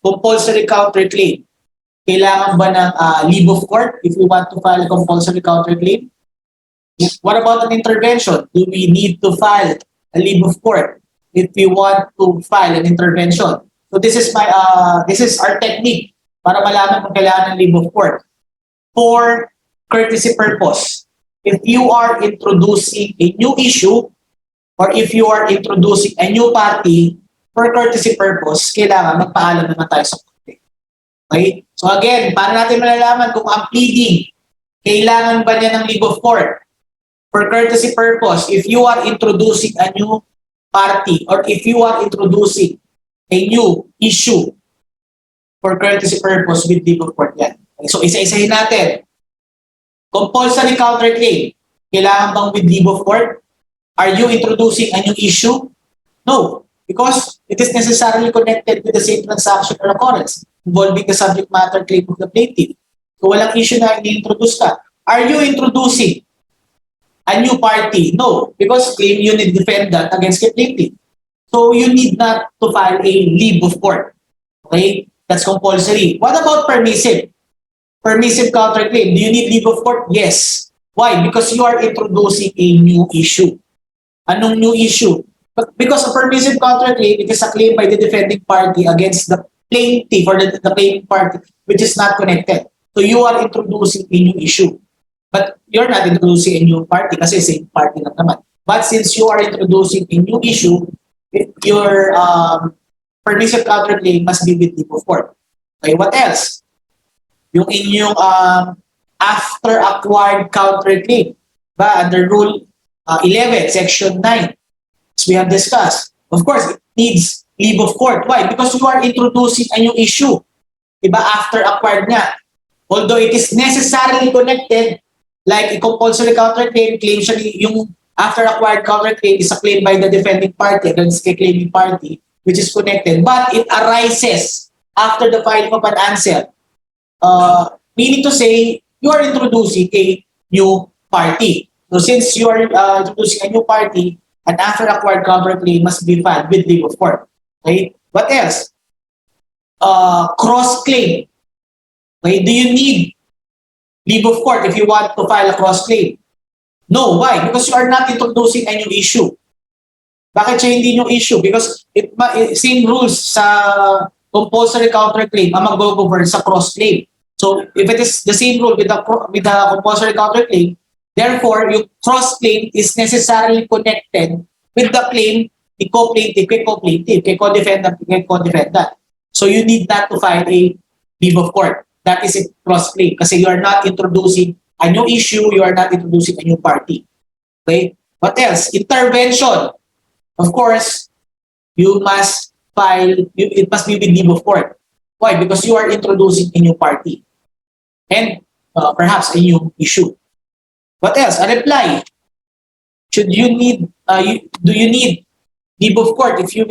compulsory counterclaim, Kailangan ba ng leave of court if we want to file a compulsory counterclaim? What about an intervention? Do we need to file a leave of court if we want to file an intervention? So this is our technique para malaman kung kailangan ng leave of court. For courtesy purpose, if you are introducing a new issue or if you are introducing a new party, for courtesy purpose, kailangan magpaalam naman tayo sa korte. Okay? So again, paano natin malalaman kung ang pleading, kailangan ba niya ng leave of court? For courtesy purpose, if you are introducing a new party or if you are introducing a new issue, for courtesy purpose with leave of court yan. Okay, so isa-isahin natin. Compulsory counterclaim, kailangan bang with leave of court? Are you introducing a new issue? No, because it is necessarily connected with the same transaction or occurrence involving the subject matter claim of the plaintiff. So walang issue na i-introduce ka. Are you introducing a new party? No, because claim unit defendant against the plaintiff. So you need not to file a leave of court. Okay? That's compulsory. What about permissive? Permissive counterclaim. Do you need leave of court? Yes. Why? Because you are introducing a new issue. Anong new issue? Because a permissive counterclaim, it is a claim by the defending party against the plaintiff or the claiming party, which is not connected. So you are introducing a new issue. But you're not introducing a new party kasi same party lang naman. But since you are introducing a new issue, your permissive counterclaim must be with leave of court. Okay, what else? Yung inyong after acquired counterclaim ba under Rule 11, Section 9, as we have discussed. Of course, it needs leave of court. Why? Because you are introducing a new issue. Diba? After acquired nga. Although it is necessarily connected, like a compulsory counterclaim, claim siya yung after acquired counterclaim is a claim by the defending party against the claiming party, which is connected. But it arises after the filing of an answer. Meaning to say, you are introducing a new party. So since you are introducing a new party, an after acquired counterclaim must be filed with leave of court. Okay? What else? Cross claim. Okay? Do you need leave of court if you want to file a cross claim? No. Why? Because you are not introducing a new issue. Bakit siya hindi new issue? Because same rules sa compulsory counterclaim ang mag-govern sa cross claim. So if it is the same rule with the compulsory counterclaim, therefore, yung cross-claim is necessarily connected with the claim, the co-plaintiff, co-plaintiff, co-defendant, co-defendant. So you need not to file a leave of court. That is a cross-claim kasi you are not introducing a new issue, you are not introducing a new party. Okay? What else? Intervention. Of course, you must file, it must be with leave of court. Why? Because you are introducing a new party and perhaps a new issue. What else? A reply. Should you need? Do you need leave of court if you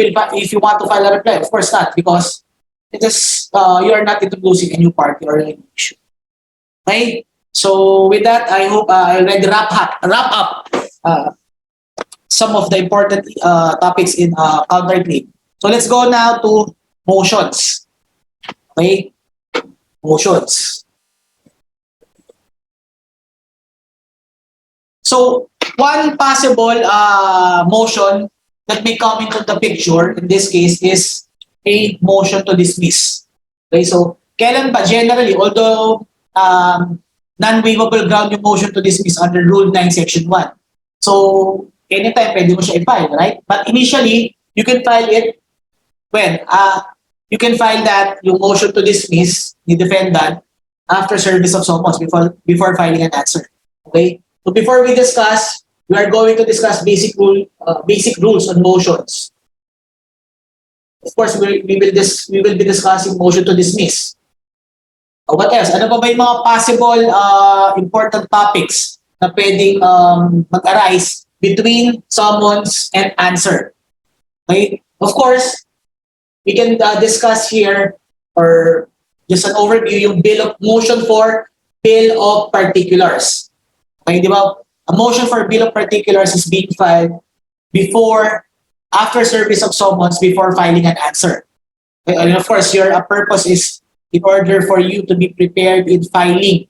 want to file a reply? Of course not, because it is you are not introducing a new party or a new issue. Okay. So with that, I hope I already wrap up some of the important topics in counterclaim. So let's go now to motions. Okay. Motions. So one possible motion that may come into the picture in this case is a motion to dismiss. Okay, so kailan ba generally, although non-waivable ground yung motion to dismiss under Rule 9 Section 1. So anytime pwede mo siya i-file, right? But initially, you can file it when you can file that yung motion to dismiss ni defendant after service of summons before filing an answer. Okay? So before we discuss, we are going to discuss basic rules on motions. Of course, we will be discussing motion to dismiss. What else? Ano pa ba yung mga possible important topics na pwedeng mag-arise between summons and answer? Okay? Of course, we can discuss here or just an overview yung motion for bill of particulars. Okay, di ba? A motion for bill of particulars is being filed after service of summons, before filing an answer. Okay, and of course, your purpose is in order for you to be prepared in filing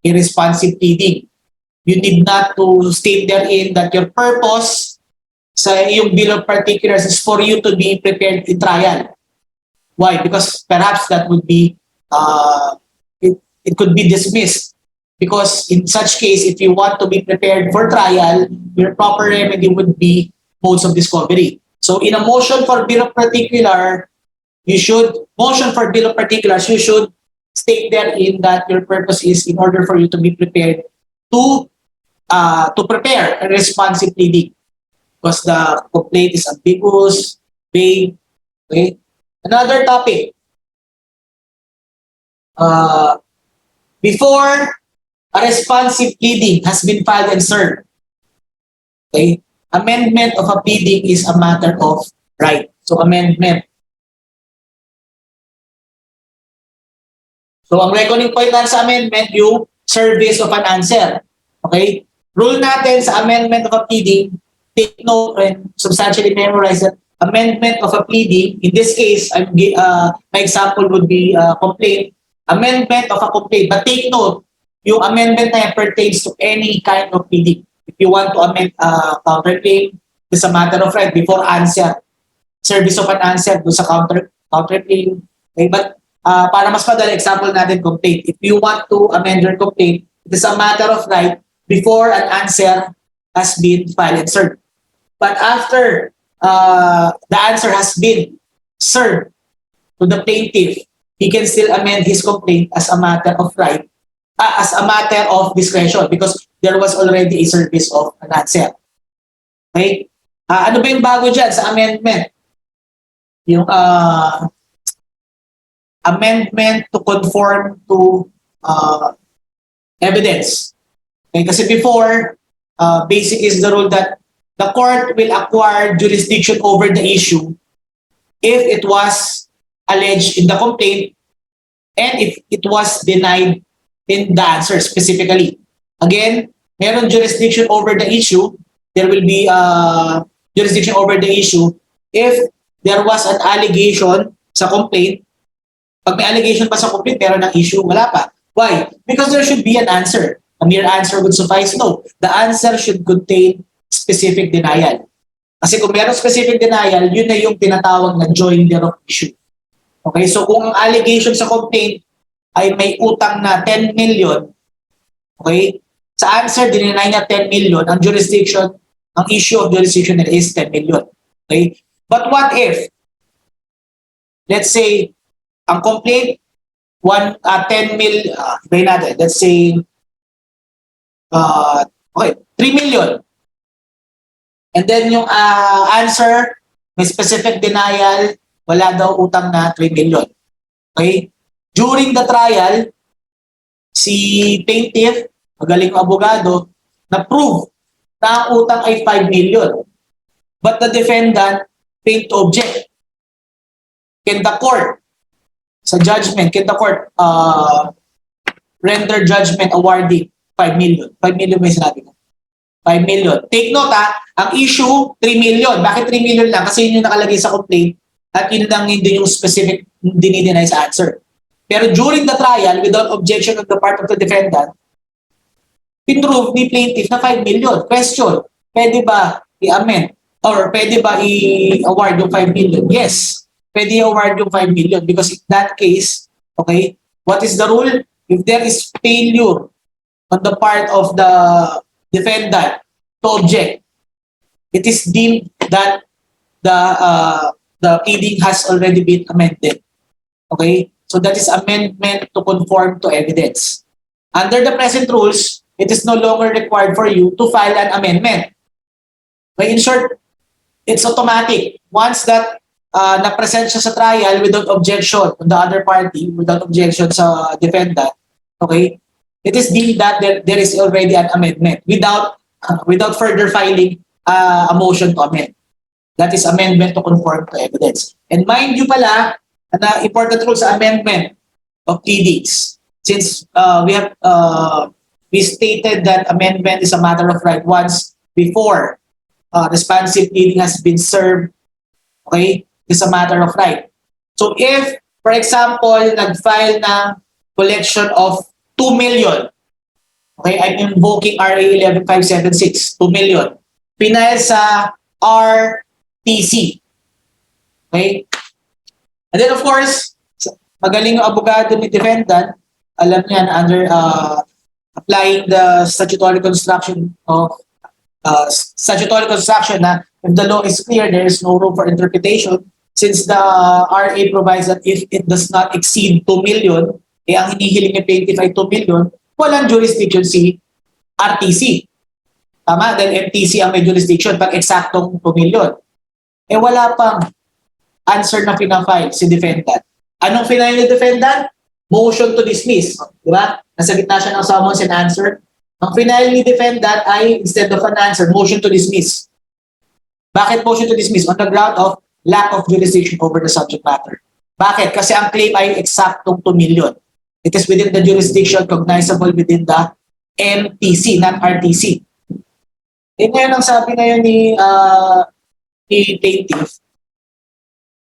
a responsive pleading. You need not to state therein that your purpose sa iyong bill of particulars is for you to be prepared in trial. Why? Because perhaps that would be, it could be dismissed. Because in such case, if you want to be prepared for trial, your proper remedy would be modes of discovery. So in a motion for bill of particular, motion for bill of particulars, you should state therein that your purpose is in order for you to be prepared to prepare a responsive pleading. Because the complaint is ambiguous, vague. Okay. Another topic. Before a responsive pleading has been filed and served, okay, amendment of a pleading is a matter of right. So amendment. So ang reckoning point natin sa amendment, yung service of an answer. Okay? Rule natin sa amendment of a pleading, take note and substantially memorize that amendment of a pleading, in this case, my example would be complaint, amendment of a complaint. But take note, yung amendment na yan pertains to any kind of pleading. If you want to amend counterclaim, it's a matter of right before answer. Service of an answer do sa counterclaim. Okay? But para mas madali, example natin complaint. If you want to amend your complaint, it is a matter of right before an answer has been filed and served. But after the answer has been served to the plaintiff, he can still amend his complaint as a matter of right, as a matter of discretion because there was already a service of an answer. Okay? Ano ba yung bago dyan sa amendment? Yung amendment to conform to evidence. Okay? Kasi before, basic is the rule that the court will acquire jurisdiction over the issue if it was alleged in the complaint and if it was denied in the answer specifically. Again, meron jurisdiction over the issue. There will be jurisdiction over the issue if there was an allegation sa complaint. Pag may allegation pa sa complaint, pero ng issue, wala pa. Why? Because there should be an answer. A mere answer would suffice? No. The answer should contain specific denial. Kasi kung meron specific denial, yun na yung tinatawag na joinder of issue. Okay? So kung ang allegation sa complaint ay may utang na 10 million, okay? Sa answer, dininay niya 10 million. Ang jurisdiction, ang issue of jurisdiction is 10 million. Okay? But what if, let's say, ang complaint, 10 million, let's say, okay, 3 million. And then yung answer, may specific denial, wala daw utang na 3 million. Okay? During the trial, si plaintiff, magaling abogado, na-prove na ang utang ay 5 million. But the defendant failed to object. Can the court, sa judgment, can the court render judgment awarding 5 million? 5 million may sinabi ko. 5 million. Take note ang issue, 3 million. Bakit 3 million lang? Kasi yun yung nakalagay sa complaint at yun lang hindi yung specific dinideny sa answer. Pero during the trial, without objection on the part of the defendant, pinrove ni plaintiff na 5 million. Question, pwede ba i-amend? Or pwede ba i-award yung 5 million? Yes, pwede i-award yung 5 million because in that case, okay, what is the rule? If there is failure on the part of the defendant to object, it is deemed that the pleading has already been amended. Okay? So that is amendment to conform to evidence. Under the present rules, it is no longer required for you to file an amendment. But in short, it's automatic. Once that na-present siya sa trial without objection on the other party, without objection sa defendant, okay, it is deemed that there is already an amendment without further filing a motion to amend. That is amendment to conform to evidence. And mind you pala, na important rule sa amendment of pleadings. Since we stated that amendment is a matter of right once before responsive pleading has been served, okay, it's a matter of right. So if For example, nag-file ng collection of 2 million. Okay, I'm invoking RA 11576, 2 million. Pinile sa RTC. Okay? And then of course, magaling yung abogado ni defendant, alam niya na under applying the statutory construction na if the law is clear, there is no room for interpretation. Since the RA provides that if it does not exceed 2 million, ang hinihiling ng plaintiff ay 2 million, walang jurisdiction si RTC. Tama? Then MTC ang may jurisdiction pag eksaktong 2 million. Wala pang answer na pinafile si defendant. Anong final ni defendant? Motion to dismiss. Di ba? Nasa gitna siya ng summons and answer. Ang final ni defendant ay, instead of an answer, motion to dismiss. Bakit motion to dismiss? On the ground of lack of jurisdiction over the subject matter. Bakit? Kasi ang claim ay eksaktong 2 million. It is within the jurisdiction cognizable within the MTC, not RTC. Ngayon ang sabi ngayon ni plaintiff,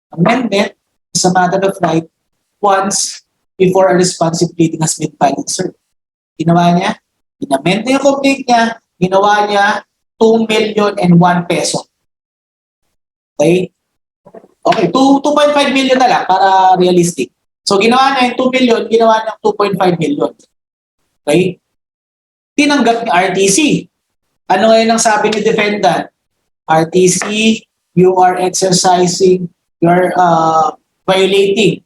amendment is a matter of right once before a responsive pleading has been filed and served. Ginawa niya, inamend niya yung complaint niya, ginawa niya 2 million and 1 peso. Okay? Okay, 2.5 million na lang para realistic. So, ginawa niya yung 2 million, ginawa niya 2.5 million. Okay? Tinanggap ni RTC. Ano ngayon ang sabi ni defendant? RTC, you are exercising, you are violating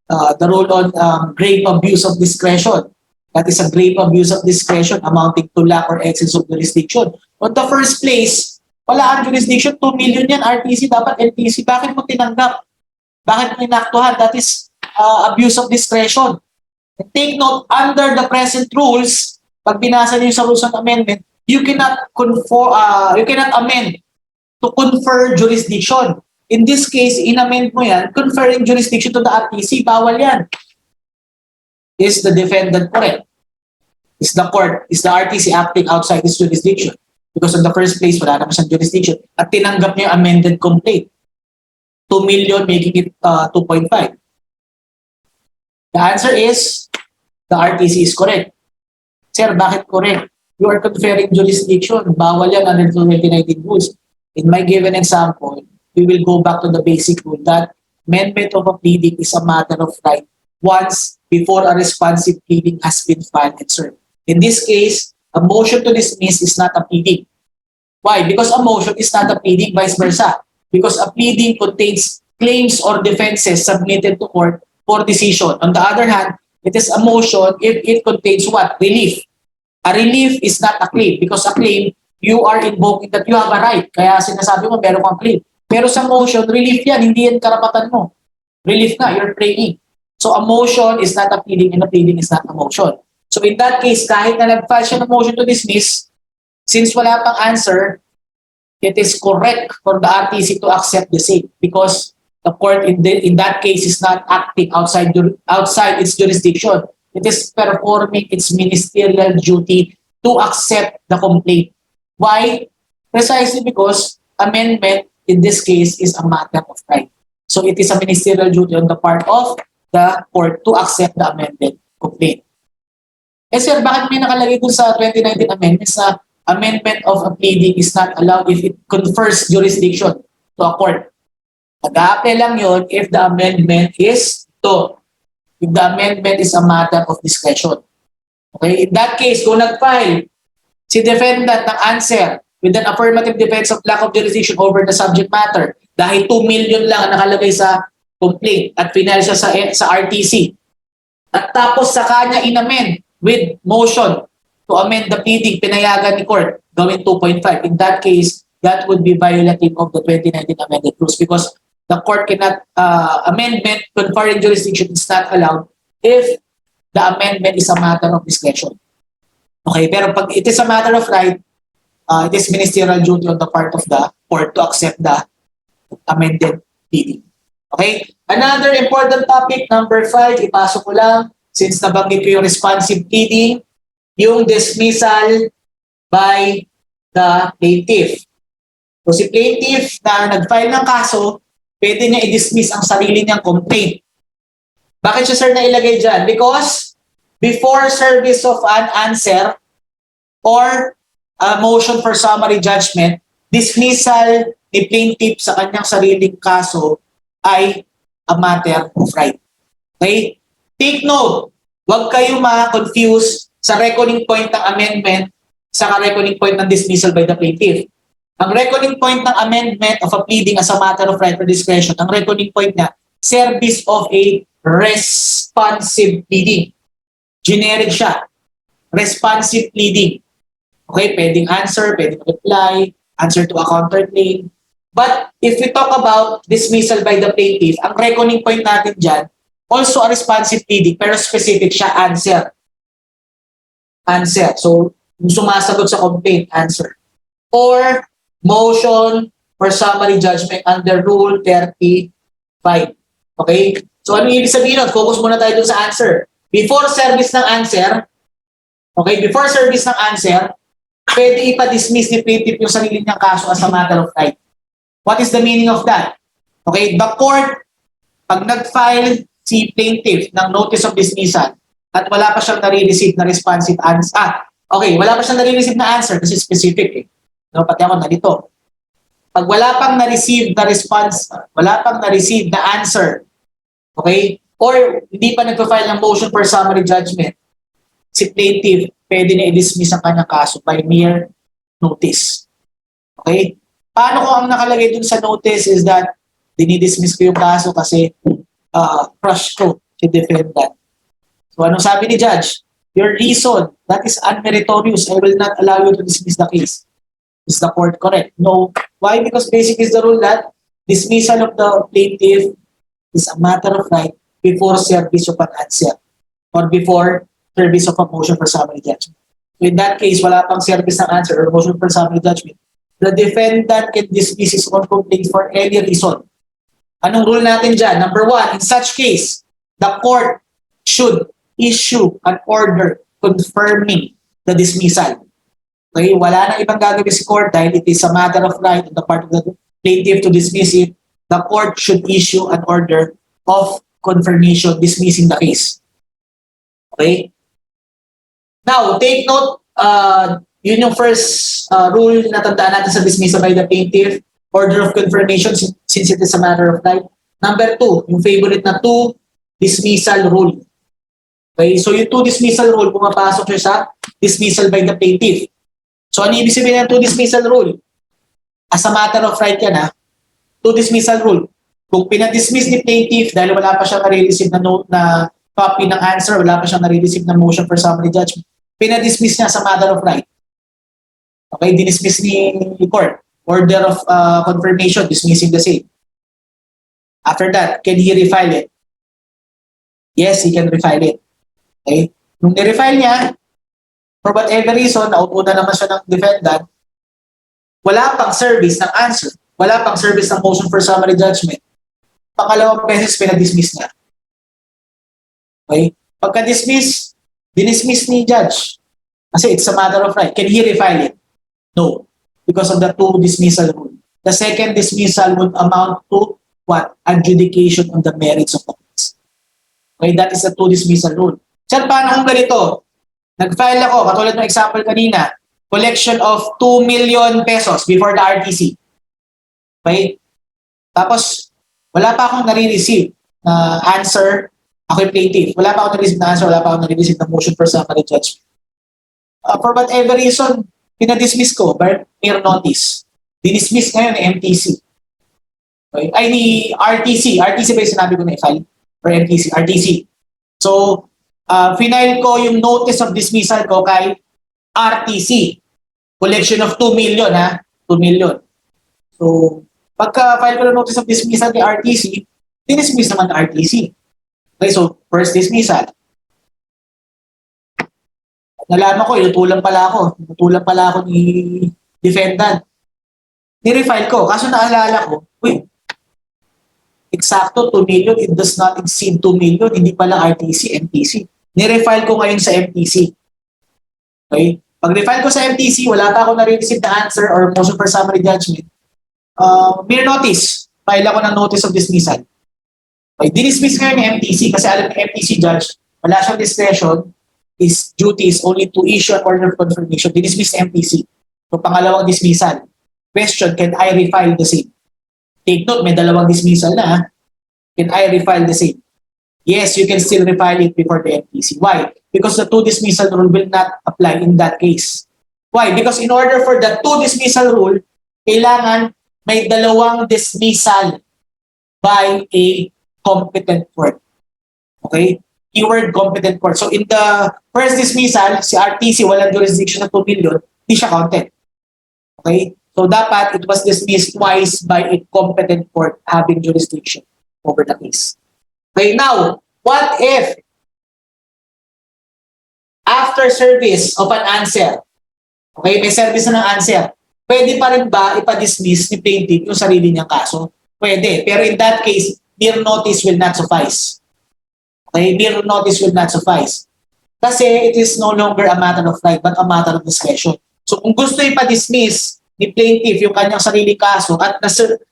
the rule on grave abuse of discretion. That is a grave abuse of discretion amounting to lack or excess of jurisdiction. On the first place, wala ang jurisdiction, 2 million yan, RTC, dapat LTC. Bakit mo tinanggap? Bakit mo inaktuhan? That is abuse of discretion. And take note, under the present rules, pag binasa niyo sa rules of amendment, you cannot amend to confer jurisdiction. In this case, in-amend mo yan, conferring jurisdiction to the RTC, bawal yan. Is the defendant correct? Is the court, is the RTC acting outside its jurisdiction? Because in the first place, wala naman siyang jurisdiction. At tinanggap niya yung amended complaint. 2 million, making it 2.5. The answer is, the RTC is correct. Sir, bakit correct? You are conferring jurisdiction. Bawal yan under 2019 rules. In my given example, we will go back to the basic rule that amendment of a pleading is a matter of right once before a responsive pleading has been filed and served. In this case, a motion to dismiss is not a pleading. Why? Because a motion is not a pleading, vice versa. Because a pleading contains claims or defenses submitted to court for decision. On the other hand, it is a motion if it contains what? Relief. A relief is not a claim because a claim, you are invoking that you have a right. Kaya sinasabi mo, meron kang claim. Pero sa motion, relief yan, hindi yan karapatan mo. Relief nga, you're praying. So a motion is not a pleading and a pleading is not a motion. So in that case, kahit na nag-file siya ng motion to dismiss, since wala pang answer, it is correct for the RTC to accept the same because the court in that case is not acting outside its jurisdiction. It is performing its ministerial duty to accept the complaint. Why? Precisely because amendment in this case is a matter of right. So it is a ministerial duty on the part of the court to accept the amended complaint. Sir, bakit may nakalagay dun sa 2019 amendment sa amendment of a pleading is not allowed if it confers jurisdiction to a court? Mag-a-apply lang yun if the amendment is if the amendment is a matter of discretion. Okay? In that case, kung nag-file si defendant ng answer with an affirmative defense of lack of jurisdiction over the subject matter dahil 2 million lang ang nakalagay sa complaint at final siya sa RTC at tapos sa kanya inamend with motion to amend the pleading, pinayagan ni court gawin 2.5. In that case, that would be violative of the 2019 amended rules because the court cannot amendment conferring jurisdiction is not allowed if the amendment is a matter of discretion. Okay, pero pag it is a matter of right, it is ministerial duty on the part of the court to accept the amended pleading. Okay? Another important topic, number 5, ipasok ko lang, since nabanggit ko yung responsive pleading, yung dismissal by the plaintiff. So si plaintiff na nag-file ng kaso, pwede niya i-dismiss ang sarili niyang complaint. Bakit siya sir na ilagay dyan? Because before service of an answer or a motion for summary judgment, dismissal ni plaintiff sa kanyang sariling kaso ay a matter of right. Okay? Take note, huwag kayo ma-confuse sa reckoning point ng amendment sa reckoning point ng dismissal by the plaintiff. Ang reckoning point ng amendment of a pleading as a matter of right or discretion, ang reckoning point niya, service of a responsive pleading. Generic siya. Responsive pleading. Okay, pwedeng answer, pwedeng reply, answer to a counterclaim. But if we talk about dismissal by the plaintiff, ang reckoning point natin dyan, also a responsive pleading, pero specific siya, answer. Answer. So, yung sumasagot sa complaint, answer. Or, motion for summary judgment under Rule 35. Okay? So, ano ibig sabihin nun? Focus muna tayo dun sa answer. Before service ng answer, okay, before service ng answer, pwede ipa-dismiss ni plaintiff yung sarili niyang kaso as a matter of right. What is the meaning of that? Okay, the court, pag nag-file si plaintiff ng notice of dismissal at wala pa siyang nare-receive na responsive answer. Okay, wala pa siyang nare-receive na answer kasi specific eh. No, pati ako nalito. Pag wala pang na-receive na response, wala pang na-receive na answer, okay, or hindi pa nag-file ng motion for summary judgment, si plaintiff pwede na i-dismiss ang kanyang kaso by mere notice. Okay? Paano kung ang nakalagay dun sa notice is that dinidismiss ko yung kaso kasi crush ko si defendant. So anong sabi ni judge? Your reason, that is unmeritorious. I will not allow you to dismiss the case. Is the court correct? No. Why? Because basic is the rule that dismissal of the plaintiff is a matter of right before service of an answer or before service of a motion for summary judgment. So in that case, wala pang service ng answer or motion for summary judgment. The defendant can dismiss his own complaint for any reason. Anong rule natin dyan? Number one, in such case, the court should issue an order confirming the dismissal. Okay, wala nang ibang gagawin si court dahil it is a matter of right on the part of the plaintiff to dismiss it. The court should issue an order of confirmation dismissing the case. Okay? Now, take note, yun yung first rule na tandaan natin sa dismissal by the plaintiff, order of confirmation since it is a matter of right. Number two, yung favorite na two, dismissal rule. Okay, so yung two dismissal rule, pumapasok siya sa dismissal by the plaintiff. So ano ibig sabihin ng two dismissal rule? As a matter of right yan ha, two dismissal rule. Kung pinadismiss ni plaintiff dahil wala pa siyang nare-receive na note na copy ng answer, wala pa siyang nare-receive na motion for summary judgment, pinadismiss niya sa matter of right. Okay, dinismiss ni court. Order of confirmation, dismissing the same. After that, can he refile it? Yes, he can refile it. Okay? Nung ni-refile niya, for whatever reason, naupo na naman siya ng defendant, wala pang service ng answer, wala pang service ng motion for summary judgment. Pangalawang beses, pinadismiss niya. Okay? Pagka-dismiss, dinismiss ni judge. Kasi it's a matter of right. Can he refile it? No. Because of the two dismissal rule. The second dismissal would amount to what? Adjudication on the merits of the case. Okay, that is the two dismissal rule. Sir, paano kung ganito? Nag-file ako, katulad ng example kanina, collection of 2 million pesos before the RTC. Okay? Tapos, wala pa akong nare-receive na answer. Ako yung plaintiff. Wala pa akong nare-receive na answer, wala pa akong nare-receive na motion for summary judgment. For whatever reason, pinadismiss ko by mere notice. Dinismiss ngayon ni MTC. Okay? Ay, ni RTC. RTC ba yung sinabi ko na i-file? Or MTC? RTC. So, final ko yung notice of dismissal ko kay RTC. Collection of 2 million, ha? 2 million. So, pagka-file ko ng notice of dismissal kay RTC, dinismiss naman ng RTC. Okay, so, first dismissal. Nalaman ko, inutulan pala ako ni defendant. Ni-refile ko, kaso naalala ko, eksakto 2 million, it does not exceed 2 million, hindi pala RTC, MTC. Ni-refile ko ngayon sa MTC. Okay? Pag refile ko sa MTC, wala pa ako na-receive na answer or motion for summary judgment. Mere notice, file ako ng notice of dismissal. Okay, dinismiss ngayon ng MTC kasi alam ng MTC judge, wala siyang discretion, his duty is only to issue an order of confirmation. Dinismiss ng MTC. So pangalawang dismissal. Question, can I refile the same? Take note, may dalawang dismissal na. Ha? Can I refile the same? Yes, you can still refile it before the MTC. Why? Because the two dismissal rule will not apply in that case. Why? Because in order for the two dismissal rule, kailangan may dalawang dismissal by a competent court. Okay? Keyword competent court. So in the first dismissal, si RTC walang jurisdiction na 2 million, hindi siya counted. Okay? So dapat it was dismissed twice by a competent court having jurisdiction over the case. Okay, now, what if after service of an answer, okay, may service na ng answer, pwede pa rin ba ipa-dismiss ni plaintiff yung sarili niyang kaso? Pwede. Pero in that case, mere notice will not suffice. Okay, mere notice will not suffice. Kasi it is no longer a matter of right, but a matter of discretion. So kung gusto ipa-dismiss ni plaintiff yung kanyang sariling kaso at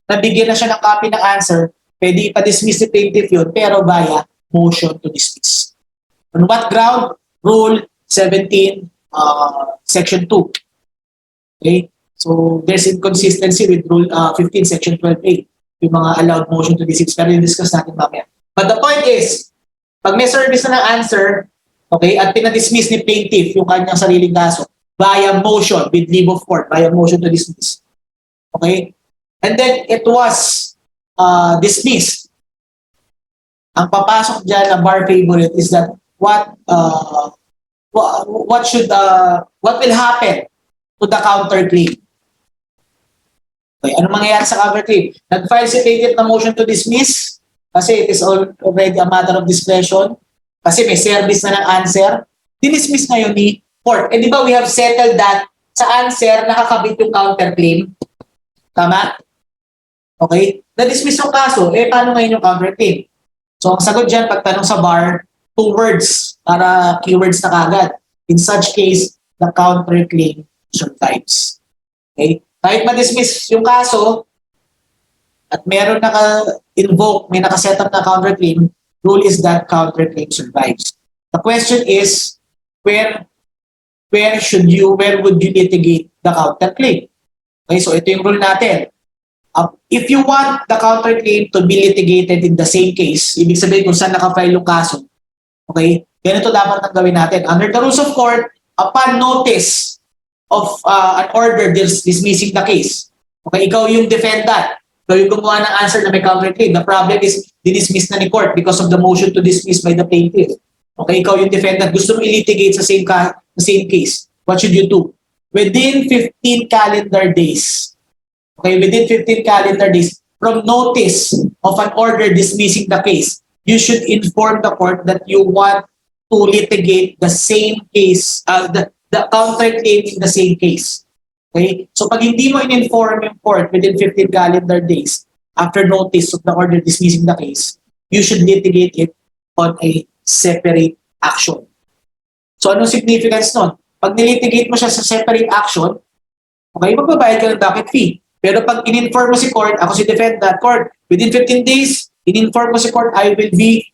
nabigyan na siya ng copy ng answer, pwede ipa-dismiss ni plaintiff yun, pero via motion to dismiss. On what ground? Rule 17, Section 2. Okay? So, there's inconsistency with Rule 15, Section 12A. Yung mga allowed motion to dismiss. Pero i-discuss natin mamaya. But the point is, pag may service na ng answer, okay, at pinadismiss ni plaintiff yung kanyang sariling kaso via motion with leave of court, via motion to dismiss. Okay? And then, it was dismissed. Ang papasok dyan na bar favorite is that what will happen to the counterclaim? Okay, ano mangyayari sa counterclaim? Nag-file si plaintiff na motion to dismiss kasi it is already a matter of discretion kasi may service na ng answer. Dinismiss ngayon ni court. Eh di ba we have settled that sa answer nakakabit yung counterclaim? Tama? Okay? Na-dismiss yung kaso, eh paano ngayon yung counterclaim? So ang sagot dyan, pagtanong sa bar, 2 words para keywords na kagad. In such case, the counterclaim survives. Okay? Kahit ma-dismiss yung kaso at meron naka-invoke, may naka-set up na counterclaim, rule is that counterclaim survives. The question is, where would you litigate the counterclaim? Okay, so ito yung rule natin. If you want the counterclaim to be litigated in the same case, ibig sabihin kung saan nakafile yung kaso, okay, ganito dapat ang gawin natin. Under the rules of court, upon notice of an order dismissing the case, okay, ikaw yung defendant, ikaw yung gumawa ng answer na may counterclaim. The problem is, dinismiss na ni court because of the motion to dismiss by the plaintiff. Okay, ikaw yung defendant, gusto mo i-litigate sa same case. What should you do? Within 15 calendar days, okay, within 15 calendar days from notice of an order dismissing the case, you should inform the court that you want to litigate the same case, the counterclaim in the same case. Okay? So pag hindi mo in-inform yung court within 15 calendar days after notice of the order dismissing the case, you should litigate it on a separate action. So anong significance nun? Pag nilitigate mo siya sa separate action, okay, magbabayad ka ng docket fee. Pero pag in-inform mo si court, ako si defendant, court, within 15 days, in-inform mo si court, I will be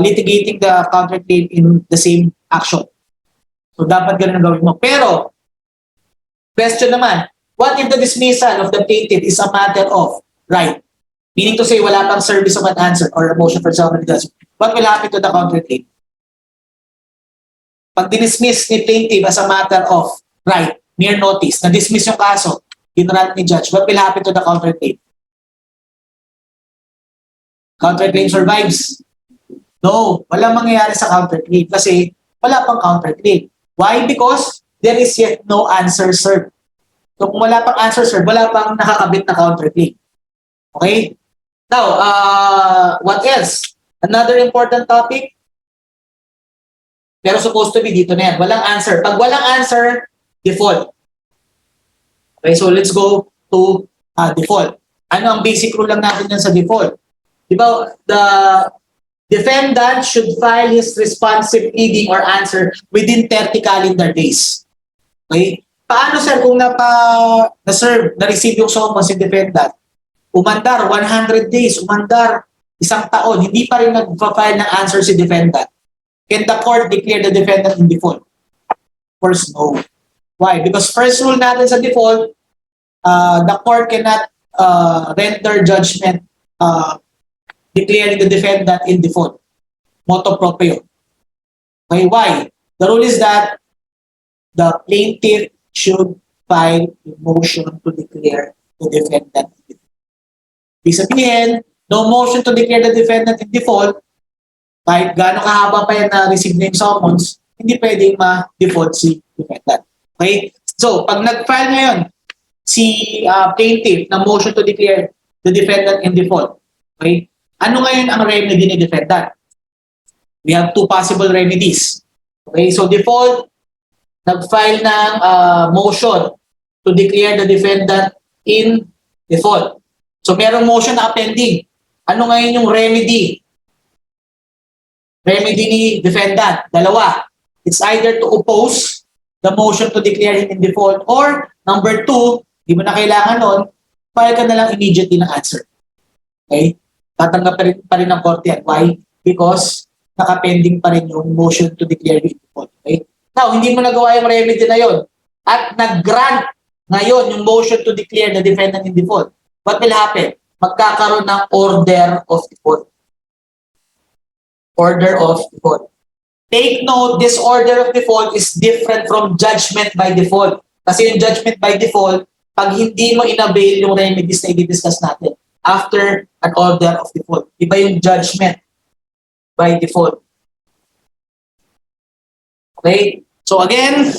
litigating the counterclaim in the same action. So dapat ganun ang gawin mo. Pero, question naman, what if the dismissal of the plaintiff is a matter of right? Meaning to say, wala pang service of an answer or a motion for summary judgment. What will happen to the counterclaim? Pag dinismiss ni plaintiff as a matter of right, mere notice, na-dismiss yung kaso, ginrant ni judge, what will happen to the counterclaim? Counterclaim survives? No, walang mangyayari sa counterclaim kasi wala pang counterclaim. Why? Because there is yet no answer served. So kung wala pang answer served, wala pang nakakabit na counterclaim. Okay? Now, what else? Another important topic, pero supposed to be dito na yan. Walang answer. Pag walang answer, default. Okay, so let's go to default. Ano ang basic rule lang natin yan sa default? Diba, the defendant should file his responsive pleading or answer within 30 calendar days. Okay? Paano sir kung na-serve, na-receive yung summons si defendant? Umandar, 100 days. Umandar, isang taon, hindi pa rin nag-file ng answer si defendant, can the court declare the defendant in default? Of course, no. Why? Because first rule natin sa default, the court cannot render judgment declaring the defendant in default. Motu proprio. Okay, why? The rule is that the plaintiff should file a motion to declare the defendant in default. Ibig sabihin, no motion to declare the defendant in default, kahit gaano kahaba pa yan na receive na yung summons, hindi pwedeng ma-default si defendant. Okay? So, pag nag-file ngayon si plaintiff na motion to declare the defendant in default, okay? Ano ngayon ang remedy ni defendant? We have two possible remedies. Okay? So, default, nag-file ng motion to declare the defendant in default. So, merong motion na pending. Ano ngayon yung remedy? Remedy ni defendant, dalawa. It's either to oppose the motion to declare him in default or number two, di mo na kailangan nun, file ka na lang immediately ng answer. Okay? Tatanggap pa rin ng korte yan. Why? Because nakapending pa rin yung motion to declare him in default. Okay? Now, hindi mo nagawa yung remedy na yon at nag-grant ngayon yung motion to declare the defendant in default. What will happen? Magkakaroon ng order of default. Order of default. Take note, this order of default is different from judgment by default. Kasi yung judgment by default, pag hindi mo inavail yung remedies na i-discuss natin after an order of default. Iba yung judgment by default. Okay? So again,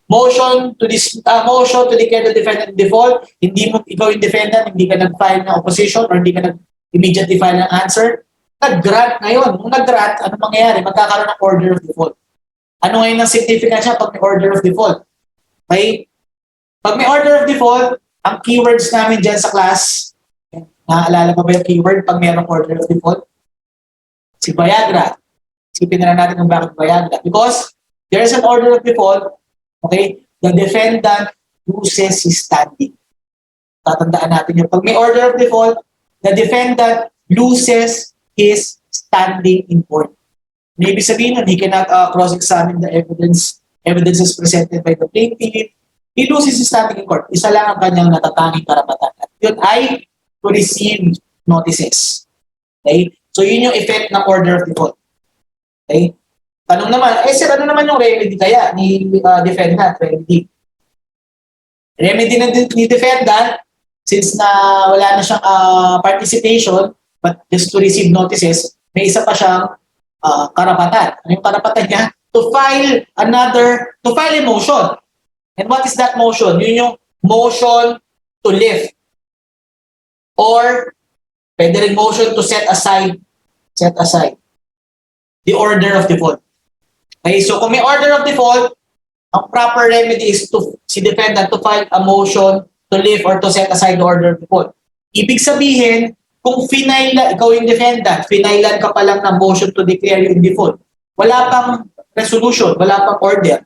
motion to declare the defendant in default, hindi mo ikaw yung defendant, hindi ka nag-file ng opposition or hindi ka nag-immediately file ng answer. Nag-grant ngayon. Kung nag-grant, ano mangyayari? Magkakaroon ng order of default. Ano ngayon ang significance niya pag may order of default? Okay? Pag may order of default, ang keywords namin dyan sa class, naaalala mo ba yung keyword pag mayroong order of default? Si Viagra. Isipin na lang natin kung bakit Viagra. Because there is an order of default, okay? The defendant loses his standing. Tatandaan natin yun. Pag may order of default, the defendant loses his standing in court. Maybe sabihin nun, he cannot cross-examine the evidences presented by the plaintiff. He loses his standing in court. Isa lang ang kanyang natatanging karapatan. At yun ay to receive notices. Okay? So yun yung effect ng order of default. Okay? Tanong naman, sir, ano naman yung remedy kaya ni defendant? Remedy ni defendant, since na wala na siyang participation, but just to receive notices, may isa pa siyang karapatan. Ano yung karapatan niya? To file a motion. And what is that motion? Yun yung motion to lift. Or, pwede rin motion to set aside the order of default. Okay, so kung may order of default, ang proper remedy is to si defendant to file a motion to lift or to set aside the order of default. Ibig sabihin, kung ikaw yung defendant, finailan ka pa lang ng motion to declare you in default, wala pang resolution, wala pang order,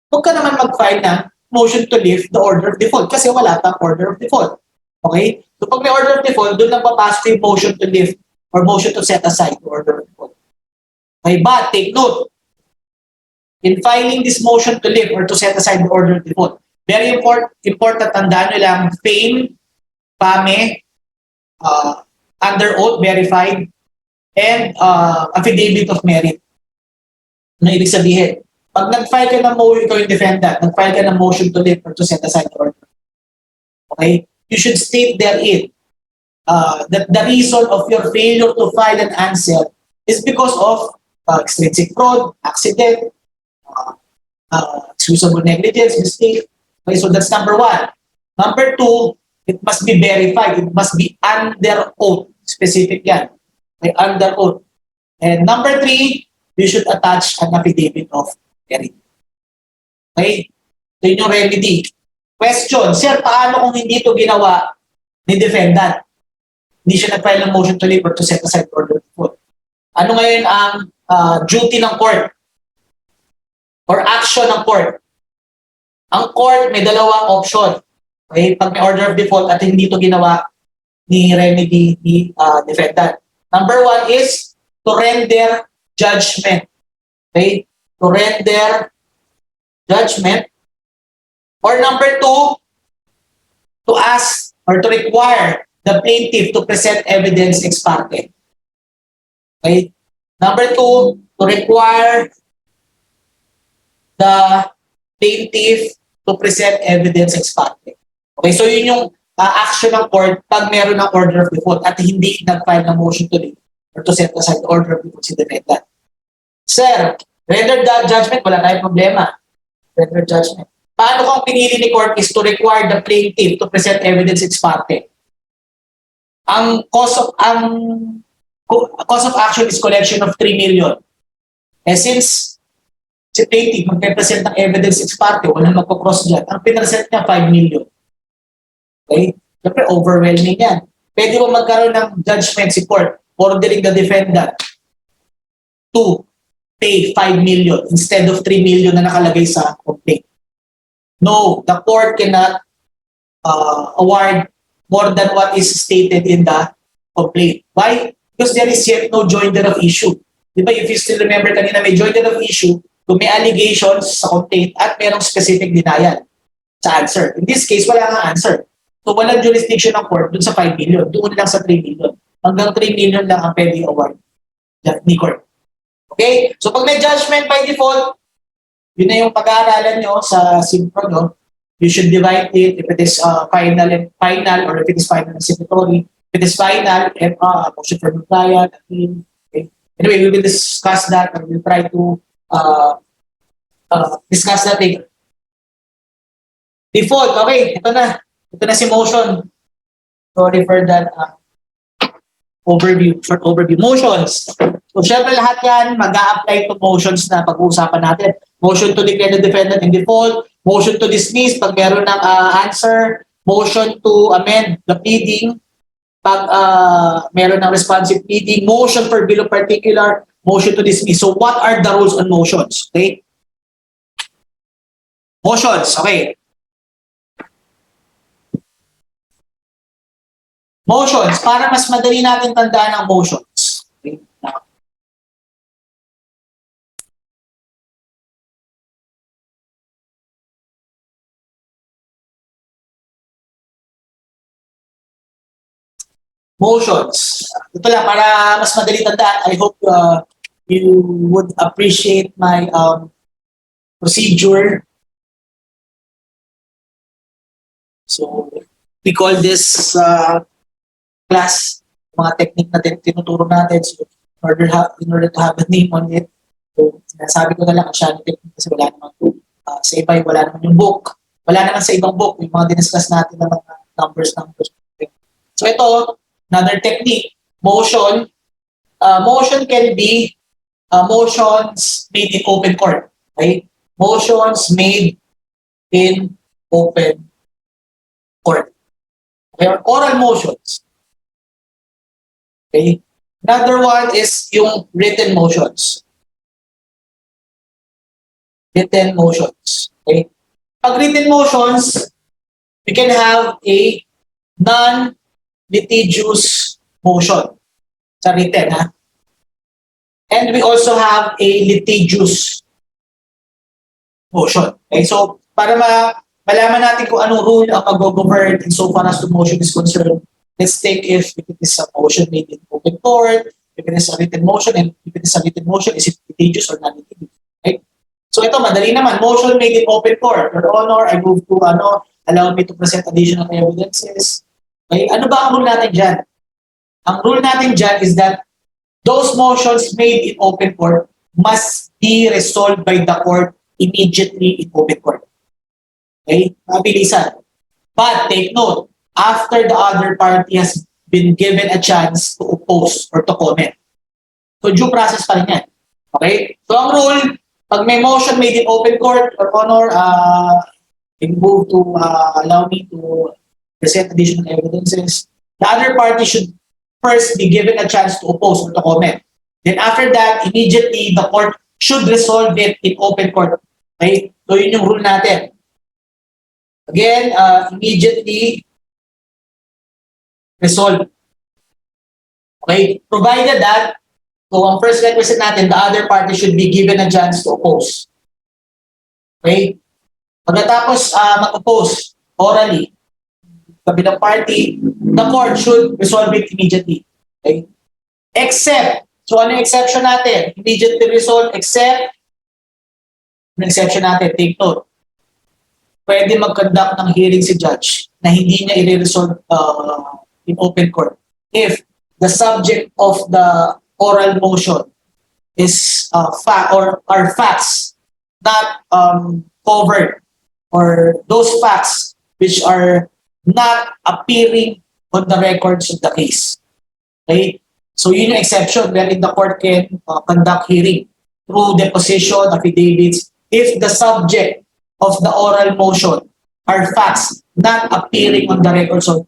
huwag ka naman mag-file ng motion to lift the order of default kasi wala pang order of default. Okay? So pag may order of default, doon lang papasok yung motion to lift or motion to set aside the order of default. Okay, but take note, in filing this motion to lift or to set aside the order of default, very important, tandaan nyo lang, FAME, under oath, verified, and affidavit of merit. Ano ibig sabihin? Pag nag-file ka ng motion, ikaw yung defendant, nag-file ka ng motion to lift or to set aside the order. Okay? You should state therein that the reason of your failure to file an answer is because of extrinsic fraud, accident, excusable negligence, mistake. Okay, so that's number one. Number two, it must be verified. It must be under oath. Specific yan. Okay, under oath. And number three, you should attach an affidavit of merit. Okay? So yun yung remedy. Question, sir, paano kung hindi ito ginawa ni defendant? Hindi siya nag-file ng motion to lift or to set aside order of default. Ano ngayon ang duty ng court? Or action ng court? Ang court may dalawang option. Okay? Pag may order of default at hindi ito ginawa ni remedy ni defendant. Number one is to render judgment. Okay? To render judgment. Or number two, to ask or to require the plaintiff to present evidence ex parte. Okay? Number two, to require the plaintiff to present evidence ex parte. Okay, so yun yung action ng court pag meron ng order of default at hindi nag-file ng motion to leave or to set aside the order of default si defendant. Sir, render the judgment, wala tayong problema. Render judgment. Paano kung pinili ni court is to require the plaintiff to present evidence ex parte? Ang cost of action is collection of 3 million. Eh since si plaintiff magpe-present ng evidence ex parte, walang magpo-cross dyan, ang pinresent niya 5 million. Okay? Siyempre, overwhelming yan. Pwede mo magkaroon ng judgment si court ordering the defendant to pay 5 million instead of 3 million na nakalagay sa complaint. No, the court cannot award more than what is stated in the complaint. Why? Because there is yet no joinder of issue. Di ba, if you still remember kanina, may joinder of issue kung may allegations sa complaint at merong specific denial sa answer. In this case, wala nga answer. So, walang jurisdiction ng court dun sa 5 million. Doon lang sa 3 million. Hanggang 3 million lang ang pwede award ni court. Okay? So, pag may judgment by default, yun na yung pag-aaralan nyo sa SIMPRO, no? You should divide it if it is final or if it is final and statutory. If it is final, motion for compliance. Okay? Anyway, we will discuss that and we'll try to discuss that later. Default, okay, ito na. Ito na si motion. Sorry for that short overview. Motions. So, syempre lahat yan, mag-a-apply to motions na pag-uusapan natin. Motion to declare the defendant in default, motion to dismiss pag meron ng answer, motion to amend the pleading pag meron ng responsive pleading, motion for bill of particular, motion to dismiss. So, what are the rules on motions? Okay? Motions, okay. Motions, para mas madali natin tandaan ang motions. Okay? Motions. Ito lang, para mas madali tandaan, I hope you would appreciate my procedure. So, we call this class, mga technique na tinuturo natin. So, in order to have a name on it, so, sabi ko na lang, Anciano technique kasi wala naman sa iba, wala naman yung book. Wala naman sa ibang book, yung mga diniscuss natin na mga numbers. So, ito, another technique, motion. Motion can be motions made in open court. Okay? Motions made in open court. Okay? Or oral motions. Okay? Another one is yung written motions. Written motions. Okay? Pag written motions, we can have a non-litigious motion. Sa written, ha? And we also have a litigious motion. Okay? So, para malaman natin kung anong rule ang mag-govern in so far as the motion is concerned, let's take if it is a motion made in open court, if it is a written motion, and if it is a written motion, is it litigious or non-litigious? Okay? So ito, madali naman. Motion made in open court. Your Honor, I move to, allow me to present additional evidences. Okay? Ano ba ang rule natin dyan? Ang rule natin dyan is that those motions made in open court must be resolved by the court immediately in open court. Okay? Mabilisan. But take note, after the other party has been given a chance to oppose or to comment. So due process pa rin yan. Okay? So ang rule, pag may motion made in open court, Your Honor, you move to allow me to present additional evidences. The other party should first be given a chance to oppose or to comment. Then after that, immediately the court should resolve it in open court. Okay? So yun yung rule natin. Again, immediately resolve. Okay? Provided that, so ang first requisite natin, the other party should be given a chance to oppose. Okay? Pagkatapos mag-oppose orally, kabilang party, the court should resolve it immediately. Okay? Except, so ano yung exception natin? Immediately resolve, except, ano exception natin? Take note. Pwede mag-conduct ng hearing si judge na hindi niya i-resolve in open court if the subject of the oral motion is fact or are facts not covered, or those facts which are not appearing on the records of the case. Okay? So yun yung exception wherein the court can conduct hearing through deposition, affidavits, if the subject of the oral motion are facts not appearing on the records of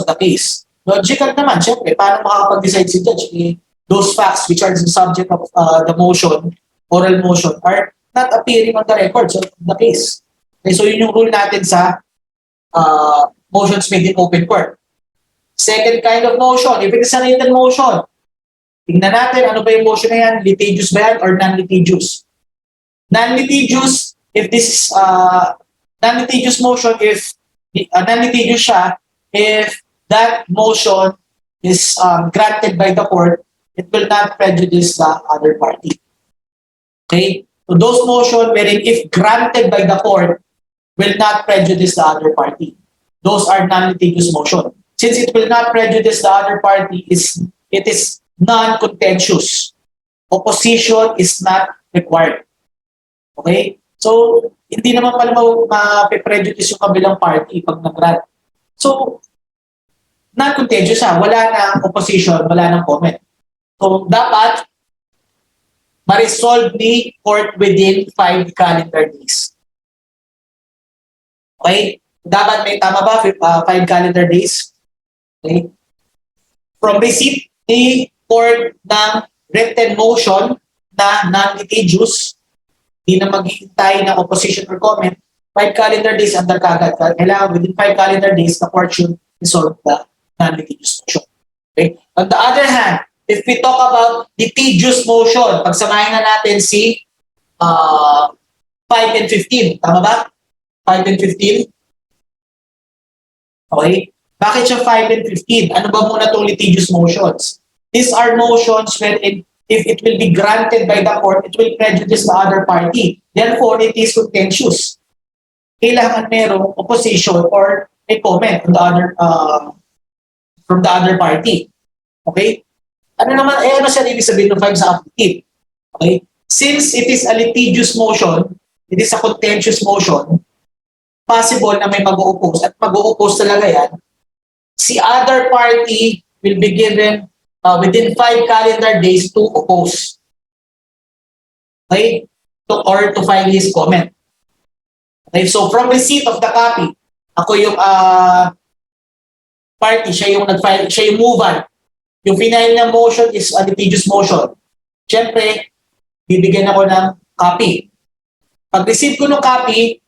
the case. Logical naman, syempre, paano makakapag-decide si judge? Those facts which are the subject of the motion, oral motion, are not appearing on the records of the case. Okay, so yun yung rule natin sa motions made in open court. Second kind of motion, if it is a written motion, tingnan natin ano ba yung motion na yan, litigious ba yan or non-litigious? Non-litigious, if this is non-litigious motion, if non-litigious siya, if that motion is granted by the court, it will not prejudice the other party. Okay? So those motions wherein if granted by the court will not prejudice the other party. Those are non-litigious motion. Since it will not prejudice the other party, it is non-contentious. Opposition is not required. Okay? So, hindi naman pala ma-prejudice yung kabilang party pag nag-grant. So, non-contentious wala nang opposition, wala nang comment. So, dapat ma-resolve ni court within 5 calendar days. Okay? Dapat may tama ba? 5 calendar days. Okay? From receipt ni court ng written motion na non-litigious, hindi na maghihintay ng opposition or comment, 5 calendar days under kagad. Kailangan within 5 calendar days, the court should resolve the non-litigious motion. Okay? On the other hand, if we talk about litigious motion, pagsamahin na natin si 5 and 15. Tama ba? 5 and 15? Okay? Bakit siya 5 and 15? Ano ba muna itong litigious motions? These are motions wherein if it will be granted by the court, it will prejudice the other party. Therefore, it is contentious. Kailangan merong opposition or a comment on the other, from the other party. Okay? Ano naman, ano siya ibig sabihin ng 5 sa affidavit? Okay? Since it is a litigious motion, it is a contentious motion, possible na may mag-o-oppose at mag-o-oppose talaga yan, si other party will be given within 5 calendar days to oppose. Okay? Or to file his comment. Okay? So from receipt of the copy, ako yung party, siya yung nag-file, siya yung move-on. Yung final na motion is a litigious motion. Siyempre, bibigyan ako ng copy. Pag-receive ko ng copy,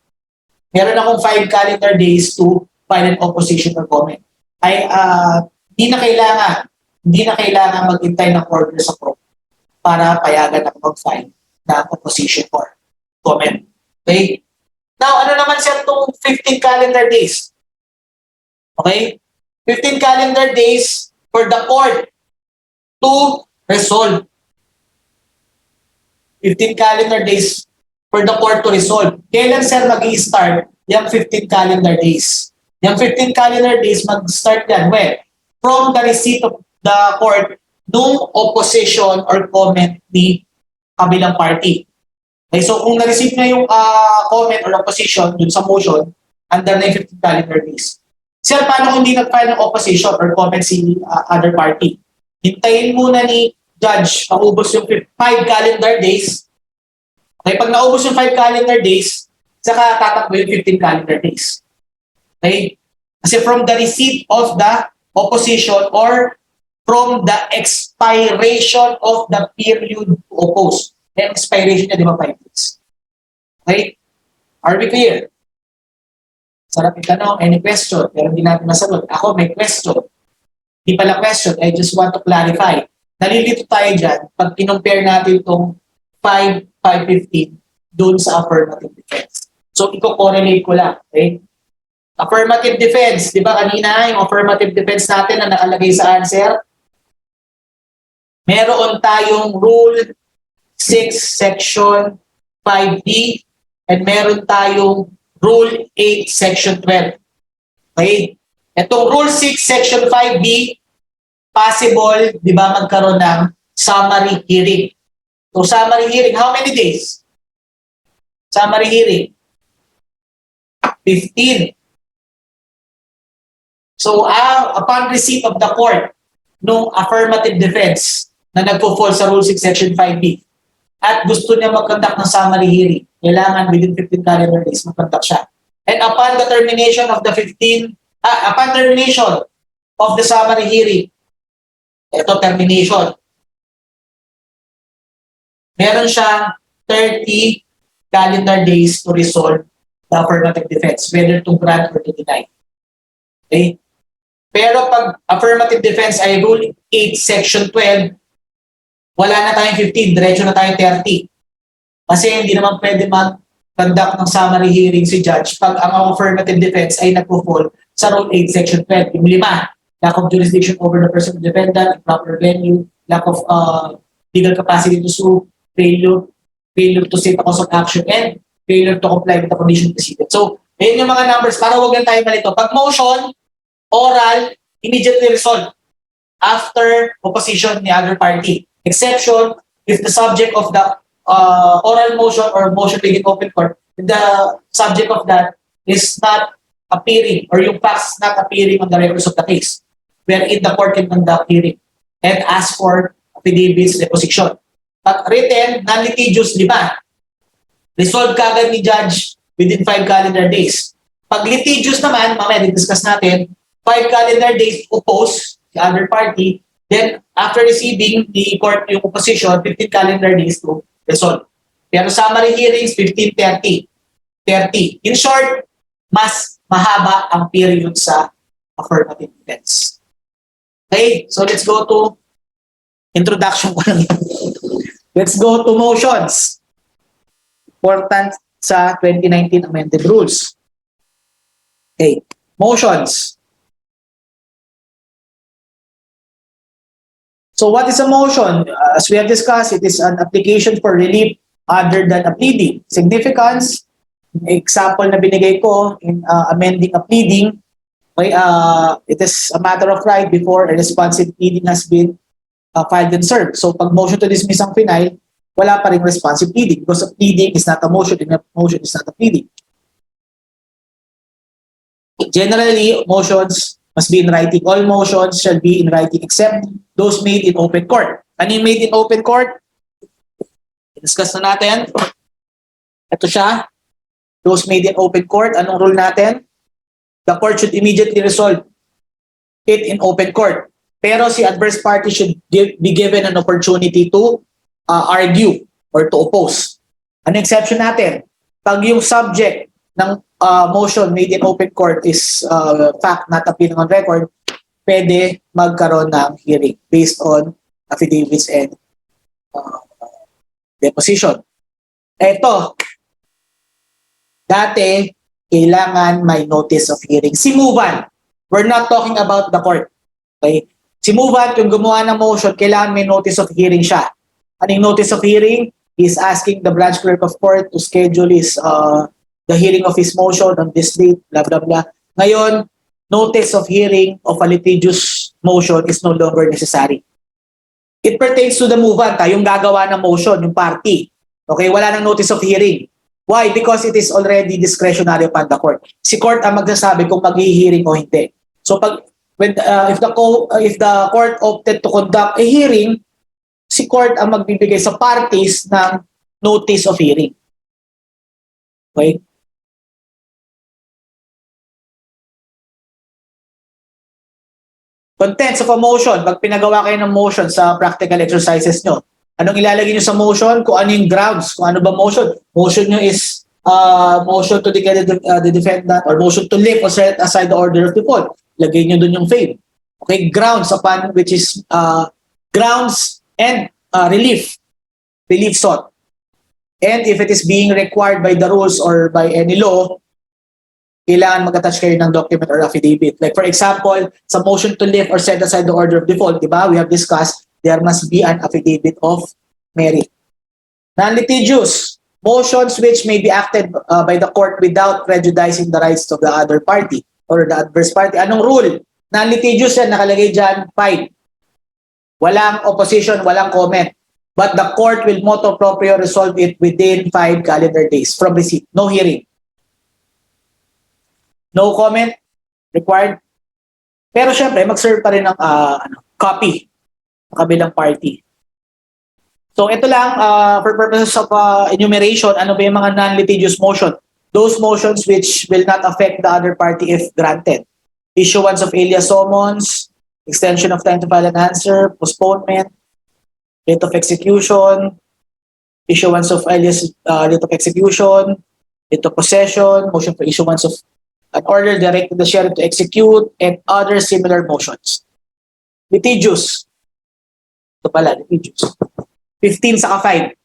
meron akong 5 calendar days to file an opposition or comment. Ay, hindi na kailangan maghintay ng order sa Prof para payagan ako mag-file ng opposition or comment. Okay? Now, ano naman siya itong 15 calendar days? Okay? 15 calendar days for the court to resolve. 15 calendar days for the court to resolve. Kailan sir mag-i-start yung 15 calendar days? Yung 15 calendar days mag-start yan. Well, from the receipt of the court nung opposition or comment ni kabilang party. Okay, so kung na-receive na yung comment or opposition dun sa motion, under na yung 15 calendar days. Sir, paano kung hindi nag-file ng opposition or comment si other party? Hintayin muna ni judge maubos yung 5 calendar days. Okay, pag naubos yung 5 calendar days, saka tatakbo yung 15 calendar days. Okay? Kasi from the receipt of the opposition or from the expiration of the period to oppose. The expiration niya, di ba, 5 days? Okay? Are we clear? Sarap itanong, any question? Pero hindi natin masagot. Ako may question. Di pala question, I just want to clarify. Nalilito tayo dyan pag kinumpare natin itong 515 doon sa affirmative defense. So, i-correlate ko lang. Okay? Affirmative defense, di ba kanina yung affirmative defense natin na nakalagay sa answer? Meron tayong Rule 6, Section 5D, and meron tayong Rule 8, Section 12. Okay? Itong Rule 6, Section 5D, possible, di ba, magkaroon ng summary hearing. So, summary hearing, how many days? Summary hearing? 15. So, upon receipt of the court nung affirmative defense na nagpo-fall sa Rule 6, Section 5B at gusto niya mag-conduct ng summary hearing, kailangan within 15 calendar days mag-conduct siya. And upon the termination of the upon termination of the summary hearing, ito termination, meron siyang 30 calendar days to resolve the affirmative defense, whether to grant or to deny. Okay? Pero pag affirmative defense ay Rule 8, Section 12, wala na tayong 15, diretso na tayong 30. Kasi hindi naman pwede mag-conduct ng summary hearing si judge pag ang affirmative defense ay nagpo-fall sa Rule 8, Section 12. Yung 5, lack of jurisdiction over the person of the defendant, improper venue, lack of legal capacity to sue, failure to state a cause of action, and failure to comply with the condition preceded. So, ayun yung mga numbers para huwag lang tayo malito. Pag motion, oral, immediately resolved after opposition ni other party. Exception, if the subject of the oral motion or motion made in open court, the subject of that is not appearing or yung facts not appearing on the records of the case, wherein the court can conduct hearing and ask for affidavits deposition. Pag written, non-litigious, di ba? Resolve kagad ni judge within 5 calendar days. Pag litigious naman, mamaya discuss natin, 5 calendar days to oppose the other party, then after receiving the court yung opposition, 15 calendar days to resolve. Pero summary hearings, 15, 30. 30. In short, mas mahaba ang period sa affirmative defense. Okay, so let's go to introduction ko lang. Let's go to motions. Important sa 2019 amended rules. Okay, motions. So what is a motion? As we have discussed, it is an application for relief other than a pleading. Significance, example na binigay ko in amending a pleading, okay, it is a matter of right before a responsive pleading has been filed and served. So pag motion to dismiss ang final, wala pa rin responsive pleading because a pleading is not a motion and a motion is not a pleading. Generally, motions must be in writing. All motions shall be in writing except those made in open court. Ano yung made in open court? Discuss na natin. Ito siya. Those made in open court. Anong rule natin? The court should immediately resolve it in open court. Pero si adverse party should be given an opportunity to argue or to oppose. Ano exception natin? Pag yung subject ng motion made in open court is fact not appearing on record, pwede magkaroon ng hearing based on affidavits and deposition. Ito, dati, kailangan may notice of hearing. Si Muban, we're not talking about the court. Okay? Si Muban, yung gumawa ng motion, kailangan may notice of hearing siya. Anong notice of hearing? He's asking the branch clerk of court to schedule his the hearing of his motion on this date, blah, blah, blah. Ngayon, notice of hearing of a litigious motion is no longer necessary. It pertains to the movant, yung gagawa ng motion, yung party. Okay, wala nang notice of hearing. Why? Because it is already discretionary upon the court. Si court ang magsasabi kung mag-hearing o hindi. So pag if the court opted to conduct a hearing, si court ang magbibigay sa parties ng notice of hearing. Okay? Contents of a motion, pag pinagawa kayo ng motion sa practical exercises nyo, anong ilalagay nyo sa motion? Kung ano yung grounds, kung ano ba motion. Motion nyo is motion to declare the defendant or motion to lift or set aside the order of default. Lagay nyo dun yung fame. Okay, grounds upon which is grounds and relief sought. And if it is being required by the rules or by any law, kailangan mag-attach kayo ng document or affidavit. Like for example, sa motion to lift or set aside the order of default, di ba? We have discussed, there must be an affidavit of merit. Non-litigious, motions which may be acted by the court without prejudicing the rights of the other party or the adverse party. Anong rule? Non-litigious yan, nakalagay dyan, 5. Walang opposition, walang comment. But the court will motu proprio resolve it within 5 calendar days from receipt. No hearing. No comment required. Pero syempre, mag-serve pa rin ng copy ng kabilang party. So ito lang, for purposes of enumeration, ano ba yung mga non-litigious motion? Those motions which will not affect the other party if granted. Issuance of alias summons, extension of time to file an answer, postponement, date of execution, issuance of alias date of execution, date of possession, motion for issuance of an order directing the sheriff to execute, and other similar motions. Litigious. Ito pala, litigious. 15 saka 5.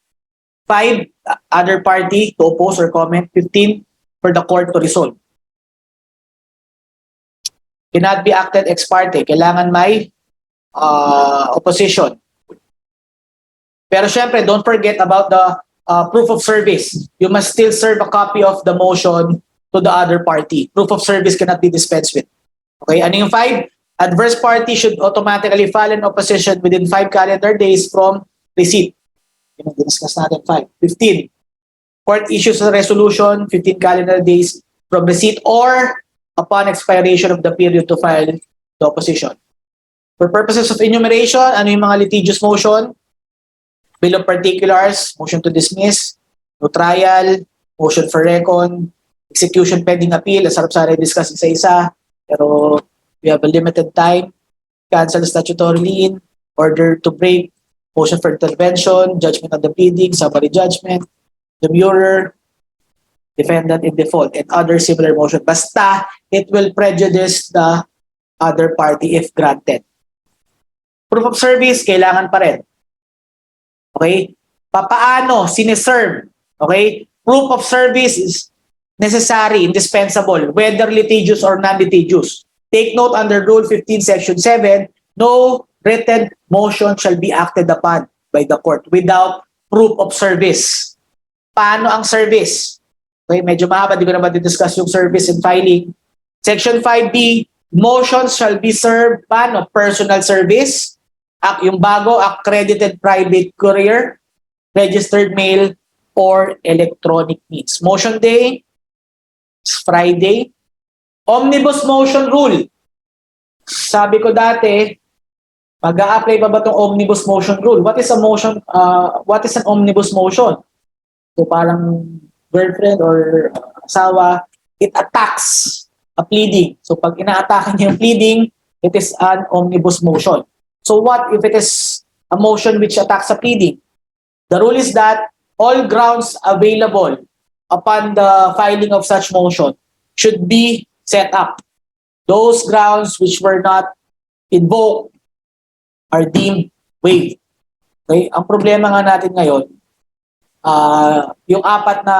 5, other party to oppose or comment. 15, for the court to resolve. Cannot be acted ex parte. Kailangan may opposition. Pero syempre, don't forget about the proof of service. You must still serve a copy of the motion to the other party. Proof of service cannot be dispensed with. Okay, ano yung 5? Adverse party should automatically file an opposition within 5 calendar days from receipt. Yung discuss natin 5. 15. Court issues a resolution 15 calendar days from receipt or upon expiration of the period to file the opposition. For purposes of enumeration, ano yung mga litigious motion? Bill of particulars, motion to dismiss, no trial, motion for recon, execution pending appeal, as sarap sana i-discuss isa-isa, pero we have a limited time, cancel statutory lien, order to break, motion for intervention, judgment on the pleading, summary judgment, demurrer, defendant in default, and other similar motion. Basta, it will prejudice the other party if granted. Proof of service, kailangan pa rin. Okay? Papaano sineserve? Okay? Proof of service is necessary, indispensable, whether litigious or non-litigious. Take note under Rule 15, Section 7, no written motion shall be acted upon by the court without proof of service. Paano ang service? Okay, medyo mahaba, di ko na discuss yung service and filing. Section 5B, motions shall be served, paano? Personal service, yung bago, accredited private courier, registered mail, or electronic means. Motion day, Friday. Omnibus motion rule. Sabi ko dati, mag-a-apply pa ba itong omnibus motion rule? What is a motion? What is an omnibus motion? So parang girlfriend or asawa, it attacks a pleading. So pag ina-attack niya yung pleading, it is an omnibus motion. So what if it is a motion which attacks a pleading? The rule is that all grounds available upon the filing of such motion should be set up. Those grounds which were not invoked are deemed waived. Okay? Ang problema nga natin ngayon, yung 4 na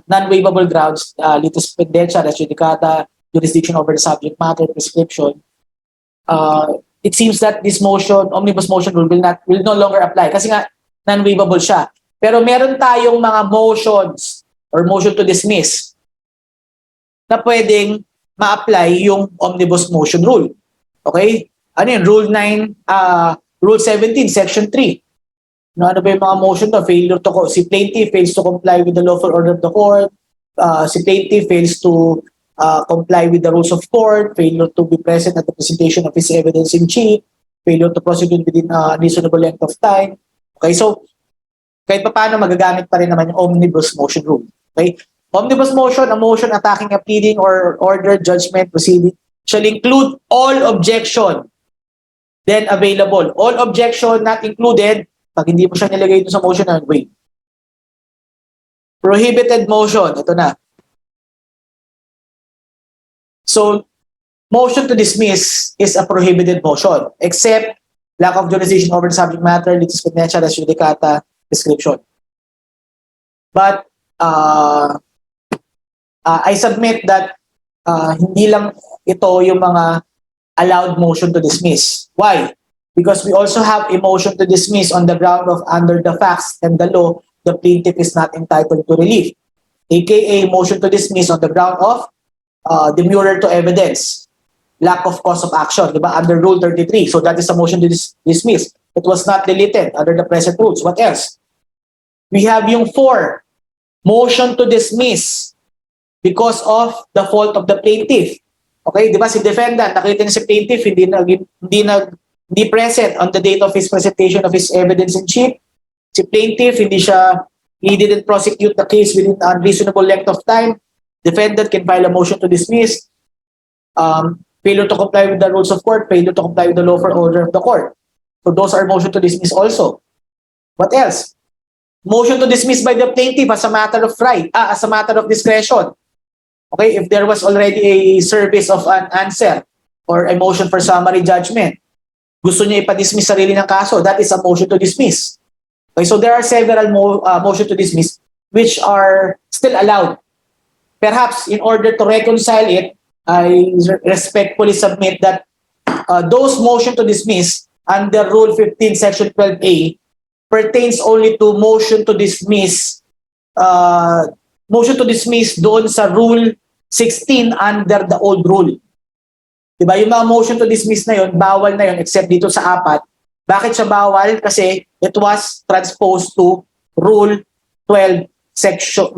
non-waivable grounds, litis pendentia, res judicata, jurisdiction over the subject matter, prescription, it seems that this motion, omnibus motion rule will no longer apply kasi nga non-waivable siya. Pero meron tayong mga motions or motion to dismiss na pwedeng ma-apply yung omnibus motion rule. Okay? Ano yun? Rule 9, Rule 17, Section 3. Ano ba yung mga motion to? Failure to, si plaintiff fails to comply with the lawful order of the court, si plaintiff fails to comply with the rules of court, failure to be present at the presentation of his evidence in chief, failure to prosecute within a reasonable length of time. Okay, so kahit pa paano magagamit pa rin naman yung omnibus motion rule. Okay? Omnibus motion, a motion attacking a pleading or order, judgment, proceeding, shall include all objection then available. All objection not included, pag hindi mo siya nilagay sa motion na wait. Prohibited motion, ito na. So, motion to dismiss is a prohibited motion, except lack of jurisdiction over the subject matter, litis pendentia, res judicata, description. But I submit that hindi lang ito yung mga allowed motion to dismiss. Why? Because we also have a motion to dismiss on the ground of under the facts and the law, the plaintiff is not entitled to relief. AKA motion to dismiss on the ground of demurrer to evidence, lack of cause of action, di ba? Under Rule 33. So that is a motion to dismiss. It was not deleted under the present rules. What else? We have yung 4, motion to dismiss because of the fault of the plaintiff. Okay, di ba si defendant, nakita niya si plaintiff, hindi present on the date of his presentation of his evidence in chief. Si plaintiff, he didn't prosecute the case within a reasonable length of time. Defendant can file a motion to dismiss. Failure to comply with the rules of court, failure to comply with the lawful order of the court. So those are motion to dismiss also. What else? Motion to dismiss by the plaintiff as a matter of right, as a matter of discretion. Okay, if there was already a service of an answer or a motion for summary judgment, gusto niya ipa-dismiss sarili ng kaso, that is a motion to dismiss. Okay, so there are several motion to dismiss which are still allowed. Perhaps in order to reconcile it, I respectfully submit that those motion to dismiss under Rule 15, Section 12A pertains only to motion to dismiss doon sa Rule 16 under the old rule. Diba? Yung mga motion to dismiss na yun, bawal na yun except dito sa 4. Bakit siya bawal? Kasi it was transposed to Rule 8 Section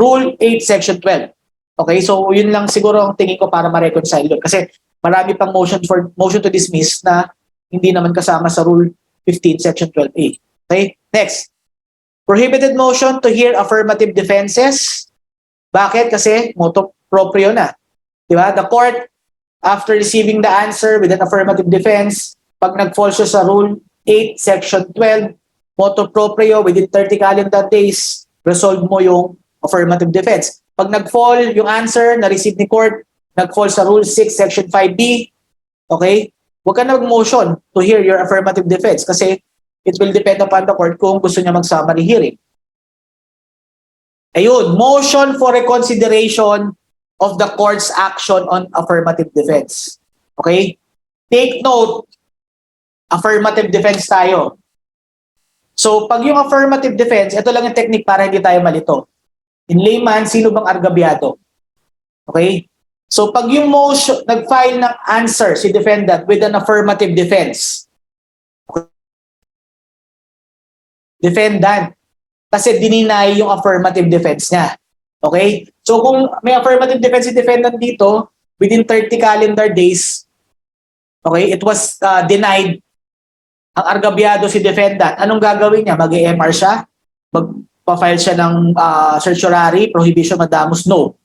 12. Okay, so yun lang siguro ang tingin ko para ma-reconcile yun. Kasi marami pang motion to dismiss na hindi naman kasama sa Rule 15 Section 12A. Okay, next. Prohibited motion to hear affirmative defenses. Bakit? Kasi motu proprio na. Diba? The court, after receiving the answer with an affirmative defense, pag nag-fall siya sa Rule 8 Section 12, motu proprio within 30 calendar days, resolve mo yung affirmative defense. Pag nag-fall yung answer na receive ni court, nag-fall sa Rule 6 Section 5B, okay? Huwag ka na mag-motion to hear your affirmative defense kasi it will depend upon the court kung gusto niya mag-summary hearing. Ayun, motion for reconsideration of the court's action on affirmative defense. Okay? Take note, affirmative defense tayo. So, pag yung affirmative defense, ito lang yung technique para hindi tayo malito. In layman, sino bang argabyado? Okay? So, pag yung motion, nag-file ng answer si defendant with an affirmative defense. Okay? Defendant. Kasi dininay yung affirmative defense niya. Okay? So, kung may affirmative defense si defendant dito, within 30 calendar days, okay, it was denied ang argabyado si defendant. Anong gagawin niya? Mag-EMR siya? Magpa-file siya ng certiorari, prohibition mandamus? No.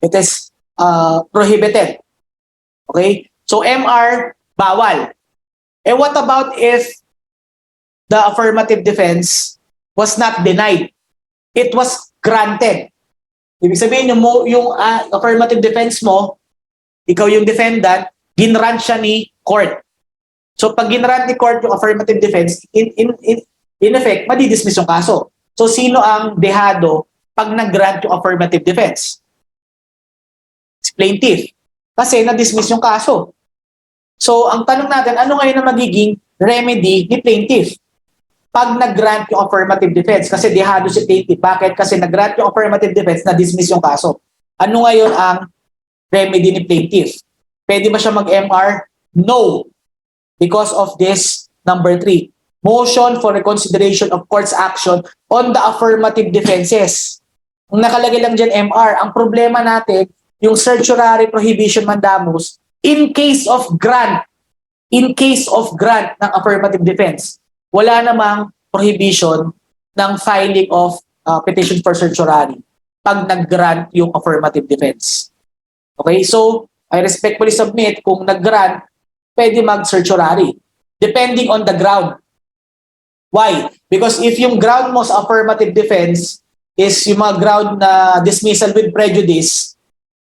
It is prohibited. Okay? So, MR, bawal. Eh, what about if the affirmative defense was not denied? It was granted. Ibig sabihin, yung affirmative defense mo, ikaw yung defendant, ginrant siya ni court. So, pag ginrant ni court yung affirmative defense, in effect, madidismiss yung kaso. So, sino ang dehado pag nag-grant yung affirmative defense? Si plaintiff. Kasi na-dismiss yung kaso. So, ang tanong natin, ano ngayon ang magiging remedy ni plaintiff pag nag-grant yung affirmative defense? Kasi dehado si plaintiff. Bakit? Kasi nag-grant yung affirmative defense, na-dismiss yung kaso. Ano ngayon ang remedy ni plaintiff? Pwede ba siya mag-MR? No. Because of this, number 3. Motion for reconsideration of court's action on the affirmative defenses. Kung nakalagay lang dyan MR, ang problema natin, yung certiorari prohibition mandamus, in case of grant ng affirmative defense, wala namang prohibition ng filing of petition for certiorari pag nag-grant yung affirmative defense. Okay, so I respectfully submit kung nag-grant, pwede mag-certiorari depending on the ground. Why? Because if yung ground mo sa affirmative defense is yung mga ground na dismissal with prejudice,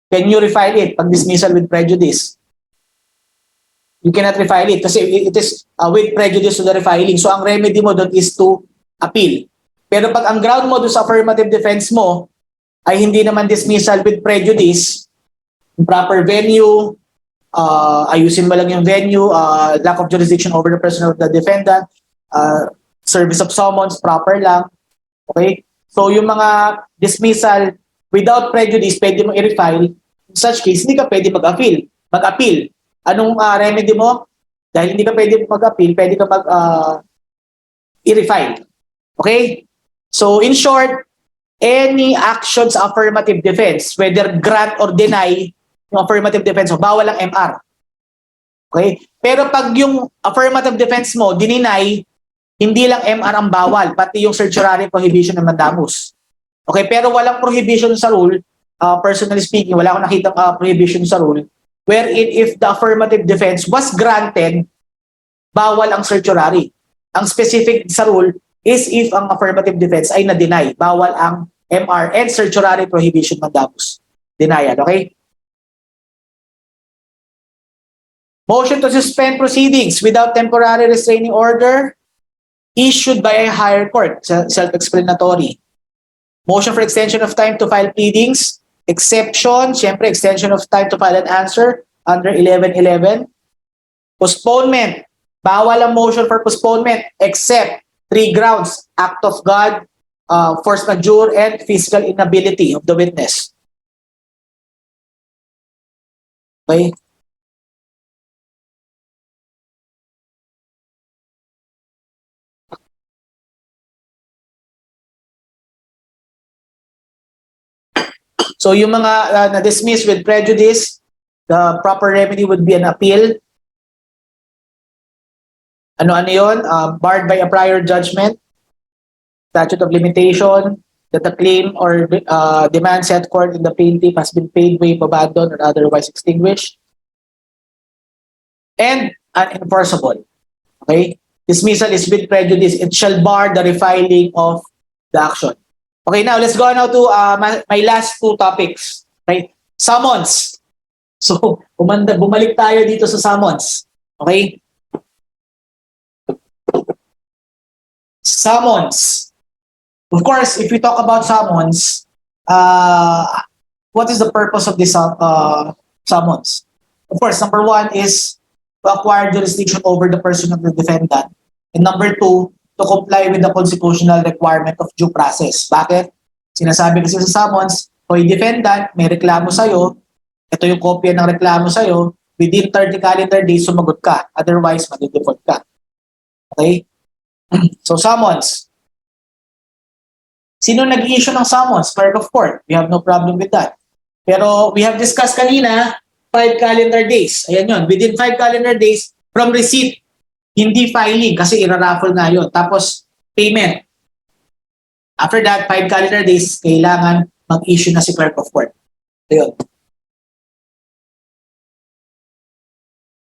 can you refile it pag dismissal with prejudice? You cannot refile it kasi it is with prejudice to the refiling. So ang remedy mo doon is to appeal. Pero pag ang ground mo doon sa affirmative defense mo ay hindi naman dismissal with prejudice, proper venue, ayusin mo lang yung venue, lack of jurisdiction over the person of the defendant, service of summons, proper lang. Okay? So yung mga dismissal without prejudice, pwede mo i-refile. In such case, hindi ka pwede mag-appeal. Anong remedy mo? Dahil hindi ka pwede mag-appeal, pwede ka i-refile. Okay? So in short, any actions affirmative defense, whether grant or deny yung affirmative defense mo, bawal ang MR. Okay? Pero pag yung affirmative defense mo, dininay, hindi lang MR ang bawal, pati yung certiorari prohibition ng mandamus. Okay? Pero walang prohibition sa rule, personally speaking, wala akong nakitang prohibition sa rule, wherein if the affirmative defense was granted, bawal ang certiorari. Ang specific sa rule is if ang affirmative defense ay na-deny, bawal ang MR and certiorari prohibition mandamus. Denial, okay? Motion to suspend proceedings without temporary restraining order issued by a higher court, self-explanatory. Motion for extension of time to file pleadings, exception, syempre extension of time to file an answer under 1111. Postponement, bawal ang motion for postponement except 3 grounds: act of God, force majeure, and physical inability of the witness. Okay? So yung mga na-dismiss with prejudice, the proper remedy would be an appeal. Ano yun? Barred by a prior judgment, statute of limitation, that the claim or demand set forth in the plaintiff has been paid, waived, abandoned, or otherwise extinguished, and unenforceable. Okay? Dismissal is with prejudice. It shall bar the refiling of the action. Okay, now let's go now to my last 2 topics. Right? Summons. So, bumalik tayo dito sa summons. Okay? Summons. Of course, if we talk about summons, what is the purpose of this summons? Of course, number 1 is to acquire jurisdiction over the person of the defendant. And number 2, to comply with the constitutional requirement of due process. Bakit? Sinasabi kasi sa summons, hoy defendant, may reklamo sa'yo, ito yung kopya ng reklamo sa'yo, within 30 calendar days, sumagot ka. Otherwise, mag-default ka. Okay? So, summons. Sino nag-issue ng summons? Clerk of court. We have no problem with that. Pero we have discussed kanina, 5 calendar days. Ayan yun. Within 5 calendar days from receipt, hindi filing kasi iraraffle na yun. Tapos, payment. After that, 5 calendar days, kailangan mag-issue na si clerk of court. Ayun.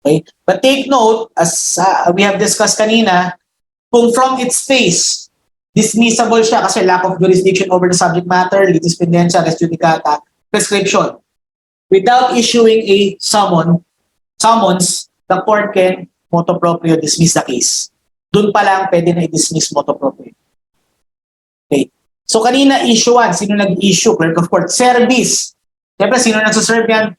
Okay? But take note, as we have discussed kanina, kung from its face, dismissible siya kasi lack of jurisdiction over the subject matter, litis pendentia, res judicata, prescription. Without issuing a summons, the court can motu proprio dismiss the case. Doon pa lang pwede na i-dismiss motu proprio. Okay. So kanina issuean, sino nag-issue? Clerk of court. Service. Siyempre, sino nagsaserve yan?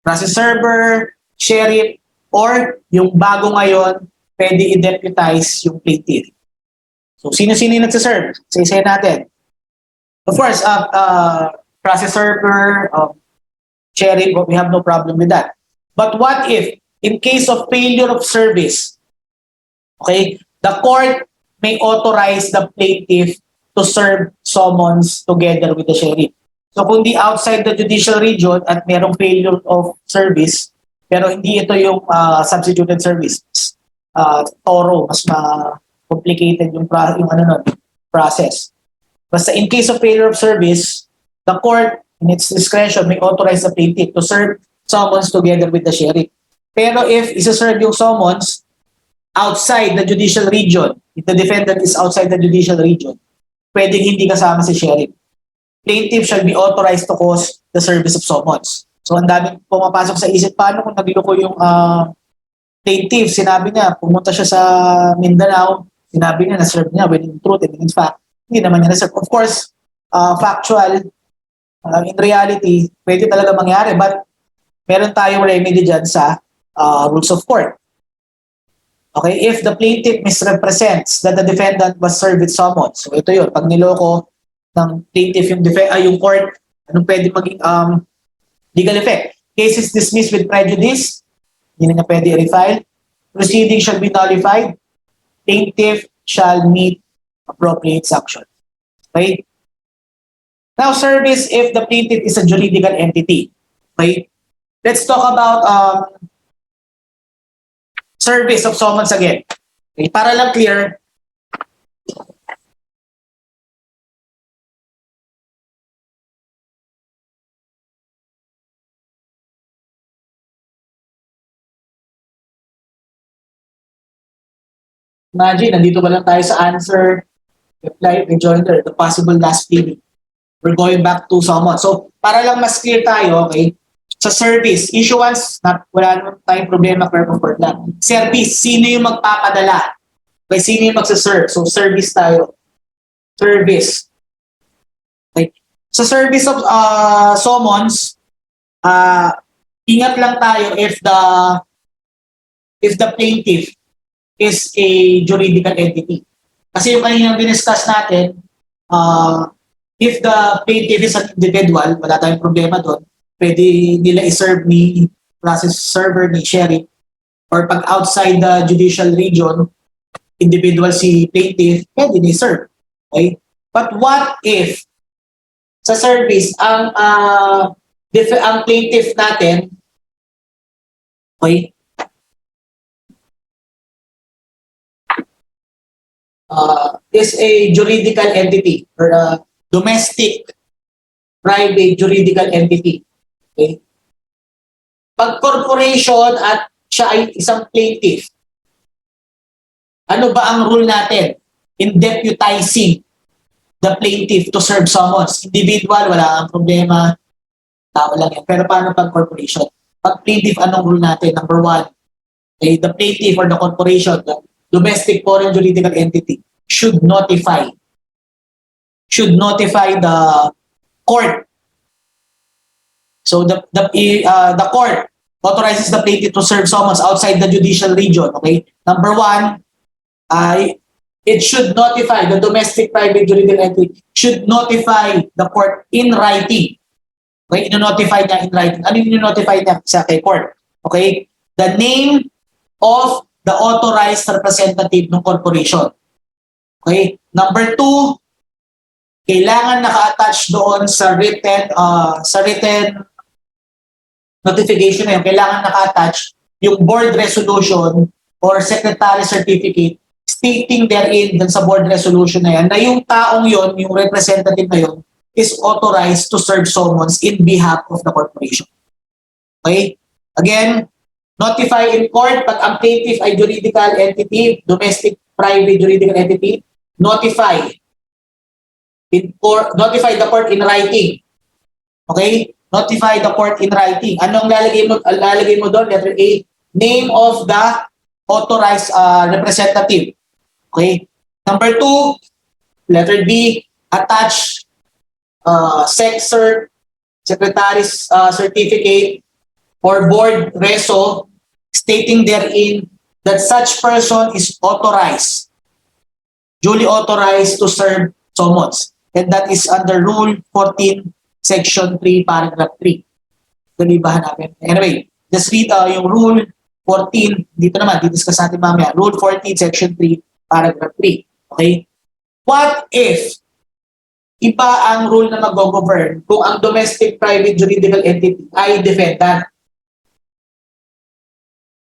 Process server, sheriff, or yung bago ngayon, pwede i-deputize yung plaintiff. So sino-sino yung nagsaserve? Isa-isa natin. Of course, process server, sheriff, we have no problem with that. But what if, in case of failure of service, okay, the court may authorize the plaintiff to serve summons together with the sheriff. So kung di outside the judicial region at merong failure of service, pero hindi ito yung substituted service, thorough, mas complicated yung process. Basta in case of failure of service, the court, in its discretion, may authorize the plaintiff to serve summons together with the sheriff. Pero if isa-serve yung summons outside the judicial region, if the defendant is outside the judicial region, pwedeng hindi kasama si sheriff. Plaintiff shall be authorized to cause the service of summons. So ang daming pumapasok sa isip, paano kung nagloko yung plaintiff, sinabi niya, pumunta siya sa Mindanao, sinabi niya, na-serve niya, when in truth and in fact, hindi naman niya na-serve. Of course, factual, in reality, pwede talaga mangyari, but meron tayong remedy dyan sa rules of court. Okay, if the plaintiff misrepresents that the defendant was served with summons, so ito yun, pag niloko ng plaintiff yung court, anong pwede maging legal effect? Case is dismissed with prejudice, hindi na pwede i-refile. Proceeding shall be nullified. Plaintiff shall meet appropriate sanction. Okay? Now, service if the plaintiff is a juridical entity. Okay? Let's talk about service of summons again. Okay? Para lang clear, imagine, nandito pa lang tayo sa answer, reply, rejoinder, the possible last pleading. We're going back to summons. So, para lang mas clear tayo, okay, sa service, issuance, wala naman tayong problema, verb of word lang. Service, sino yung magpapadala? Okay, sino yung magsaserve? So, service tayo. Service. Okay. Sa service of summons, ingat lang tayo if the plaintiff is a juridical entity. Kasi yung kaninang diniscuss natin, if the plaintiff is an individual, wala tayong problema doon. Pwede nila i-serve ni process server, ni sheriff, or pag outside the judicial region, individual si plaintiff, pwede ni serve. Okay? But what if sa service, ang plaintiff natin, okay, is a juridical entity or a domestic private juridical entity. Okay? Pag corporation at siya ay isang plaintiff, ano ba ang rule natin in deputizing the plaintiff to serve summons? Individual, wala ang problema, tao lang yan. Pero paano pag corporation? Pag plaintiff, anong rule natin? Number one, okay, the plaintiff or the corporation, the domestic foreign juridical entity should notify the court. So the court authorizes the plaintiff to serve summons outside the judicial region. Okay. Number one, it should notify the domestic private juridical entity should notify the court in writing. Okay, ino-notify niya in writing. Ano yung notify niya sa kay court? Okay, the name of the authorized representative ng corporation. Okay, number two, kailangan naka-attach doon sa written notification na yun, kailangan naka-attach yung board resolution or secretary certificate stating therein dun sa board resolution na yan na yung taong yon, yung representative na yon, is authorized to serve summons in behalf of the corporation. Okay? Again, notify in court pag ang plaintiff ay juridical entity, domestic private juridical entity, notify the court in writing. Okay? Notify the court in writing. Anong lalagay mo doon? Letter A, name of the authorized representative. Okay? Number two, letter B, attach secretary's certificate or board reso stating therein that such person is authorized, duly authorized to serve summons. And that is under Rule 14, Section 3, Paragraph 3. Galibahan natin. Anyway, just read yung Rule 14, dito naman, didiscuss natin mamaya. Rule 14, Section 3, Paragraph 3. Okay? What if iba ang rule na mag-govern kung ang domestic private juridical entity ay defendant?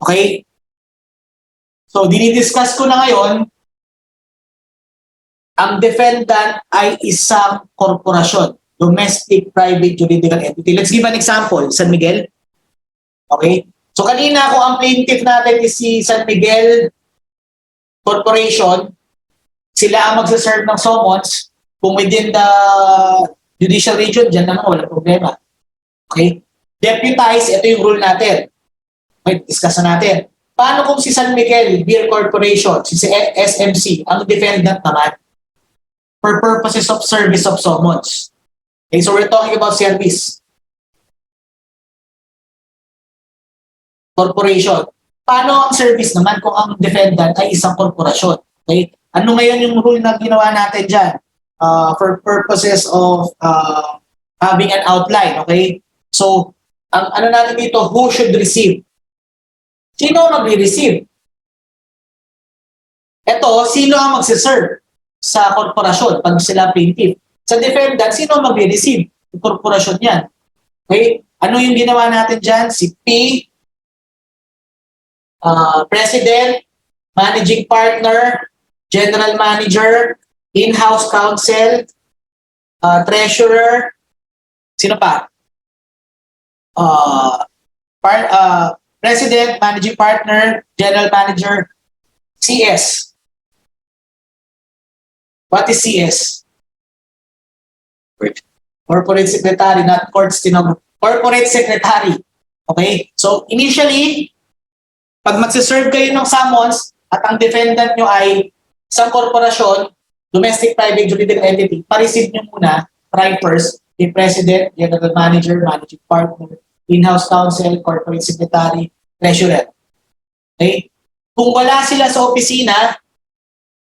Okay? So, dinidiscuss ko na ngayon, ang defendant ay isang korporasyon, domestic private juridical entity. Let's give an example, San Miguel. Okay? So, kanina kung ang plaintiff natin is si San Miguel Corporation, sila ang magsaserve ng summons. Kung within the judicial region, dyan naman walang problema. Okay? Deputize, ito yung rule natin. Okay, discuss na natin. Paano kung si San Miguel Beer Corporation, si SMC, ang defendant naman for purposes of service of summons? Okay, so we're talking about service. Corporation. Paano ang service naman kung ang defendant ay isang korporasyon? Okay? Ano ngayon yung rule na ginawa natin dyan? For purposes of having an outline, okay? So, ang ano natin dito, who should receive? Sino ang magre-receive? Ito, sino ang magsiserve sa korporasyon pag sila plaintiff? Sa defendant, sino ang magre-receive? Yung korporasyon yan. Okay? Ano yung ginawa natin dyan? Si P, President, Managing Partner, General Manager, In-house Counsel, Treasurer, sino pa? President, Managing Partner, General Manager, CS. What is CS? Corporate Secretary, not Court Stenographer. Corporate Secretary. Okay? So, initially, pag magsiserve kayo ng summons at ang defendant nyo ay isang korporasyon, domestic private juridical entity, pa-receive nyo muna, try first, the President, General Manager, Managing Partner, In-house Counsel, Corporate Secretary, Treasurer. Okay? Kung wala sila sa opisina,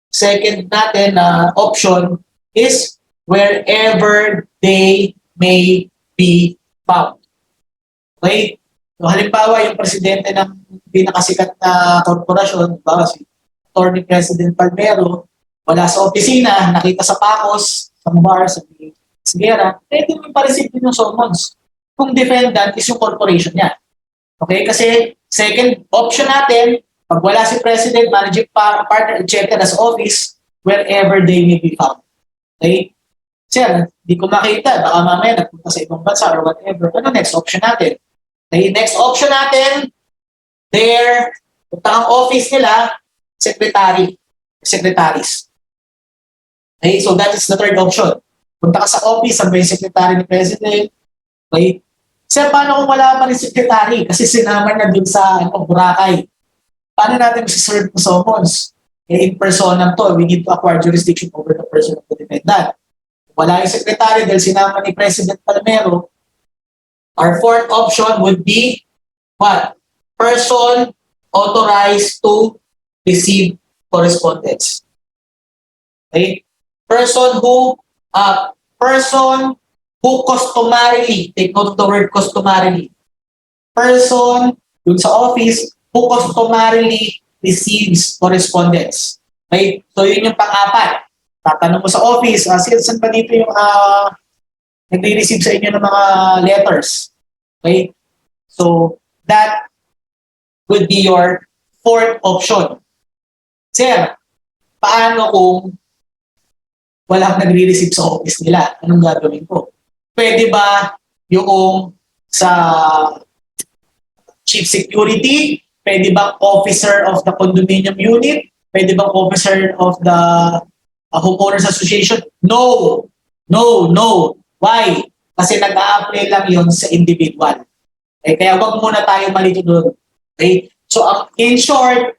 second natin na option is wherever they may be found. Okay? So, halimbawa, yung presidente ng pinakasikat na korporasyon, si Attorney President Palmero, wala sa opisina, nakita sa Pacos, sa bar, sa Sigera, pwede mo pa-receive din yung summons. Kung defendant is yung corporation niya. Okay? Kasi second option natin, pag wala si President, Managing Partner, etc. sa office, wherever they may be found. Okay? Sir, di ko makita. Baka mamaya nagpunta sa ibang bansa or whatever. Ano next option natin? Okay, next option natin, punta ang office nila, secretaries. Okay, so that is the third option. Punta ka sa office, sabi yung secretary ni President. Okay, sir, paano kung wala pa rin secretary? Kasi sinama na dun sa Boracay. Paano natin serve ng summons? In personam to, we need to acquire jurisdiction over the person of the defendant. Wala yung secretary dahil sinama ni President Palmero. Our fourth option would be what? Person authorized to receive correspondence. Okay? Person who customarily, take note of the word customarily. Person dun sa office who customarily receives correspondence. Okay? So yun yung pang-apat. Tatanong mo sa office, saan pa dito yung nagre-receive sa inyo ng mga letters. Okay? So, that would be your fourth option. Sir, paano kung walang nagre-receive sa office nila? Anong gagawin ko? Pwede ba yung sa chief security? Pwede bang officer of the condominium unit? Pwede bang officer of the homeowners association? No! Why? Kasi nag-a-apply lang yon sa individual. Okay? Kaya wag muna tayo malito doon. Okay? So, in short,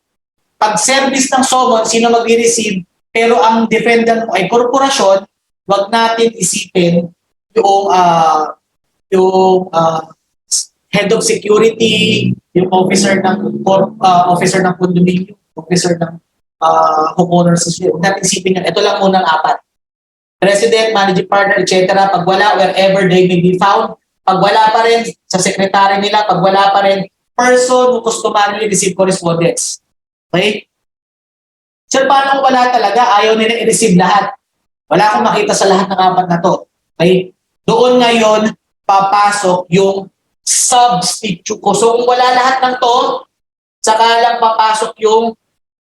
pag service ng summons, sino mag-receive, pero ang defendant mo ay korporasyon, wag natin isipin yung head of security, yung officer ng condominium, officer ng homeowners association. Huwag natin isipin yan. Ito lang muna ang apat. President, Managing Partner, etc. Pag wala, wherever they may be found. Pag wala pa rin, sa secretary nila, pag wala pa rin, person who customarily receive correspondence. Okay? Sir, paano kung wala talaga? Ayaw nila i-receive lahat. Wala akong makita sa lahat ng apat na to. Okay? Doon ngayon, papasok yung substitute ko. So kung wala lahat ng to, saka lang papasok yung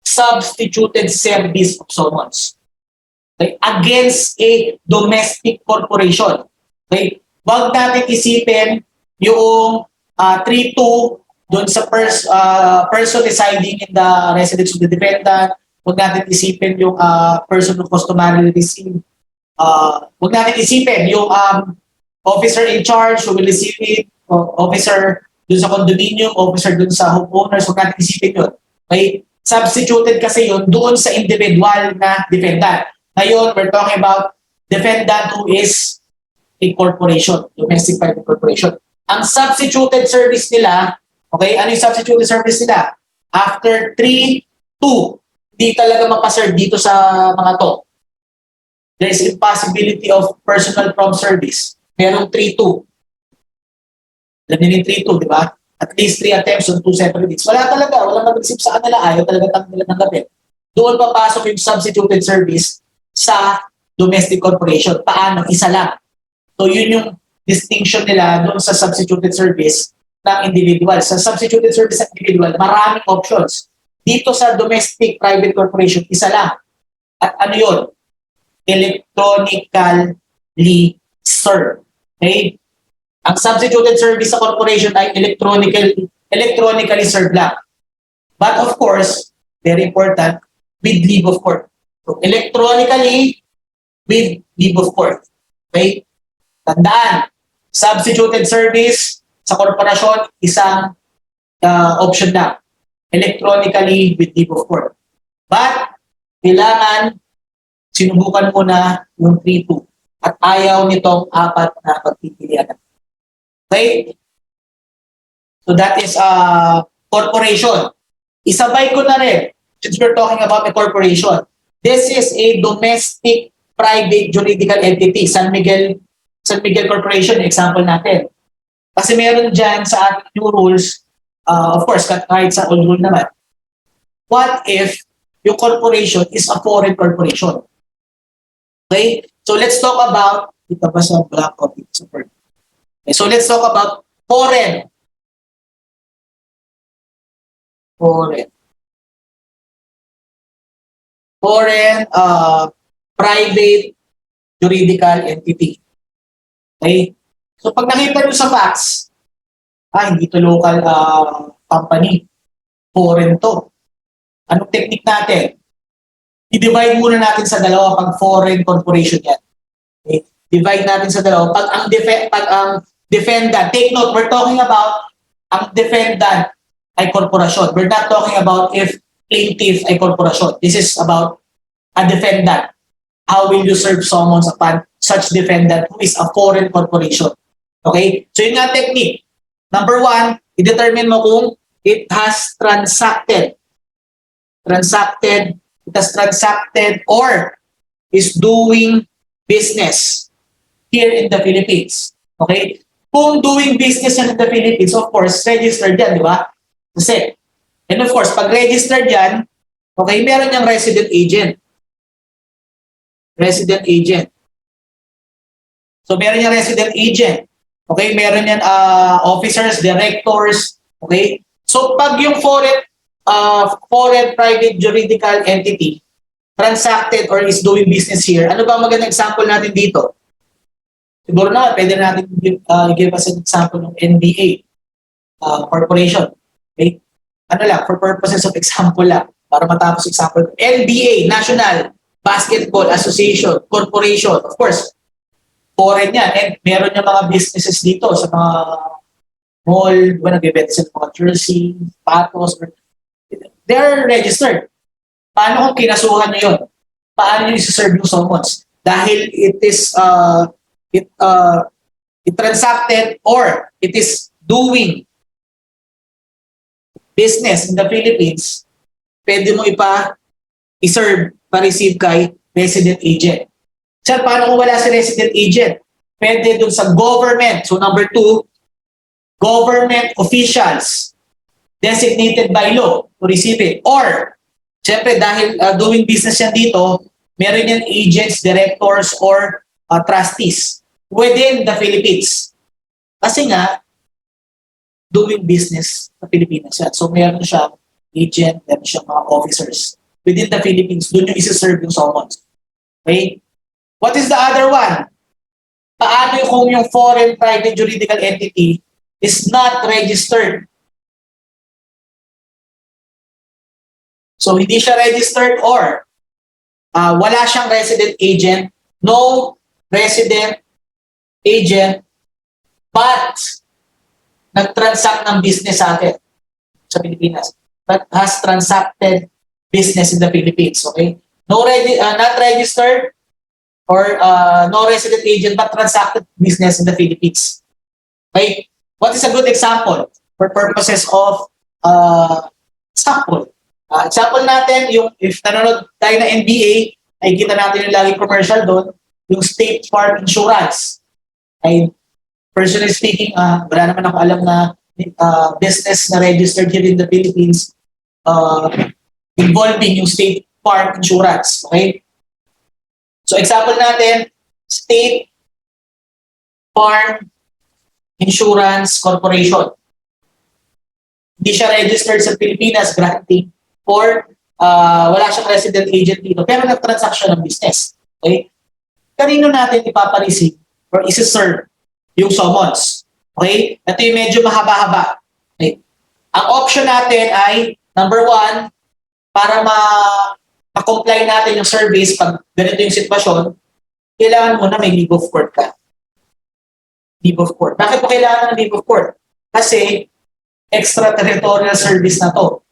substituted service of summons. Okay? Against a domestic corporation. Okay? Wag natin isipin yung 3-2 doon sa person residing in the residence of the defendant. Wag natin isipin yung person who customarily receive. Wag natin isipin yung officer in charge who will receive it officer dun sa condominium, officer dun sa homeowners, huwag natin isipin yun. Okay? Substituted kasi yun doon sa individual na defendant. Ngayon, we're talking about defendant who is a corporation, domestic private corporation. Ang substituted service nila, okay, ano yung substituted service nila? After 3, 2, di talaga mapaserve dito sa mga to. There is impossibility of personal prompt service. Merong 3-2. Alam niyo yung 3-2, di ba? At least 3 attempts on 2 separate weeks. Wala talaga. Walang mag-receive sa kanila. Ayaw talaga nila tanggapin. Doon papasok yung substituted service sa domestic corporation. Paano? Isa lang. So yun yung distinction nila doon sa substituted service ng individual. Sa substituted service ng individual, maraming options. Dito sa domestic private corporation, isa lang. At ano yun? Electronically served. Okay? Ang substituted service sa corporation ay electronically served lang. But of course, very important, with leave of court. So, electronically with leave of court. Okay? Tandaan, substituted service sa korporasyon, isang option lang. Electronically with leave of court. But, kailangan sinubukan mo na yung 3-2 at ayaw nitong 4 na pagpipilian. Okay? So that is corporation. Isabay ko na rin, since we're talking about a corporation, this is a domestic private juridical entity, San Miguel Corporation, example natin. Kasi meron dyan sa ating new rules, of course, kahit sa old rule naman, what if yung corporation is a foreign corporation? Okay? So let's talk about, ito ba sa black copy? Okay, so let's talk about foreign private juridical entity. Okay? So pag nakita nyo sa facts, hindi to local company. Foreign to. Anong technique natin? I-divide muna natin sa dalawa pag foreign corporation yan. Okay? Divide natin sa dalawa. Pag ang defendant, take note, we're talking about ang defendant ay korporasyon. We're not talking about if plaintiff ay korporasyon. This is about a defendant. How will you serve summons upon such defendant who is a foreign corporation? Okay? So yun nga technique. Number 1, i-determine mo kung it has transacted or is doing business here in the Philippines. Okay? Kung doing business in the Philippines, of course, registered yan, di ba? Kasi, and of course, pag registered yan, okay, meron yung resident agent. So, meron yung resident agent. Okay, meron yan officers, directors. Okay? So, pag yung foreign private juridical entity transacted or is doing business here, ano ba magandang example natin dito? Siguro na, pwede natin give us an example ng NBA corporation. Okay? Ano lang, for purposes of example lang, para matapos example. NBA, National Basketball Association, Corporation, of course, foreign yan. And meron yung mga businesses dito sa mga mall, nagbibenta sa mga jersey, patos, they're registered. Paano kung kinasuhan nyo yun? Paano nyo isi-serve yung summons? Dahil it is it transacted or it is doing business in the Philippines, pwede mo i-serve, pa-receive kay resident agent. Sir, paano kung wala si resident agent? Pwede dun sa government. So number 2, government officials designated by law to receive it. Or, syempre dahil doing business yan dito, meron yan agents, directors, or trustees within the Philippines. Kasi nga, doing business sa Pilipinas yan. So meron siya agent, meron siya mga officers within the Philippines. Doon yung isa-serve yung summons. Okay? What is the other one? Paano kung yung foreign private juridical entity is not registered? So hindi siya registered or wala siyang resident agent, no resident agent, but nag-transact ng business sa atin sa Pilipinas, but has transacted business in the Philippines. Okay? Not registered or no resident agent but transacted business in the Philippines. Okay? What is a good example for purposes of example? Example natin, yung if nanonood tayo na NBA, ay kita natin yung lagi commercial doon, yung State Farm Insurance. Ay, personally speaking, wala naman ako alam na business na registered here in the Philippines involving yung State Farm Insurance. Okay? So example natin, State Farm Insurance Corporation. Hindi siya registered sa Pilipinas, granting, or wala siyang resident agent dito, pero nag-transaction ng business. Okay? Kanino natin ipapareceive or isi-serve yung summons? Okay? Ito yung medyo mahaba-haba. Okay? Ang option natin ay, number one, para ma-comply natin yung service pag ganito yung sitwasyon, kailangan mo na may leave of court ka. Leave of court. Bakit mo kailangan ng leave of court? Kasi extraterritorial service na to.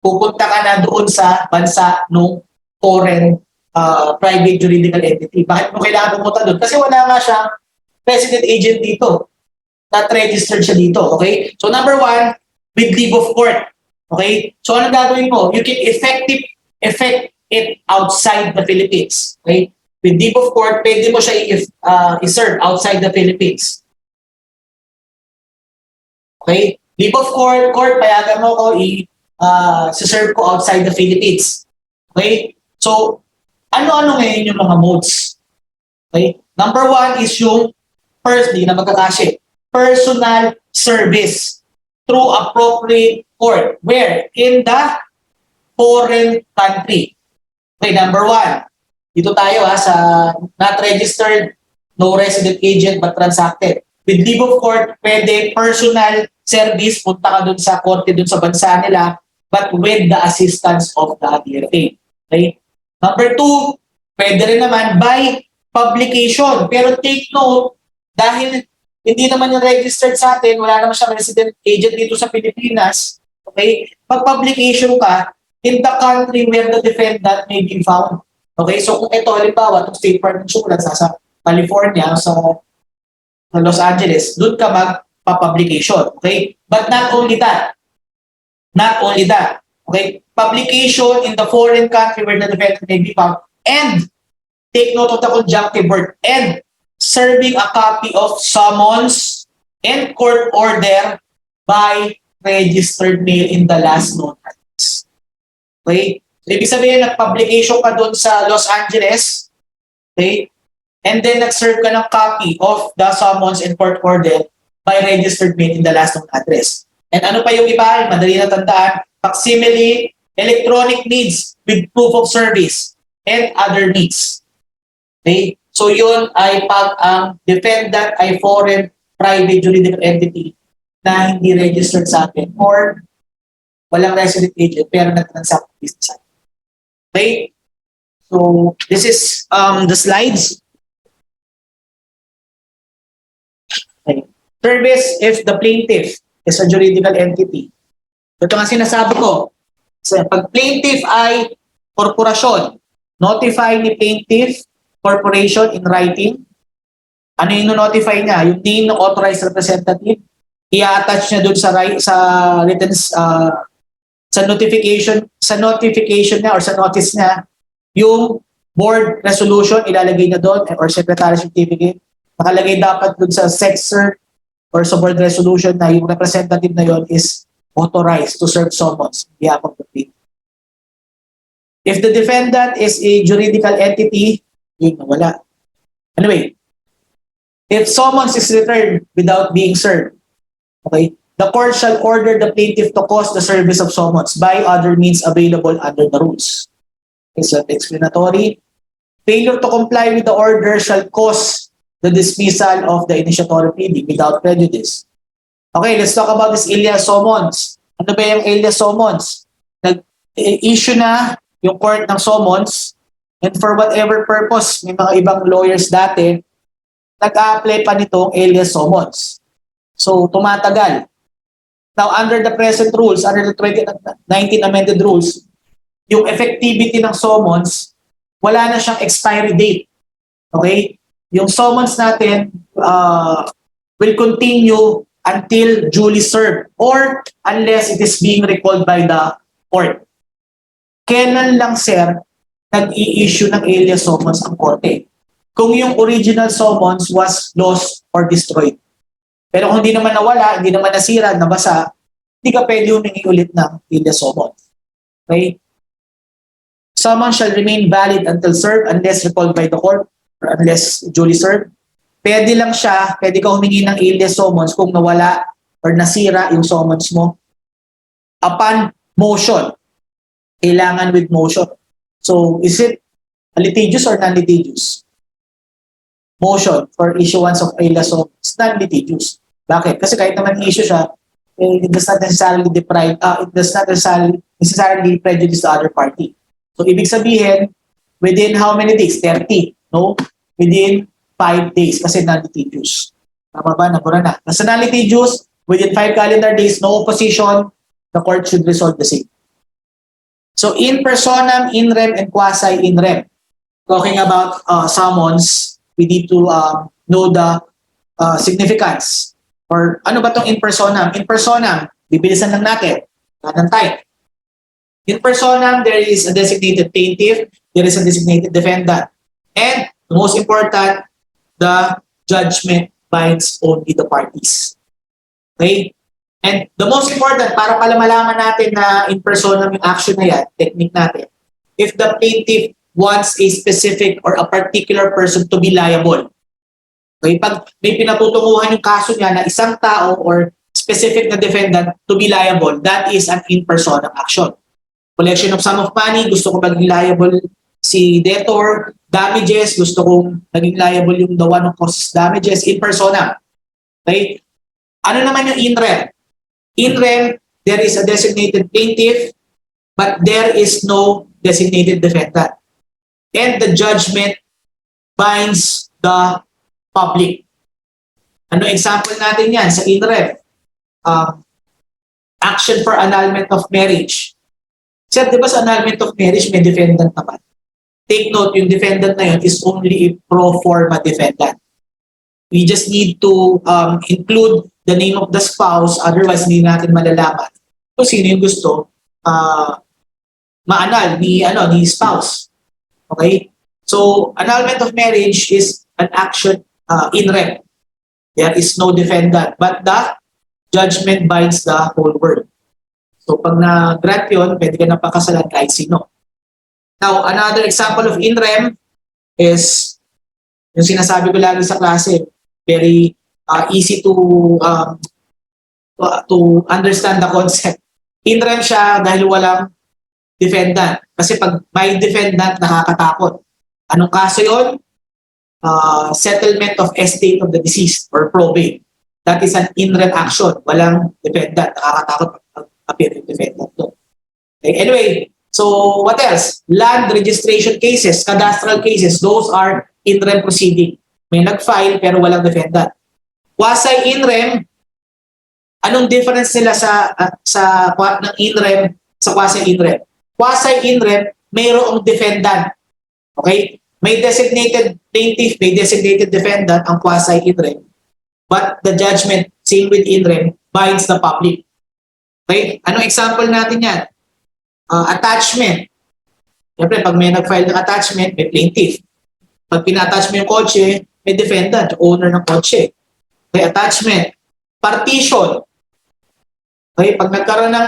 Pupunta ka na doon sa bansa ng foreign private juridical entity. Bakit mo kailangan pumunta doon? Kasi wala nga siyang resident agent dito. Not registered siya dito. Okay? So number one, with leave of court. Okay? So ano gagawin mo? You can effect it outside the Philippines. Okay? With leave of court, pwede mo siya i-serve outside the Philippines. Okay? Leave of court, payagan mo ko serve ko outside the Philippines. Okay? So, ano-ano ngayon yung mga modes? Okay? Number one is yung firstly na magkakasya. Personal service through appropriate court. Where? In the foreign country. Okay, number one. Dito tayo sa not registered, no resident agent but transacted. With leave of court, pwede personal service, punta ka dun sa korte dun sa bansa nila, but with the assistance of the DFA. Okay? Number two, pwede rin naman by publication. Pero take note, dahil hindi naman yung registered sa atin, wala naman siyang resident agent dito sa Pilipinas, okay? Pag publication ka, in the country where the defendant may be found. Okay? So kung ito, halimbawa, itong State Farm Insurance sa California, sa Los Angeles, doon ka magpa-publication. Okay? But not only that, okay? Publication in the foreign country where the defendant may be found, and take note of the conjunctive word, and serving a copy of summons and court order by registered mail in the last known address. Okay? So, ibig sabihin, nag-publication ka doon sa Los Angeles, okay? And then nag-serve ka ng copy of the summons and court order by registered mail in the last known address. And ano pa yung iba? Madali na tandaan. Facsimile, electronic needs with proof of service, and other needs. Okay? So yun ay pag ang defendant ay foreign private juridical entity na hindi registered sa atin or walang resident agent pero nag-transact business sa atin. Okay? So this is the slides. Okay. Service if the plaintiff is a juridical entity. Ito nga sinasabi ko. So, pag plaintiff ay korporasyon, notify ni plaintiff corporation in writing. Ano yung notify niya? Yung name ng authorized representative, i-attach niya doon sa written sa notification niya or sa notice niya yung board resolution, ilalagay niya doon or secretary certificate. Nakalagay dapat doon sa SECSER or sa board resolution na yung representative na yon is authorized to serve summons on behalf of the plaintiff. If the defendant is a juridical entity, yun, wala. Anyway, if summons is returned without being served, okay, the court shall order the plaintiff to cause the service of summons by other means available under the rules. It's self-explanatory. Failure to comply with the order shall cause the dismissal of the initiatory pleading without prejudice. Okay, let's talk about this alias summons. Ano ba yung alias summons? Nag-issue na yung court ng summons, and for whatever purpose, may mga ibang lawyers dati, nag-a-apply pa nitong alias summons. So, tumatagal. Now, under the present rules, under the 2019 amended rules, yung effectivity ng summons, wala na siyang expiry date. Okay? Yung summons natin will continue until duly served or unless it is being recalled by the court. Kailan lang, sir, nag-i-issue ng alias summons ang korte? Kung yung original summons was lost or destroyed. Pero kung hindi naman nawala, hindi naman nasira, nabasa, hindi ka pwede humingi ulit ng alias summons. Okay? Summons shall remain valid until served unless recalled by the court or unless duly served. Pwede lang siya, pwede ka humingi ng alias summons kung nawala or nasira yung summons mo upon motion. Kailangan with motion. So, is it litigious or non-litigious? Motion for issuance of alias summons, non-litigious. Bakit? Kasi kahit naman i-issue siya, it does not necessarily it does not necessarily prejudice the other party. So, ibig sabihin, within how many days? 30. No? Within 5 days kasi non-litigious. Tama ba? Nabura na. Kasi non-litigious, within 5 calendar days, no opposition, the court should resolve the same. So, in personam, in rem, and quasi in rem. Talking about summons, we need to know the significance. Or ano ba itong in personam? In personam, bibilisan lang natin. Ng time. In personam, there is a designated plaintiff, there is a designated defendant. And the most important, the judgment binds only the parties. Okay? And the most important, para pala malaman natin na in personam yung action na yan, technique natin, if the plaintiff wants a specific or a particular person to be liable. Okay? Pag may pinatutunguhan yung kaso niya na isang tao or specific na defendant to be liable, that is an in personam action. Collection of sum of money, gusto ko maging liable si debtor. Damages, gusto kong naging liable yung the one who causes damages in personam. Okay? Ano naman yung in rem? In rem, there is a designated plaintiff, but there is no designated defendant. And the judgment binds the public. Ano example natin yan sa in rem? Action for annulment of marriage. Sir, di ba sa annulment of marriage may defendant naman? Take note, yung defendant na yun is only a pro forma defendant. We just need to include the name of the spouse, otherwise hindi natin malalaman kung sino yung gusto ma-annul ni spouse. Okay? So, annulment of marriage is an action in rem. There is no defendant, but the judgment binds the whole world. So, pag na-grant yun, pwede ka napakasalan kahit sino. Now, another example of in rem is yung sinasabi ko lagi sa klase, very easy to understand the concept. In rem siya dahil walang defendant. Kasi pag may defendant, nakakatakot. Anong kaso yun? Settlement of estate of the deceased or probate. That is an in rem action. Walang defendant. Nakakatakot pag appear yung defendant doon. Okay, anyway, so what else? Land registration cases, cadastral cases, those are in rem proceeding. May nag-file pero walang defendant. Quasi in rem, anong difference nila sa ng in rem sa quasi in rem? Quasi in rem, mayroong defendant. Okay? May designated plaintiff, may designated defendant ang quasi in rem. But the judgment, same with in rem, binds the public. Okay? Anong example natin yan? Attachment. Siyempre, pag may nag-file ng attachment, may plaintiff. Pag pina-attach mo yung kotse, may defendant, owner ng kotse. Okay, attachment. Partition. Okay, pag nagkaroon ng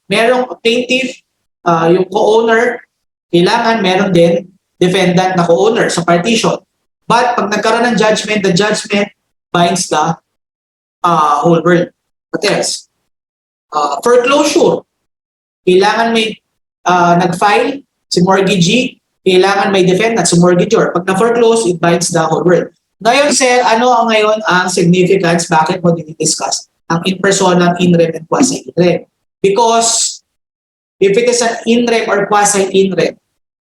merong plaintiff, yung co-owner, kailangan meron din defendant na co-owner sa partition. But pag nagkaroon ng judgment, the judgment binds the whole world. What else? Foreclosure. Kailangan may nag-file si mortgagee, kailangan may defendant si mortgagor. Pag na-foreclose, it binds the whole world. Ngayon, sir, ano ang ngayon ang significance? Bakit mo dinidiscuss ang in personam, in rem, and quasi in rem? Because if it is an in rem or quasi in rem,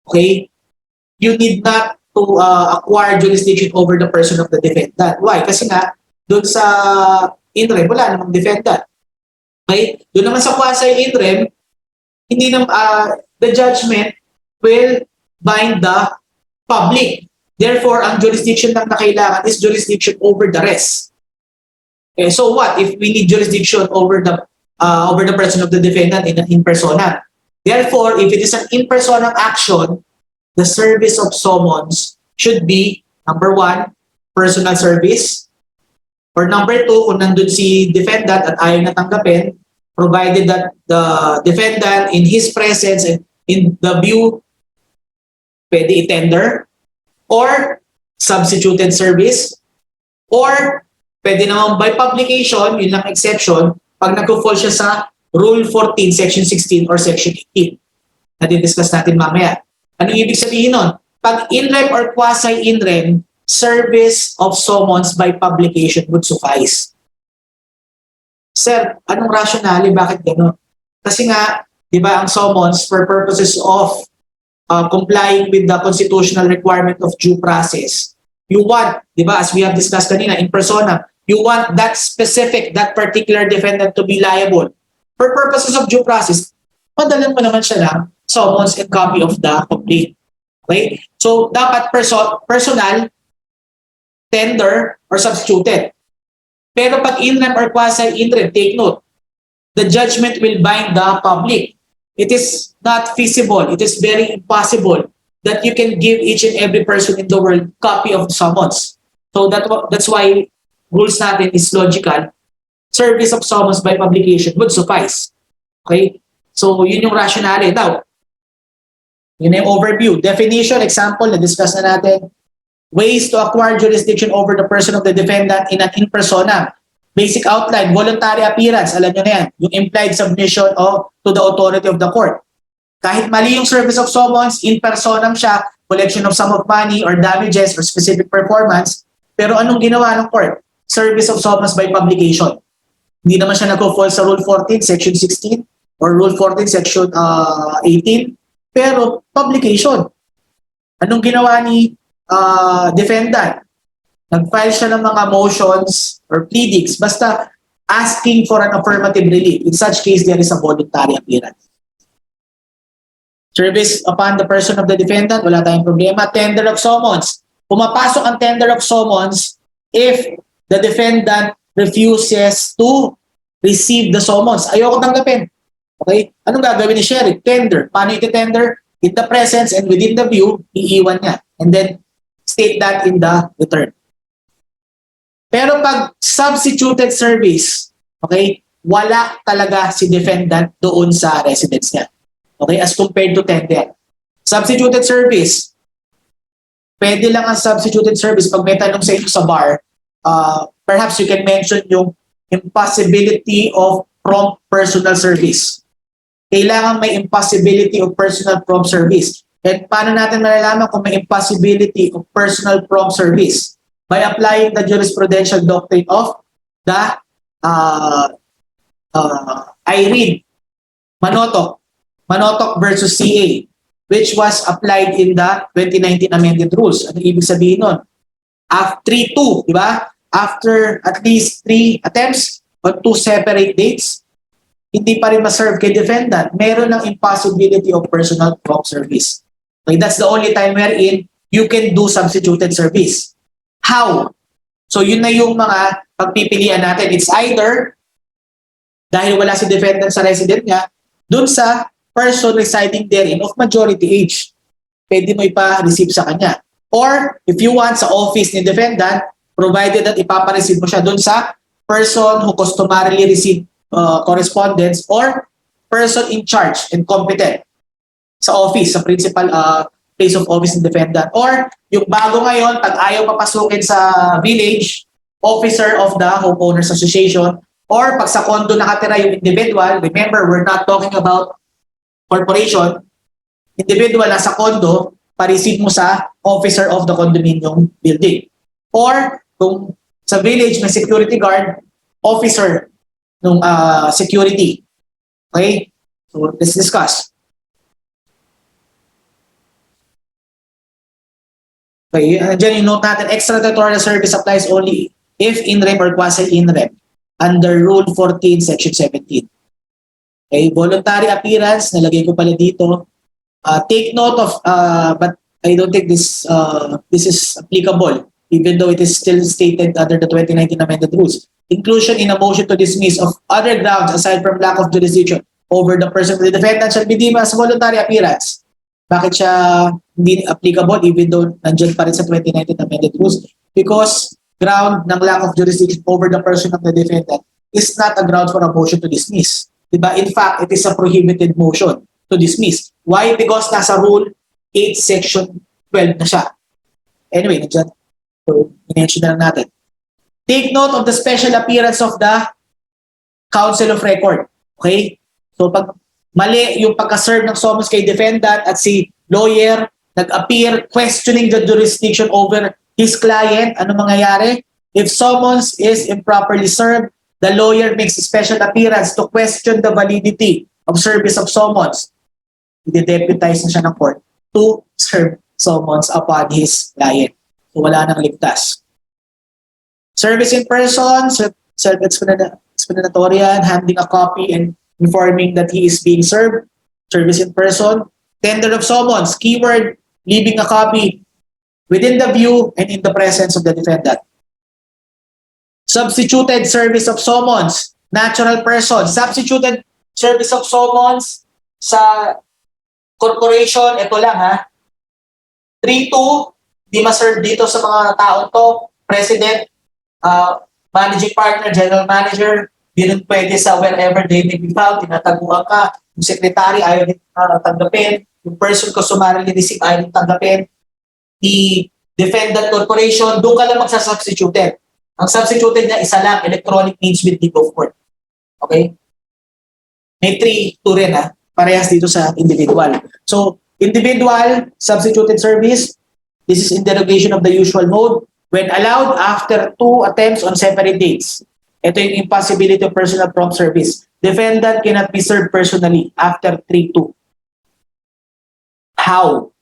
okay, you need not to acquire jurisdiction over the person of the defendant. Why? Kasi nga, doon sa in rem, wala namang defendant. Okay? Doon naman sa quasi-in rem, hindi na, the judgment will bind the public. Therefore, ang jurisdiction lang na kailangan is jurisdiction over the rest. Okay, so what if we need jurisdiction over the person of the defendant in persona? Therefore, if it is an in persona action, the service of summons should be, number one, personal service. Or number two, kung nandun si defendant at ayaw na tanggapin, provided that the defendant in his presence and in the view, pwede i-tender, or substituted service, or pwede naman by publication, yun lang exception, pag nag-fall siya sa Rule 14, Section 16, or Section 18. Na-discuss natin mamaya. Ano ibig sabihin nun? Pag in rem or quasi-in rem, service of summons by publication would suffice. Sir, anong rationale? Bakit gano'n? Kasi nga, di ba, ang summons for purposes of complying with the constitutional requirement of due process, you want, di ba, as we have discussed kanina, in persona, you want that specific, that particular defendant to be liable. For purposes of due process, madalan mo naman siya lang summons and copy of the complaint. Okay? So, dapat personal, tender, or substituted. Pero pag in rem or quasi-in rem, take note, the judgment will bind the public. It is not feasible, it is very impossible that you can give each and every person in the world copy of the summons. So that's why rules natin is logical. Service of summons by publication would suffice. Okay? So yun yung rationale. Now, yun yung overview. Definition, example, na-discuss na natin. Ways to acquire jurisdiction over the person of the defendant in an in persona. Basic outline, voluntary appearance, alam nyo na yan, yung implied submission to the authority of the court. Kahit mali yung service of summons, in personam siya, collection of sum of money or damages or specific performance, pero anong ginawa ng court? Service of summons by publication. Hindi naman siya nag-fall sa Rule 14, Section 16, or Rule 14, Section 18, pero publication. Anong ginawa ni defendant? Nag-file siya ng mga motions or pleadings, basta asking for an affirmative relief. In such case, there is a voluntary appearance. Service upon the person of the defendant, wala tayong problema. Tender of summons. Pumapasok ang tender of summons if the defendant refuses to receive the summons. Ayoko tanggapin. Okay? Anong gagawin ni sheriff? Tender. Paano iti-tender? In the presence and within the view, iiwan niya. And then, state that in the return. Pero pag substituted service, okay, wala talaga si defendant doon sa residence niya. Okay, as compared to tender. Substituted service, pwede lang ang substituted service pag may tanong sa inyo sa bar, perhaps you can mention yung impossibility of prompt personal service. Kailangan may impossibility of personal prompt service. And paano natin malalaman kung may impossibility of personal prompt service? By applying the jurisprudential doctrine of the IREAD, Manotok versus CA, which was applied in the 2019 amended rules. Ano ibig sabihin nun? After 3-2, di ba? After at least 3 attempts on 2 separate dates, hindi pa rin ma-serve kay defendant. Meron ng impossibility of personal prompt service. Okay, that's the only time wherein you can do substituted service. How? So yun na yung mga pagpipilian natin. It's either dahil wala si defendant sa resident niya, dun sa person residing therein of majority age. Pwede mo ipa-receive sa kanya. Or if you want sa office ni defendant, provided that ipapa-receive mo siya dun sa person who customarily receive correspondence or person in charge and competent sa office, sa principal place of office ng defendant. Or yung bago ngayon, pag ayaw papasukin sa village, officer of the homeowners association, or pag sa condo nakatira yung individual, remember, we're not talking about corporation, individual na sa condo, pa-receive mo sa officer of the condominium building. Or kung sa village may security guard, officer ng security. Okay? So let's discuss. Okay, dyan yung note natin, extraterritorial service applies only if in rem or quasi in rem under Rule 14, Section 17. Okay, voluntary appearance, nalagay ko pala dito. Take note of, but I don't think this is applicable, even though it is still stated under the 2019 amended rules. Inclusion in a motion to dismiss of other grounds aside from lack of jurisdiction over the person of the defendant shall be deemed as voluntary appearance. Bakit siya hindi applicable even though nandiyan pa rin sa 2019 amended rules? Because ground ng lack of jurisdiction over the person of the defendant is not a ground for a motion to dismiss. Diba? In fact, it is a prohibited motion to dismiss. Why? Because nasa Rule 8, Section 12 na siya. Anyway, nandiyan. So, i-mention na lang natin. Take note of the special appearance of the counsel of record. Okay? So, pag mali yung pagka-serve ng summons kay defendant at si lawyer nag-appear questioning the jurisdiction over his client, ano mangyayari? If summons is improperly served, the lawyer makes a special appearance to question the validity of service of summons. I-deputize na siya ng court to serve summons upon his client. So wala nang ligtas. Service in person, self-explanatorian, handing a copy and informing that he is being served. Service in person. Tender of summons, keyword, leaving a copy within the view and in the presence of the defendant. Substituted service of summons, natural person. Substituted service of summons sa corporation, ito lang ha. 3-2, di ma-serve dito sa mga tao to. President, managing partner, general manager, di rin pwede sa wherever they may be found, tinataguan ka. Yung secretary, ayaw din tanggapin. Yung person customarily receive, ayaw din tanggapin. The defendant corporation, doon ka lang magsasubstituted. Ang substituted niya, isa lang, electronic means with leave of court. Okay? May 3-2 rin ha. Parehas dito sa individual. So, individual, substituted service, this is in derogation of the usual mode when allowed after 2 attempts on separate dates. Ito yung impossibility of personal prompt service. Defendant cannot be served personally after 3-2. How?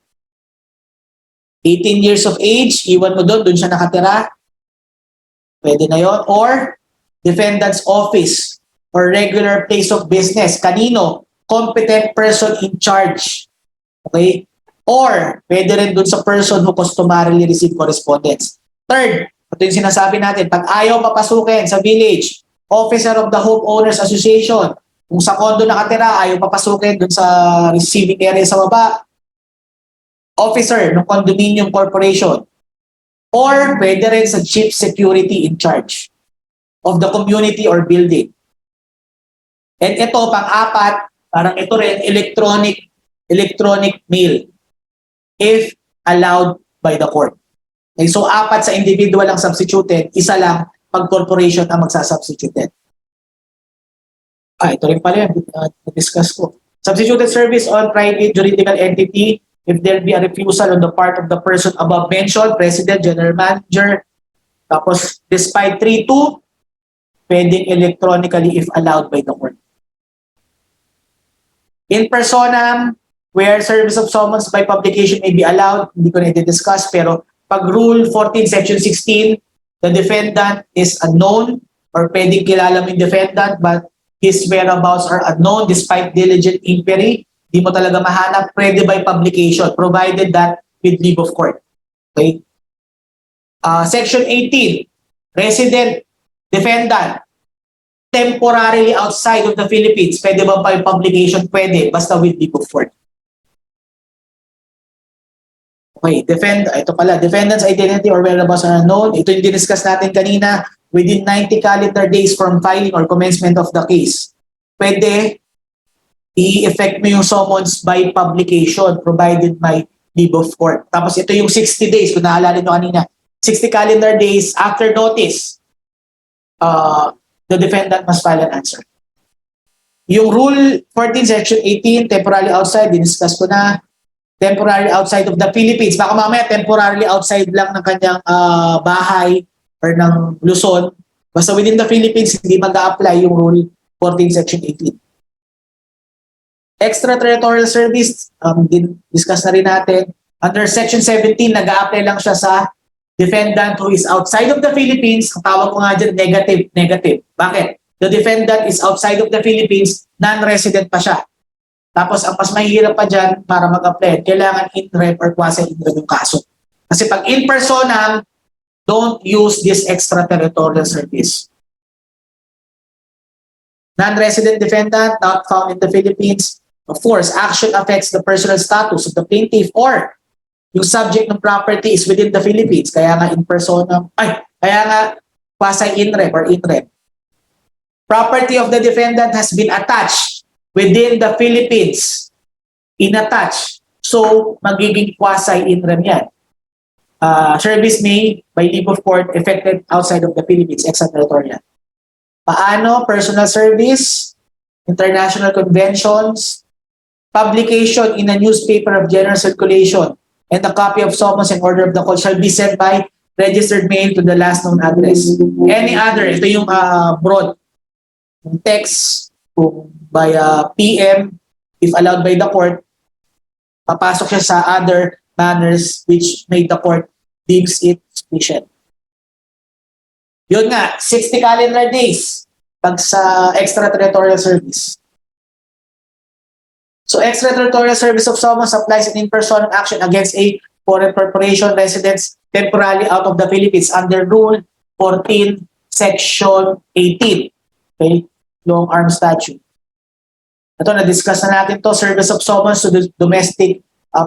18 years of age, iwan mo doon siya nakatira. Pwede na yon. Or defendant's office or regular place of business. Kanino? Competent person in charge. Okay? Or pwede rin doon sa person who customarily receive correspondence. Third, ito yung sinasabi natin, pag ayaw papasukin sa village, officer of the homeowners association, kung sa condo nakatira, ayaw papasukin doon sa receiving area sa baba, officer ng condominium corporation, or pwede rin sa chief security in charge of the community or building. And ito, pang-apat, parang ito rin, electronic mail if allowed by the court. Okay, so 4 sa individual ang substituted, isa lang pag corporation ang magsasubstituted. Ito rin pala yung discuss ko. Substituted service on private juridical entity if there be a refusal on the part of the person above mentioned, president, general manager, tapos despite 3-2, pwedeng electronically if allowed by the court. In personam, where service of summons by publication may be allowed, hindi ko na i-discuss, pero pag Rule 14, Section 16, the defendant is unknown or pwedeng kilala mo yung defendant but his whereabouts are unknown despite diligent inquiry, di mo talaga mahanap, pwede by publication provided that with leave of court. Okay? Section 18, resident defendant temporarily outside of the Philippines, pwede ba by publication? Pwede, basta with leave of court. Okay, ito pala, defendant's identity or whereabouts are unknown. Ito yung diniscuss natin kanina, within 90 calendar days from filing or commencement of the case. Pwede i-effect mo yung summons by publication provided by leave of court. Tapos ito yung 60 days, kung naalala nyo kanina, 60 calendar days after notice, the defendant must file an answer. Yung Rule 14, Section 18, temporarily outside, diniscuss ko na, temporarily outside of the Philippines. Baka mamaya temporarily outside lang ng kanyang bahay or ng Luzon. Basta within the Philippines, hindi mag-a-apply yung Rule 14, Section 18. Extraterritorial service, discuss na rin natin. Under Section 17, nag-a-apply lang siya sa defendant who is outside of the Philippines. Ang tawag ko nga dyan, negative. Bakit? the defendant is outside of the Philippines, non-resident pa siya. Tapos ang mas mahirap pa dyan para mag-apply, kailangan in rem or quasi-in rem yung kaso. Kasi pag in persona, don't use this extraterritorial service. Non-resident defendant not found in the Philippines. Of course, action affects the personal status of the plaintiff or yung subject ng property is within the Philippines. Kaya nga in persona, kaya nga quasi-in rem or in rem. Property of the defendant has been attached within the Philippines. In-attach. So, magiging quasi-in rem yan. Service made by leave of court effected outside of the Philippines, extraterritorial. Paano? Personal service, international conventions, publication in a newspaper of general circulation, and a copy of summons and order of the court shall be sent by registered mail to the last known address. Any other, ito yung broad, yung text, kung by PM, if allowed by the court, papasok siya sa other manners which made the court deems it sufficient. Yun nga, 60 calendar days pag sa extraterritorial service. So extraterritorial service of summons applies in in-person action against a foreign corporation residents temporarily out of the Philippines under Rule 14, Section 18. Okay? Long arm statute. Ito, na-discuss na natin to. Service of summons to the domestic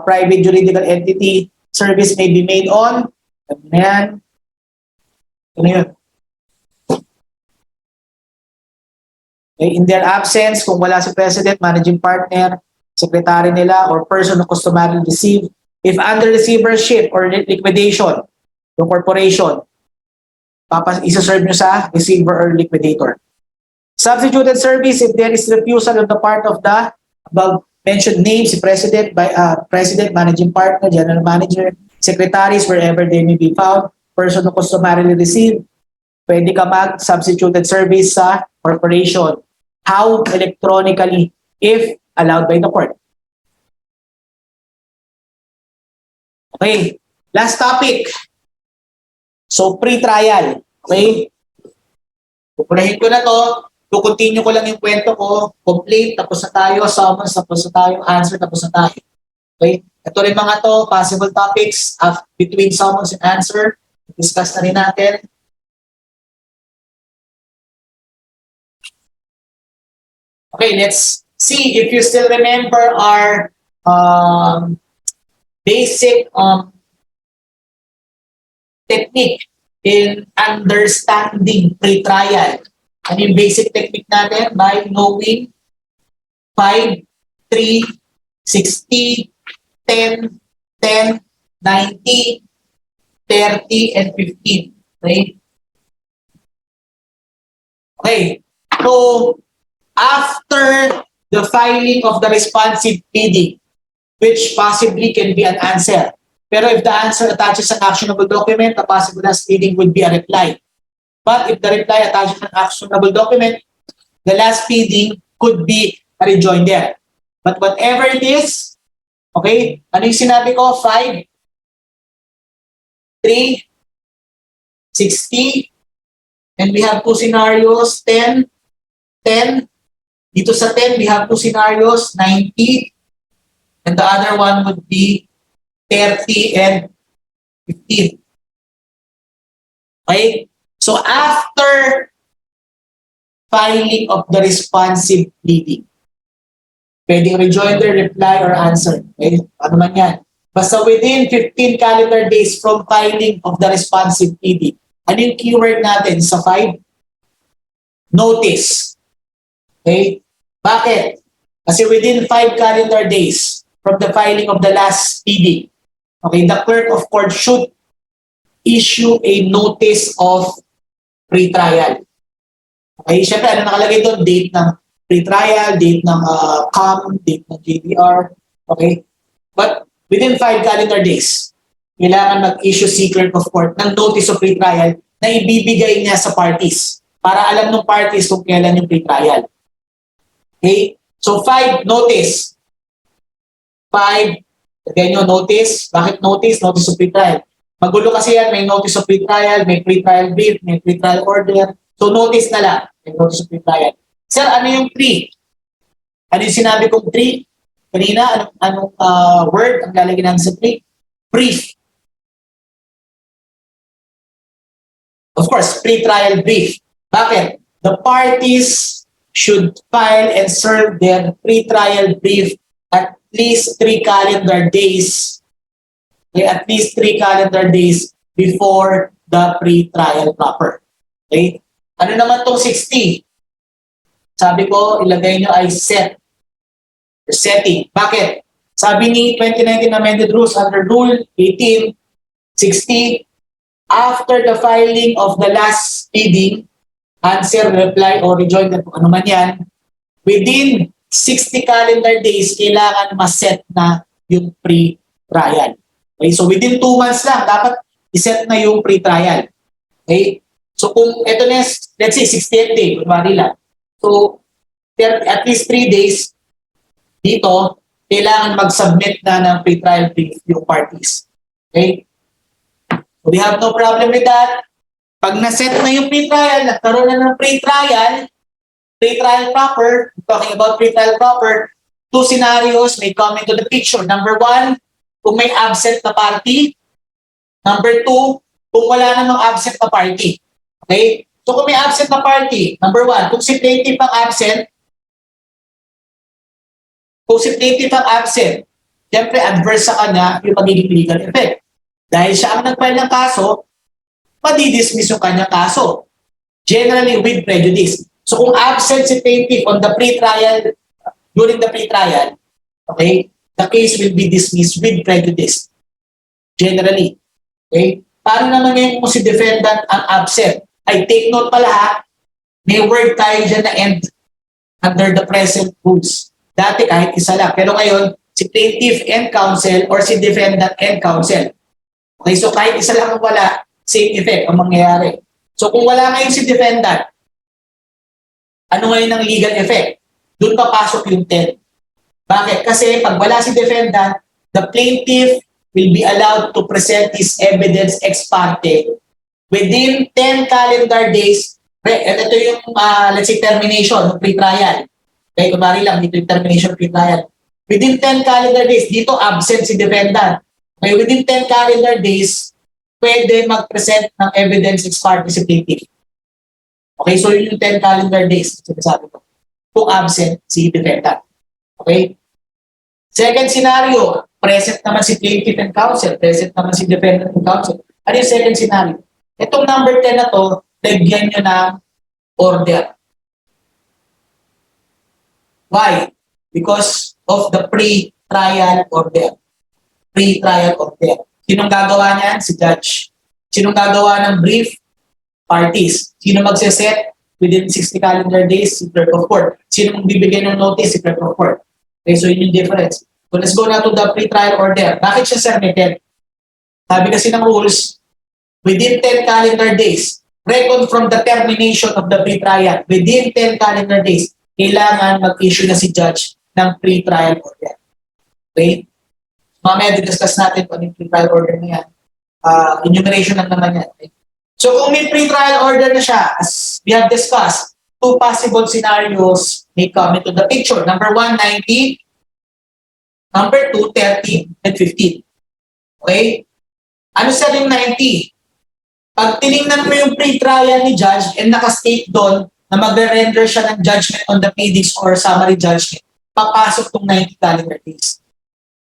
private juridical entity. Service may be made on. Ano yan? Ano yun? Okay, in their absence, kung wala si President, managing partner, secretary nila, or person who customarily receive, if under receivership or liquidation, yung corporation, isa-serve nyo sa receiver or liquidator. Substituted service, if there is refusal on the part of the above mentioned names, si President, President, managing partner, general manager, secretaries, wherever they may be found, person who customarily receive, pwede ka mag-substituted service sa corporation. How? Electronically, if allowed by the court. Okay, last topic. So, pre-trial. Okay? Pupunahin ko na to. Continue ko lang yung kwento ko. Complaint, tapos na tayo. Summons, tapos na tayo. Answer, tapos na tayo. Okay? Ito rin mga to, possible topics between summons and answer. Discuss na rin natin. Okay, let's see if you still remember our basic technique in understanding pre-trial. Ano yung basic technique natin? By knowing 5, 3, 60, 10, 10, 90, 30, and 15. Okay? Okay. So, after the filing of the responsive pleading, which possibly can be an answer. Pero if the answer attaches an actionable document, the possible last pleading would be a reply. But if the reply attaches an actionable document, the last pleading could be a rejoinder. But whatever it is, okay, ano yung sinabi ko? 5, 3, 60, and we have two scenarios, 10, 10. Dito sa 10, we have two scenarios, 90, and the other one would be 30 and 15. Okay? So after filing of the responsive pleading, pwedeng rejoinder, reply, or answer. Okay? Ano man yan. Basta within 15 calendar days from filing of the responsive pleading. Ano yung keyword natin sa 5? Notice. Okay? Bakit? Kasi within 5 calendar days from the filing of the last pleading, okay, the clerk of court should issue a notice of pre-trial. Okay, syempre, ano nakalagay doon? Date ng pre-trial, date ng COM, date ng JDR. Okay? But within 5 calendar days, kailangan mag-issue si clerk of court ng notice of pre-trial na ibibigay niya sa parties para alam ng parties kung kailan yung pre-trial. Okay? So 5, notice. 5, again yung notice. Bakit notice? Notice of pre-trial. Magulo kasi yan, may notice of pre-trial, may pre-trial brief, may pre-trial order, So notice na lang. May notice of pre-trial. Sir, ano yung pre? Ano yung sinabi kong pre? Kanina, anong word ang lalagyan natin sa pre? Brief. Of course, pre-trial brief. Bakit? The parties should file and serve their pre-trial brief at least 3 calendar days. Okay, at least 3 calendar days before the pre-trial proper. Okay? Ano naman tong 60? Sabi ko, ilagay nyo ay set. Setting. Bakit? Sabi ni 2019 amended rules under Rule 1860, after the filing of the last pleading, answer, reply, or rejoinder, kung ano man yan, within 60 calendar days, kailangan ma-set na yung pre-trial. Okay? So within 2 months lang, dapat iset na yung pre-trial. Okay? So kung ito na, let's say 68 day, kunwari lang. So at least 3 days, dito, kailangan mag-submit na ng pre-trial brief yung parties. Okay? So we have no problem with that. Pag na-set na yung pre-trial, nagkaroon na ng pre-trial proper, talking about pre-trial proper, 2 scenarios may come into the picture. Number 1, kung may absent na party. Number 2, kung wala namang absent na party. Okay? So kung may absent na party, number 1, kung si plaintiff ang absent, siyempre adverse sa kanya yung magiging legal effect. Dahil siya ang nag-file ng kaso, madidismiss yung kanyang kaso. Generally with prejudice. So kung absent si plaintiff on the pre-trial, during the pre-trial, okay, the case will be dismissed with prejudice. Generally. Okay? Paano naman ngayon kung si defendant ang absent? Ay, take note pala ha, may word tayo dyan na end under the present rules. Dati kahit isa lang. Pero ngayon, si plaintiff and counsel or si defendant and counsel. Okay, so kahit isa lang ang wala, same effect ang mangyayari. So kung wala ngayon si defendant, ano ngayon ang legal effect? Doon papasok yung 10. Bakit? Kasi pag wala si defendant, the plaintiff will be allowed to present his evidence ex parte within 10 calendar days. Ito yung, let's say, termination, pre-trial. Okay, kumari lang, dito yung termination pre-trial. Within 10 calendar days, dito absent si defendant. Okay, within 10 calendar days, pwede mag-present ng evidence ex parte si plaintiff. Okay, so yun yung 10 calendar days, sinasabi ko. Kung absent si defendant. Okay? Second scenario, present naman si plaintiff and counsel, present naman si defendant and counsel. Ano yung second scenario? Itong number 10 na to, lagyan nyo ng order. Why? Because of the pre-trial order. Pre-trial order. Sinong gagawa niyan? Si judge. Sinong gagawa ng brief? Parties. Sino magseset? Within 60 calendar days? Si clerk of court. Sinong bibigyan ng notice? Si clerk of court. Okay, so yun yung difference. So let's go now to the pre-trial order. Bakit siya submitted? Sabi kasi ng rules, within 10 calendar days, record from the termination of the pre-trial, within 10 calendar days, kailangan mag-issue na si judge ng pre-trial order. Okay? Mamaya discuss natin kung yung pre-trial order na yan. Enumeration lang naman yan. Okay? So kung may pre-trial order na siya, as we have discussed, 2 possible scenarios may come into the picture. Number 1, 90. Number 2, 30 and 15. Okay? Ano sa yung 90? Pag tinignan mo yung pre-trial ni judge and nakastate doon na magre-render siya ng judgment on the pleadings or summary judgment, papasok tong 90 calendar days.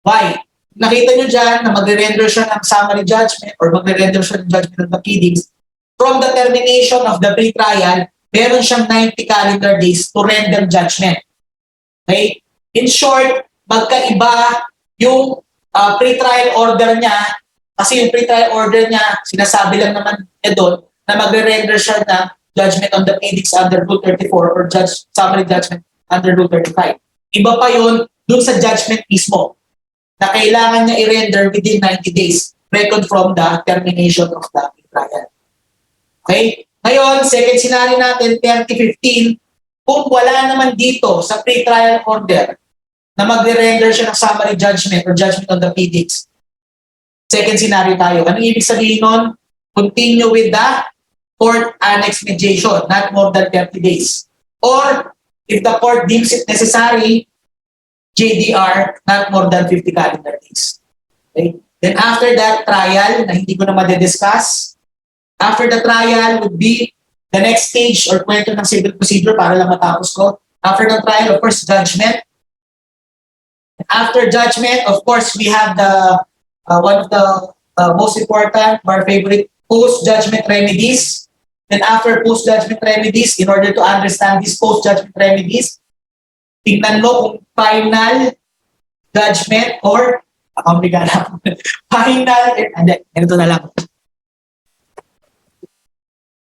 Why? Nakita nyo dyan na magre-render siya ng summary judgment or magre-render siya ng judgment on the pleadings. From the termination of the pre-trial, meron siyang 90 calendar days to render judgment. Okay? In short, magkaiba yung pre-trial order niya kasi yung pre-trial order niya, sinasabi lang naman niya doon na magre-render siya ng judgment on the pleadings under Rule 34 or summary judgment under Rule 35. Iba pa yun dun sa judgment mismo na kailangan niya i-render within 90 days record from the termination of the pre-trial. Okay? Ngayon, second scenario natin, 30-15, kung wala naman dito sa pre-trial order na magre-render siya ng summary judgment or judgment on the pleadings. Second scenario tayo. Anong ibig sabihin nun? Continue with the court annex mediation, not more than 30 days. Or if the court deems it necessary, JDR, not more than 50 calendar days. Okay? Then after that, trial, na hindi ko na madidiscuss. After the trial would be the next stage or kwento ng civil procedure para lang matapos ko. After the trial, of course, judgment. After judgment, of course, we have the one of the most important, our favorite, post-judgment remedies. Then after post-judgment remedies, in order to understand these post-judgment remedies, tingnan mo kung final judgment or final, ganito na lang.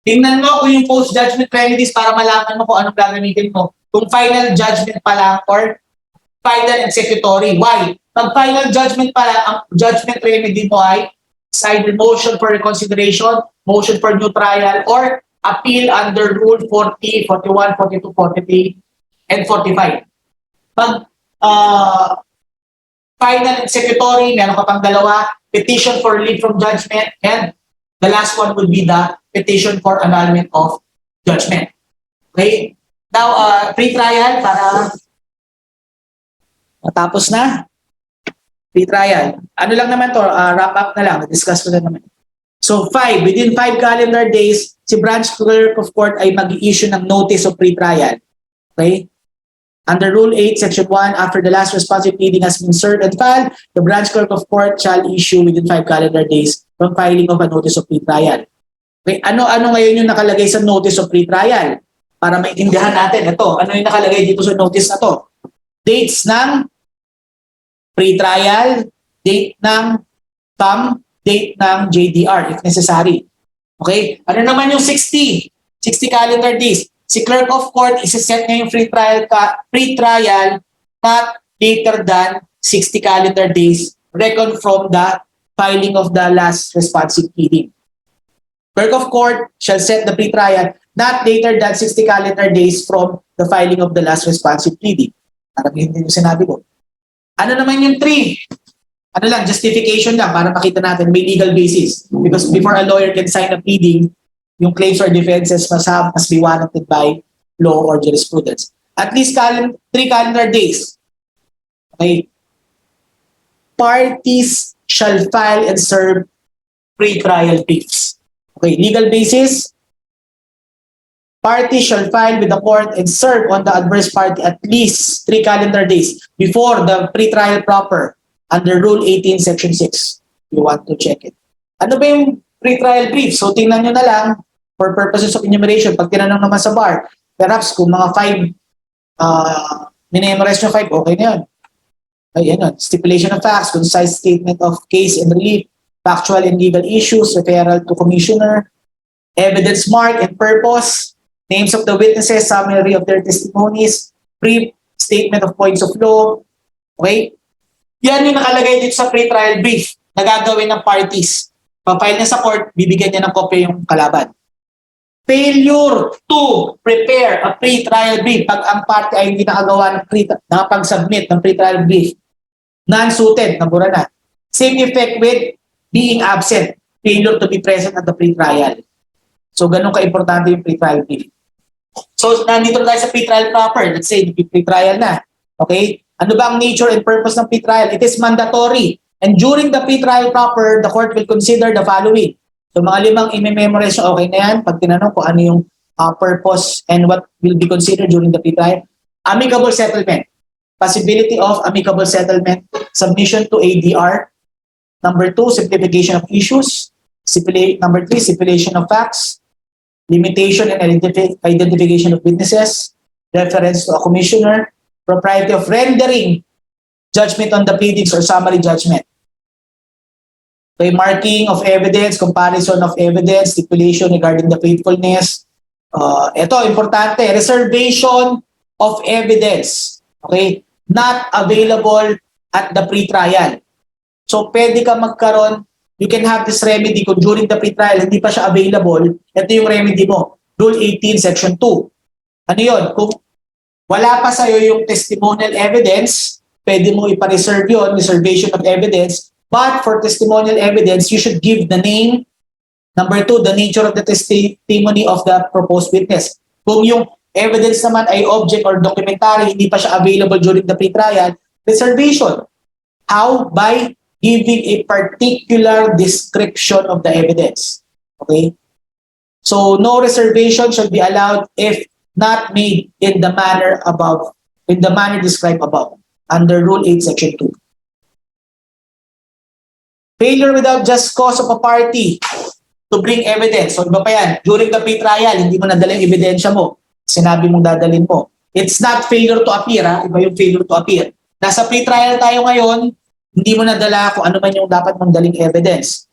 Tingnan mo kung yung post-judgment remedies para malaman mo kung anong gagamitin mo. Kung final judgment pa lang or final executory. Why? Pag final judgment pa lang, ang judgment remedy mo ay either motion for reconsideration, motion for new trial, or appeal under Rule 40, 41, 42, 43, and 45. Pag final executory, meron ka pang dalawa, petition for relief from judgment, and the last one would be the petition for annulment of judgment. Okay? Now, pre-trial para matapos na. Pre-trial. Ano lang naman to, wrap up na lang, discuss ko na naman. So, within 5 calendar days, si branch clerk of court ay mag-i-issue ng notice of pre-trial. Okay? Under Rule 8, Section 1, after the last responsive pleading has been served and filed, the branch clerk of court shall issue within 5 calendar days from filing of a notice of pre-trial. Okay, ano ngayon yung nakalagay sa notice of pre-trial? Para maintindihan natin, ito, ano yung nakalagay dito sa notice na to? Dates ng pre-trial, date ng TAM, date ng JDR if necessary. Okay? Ano naman yung 60 calendar days? Si clerk of court isa-set niya yung pre-trial not later than 60 calendar days reckoned from the filing of the last responsive pleading. Clerk of court shall set the pre-trial not later than 60 calendar days from the filing of the last responsive pleading. Parang hindi yung sinabi ko. Ano naman yung 3? Ano lang, justification lang para makita natin may legal basis. Because before a lawyer can sign a pleading, yung claims or defenses must be warranted by law or jurisprudence. At least 3 calendar days. Okay. Parties shall file and serve pre-trial briefs. Okay, legal basis. Parties shall file with the court and serve on the adverse party at least 3 calendar days before the pre-trial proper under Rule 18, Section 6. You want to check it. Ano ba yung pre-trial brief? So tingnan nyo na lang for purposes of enumeration. Pag tinanong naman sa bar, perhaps kung mga 5, minemorize nyo 5, okay na yun. Ayan yun. Stipulation of facts, concise statement of case and relief, factual and legal issues, referral to commissioner, evidence mark and purpose, names of the witnesses, summary of their testimonies, brief statement of points of law. Okay? Yan yung nakalagay dito sa pre-trial brief na gagawin ng parties. Pa-file niya sa court, bibigyan niya ng kopya yung kalaban. Failure to prepare a pre-trial brief pag ang party ay hindi nakagawa ng nakapag-submit ng pre-trial brief. Non-suited, nabura na. Same effect with being absent. Failure to be present at the pre-trial. So, ganun ka-importante yung pre-trial brief. So, nandito na tayo sa pre-trial proper. Let's say, pre-trial na. Okay? Ano ba ang nature and purpose ng pre-trial? It is mandatory. And during the pre-trial proper, the court will consider the following. So, mga 5 i-memorize nyo, okay na yan. Pag tinanong kung ano yung purpose and what will be considered during the pre-trial. Amicable settlement. Possibility of amicable settlement. Submission to ADR. Number 2, simplification of issues. Number 3, stipulation of facts. Limitation and identification of witnesses. Reference to a commissioner. Propriety of rendering judgment on the pleadings or summary judgment. Okay, marking of evidence, comparison of evidence, stipulation regarding the faithfulness. Ito, importante, reservation of evidence. Okay, not available at the pre-trial. So, pwede ka magkaroon, you can have this remedy kung during the pre-trial, hindi pa siya available, ito yung remedy mo. Rule 18, Section 2. Ano yun? Kung wala pa sa'yo yung testimonial evidence, pwede mo ipa-reserve yun, reservation of evidence. But for testimonial evidence, you should give the name, Number 2, the nature of the testimony of the proposed witness. Kung yung evidence naman ay object or documentary, hindi pa siya available during the pre-trial, reservation. How? By giving a particular description of the evidence. Okay? So no reservation shall be allowed if not made in the manner described above under Rule 8, Section 2. Failure without just cause of a party to bring evidence. So iba pa yan, during the pre-trial, hindi mo nadala yung ebidensya mo. Sinabi mong dadalhin mo. It's not failure to appear, ha? Iba yung failure to appear. Nasa pre-trial tayo ngayon, hindi mo nadala kung ano man yung dapat mong daling evidence.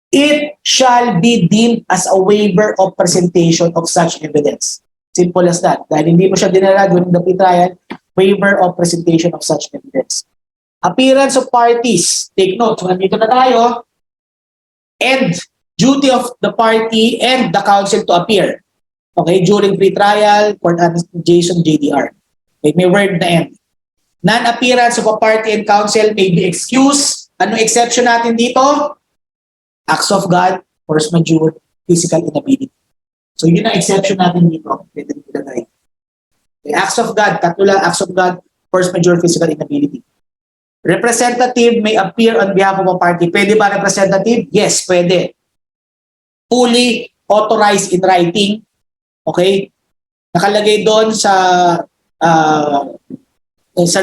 It shall be deemed as a waiver of presentation of such evidence. Simple as that. Dahil hindi mo siya dinala during the pre-trial, waiver of presentation of such evidence. Appearance of parties. Take note, so nandito na tayo. And duty of the party and the counsel to appear. Okay, during pre-trial, court administration, JDR. Okay, may word na end. Non-appearance of a party and counsel may be excused. Ano exception natin dito? Acts of God, force majeure, physical inability. So yun ang exception natin dito. Pwede nito na tayo. Okay, acts of God, tatlo lang, acts of God, force majeure, physical inability. Representative may appear on behalf of a party. Pwede ba representative? Yes, pwede. Fully authorized in writing. Okay? Nakalagay doon sa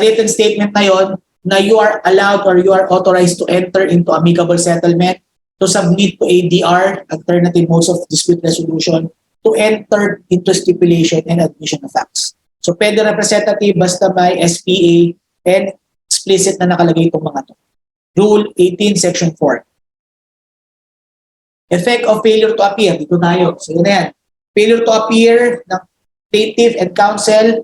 written statement na yon na you are allowed or you are authorized to enter into amicable settlement, to submit to ADR, alternative modes of dispute resolution, to enter into stipulation and admission of facts. So pwede representative basta may SPA and explicit na nakalagay itong mga to. Rule 18, Section 4. Effect of failure to appear. Dito tayo. So yun na yan. Failure to appear ng plaintiff and counsel,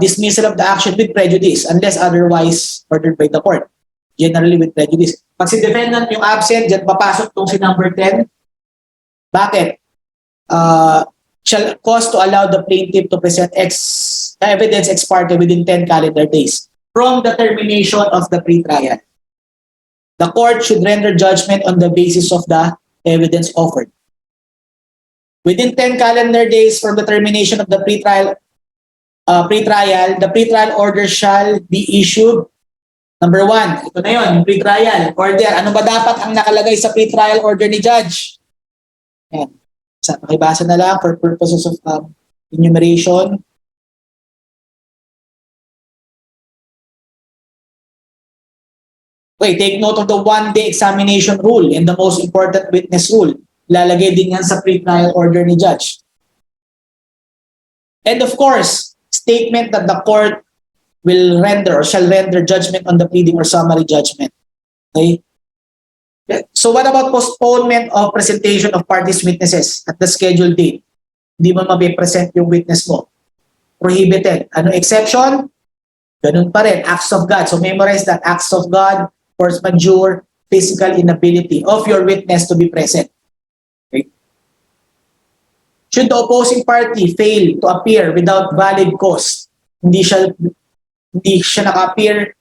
dismissal of the action with prejudice unless otherwise ordered by the court. Generally with prejudice. Pag si defendant yung absent, dyan papasok itong si number 10. Bakit? Shall cause to allow the plaintiff to present evidence ex parte within 10 calendar days from the termination of the pre-trial. The court should render judgment on the basis of the evidence offered. Within 10 calendar days from the termination of the pre-trial, the pre-trial order shall be issued. Number 1, ito na yun, yung pre-trial order. Ano ba dapat ang nakalagay sa pre-trial order ni judge? Ayan. Pakibasa na lang for purposes of enumeration. Okay, take note of the one-day examination rule and the most important witness rule. Lalagay din yan sa pre-trial order ni judge. And of course, statement that the court will render or shall render judgment on the pleading or summary judgment. Okay? So what about postponement of presentation of parties' witnesses at the scheduled date? Hindi mo mapipresent yung witness mo. Prohibited. Ano exception? Ganun pa rin. Acts of God. So memorize that. Acts of God, force majeure, physical inability of your witness to be present. Okay? Should the opposing party fail to appear without valid cause, hindi siya naka-appear,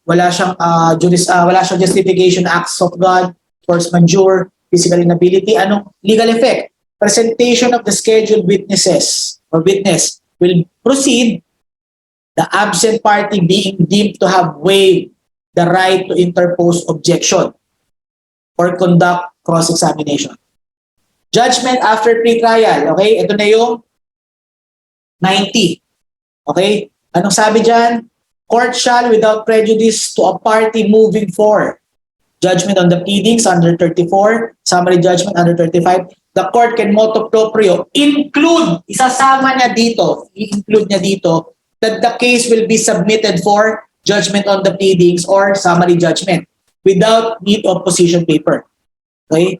wala siyang justification, acts of God, force majeure, physical inability, anong legal effect? Presentation of the scheduled witnesses or witness will proceed, the absent party being deemed to have waived the right to interpose objection or conduct cross-examination. Judgment after pre-trial. Okay, ito na yung 90. Okay, anong sabi dyan? Court shall, without prejudice to a party moving for judgment on the pleadings under 34, summary judgment under 35, the court can motu proprio include, isasama niya dito, i-include niya dito, that the case will be submitted for judgment on the pleadings or summary judgment without need of position paper. Okay?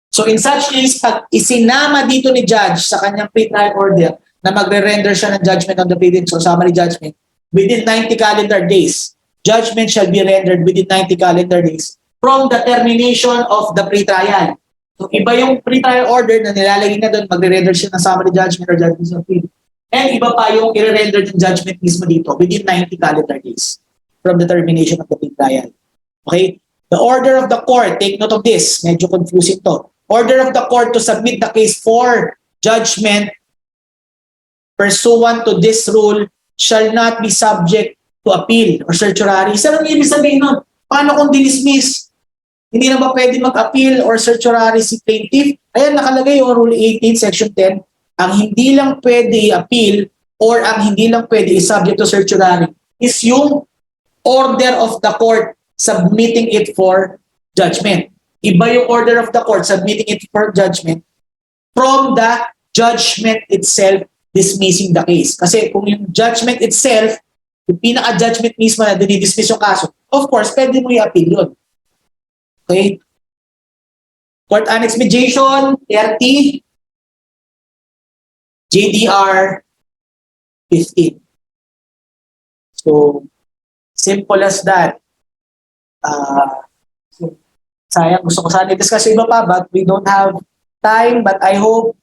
So in such case, pag isinama dito ni judge sa kanyang pre-trial order na magre-render siya ng judgment on the pleadings or summary judgment within 90 calendar days, judgment shall be rendered within 90 calendar days from the termination of the pre-trial. So iba yung pre-trial order na nilalagay na doon, magre-render siya ng summary judgment or judgment on pleadings. And iba pa yung i-render ng judgment mismo dito within 90 calendar days from the termination of the pre-trial. Okay? The order of the court, take note of this, medyo confusing to. order of the court to submit the case for judgment pursuant to this rule shall not be subject to appeal or certiorari. Isa lang ibig sabihin nun, paano kung dinismiss? Hindi na ba pwede mag-appeal or certiorari si plaintiff? Ayan, nakalagay yung Rule 18, Section 10, ang hindi lang pwede i-appeal or ang hindi lang pwede i-subject to certiorari is yung order of the court submitting it for judgment. Iba yung order of the court submitting it for judgment from the judgment itself dismissing the case. Kasi kung yung judgment itself, yung pinaka-judgment mismo na dinidismiss yung kaso, of course, pwede mo i-appeal yun. Okay? Court Annex Mediation, 30, JDR 15. So, simple as that. Sayang, gusto ko sana i-discuss yung iba pa, but we don't have time. But I hope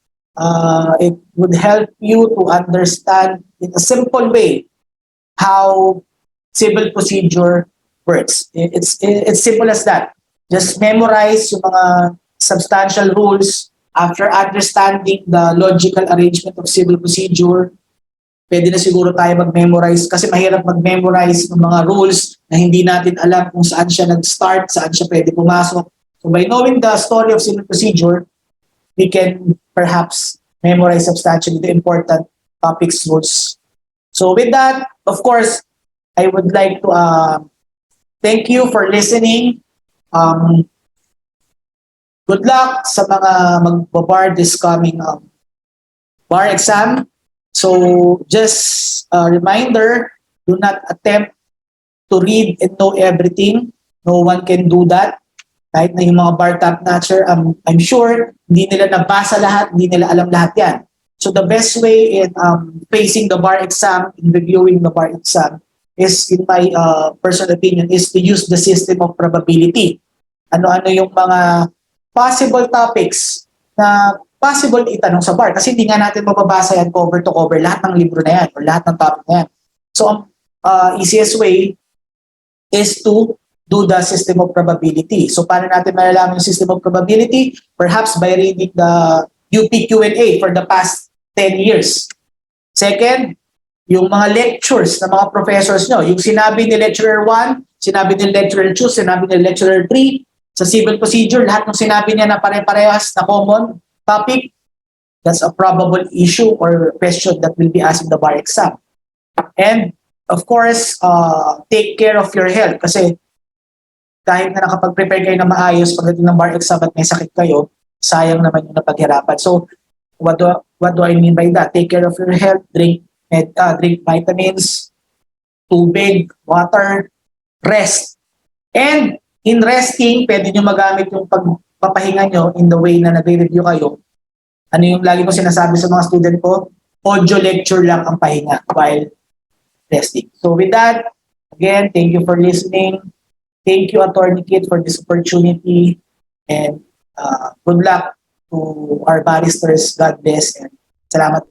it would help you to understand in a simple way how civil procedure works. It's simple as that. Just memorize yung mga substantial rules. After understanding the logical arrangement of civil procedure, pwede na siguro tayo mag-memorize kasi mahirap mag-memorize ng mga rules na hindi natin alam kung saan siya nag-start, saan siya pwede pumasok. So by knowing the story of civil procedure, we can perhaps memorize substantially the important topics rules. So with that, of course, I would like to thank you for listening. Good luck sa mga magbabar this coming bar exam. So just a reminder, do not attempt to read and know everything. No one can do that. Kahit na yung mga bar top notcher, I'm sure hindi nila nabasa lahat, hindi nila alam lahat yan. So the best way in facing the bar exam, in reviewing the bar exam, is, in my personal opinion, is to use the system of probability. Ano-ano yung mga possible topics na possible itanong sa bar. Kasi hindi nga natin mababasa yan cover to cover, lahat ng libro na yan, or lahat ng topic na yan. So ang easiest way is to do the system of probability. So paano natin malalaman yung system of probability? Perhaps by reading the UP Q&A for the past 10 years. Second, yung mga lectures ng mga professors nyo. Yung sinabi ni Lecturer 1, sinabi ni Lecturer 2, sinabi ni Lecturer 3, sa civil procedure, lahat ng sinabi niya na pare-parehas na common topic, that's a probable issue or question that will be asked in the bar exam. And of course, take care of your health kasi kahit na nakapag-prepare kayo na maayos pagdating ng bar exam at may sakit kayo, sayang naman yung napaghirapan. So, what do I mean by that? Take care of your health, drink vitamins, tubig, water, rest. And in resting, pwede nyo magamit yung pagpapahinga nyo in the way na nagre-review kayo. Ano yung lagi ko sinasabi sa mga student ko? Audio lecture lang ang pahinga while resting. So with that, again, thank you for listening. Thank you, Attorney Kit, for this opportunity. And good luck to our barristers. God bless. And salamat.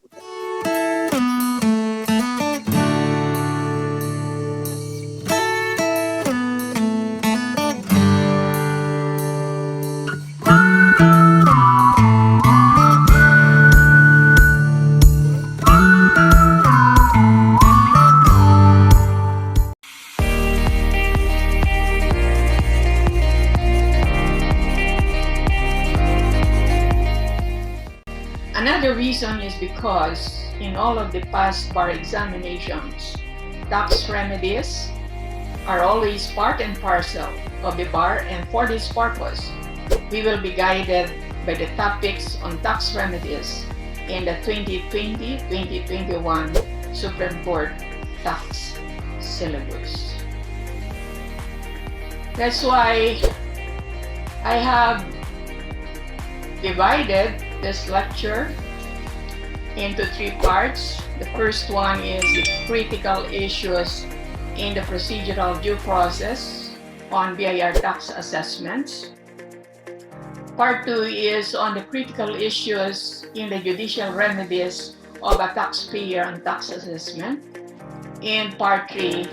Another reason is because in all of the past bar examinations, tax remedies are always part and parcel of the bar, and for this purpose, we will be guided by the topics on tax remedies in the 2020-2021 Supreme Court tax syllabus. That's why I have divided this lecture into 3 parts. The first one is the critical issues in the procedural due process on BIR tax assessments. Part 2 is on the critical issues in the judicial remedies of a taxpayer on tax assessment. And part 3